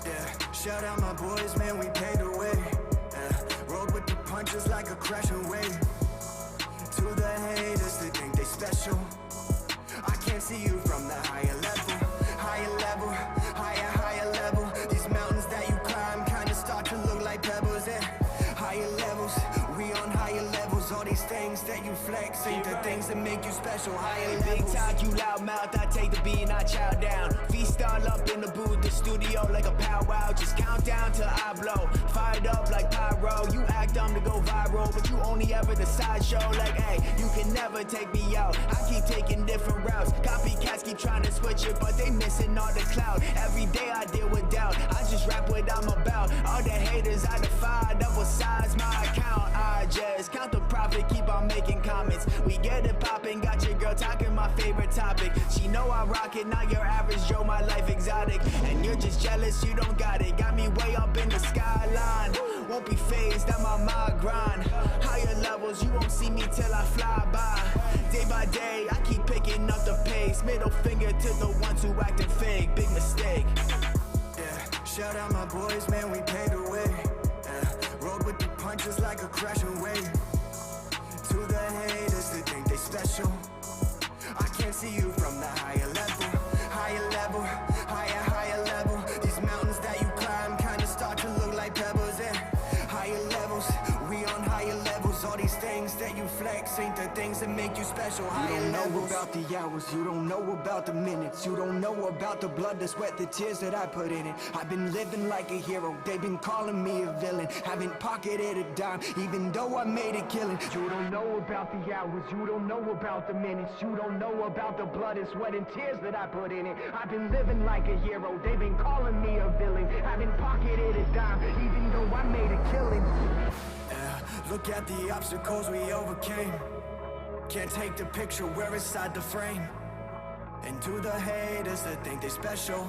Yeah, shout out my boys, man, we paved the way. Rode with the punches like a crashing wave. To the haters that think they special, I can't see you from the higher level. Higher level, higher level. These mountains that you climb kinda start to look like pebbles, yeah. Higher levels, we on higher levels. All these things that you flex ain't the things that make you special. Higher levels. Big talk, you loud mouth, I take the beat and I chow down. Feast all up in the booth, the studio like a powwow. Just count down till I blow, fired up like pyro. You act dumb to go viral, but you only ever the sideshow. Like, hey, you can never take me out, I keep taking different routes. Copycats keep trying to switch it, but they missing all the clout. Every day I deal with doubt, I just rap what I'm about. All the haters I defy, double size my account. I just count the profit, keep on making comments. We get it poppin', got your girl talking my favorite topic. She know I rock it, not your average Joe, my life exotic. And you're just jealous, you don't got it. Got me way up in the skyline, won't be phased, I'm on my grind. Higher levels, you won't see me till I fly by. Day by day, I keep picking up the pace. Middle finger to the ones who acting fake, big mistake. Yeah, shout out my boys, man, we paved the way. Rode with the punches like a crashing wave. To the haters that think they special, I can't see you from the higher level. Higher level, higher level. These mountains that you climb kinda start to look like pebbles, yeah. Higher levels, we on higher levels. All these things that you flex ain't the things that make you special. Higher You don't know levels. about the hours, you don't know about the minutes. You don't know about the blood, the sweat, the tears that I put in it. I've been living like a hero, they've been calling me a villain. Haven't pocketed a dime, even though I made a killing. You don't know about the hours, you don't know about the minutes. You don't know about the blood and sweat and tears that I put in it. I've been living like a hero, they've been calling me a villain. Haven't pocketed a dime, even though I made a killing. Look at the obstacles we overcame. Can't take the picture, we're inside the frame. And to the haters that think they special,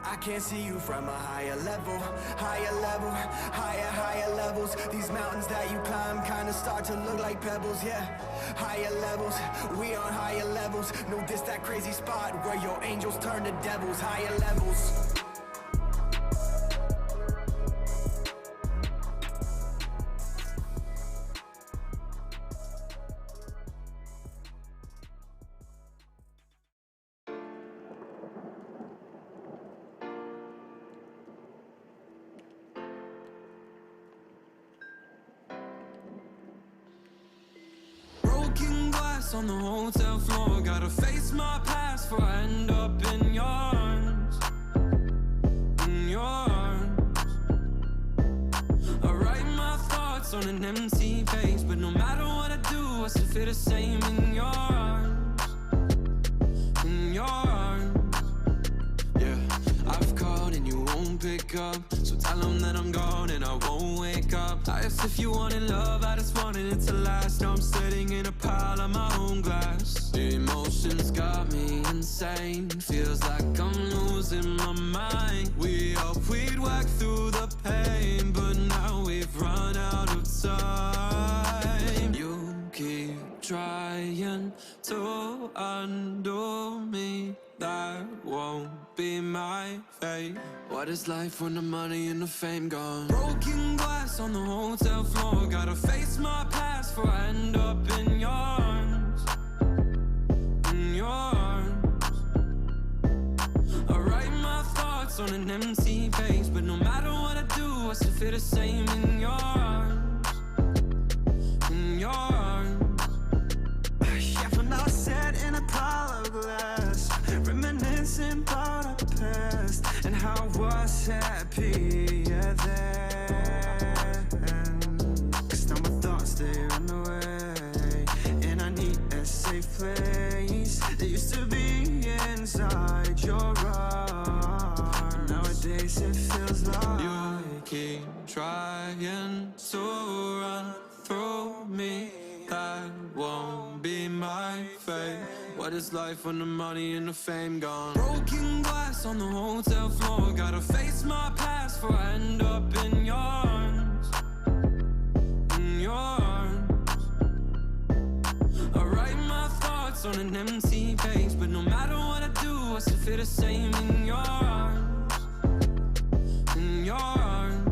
I can't see you from a higher level. Higher level, higher levels. These mountains that you climb kinda start to look like pebbles, yeah. Higher levels, we on higher levels. No, this that crazy spot where your angels turn to devils. Higher levels. On the hotel floor, gotta face my past before I end up in your arms. In your arms. I write my thoughts on an empty page, but no matter what I do, I still feel the same in your arms. In your arms. Yeah, I've called and you won't pick up, so tell them that I'm gone and I won't wake up. I asked if you wanted love, I just wanted it to last. Now I'm sitting in a pile of my own glass. The emotions got me insane, feels like I'm losing my mind. We hoped we'd work through the pain, but now we've run out of time. You keep trying to undo me, that won't be my fate. What is life when the money and the fame gone? Broken glass on the hotel floor, gotta face my past before I end up in your arms. In your arms. I write my thoughts on an empty page, but no matter what I do, I still feel the same in your arms. In your arms. Yeah, for now set in a pile of glass, reminiscing about our past and how I was happy then. 'Cause now my thoughts, they run away, and I need a safe place that used to be inside your arms. Nowadays it feels like You keep trying to run through me. That won't be my fate. What is life when the money and the fame gone? Broken glass on the hotel floor. Gotta face my past before I end up in your arms. In your arms. I write my thoughts on an empty page, but no matter what I do, I still feel the same in your arms. In your arms.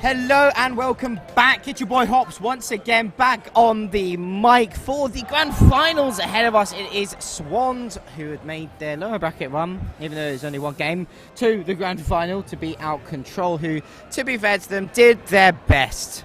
Hello and welcome back. It's your boy Hops once again back on the mic for the grand finals. Ahead of us it is Swans, who had made their lower bracket run, even though there's only one game, to the grand final to beat out Control, who, to be fair to them, did their best.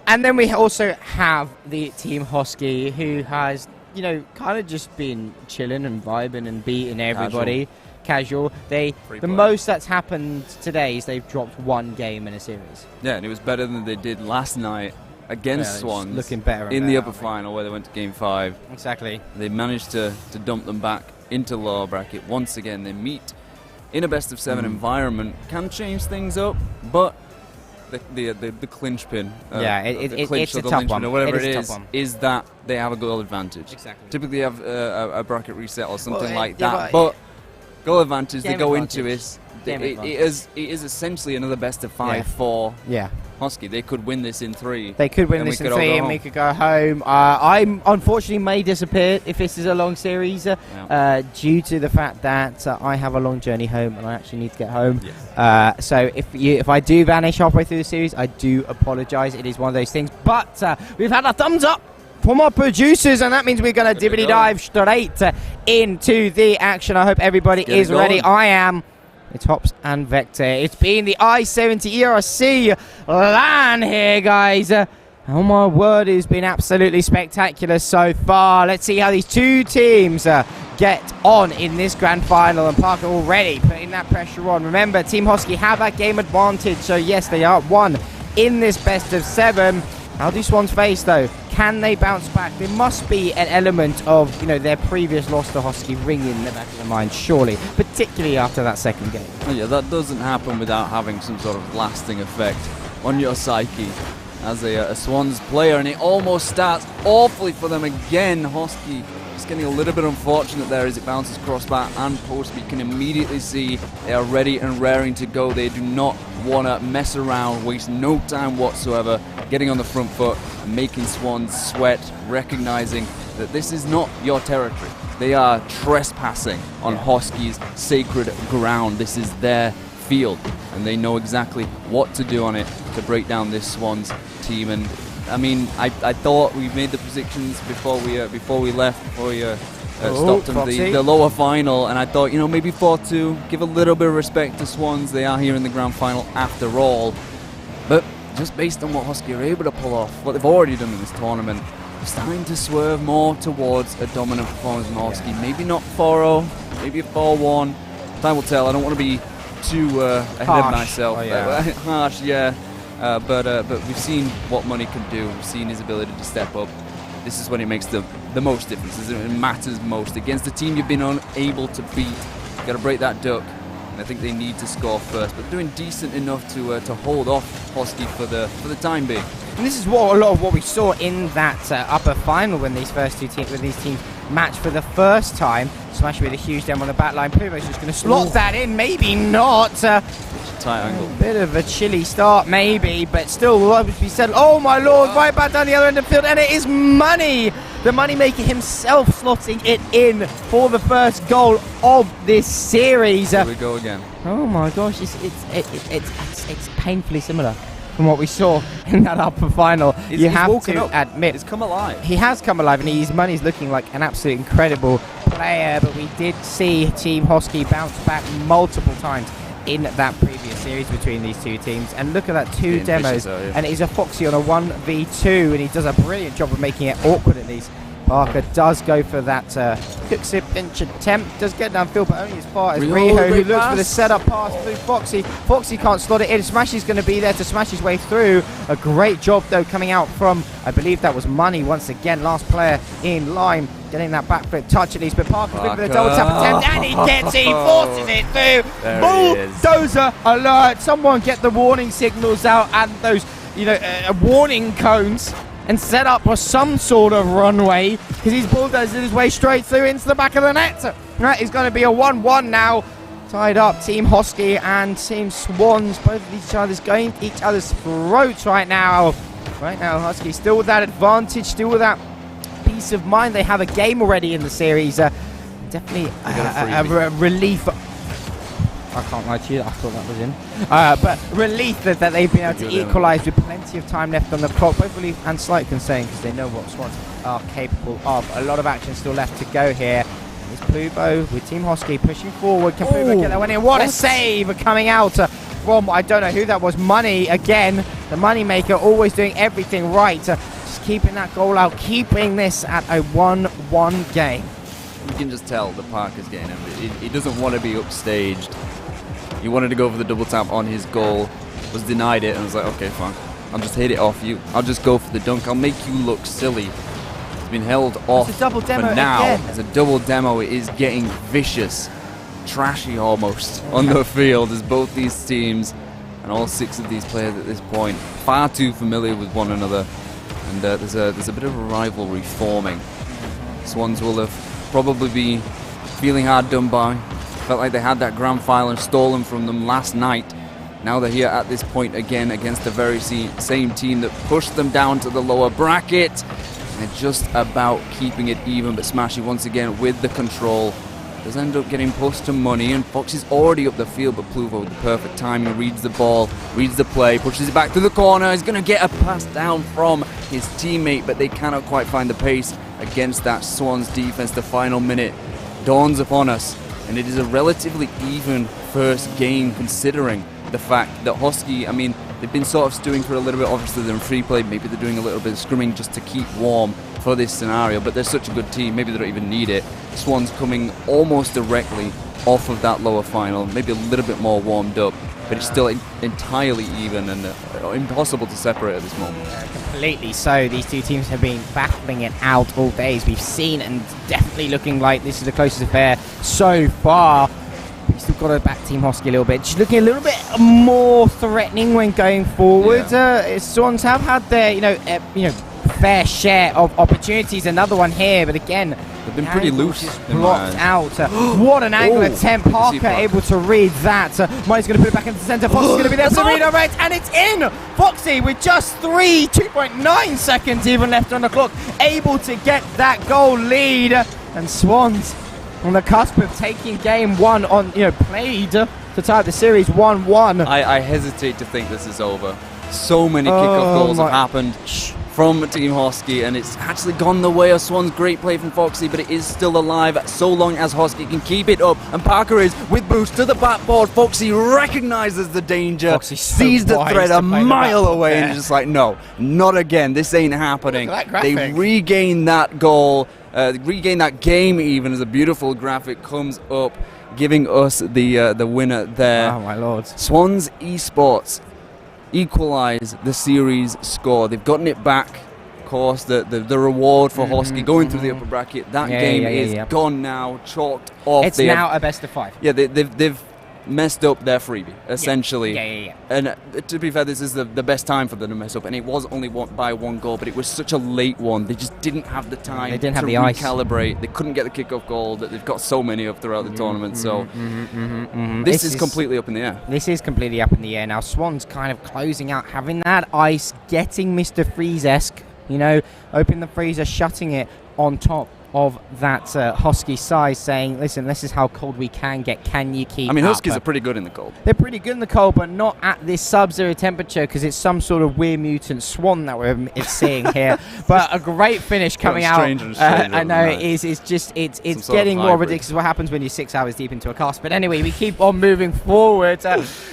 And then we also have the Team Hosky, who has, you know, kind of just been chilling and vibing and beating everybody. Casual. The most that's happened today is they've dropped one game in a series. Yeah, and it was better than they did last night against Swans. Looking better in the upper final where they went to game 5. Exactly. They managed to dump them back into lower bracket. Once again, they meet in a best of 7 environment. Can change things up, but the clinch pin, it's a tough one. Or whatever it is that they have a goal advantage. Exactly. Typically, have a bracket reset or something like that, but goal advantage, they go into it. It is essentially another best of 5 for Hosky. They could win this in 3. They could win this in 3 and we could go home. I unfortunately may disappear if this is a long series due to the fact that I have a long journey home and I actually need to get home. Yes. So if I do vanish halfway through the series, I do apologise. It is one of those things. But we've had a thumbs up from our producers, and that means we're going to dibbity dive straight into the action. I hope everybody is ready. I am. It's Hops and Vector. It's been the I-70 ERSC LAN here, guys. Oh my word, it's been absolutely spectacular so far. Let's see how these two teams get on in this grand final. And Parker already putting that pressure on. Remember, Team Hosky have that game advantage, so yes, they are 1 in this best of 7. How do Swans face, though? Can they bounce back? There must be an element of, you know, their previous loss to Hosky ringing in the back of their mind, surely, particularly after that second game. Oh yeah, that doesn't happen without having some sort of lasting effect on your psyche. as a Swans player, and it almost starts awfully for them again. Hosky just getting a little bit unfortunate there as it bounces crossbar and post. We can immediately see they are ready and raring to go. They do not want to mess around, waste no time whatsoever, getting on the front foot and making Swans sweat, recognizing that this is not your territory. They are trespassing on Hosky's sacred ground. This is their field, and they know exactly what to do on it to break down this Swans team. And I mean, I thought we made the predictions before we left, before we stopped on the lower final, and I thought, you know, maybe 4-2, give a little bit of respect to Swans. They are here in the grand final after all. But just based on what Husky are able to pull off, what they've already done in this tournament, starting to swerve more towards a dominant performance from Husky. Maybe not 4-0, maybe a 4-1. Time will tell. I don't want to be too ahead of myself. Harsh, yeah. But we've seen what Money can do. We've seen his ability to step up. This is when it makes the most difference. It matters most. Against a team you've been unable to beat, you've got to break that duck. And I think they need to score first, but doing decent enough to hold off Hosky for the time being. And this is what a lot of what we saw in that upper final when these teams matched for the first time. Smash with a huge demo on the back line. Plumo's just going to slot that in, maybe not. Tight angle. Bit of a chilly start, maybe, but still, what would be said? Oh my lord, right back down the other end of the field, and it is Money, the Moneymaker himself, slotting it in for the first goal of this series. Here we go again. Oh my gosh, it's painfully similar from what we saw in that upper final. You have to admit, it's come alive. He has come alive, and Money's looking like an absolute incredible player. But we did see Team Hosky bounce back multiple times in that previous series between these two teams. And look at that, two demos, and it is a Foxy on a 1v2, and he does a brilliant job of making it awkward at least. Parker does go for that quick sip pinch attempt, does get downfield, but only as far as Riho, who looks for the setup pass through Foxy. Foxy can't slot it in. Smash is going to be there to smash his way through. A great job, though, coming out from, I believe that was Money once again, last player in line, getting that backflip touch at least. But Parker's looking for the double tap attempt, and he gets it, he forces it through. Bulldozer alert! Someone get the warning signals out and those, warning cones, and set up for some sort of runway, because he's bulldozing his way straight through into the back of the net. That is going to be a 1-1 now. Tied up, Team Hosky and Team Swans, both of each other's going each other's throats right now. Right now, Husky still with that advantage, still with that peace of mind. They have a game already in the series. Definitely a relief. I can't lie to you, I thought that was in. But relief that they've been able to equalise with plenty of time left on the clock. Both relief and slight concern, because they know what Swans are capable of. A lot of action still left to go here. It's Pluvo with Team Hosky pushing forward. Can Pluvo get that one in? What a save coming out from, I don't know who that was, Money again. The Moneymaker always doing everything right. Just keeping that goal out, keeping this at a 1-1 game. You can just tell that Parker's getting him. He doesn't want to be upstaged. He wanted to go for the double tap on his goal, was denied it, and was like, okay, fine. I'll just hit it off you. I'll just go for the dunk. I'll make you look silly. It's been held off it's a double demo for now. Again. As a double demo, it is getting vicious, trashy almost on the field, as both these teams and all 6 of these players at this point far too familiar with one another, and there's a bit of a rivalry forming. Swans will have probably be feeling hard done by. Felt like they had that grand final stolen from them last night. Now they're here at this point again against the very same team that pushed them down to the lower bracket. And they're just about keeping it even, but Smashy once again with the control. Does end up getting pushed to Money, and Fox is already up the field, but Pluvo with the perfect timing, reads the ball, reads the play, pushes it back to the corner. He's going to get a pass down from his teammate, but they cannot quite find the pace against that Swans defense. The final minute dawns upon us, and it is a relatively even first game, considering the fact that Husky, I mean, they've been sort of stewing for a little bit. Obviously they're in free play, maybe they're doing a little bit of scrimming just to keep warm for this scenario, but they're such a good team, maybe they don't even need it. Swans coming almost directly off of that lower final, maybe a little bit more warmed up, but it's still entirely even and impossible to separate at this moment. Completely so. These two teams have been battling it out all day, as we've seen, and definitely looking like this is the closest affair so far. you still got to back Team Hosky a little bit. Just looking a little bit more threatening when going forward. Swans have had their, fair share of opportunities. Another one here, but again, they've been pretty loose. Blocked out. What an angle attempt. Parker able to read that. Money's going to put it back into the centre. Foxy's going to be there to redirect, and it's in. Foxy with just 2.9 seconds even left on the clock, able to get that goal lead. And Swans on the cusp of taking game one on, played to tie the series 1-1. I hesitate to think this is over. So many kickoff goals have happened from Team Hosky, and it's actually gone the way of Swans. Great play from Foxy, but it is still alive so long as Hosky can keep it up. And Parker is with boost to the backboard. Foxy recognises the danger, sees the threat a mile away, and is just like, no, not again. This ain't happening. They regain that goal, regain that game even, as a beautiful graphic comes up, giving us the winner there. Oh my lord. Swans Esports equalize the series score. They've gotten it back. Of course, the reward for Hosky going through the upper bracket, that game is gone now, chalked off. It's now a best of 5. Yeah, they've messed up their freebie, essentially. Yeah. And to be fair, this is the best time for them to mess up, and it was only by 1 goal, but it was such a late one. They just didn't have the time to recalibrate. They couldn't get the kickoff goal that they've got so many of throughout the tournament. So this is completely up in the air. This is completely up in the air now. Swans kind of closing out, having that ice, getting Mr. Freeze-esque, open the freezer, shutting it on top of that Husky size, saying, listen, this is how cold we can get. Can you keep Huskies are pretty good in the cold. They're pretty good in the cold, but not at this sub-zero temperature, because it's some sort of weird mutant swan that we're seeing here. But a great finish coming out. I know it's getting more ridiculous what happens when you're 6 hours deep into a cast. But anyway, we keep on moving forward.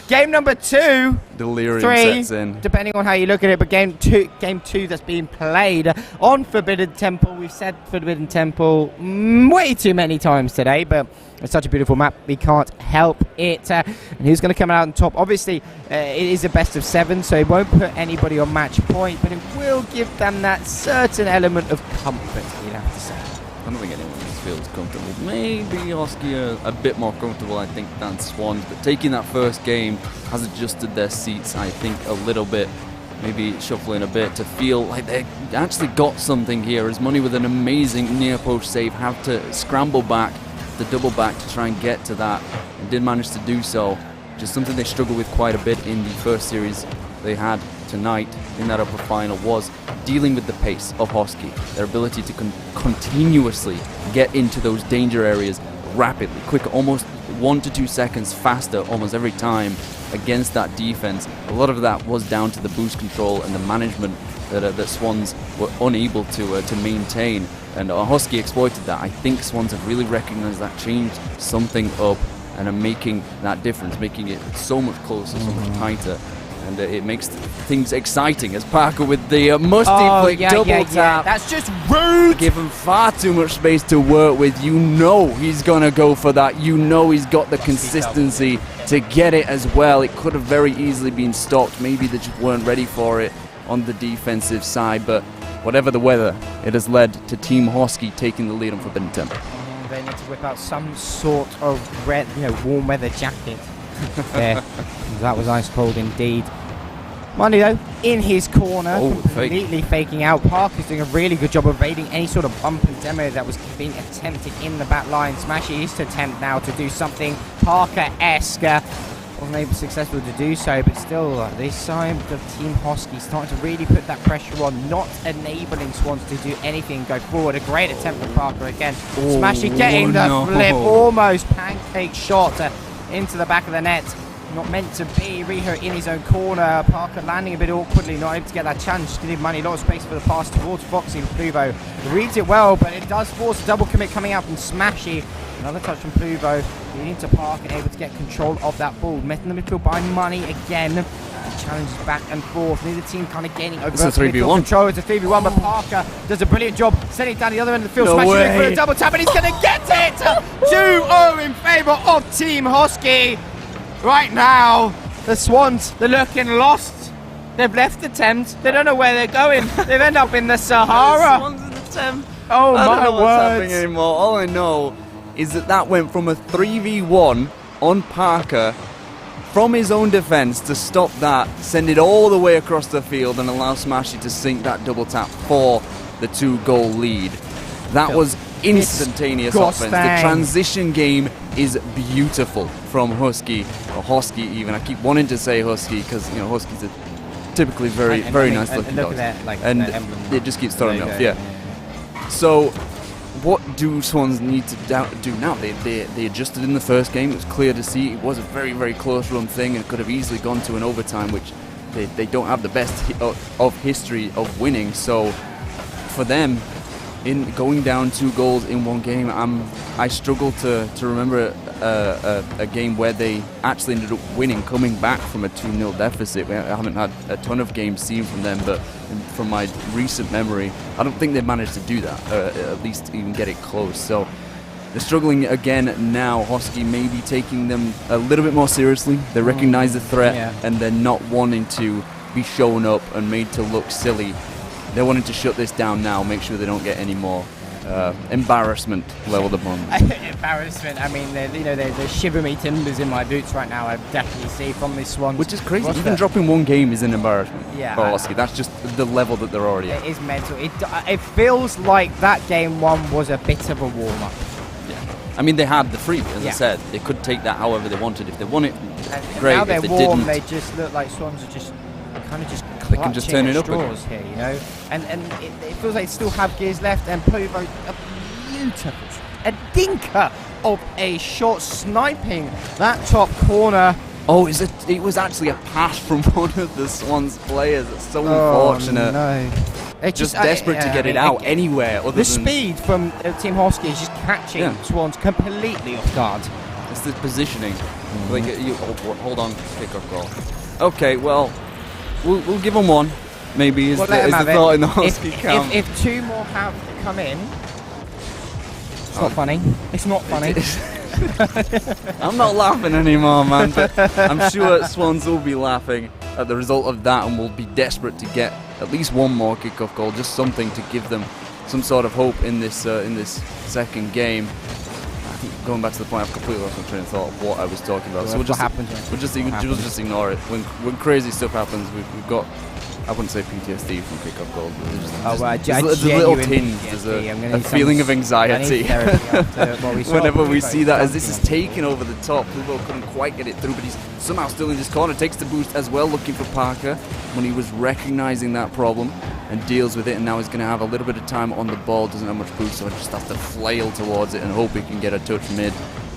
Game number 2. Delirium 3, sets in. depending on how you look at it, but game two that's being played on Forbidden Temple. We've said Forbidden Temple way too many times today, but it's such a beautiful map, we can't help it. And who's going to come out on top? Obviously, it is a best of 7, so it won't put anybody on match point, but it will give them that certain element of comfort, you'd have to say. I don't think anyone else feels comfortable. Maybe Hosky are a bit more comfortable, I think, than Swans, but taking that first game has adjusted their seats, I think, a little bit. Maybe shuffling a bit to feel like they actually got something here, as Money with an amazing near post save have to scramble back, the double back to try and get to that, and did manage to do so. Just something they struggled with quite a bit in the first series they had tonight in that upper final, was dealing with the pace of Hosky, their ability to continuously get into those danger areas rapidly, quick, almost 1 to 2 seconds faster almost every time against that defense. A lot of that was down to the boost control and the management that Swans were unable to maintain, and Hosky exploited that. I think Swans have really recognized that, changed something up, and are making that difference, making it so much closer, so much tighter, and it makes things exciting, as Parker with the musty flick double tap. That's just rude! Given far too much space to work with. You know he's gonna go for that. You know he's got the consistency to get it as well. It could have very easily been stopped. Maybe they just weren't ready for it on the defensive side, but whatever the weather, it has led to Team Hosky taking the lead on Forbidden Temple. They need to whip out some sort of red, warm weather jacket. There. That was ice cold indeed. Money though, in his corner, completely faking out. Parker's doing a really good job of evading any sort of bump and demo that was being attempted in the back line. Smashy is to attempt now to do something Parker-esque. Wasn't able successful to do so, but still, this side of Team Hosky starting to really put that pressure on, not enabling Swans to do anything, go forward. A great attempt from Parker again. Smashy getting the flip, almost pancake shot into the back of the net. Not meant to be. Riho in his own corner. Parker landing a bit awkwardly, not able to get that chance. Give Money a lot of space for the pass towards Foxy. Pluvo reads it well, but it does force a double commit coming out from Smashy. Another touch from Pluvo, leading to Parker, able to get control of that ball. Met in the midfield by Money again. Challenges back and forth. Neither team kind of gaining over the midfield control. It's a 3v1, but Parker does a brilliant job sending it down the other end of the field. Smashing for a double tap, and he's going to get it! 2-0 in favour of Team Hosky. Right now, the Swans, they're looking lost. They've left the Thames. They don't know where they're going. They've ended up in the Sahara. Swans in the Thames. Oh, I don't know my what's happening word. anymore. All I know is that went from a 3v1 on Parker from his own defence to stop that, send it all the way across the field and allow Smashy to sink that double tap for the 2-goal lead. That was instantaneous offense. The transition game is beautiful from Husky, or Husky even. I keep wanting to say Husky because, you know, Huskies are typically very nice looking dogs. And it just keeps throwing me off, yeah. So what do Swans need to do now? They adjusted in the first game. It was clear to see it was a very, very close run thing and could have easily gone to an overtime, which they don't have the best of history of winning. So for them, in going down 2 goals in one game, I struggle to remember a game where they actually ended up winning, coming back from a 2-0 deficit. I haven't had a ton of games seen from them, but from my recent memory, I don't think they've managed to do that, at least even get it close. So they're struggling again now. Husky may be taking them a little bit more seriously. They recognize the threat, and they're not wanting to be shown up and made to look silly. They're wanting to shut this down now, make sure they don't get any more embarrassment leveled upon them. Embarrassment. I mean, the shiver me timbers in my boots right now. I definitely see from this one. Which is crazy. Even dropping 1 game is an embarrassment. Yeah. For Husky. That's just the level that they're already at. It is mental. It feels like that game 1 was a bit of a warm-up. Yeah. I mean, they had the freebie, as I said. They could take that however they wanted. If they won it, great. Now they're if they warm, didn't, they just look like Swans are just kind of just they can just turn it up straws here, you know. And it feels like they still have gears left. And Pluvo, a beautiful, a dinker of a shot sniping that top corner. Oh, it was actually a pass from one of the Swans players. It's so unfortunate. No. It's just desperate to get it out anywhere. Other the speed from Team Husky is just catching Swans completely off guard. It's the positioning. Like, hold on, kick-off goal. Okay, well, we'll give them 1. Maybe is the thought in the Husky camp. If 2 more have come in, it's not funny. It's not funny. I'm not laughing anymore, man. But I'm sure Swans will be laughing at the result of that and will be desperate to get at least 1 more kickoff goal, just something to give them some sort of hope in this second game. I think going back to the point, I've completely lost my train of thought of what I was talking about. So we'll just ignore it. When crazy stuff happens, we've got, I wouldn't say PTSD from kickoff goals, but there's a little tinge, there's a feeling of anxiety whenever we see that, as this is taken over the top. Pluvo couldn't quite get it through, but he's somehow still in this corner, takes the boost as well, looking for Parker when he was recognizing that problem and deals with it, and now he's going to have a little bit of time on the ball, doesn't have much boost, so I just have to flail towards it and hope he can get a touch mid.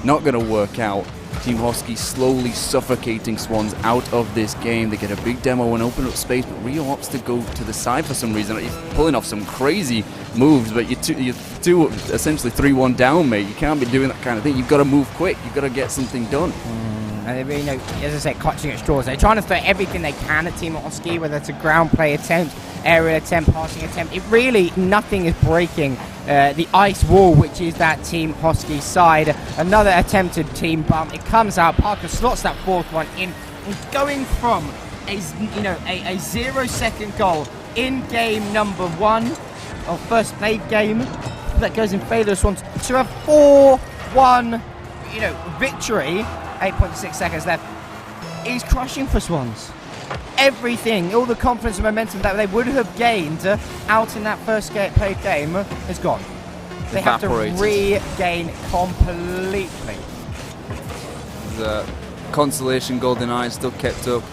Not going to work out. Team Husky slowly suffocating Swans out of this game. They get a big demo and open up space, but Rio opts to go to the side for some reason. He's pulling off some crazy moves, but you're two essentially 3-1 down, mate. You can't be doing that kind of thing. You've got to move quick. You've got to get something done. And they, as I said, clutching at straws. They're trying to throw everything they can at Team Husky, whether it's a ground play attempt, aerial attempt, passing attempt. It really, nothing is breaking the ice wall, which is that Team Husky side. Another attempted team bump. It comes out. Parker slots that 4th one in. And going from a 0-second goal in game number 1, or first played game, that goes in favour of Swans, to a 4-1, victory. 8.6 seconds left. He's crushing for Swans. Everything, all the confidence and momentum that they would have gained out in that first played game is gone. They have to regain completely. The consolation golden eye still kept up.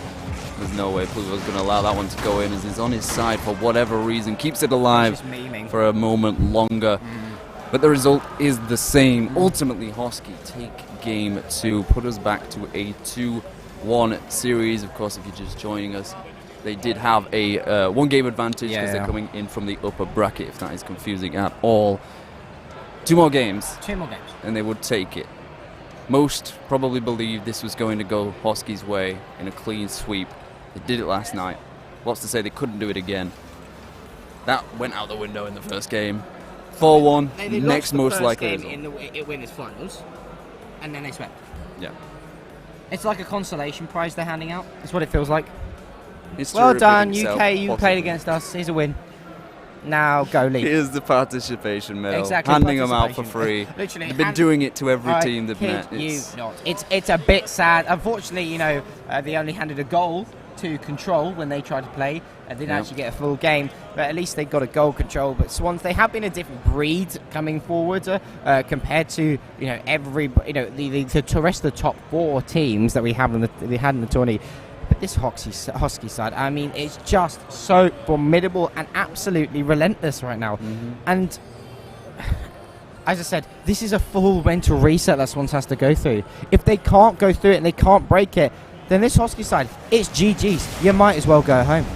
There's no way Pluvo's going to allow that one to go in, as he's on his side for whatever reason, keeps it alive for a moment longer. But the result is the same. Ultimately, Husky take game 2, put us back to a 2-1 series. Of course, if you're just joining us, they did have a 1-game advantage because they're coming in from the upper bracket, if that is confusing at all. 2 more games. 2 more games. And they would take it. Most probably believed this was going to go Husky's way in a clean sweep. They did it last night. What's to say they couldn't do it again? That went out the window in the first game. 4-1, next most likely result. In the winners' finals, and then they swept. Yeah. It's like a consolation prize they're handing out. That's what it feels like. It's well done, UK. You played against us. Here's a win. Now go leave. Here's the participation medal. Exactly, handing them out for free. Literally, they've been doing it to every team they've met. It's a bit sad. Unfortunately, they only handed a goal to Control when they tried to play. Didn't actually get a full game, but at least they got a goal Control. But Swans, they have been a different breed coming forward compared to the rest of the top 4 teams that we had in the tourney. But this Husky side, I mean, it's just so formidable and absolutely relentless right now. And as I said, this is a full mental reset that Swans has to go through. If they can't go through it and they can't break it, then this Husky side, it's GG's. You might as well go home.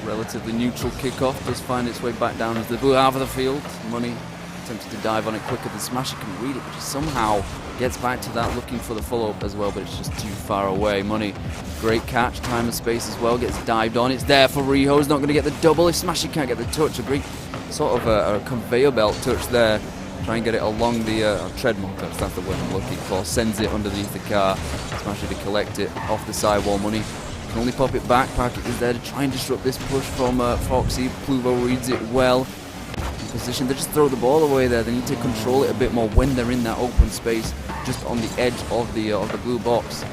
Relatively neutral kickoff does find its way back down as the blue half of the field. Money attempts to dive on it quicker than Smashy can read it, but just somehow gets back to that, looking for the follow-up as well, but it's just too far away. Money, great catch, time and space as well, gets dived on. It's there for Riho, he's not going to get the double if Smashy can't get the touch. A great sort of a conveyor belt touch there. Try and get it along the treadmill, that's the word I'm looking for. Sends it underneath the car. Smashy to collect it off the sidewall. Money can only pop it back. Parkett is there to try and disrupt this push from Foxy. Pluvo reads it well. In position, they just throw the ball away there. They need to control it a bit more when they're in that open space, just on the edge of the blue box.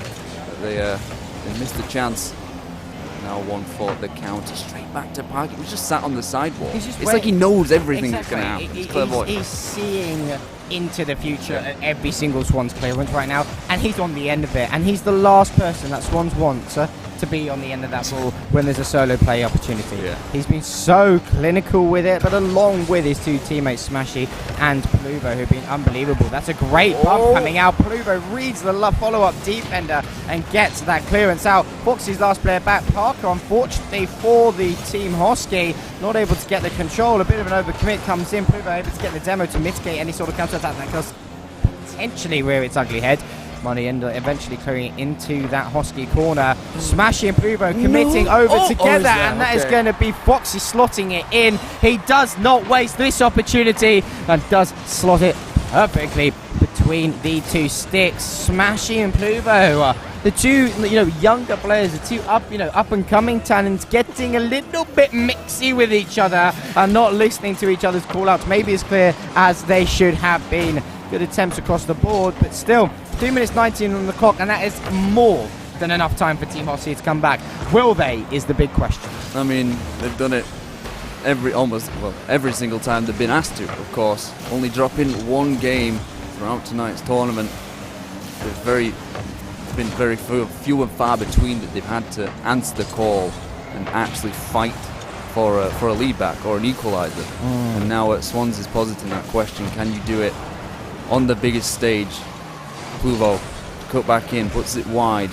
But they missed the chance. Now 1-4 the counter, straight back to Parkett. He's just sat on the sidewall. It's like he knows everything that's going to happen. He's seeing into the future at every single Swans clearance right now, and he's on the end of it. And he's the last person that Swans wants to be on the end of that ball when there's a solo play opportunity. He's been so clinical with it, but along with his 2 teammates, Smashy and Pluvo, who've been unbelievable. That's a great bump coming out. Pluvo reads the follow-up defender and gets that clearance out. Foxy's last player back. Parker, unfortunately for the team Husky, not able to get the control. A bit of an overcommit comes in. Pluvo able to get the demo to mitigate any sort of counter-attack that could potentially rear its ugly head. Money eventually clearing into that Husky corner. Smashy and Pluvo committing over together, and that is going to be Foxy slotting it in. He does not waste this opportunity and does slot it perfectly between the 2 sticks. Smashy and Pluvo, the 2 younger players, the 2 up and coming talents, getting a little bit mixy with each other and not listening to each other's call outs maybe as clear as they should have been. Good attempts across the board, but still 2 minutes 19 on the clock, and that is more than enough time for Team Husky to come back. Will they is the big question. I mean, they've done it every single time they've been asked to, of course. Only dropping 1 game throughout tonight's tournament. It's been very few and far between that they've had to answer the call and actually fight for a lead back or an equaliser. And now at Swans is positing that question: can you do it on the biggest stage? Pluvo cut back in, puts it wide.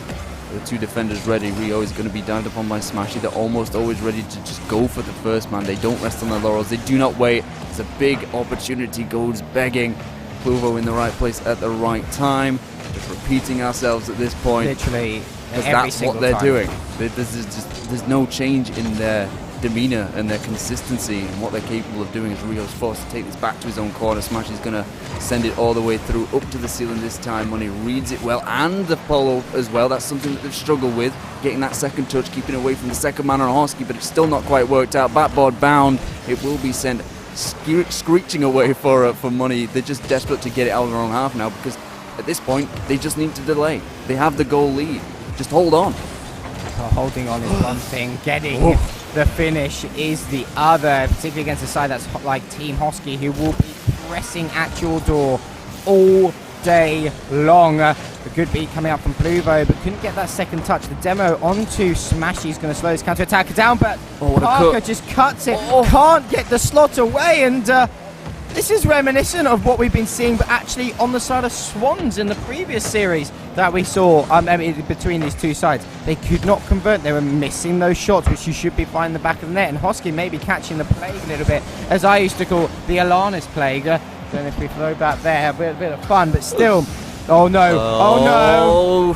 The 2 defenders ready. Rio is going to be dived upon by Smashy. They're almost always ready to just go for the first man. They don't rest on their laurels. They do not wait. It's a big opportunity goes begging. Pluvo in the right place at the right time. Just repeating ourselves at this point. Literally, because that's what they're doing. There's no change in their demeanor and their consistency and what they're capable of doing. As Rio's forced to take this back to his own corner. Smashy's going to send it all the way through up to the ceiling this time. Money reads it well, and the follow as well. That's something that they've struggled with, getting that second touch, keeping away from the second man on Husky, but it's still not quite worked out. Backboard bound, it will be sent screeching away for Money. They're just desperate to get it out of their own half now, because at this point they just need to delay. They have the goal lead. Just hold on. Holding on is one thing, getting the finish is the other, particularly against a side that's like Team Husky, who will be pressing at your door all day long. A good beat coming up from Pluvo, but couldn't get that second touch. The demo onto Smashy is going to slow his counter-attack down, but Parker just cuts it, can't get the slot away, and this is reminiscent of what we've been seeing, but actually on the side of Swans in the previous series that we saw between these 2 sides. They could not convert. They were missing those shots, which you should be finding the back of the net. And Husky maybe catching the plague a little bit, as I used to call the Alanis plague. Don't know if we throw back there, a bit of fun, but still. Oh no!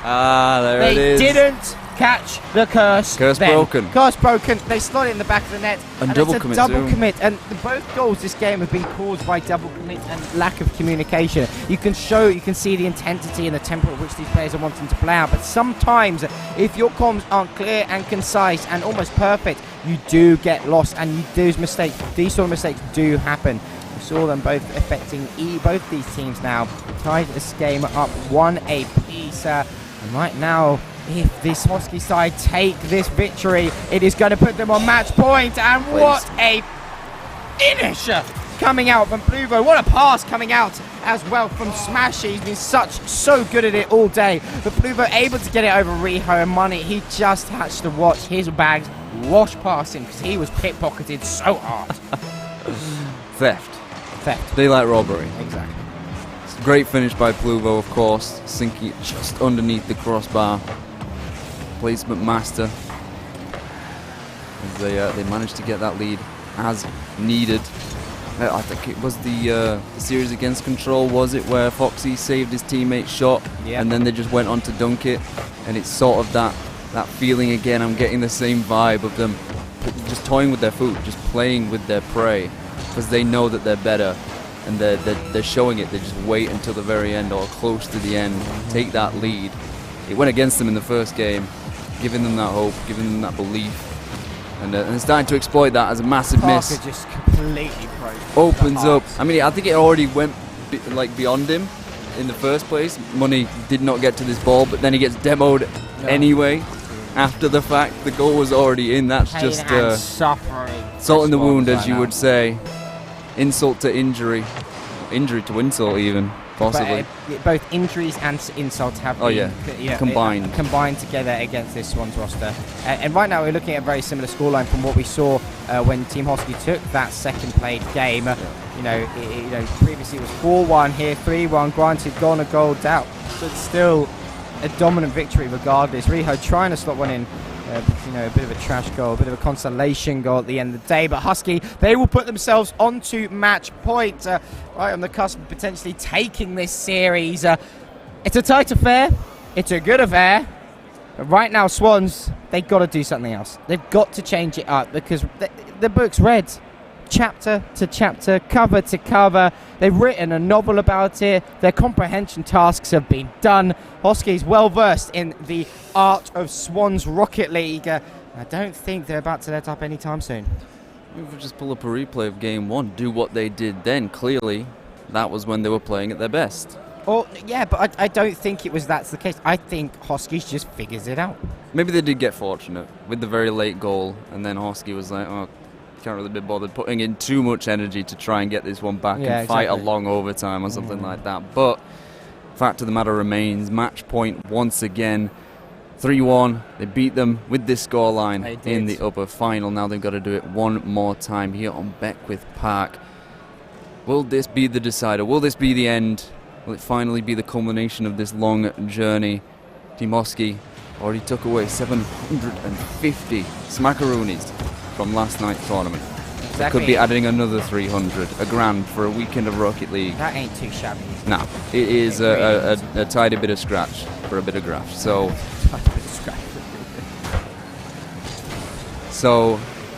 There it is. They didn't catch the curse. Curse broken. Curse broken. They slot it in the back of the net. And double commit. Commit. And both goals this game have been caused by double commit and lack of communication. You can see the intensity and the tempo at which these players are wanting to play out. But sometimes, if your comms aren't clear and concise and almost perfect, you do get lost, and these sort of mistakes do happen. We saw them both affecting both these teams now. Tied this game up 1 apiece. And right now, if this Hosky side take this victory, it is going to put them on match point. And what a finisher coming out from Pluvo. What a pass coming out as well from Smashy. He's been so good at it all day. But Pluvo able to get it over Riho and Money. He just has to watch his bags wash past him because he was pickpocketed so hard. Theft. Daylight robbery. Exactly. Great finish by Pluvo, of course, sinking it just underneath the crossbar. Placement master. As they managed to get that lead as needed. I think it was the series against Control, was it, where Foxy saved his teammate's shot, and then they just went on to dunk it, and it's sort of that feeling again. I'm getting the same vibe of them just toying with their food, just playing with their prey, because they know that they're better. And they're showing it. They just wait until the very end or close to the end, take that lead. It went against them in the first game, giving them that hope, giving them that belief, and it's starting to exploit that as a massive miss. Parker just completely broke. Opens up. I mean, I think it already went beyond him in the first place. Money did not get to this ball, but then he gets demoed anyway. After the fact, the goal was already in. That's Pain just and suffering. salt in the wound, as you would say. Insult to injury. Injury to insult, even, possibly. But, both injuries and insults have been combined together against this Swans roster. And right now we're looking at a very similar scoreline from what we saw when Team Hosky took that second played game. Previously it was 4-1 here, 3-1. Granted, gone a goal down, but still a dominant victory regardless. Riho trying to slot one in. A bit of a trash goal, a bit of a consolation goal at the end of the day. But Husky, they will put themselves onto match point, right on the cusp of potentially taking this series. It's a tight affair. It's a good affair. But right now, Swans, they've got to do something else. They've got to change it up because the book's read. Chapter to chapter, cover to cover. They've written a novel about it. Their comprehension tasks have been done. Hosky's well versed in the art of Swans Rocket League. I don't think they're about to let up anytime soon. If we just pull up a replay of game one, do what they did then. Clearly, that was when they were playing at their best. Oh, yeah, but I don't think that's the case. I think Hosky's just figures it out. Maybe they did get fortunate with the very late goal, and then Hosky was like, oh, can't really be bothered putting in too much energy to try and get this one back and fight a long overtime or something like that. But fact of the matter remains, match point once again. 3-1. They beat them with this scoreline in the upper final. Now they've got to do it one more time here on Beckwith Park. Will this be the decider? Will this be the end? Will it finally be the culmination of this long journey? Team Hosky already took away 750 smackaroonies from last night's tournament. They could be adding another 300, a grand for a weekend of Rocket League. That ain't too shabby. No, it is a tidy bit of scratch for a bit of graft. So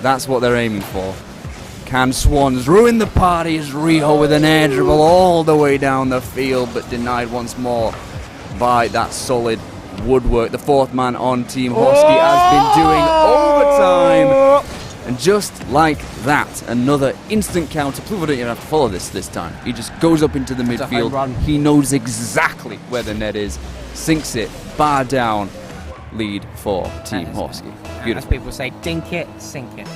that's what they're aiming for. Can Swans ruin the party as Riho with an air dribble all the way down the field, but denied once more by that solid woodwork. The fourth man on Team Hosky has been doing overtime. And just like that, another instant counter. Pluvo didn't even have to follow this time. He just goes up into the midfield. He knows exactly where the net is. Sinks it, bar down. Lead for Team Hosky. Beautiful. As people say, dink it, sink it.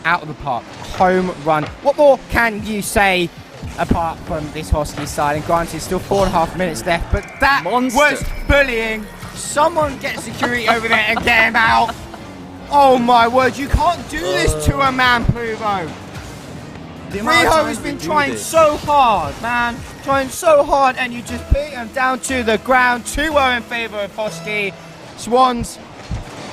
Out of the park. Home run. What more can you say apart from this Hosky side? And granted, still 4.5 minutes left, but that was bullying. Someone get security over there and get him out. Oh my word, you can't do this to a man, Pluvo. Riho has been trying so hard, man. Trying so hard, and you just beat him down to the ground. 2-0 in favour of Hosky. Swans,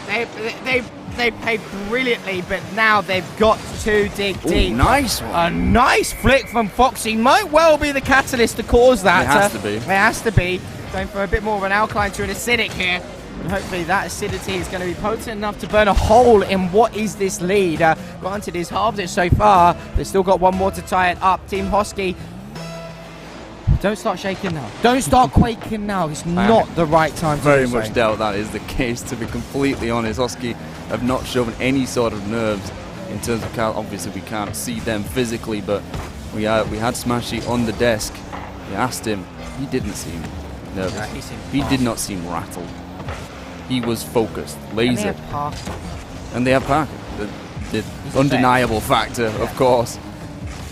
they played brilliantly, but now they've got to dig deep. Nice one. A nice flick from Foxy might well be the catalyst to cause that. It has to be. It has to be. Going for a bit more of an alkaline to an acidic here. And hopefully that acidity is going to be potent enough to burn a hole in what is this lead. Granted, he's halved it so far. They've still got one more to tie it up. Team Hosky, don't start shaking now. Don't start quaking now. It's not the right time to Very much doubt that is the case, to be completely honest. Hosky have not shown any sort of nerves in terms of obviously we can't see them physically, but we had Smashy on the desk. We asked him, he didn't seem nervous. He did not seem rattled. He was focused, laser. And they have Parker. The undeniable factor, of course.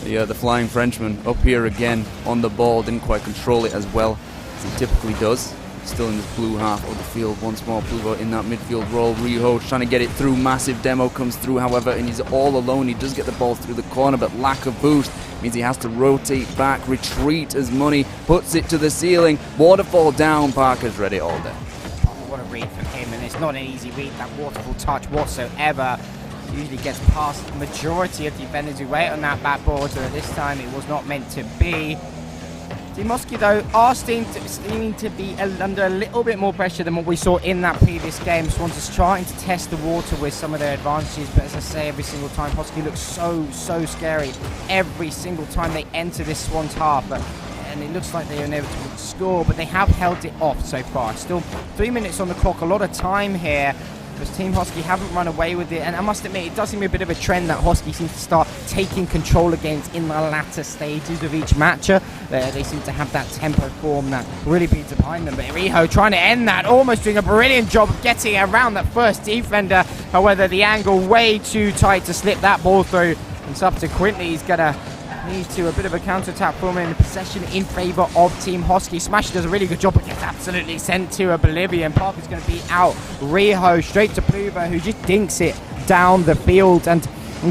The flying Frenchman up here again on the ball, didn't quite control it as well as he typically does. Still in this blue half of the field once more. Pluvo in that midfield role. Riho trying to get it through. Massive demo comes through, however, and he's all alone. He does get the ball through the corner, but lack of boost means he has to rotate back, retreat as Money puts it to the ceiling. Waterfall down. Parker's read it all day. What a read from him, and it's not an easy read, that waterfall touch whatsoever. Usually gets past the majority of defenders who wait on that back border. This time it was not meant to be. Team Husky, though, are seeming to be under a little bit more pressure than what we saw in that previous game. Swans is trying to test the water with some of their advantages, but as I say, every single time, Husky looks so scary every single time they enter this Swans half. And it looks like they are unable to score, but they have held it off so far. Still 3 minutes on the clock, a lot of time here. Because Team Husky haven't run away with it, and I must admit it does seem a bit of a trend that Husky seems to start taking control of games in the latter stages of each match. They seem to have that tempo form that really beats behind them, but Riho trying to end that, almost doing a brilliant job of getting around that first defender. However, the angle way too tight to slip that ball through, and subsequently he's going to need to a bit of a counter-attack for him in possession in favour of Team Husky. Smash does a really good job, but gets absolutely sent to oblivion. Parker's going to be out. Riho straight to Pluva, who just dinks it down the field. And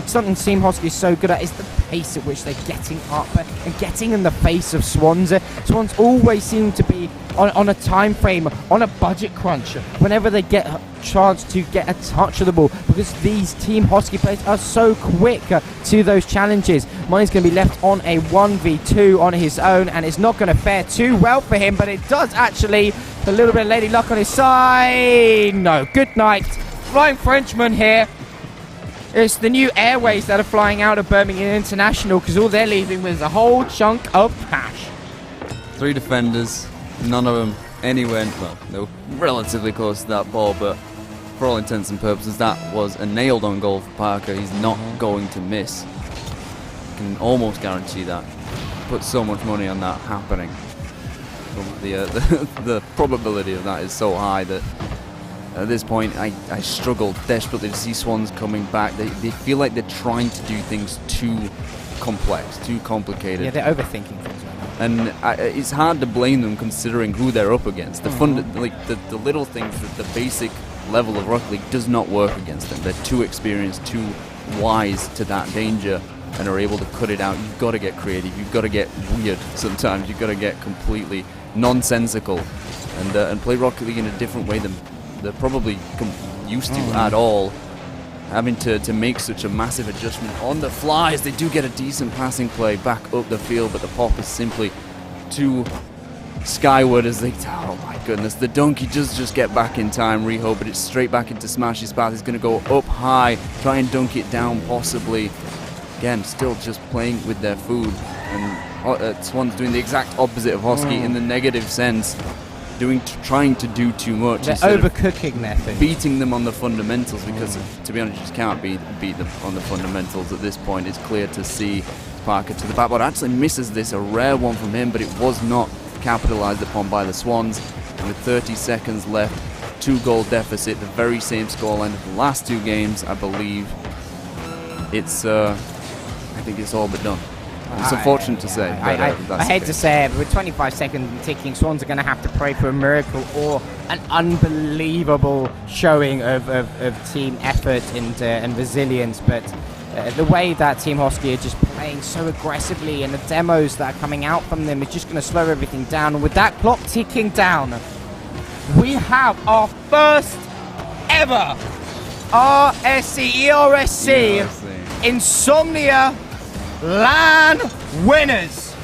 something Team Husky is so good at is the pace at which they're getting up and getting in the face of Swans. Swans always seem to be on a time frame, on a budget crunch, whenever they get a chance to get a touch of the ball, because these Team Husky players are so quick to those challenges. Money's going to be left on a 1v2 on his own, and it's not going to fare too well for him, but it does actually. A little bit of lady luck on his side. No, good night. Flying Frenchman here. It's the new airways that are flying out of Birmingham International, because all they're leaving with is a whole chunk of cash. 3 defenders, none of them anywhere, well, they were relatively close to that ball, but for all intents and purposes, that was a nailed-on goal for Parker. He's not going to miss. I can almost guarantee that. Put so much money on that happening. The probability of that is so high that at this point I struggle desperately to see Swans coming back. They feel like they're trying to do things too complex, too complicated. Yeah, they're overthinking things right now. And it's hard to blame them considering who they're up against. The the little things, that the basic level of Rocket League does not work against them. They're too experienced, too wise to that danger, and are able to cut it out. You've got to get creative. You've got to get weird sometimes. You've got to get completely nonsensical and play Rocket League in a different way than they're probably used to at all. Having to make such a massive adjustment on the fly, as they do get a decent passing play back up the field, but the pop is simply too skyward as they, oh my goodness, the donkey does just get back in time, Riho, but it's straight back into Smash's path. He's going to go up high, try and dunk it down possibly. Again, still just playing with their food, and Swan's doing the exact opposite of Husky in the negative sense. Trying to do too much. They're overcooking their thing. Beating them on the fundamentals, because to be honest, you just can't beat them on the fundamentals at this point. It's clear to see Parker to the backboard. Actually misses this, a rare one from him, but it was not capitalized upon by the Swans. And with 30 seconds left, 2-goal deficit, the very same scoreline of the last 2 games, I believe. It's, I think it's all but done. It's unfortunate to say. I hate to say it, but with 25 seconds ticking, Swans are going to have to pray for a miracle or an unbelievable showing of team effort and resilience. But the way that Team Husky are just playing so aggressively, and the demos that are coming out from them is just going to slow everything down. And with that clock ticking down, we have our first ever ERSC Insomnia LAN winners.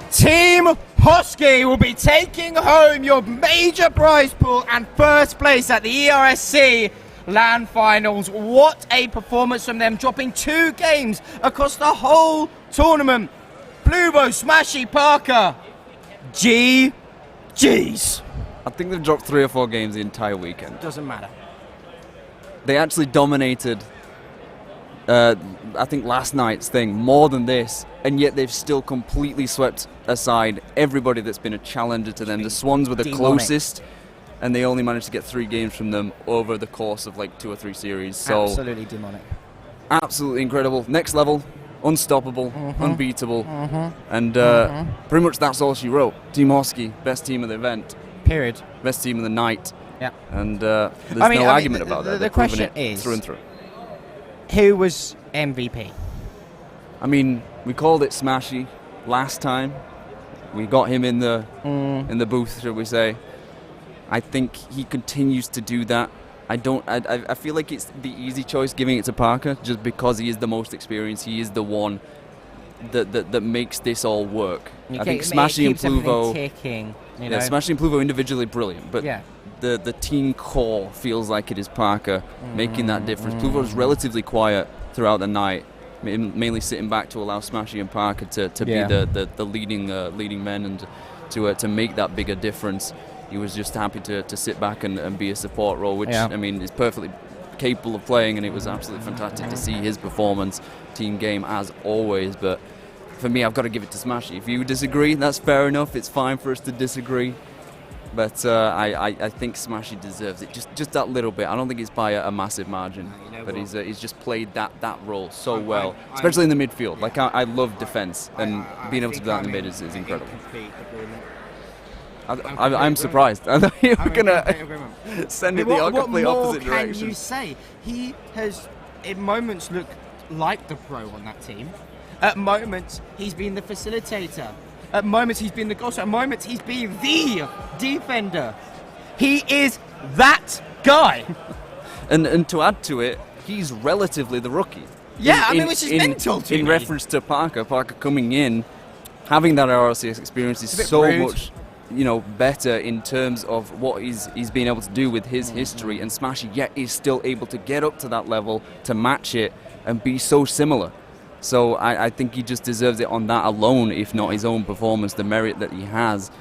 Team Husky will be taking home your major prize pool and first place at the ERSC LAN finals. What a performance from them, dropping 2 games across the whole tournament. Pluvo, Smashy, Parker, GG's. I think they've dropped 3 or 4 games the entire weekend. Doesn't matter. they actually dominated, I think, last night's thing more than this, and yet they've still completely swept aside everybody that's been a challenger to them. The Swans were the closest, and they only managed to get 3 games from them over the course of like 2 or 3 series. So absolutely demonic. Absolutely incredible. Next level, unstoppable, unbeatable, and pretty much that's all she wrote. Team Oski, best team of the event. Period. Best team of the night. Yeah. And there's no argument about that. The question is, through and through. Who was MVP? I mean, we called it Smashy last time. We got him in the booth, shall we say. I think he continues to do that. I feel like it's the easy choice giving it to Parker just because he is the most experienced. He is the one that makes this all work. I think Smashy and Pluvo, Smashy and Pluvo individually brilliant, but the team core feels like it is Parker making that difference. Pluvo is relatively quiet throughout the night, mainly sitting back to allow Smashy and Parker to be the leading men and to make that bigger difference. He was just happy to sit back and be a support role, which I mean is perfectly capable of playing, and it was absolutely fantastic to see his performance, team game as always. But for me, I've got to give it to Smashy. If you disagree, that's fair enough. It's fine for us to disagree. But I think Smashy deserves it, just that little bit. I don't think it's by a massive margin, but he's just played that role so well, especially in the midfield. Like I love defense, and being able to do that in the mid is incredible. I'm surprised. I thought you were going to send it the complete opposite direction. What more can you say? He has, in moments, looked like the pro on that team. At moments, he's been the facilitator. At moments, he's been the goal. At moments, he's been the defender. He is that guy. And to add to it, he's relatively the rookie. Yeah, which is mental to me. In reference to Parker coming in, having that RSC experience is so much, better in terms of what he's been able to do with his history, and Smashy yet is still able to get up to that level to match it and be so similar. So I think he just deserves it on that alone, if not his own performance, the merit that he has.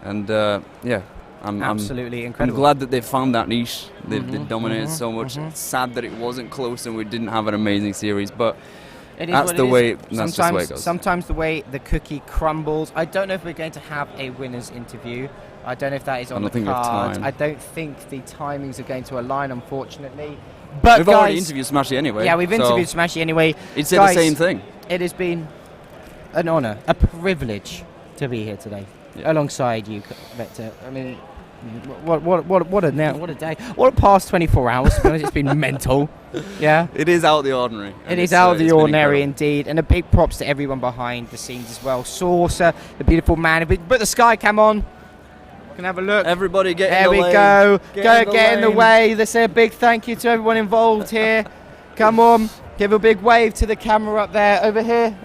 And I'm absolutely incredible. I'm glad that they've found that niche. They've dominated so much. It's sad that it wasn't close and we didn't have an amazing series, but that's just the way it goes. Sometimes the way the cookie crumbles. I don't know if we're going to have a winners interview. I don't know if that is on the card. I don't think the timings are going to align, unfortunately. But we've already interviewed Smashy anyway. Yeah, we've interviewed Smashy anyway. It said the same thing. It has been an honour, a privilege to be here today, alongside you, Vector. I mean, what a day! What a past 24 hours. It's been mental. Yeah, it is out of the ordinary. It is out of the ordinary indeed, and a big props to everyone behind the scenes as well. Saucer, the beautiful man. Put the sky cam on. Can have a look. Everybody get in the way. There we go. Get in the way. Let's say a big thank you to everyone involved here. Come on. Give a big wave to the camera up there. Over here.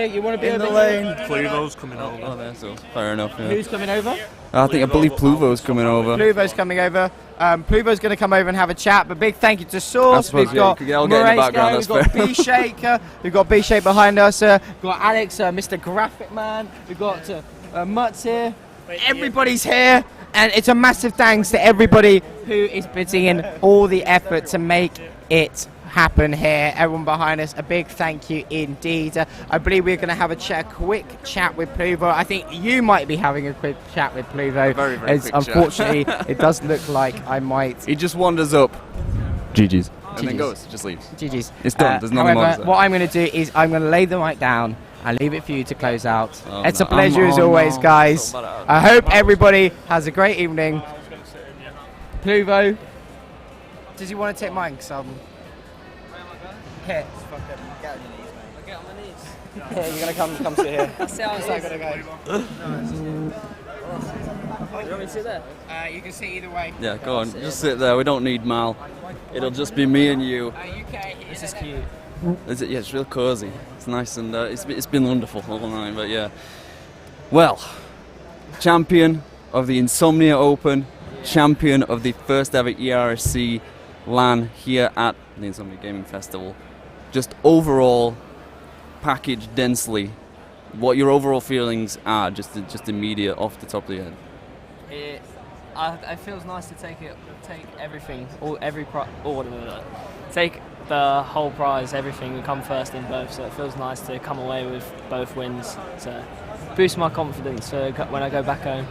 You want to be in the lane? Pluvo's coming over. Oh, there, so fair enough. Yeah. Who's coming over? I believe Pluvo's coming over. Pluvo's coming over. Pluvo's going to come over and have a chat. But big thank you to Source. We've got Moresco, we've got B-Shaker. We've got B-Shaker behind us. We've got Alex, Mr. Graphic Man. We've got Mutz here. Everybody's here. And it's a massive thanks to everybody who is putting in all the effort to make it happen here. Everyone behind us, a big thank you indeed. I believe we're going to have a quick chat with Pluvo. I think you might be having a quick chat with Pluvo. Very quick unfortunately, it does look like I might. He just wanders up. GG's. And then goes, just leaves. GG's. It's done. There's nothing more to say. What I'm going to do is I'm going to lay the mic down and leave it for you to close out. It's a pleasure as always, guys. I hope everybody has a great evening. Pluvo, does he want to take mine? Because here. Get on your knees, mate. Get on my knees. Here, you're going to come sit here. That's how it's going to go. You want me to sit there? You can sit either way. Yeah, go on. Just sit there. We don't need Mal. It'll just be me and you. This is cute. Is it? Yeah, it's real cozy. It's nice, and it's been wonderful all night. But yeah, well, champion of the Insomnia Open, champion of the first ever ERSC LAN here at the Insomnia Gaming Festival. Just overall, packaged densely, what your overall feelings are, just immediate off the top of your head. it feels nice to take everything, take the whole prize, everything, and come first in both. So it feels nice to come away with both wins. So boost my confidence when I go back home.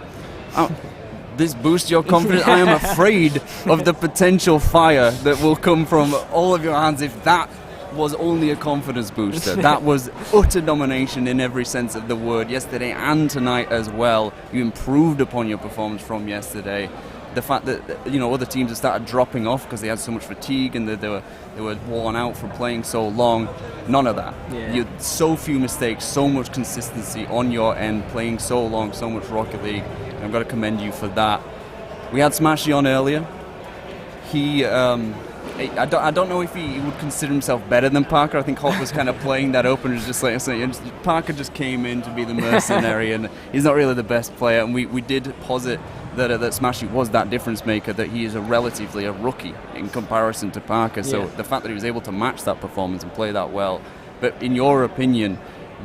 This boosts your confidence. I am afraid of the potential fire that will come from all of your hands if that was only a confidence booster. That was utter domination in every sense of the word yesterday and tonight as well. You improved upon your performance from yesterday. The fact that other teams have started dropping off because they had so much fatigue and they were worn out from playing so long. None of that. Yeah. You had so few mistakes, so much consistency on your end, playing so long, so much Rocket League. And I've got to commend you for that. We had Smashy on earlier. He, I don't know if he would consider himself better than Parker. I think Holt was kind of playing that open. It was just like Parker just came in to be the mercenary, and he's not really the best player. And we did posit that Smashy was that difference maker, that he is relatively a rookie in comparison to Parker. So the fact that he was able to match that performance and play that well. But in your opinion,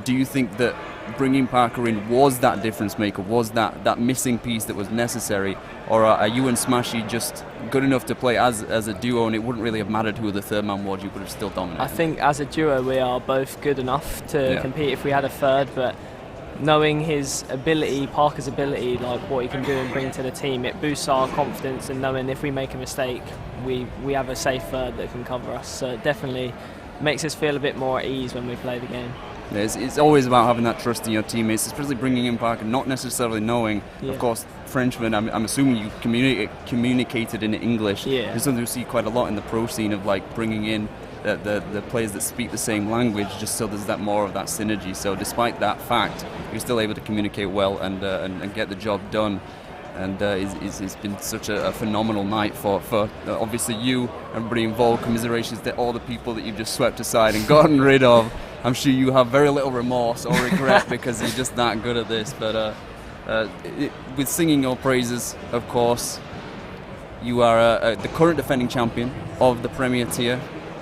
do you think that bringing Parker in was that difference maker, was that missing piece that was necessary, or are you and Smashy just good enough to play as a duo and it wouldn't really have mattered who the third man was, you would have still dominated? I think as a duo we are both good enough to compete if we had a third, but knowing his ability, Parker's ability, like what he can do and bring to the team, it boosts our confidence, and knowing if we make a mistake we have a safe third that can cover us. So it definitely makes us feel a bit more at ease when we play the game. It's always about having that trust in your teammates, especially bringing in Parker, not necessarily knowing. Of course, Frenchman, I'm assuming you communicated in English. It's something we see quite a lot in the pro scene of like bringing in the players that speak the same language, just so there's that more of that synergy. So despite that fact, you're still able to communicate well and get the job done. And it's been such a phenomenal night for obviously you, everybody involved. Commiserations to all the people that you've just swept aside and gotten rid of. I'm sure you have very little remorse or regret because you're just that good at this. But with singing your praises, of course, you are the current defending champion of the Premier Tier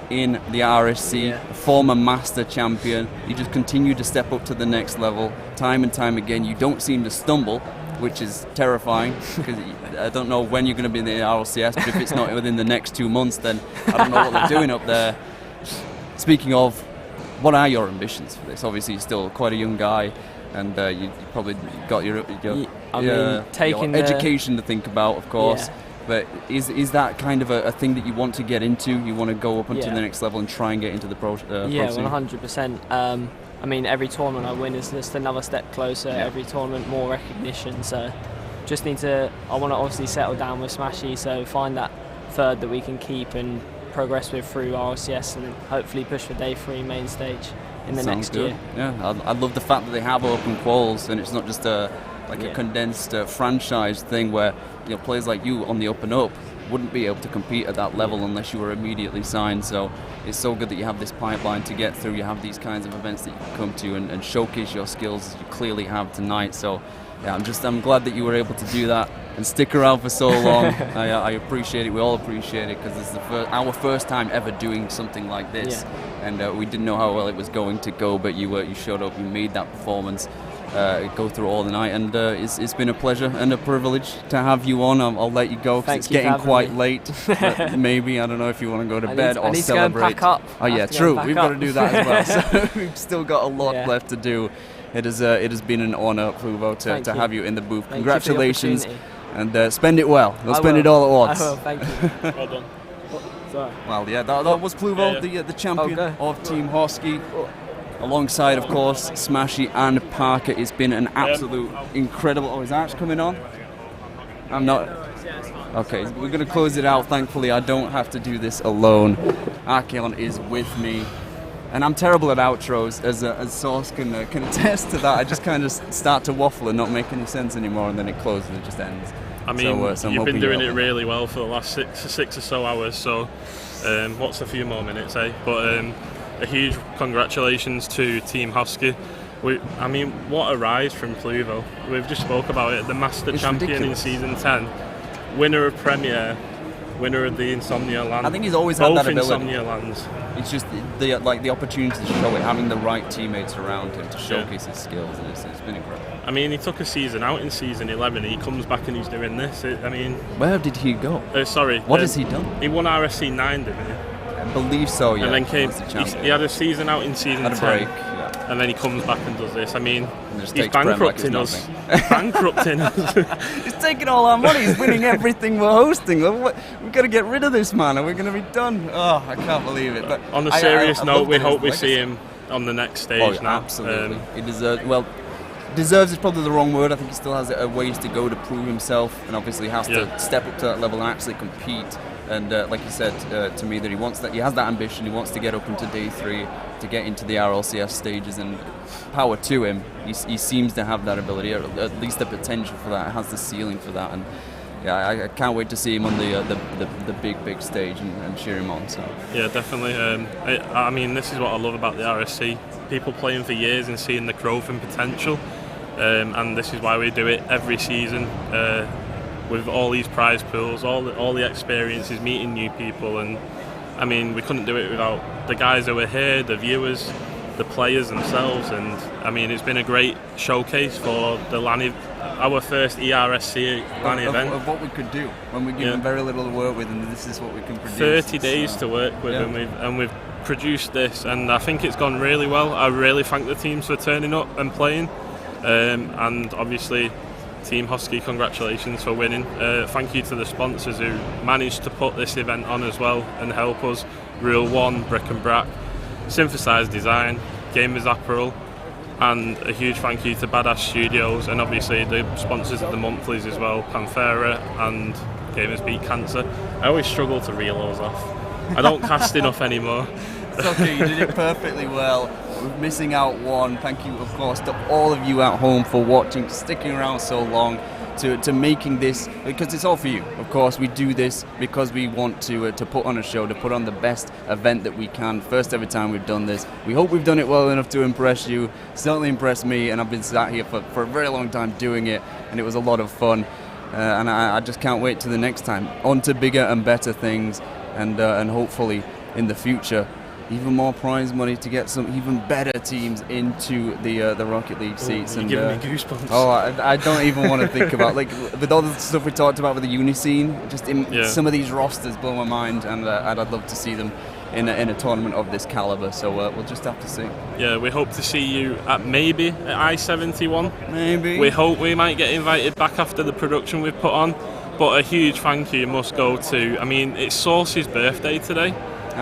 in the RSC, former master champion. You just continue to step up to the next level time and time again. You don't seem to stumble, which is terrifying because I don't know when you're going to be in the RLCS, but if it's not within the next 2 months, then I don't know what they're doing up there. Speaking of, what are your ambitions for this? Obviously, you're still quite a young guy, and you probably got your education to think about, of course. But is that kind of a thing that you want to get into? You want to go up onto the next level and try and get into the pro scene? 100%. I mean, every tournament I win is just another step closer. Every tournament, more recognition. So, I want to obviously settle down with Smashy. So find that third that we can keep and progress with through RLCS, and then hopefully push for day 3 main stage in the next year. Yeah, I love the fact that they have open quals and it's not just a condensed franchise thing where players like you on the up and up wouldn't be able to compete at that level unless you were immediately signed. So it's so good that you have this pipeline to get through. You have these kinds of events that you can come to and showcase your skills as you clearly have tonight. So yeah, I'm glad that you were able to do that and stick around for so long. I appreciate it. We all appreciate it because it's our first time ever doing something like this, and we didn't know how well it was going to go. But you showed up, you made that performance go through all the night, and it's been a pleasure and a privilege to have you on. I'll let you go because it's getting quite late. Maybe I don't know if you want to go to bed or celebrate. I need to go and pack up. Oh yeah, true. We've got to do that as well. So we've still got a lot left to do. It has been an honour, Pluvo, to have you in the booth. Congratulations, and spend it well. We'll spend it all at once. I will, thank you. Well done. Sorry. Well, yeah, that was Pluvo, the champion of Team Hosky. Alongside, of course, Smashy and Parker. It's been an absolute incredible... Oh, is Arch coming on? I'm not... Okay, we're going to close it out. Thankfully, I don't have to do this alone. Archeon is with me. And I'm terrible at outros, as Source can attest to that. I just kind of start to waffle and not make any sense anymore, and then it closes and it just ends. I mean, so you've been doing it really well for the last six or so hours, so what's a few more minutes, eh? But a huge congratulations to Team Hosky. I mean, what a rise from Pluvo. We've just spoke about it, the Master Champion ridiculous. In Season 10, winner of Premier, winner of the Insomnia LAN. I think he's always had that ability. Both Insomnia LANs. It's just the opportunity to show it, having the right teammates around him to showcase his skills, and it's been incredible. I mean, he took a season out in season 11. He comes back and he's doing this. Where did he go? What has he done? He won RSC 9, didn't he? I believe so, yeah. And then he had a season out in season 10. Break, yeah. And then he comes back and does this. I mean, he's bankrupting us. Bankrupting us. He's taking all our money. He's winning everything we're hosting. We've got to get rid of this man, or we're going to be done. Oh, I can't believe it. But on a serious note, we hope we see him on the next stage now. Absolutely. He deserves is probably the wrong word. I think he still has a ways to go to prove himself, and obviously has to step up to that level and actually compete. And like you said to me, that he has that ambition. He wants to get up into day 3 to get into the RLCS stages, and power to him. He seems to have that ability, or at least the potential for that. Has the ceiling for that, and I can't wait to see him on the big stage and cheer him on. So yeah, definitely. I mean, this is what I love about the RSC. People playing for years and seeing the growth and potential, and this is why we do it every season. With all these prize pools, all the experiences, meeting new people, and I mean, we couldn't do it without the guys who were here, the viewers, the players themselves, and I mean, it's been a great showcase for the LAN, our first ERSC LAN event. Of what we could do when we give them very little to work with, and this is what we can produce. 30 days to work with, and we've produced this, and I think it's gone really well. I really thank the teams for turning up and playing, and obviously Team Husky, congratulations for winning. Thank you to the sponsors who managed to put this event on as well and help us. Rule 1, Brick and Brack, Synthesized Design, Gamers Apparel, and a huge thank you to Badass Studios, and obviously the sponsors of the monthlies as well, Panthera and Gamers Beat Cancer. I always struggle to reel those off. I don't cast enough anymore. It's okay, you did it perfectly well. We're missing out one. Thank you, of course, to all of you at home for watching, sticking around so long, to making this, because it's all for you. Of course, we do this because we want to put on a show, to put on the best event that we can. First ever time we've done this. We hope we've done it well enough to impress you. Certainly impressed me, and I've been sat here for a very long time doing it, and it was a lot of fun. And I just can't wait to the next time. On to bigger and better things, and hopefully in the future, even more prize money to get some even better teams into the Rocket League seats. You're giving me goosebumps. Oh, I don't even want to think about, like, with all the stuff we talked about with the uni scene. Just some of these rosters blow my mind, and I'd love to see them in a tournament of this caliber. So we'll just have to see. Yeah, we hope to see you at I-71. Maybe. We hope we might get invited back after the production we've put on. But a huge thank you must go to, I mean, it's Source's birthday today.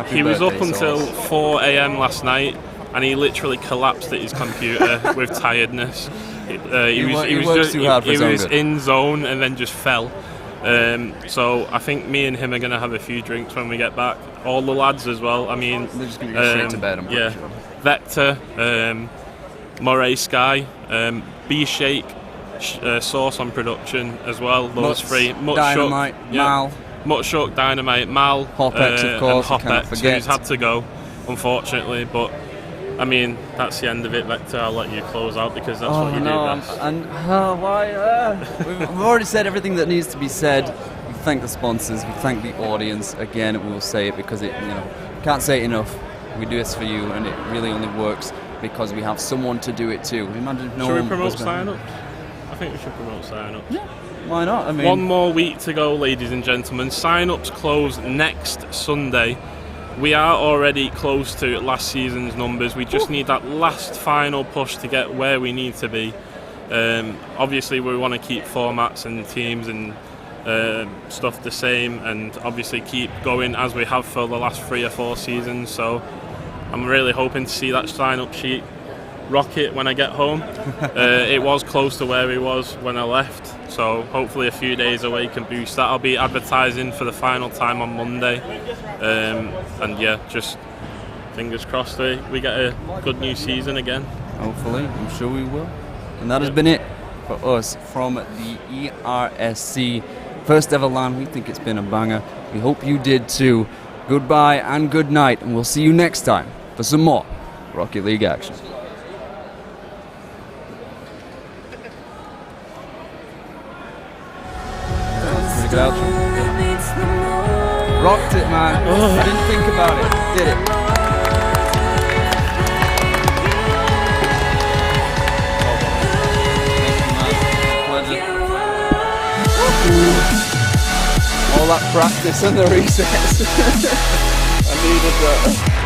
He was up until 4 a.m. last night, and he literally collapsed at his computer with tiredness. He was in zone and then just fell. So I think me and him are going to have a few drinks when we get back. All the lads as well. I mean, they're just going to go straight to bed. I'm pretty sure. Vector, Moray Sky, B-Shake, Source on production as well. Those three. Dynamite, Mal. Mutshook, Dynamite, Mal, Hopex, of course, and Hopex, who's had to go, unfortunately. But I mean, that's the end of it. Vector, I'll let you close out because that's what you do best. We've already said everything that needs to be said. We thank the sponsors, we thank the audience. Again, we will say it because can't say it enough. We do this for you, and it really only works because we have someone to do it too. Imagine if no one. Should we promote sign-ups? I think we should promote sign-ups. Yeah. Why not? I mean, one more week to go, ladies and gentlemen. Sign-ups close next Sunday. We are already close to last season's numbers. We just need that last final push to get where we need to be. Obviously, we want to keep formats and teams and stuff the same, and obviously keep going as we have for the last 3 or 4 seasons. So I'm really hoping to see that sign-up sheet rocket when I get home. It was close to where he was when I left. So hopefully a few days away can boost that. I'll be advertising for the final time on Monday. And yeah, just fingers crossed we get a good new season again. Hopefully, I'm sure we will. And that has been it for us from the ERSC first ever LAN. We think it's been a banger. We hope you did too. Goodbye and good night, and we'll see you next time for some more Rocket League action. Good outro. Rocked it, man. I didn't think about it. Did it. All that practice and the resets. I needed that.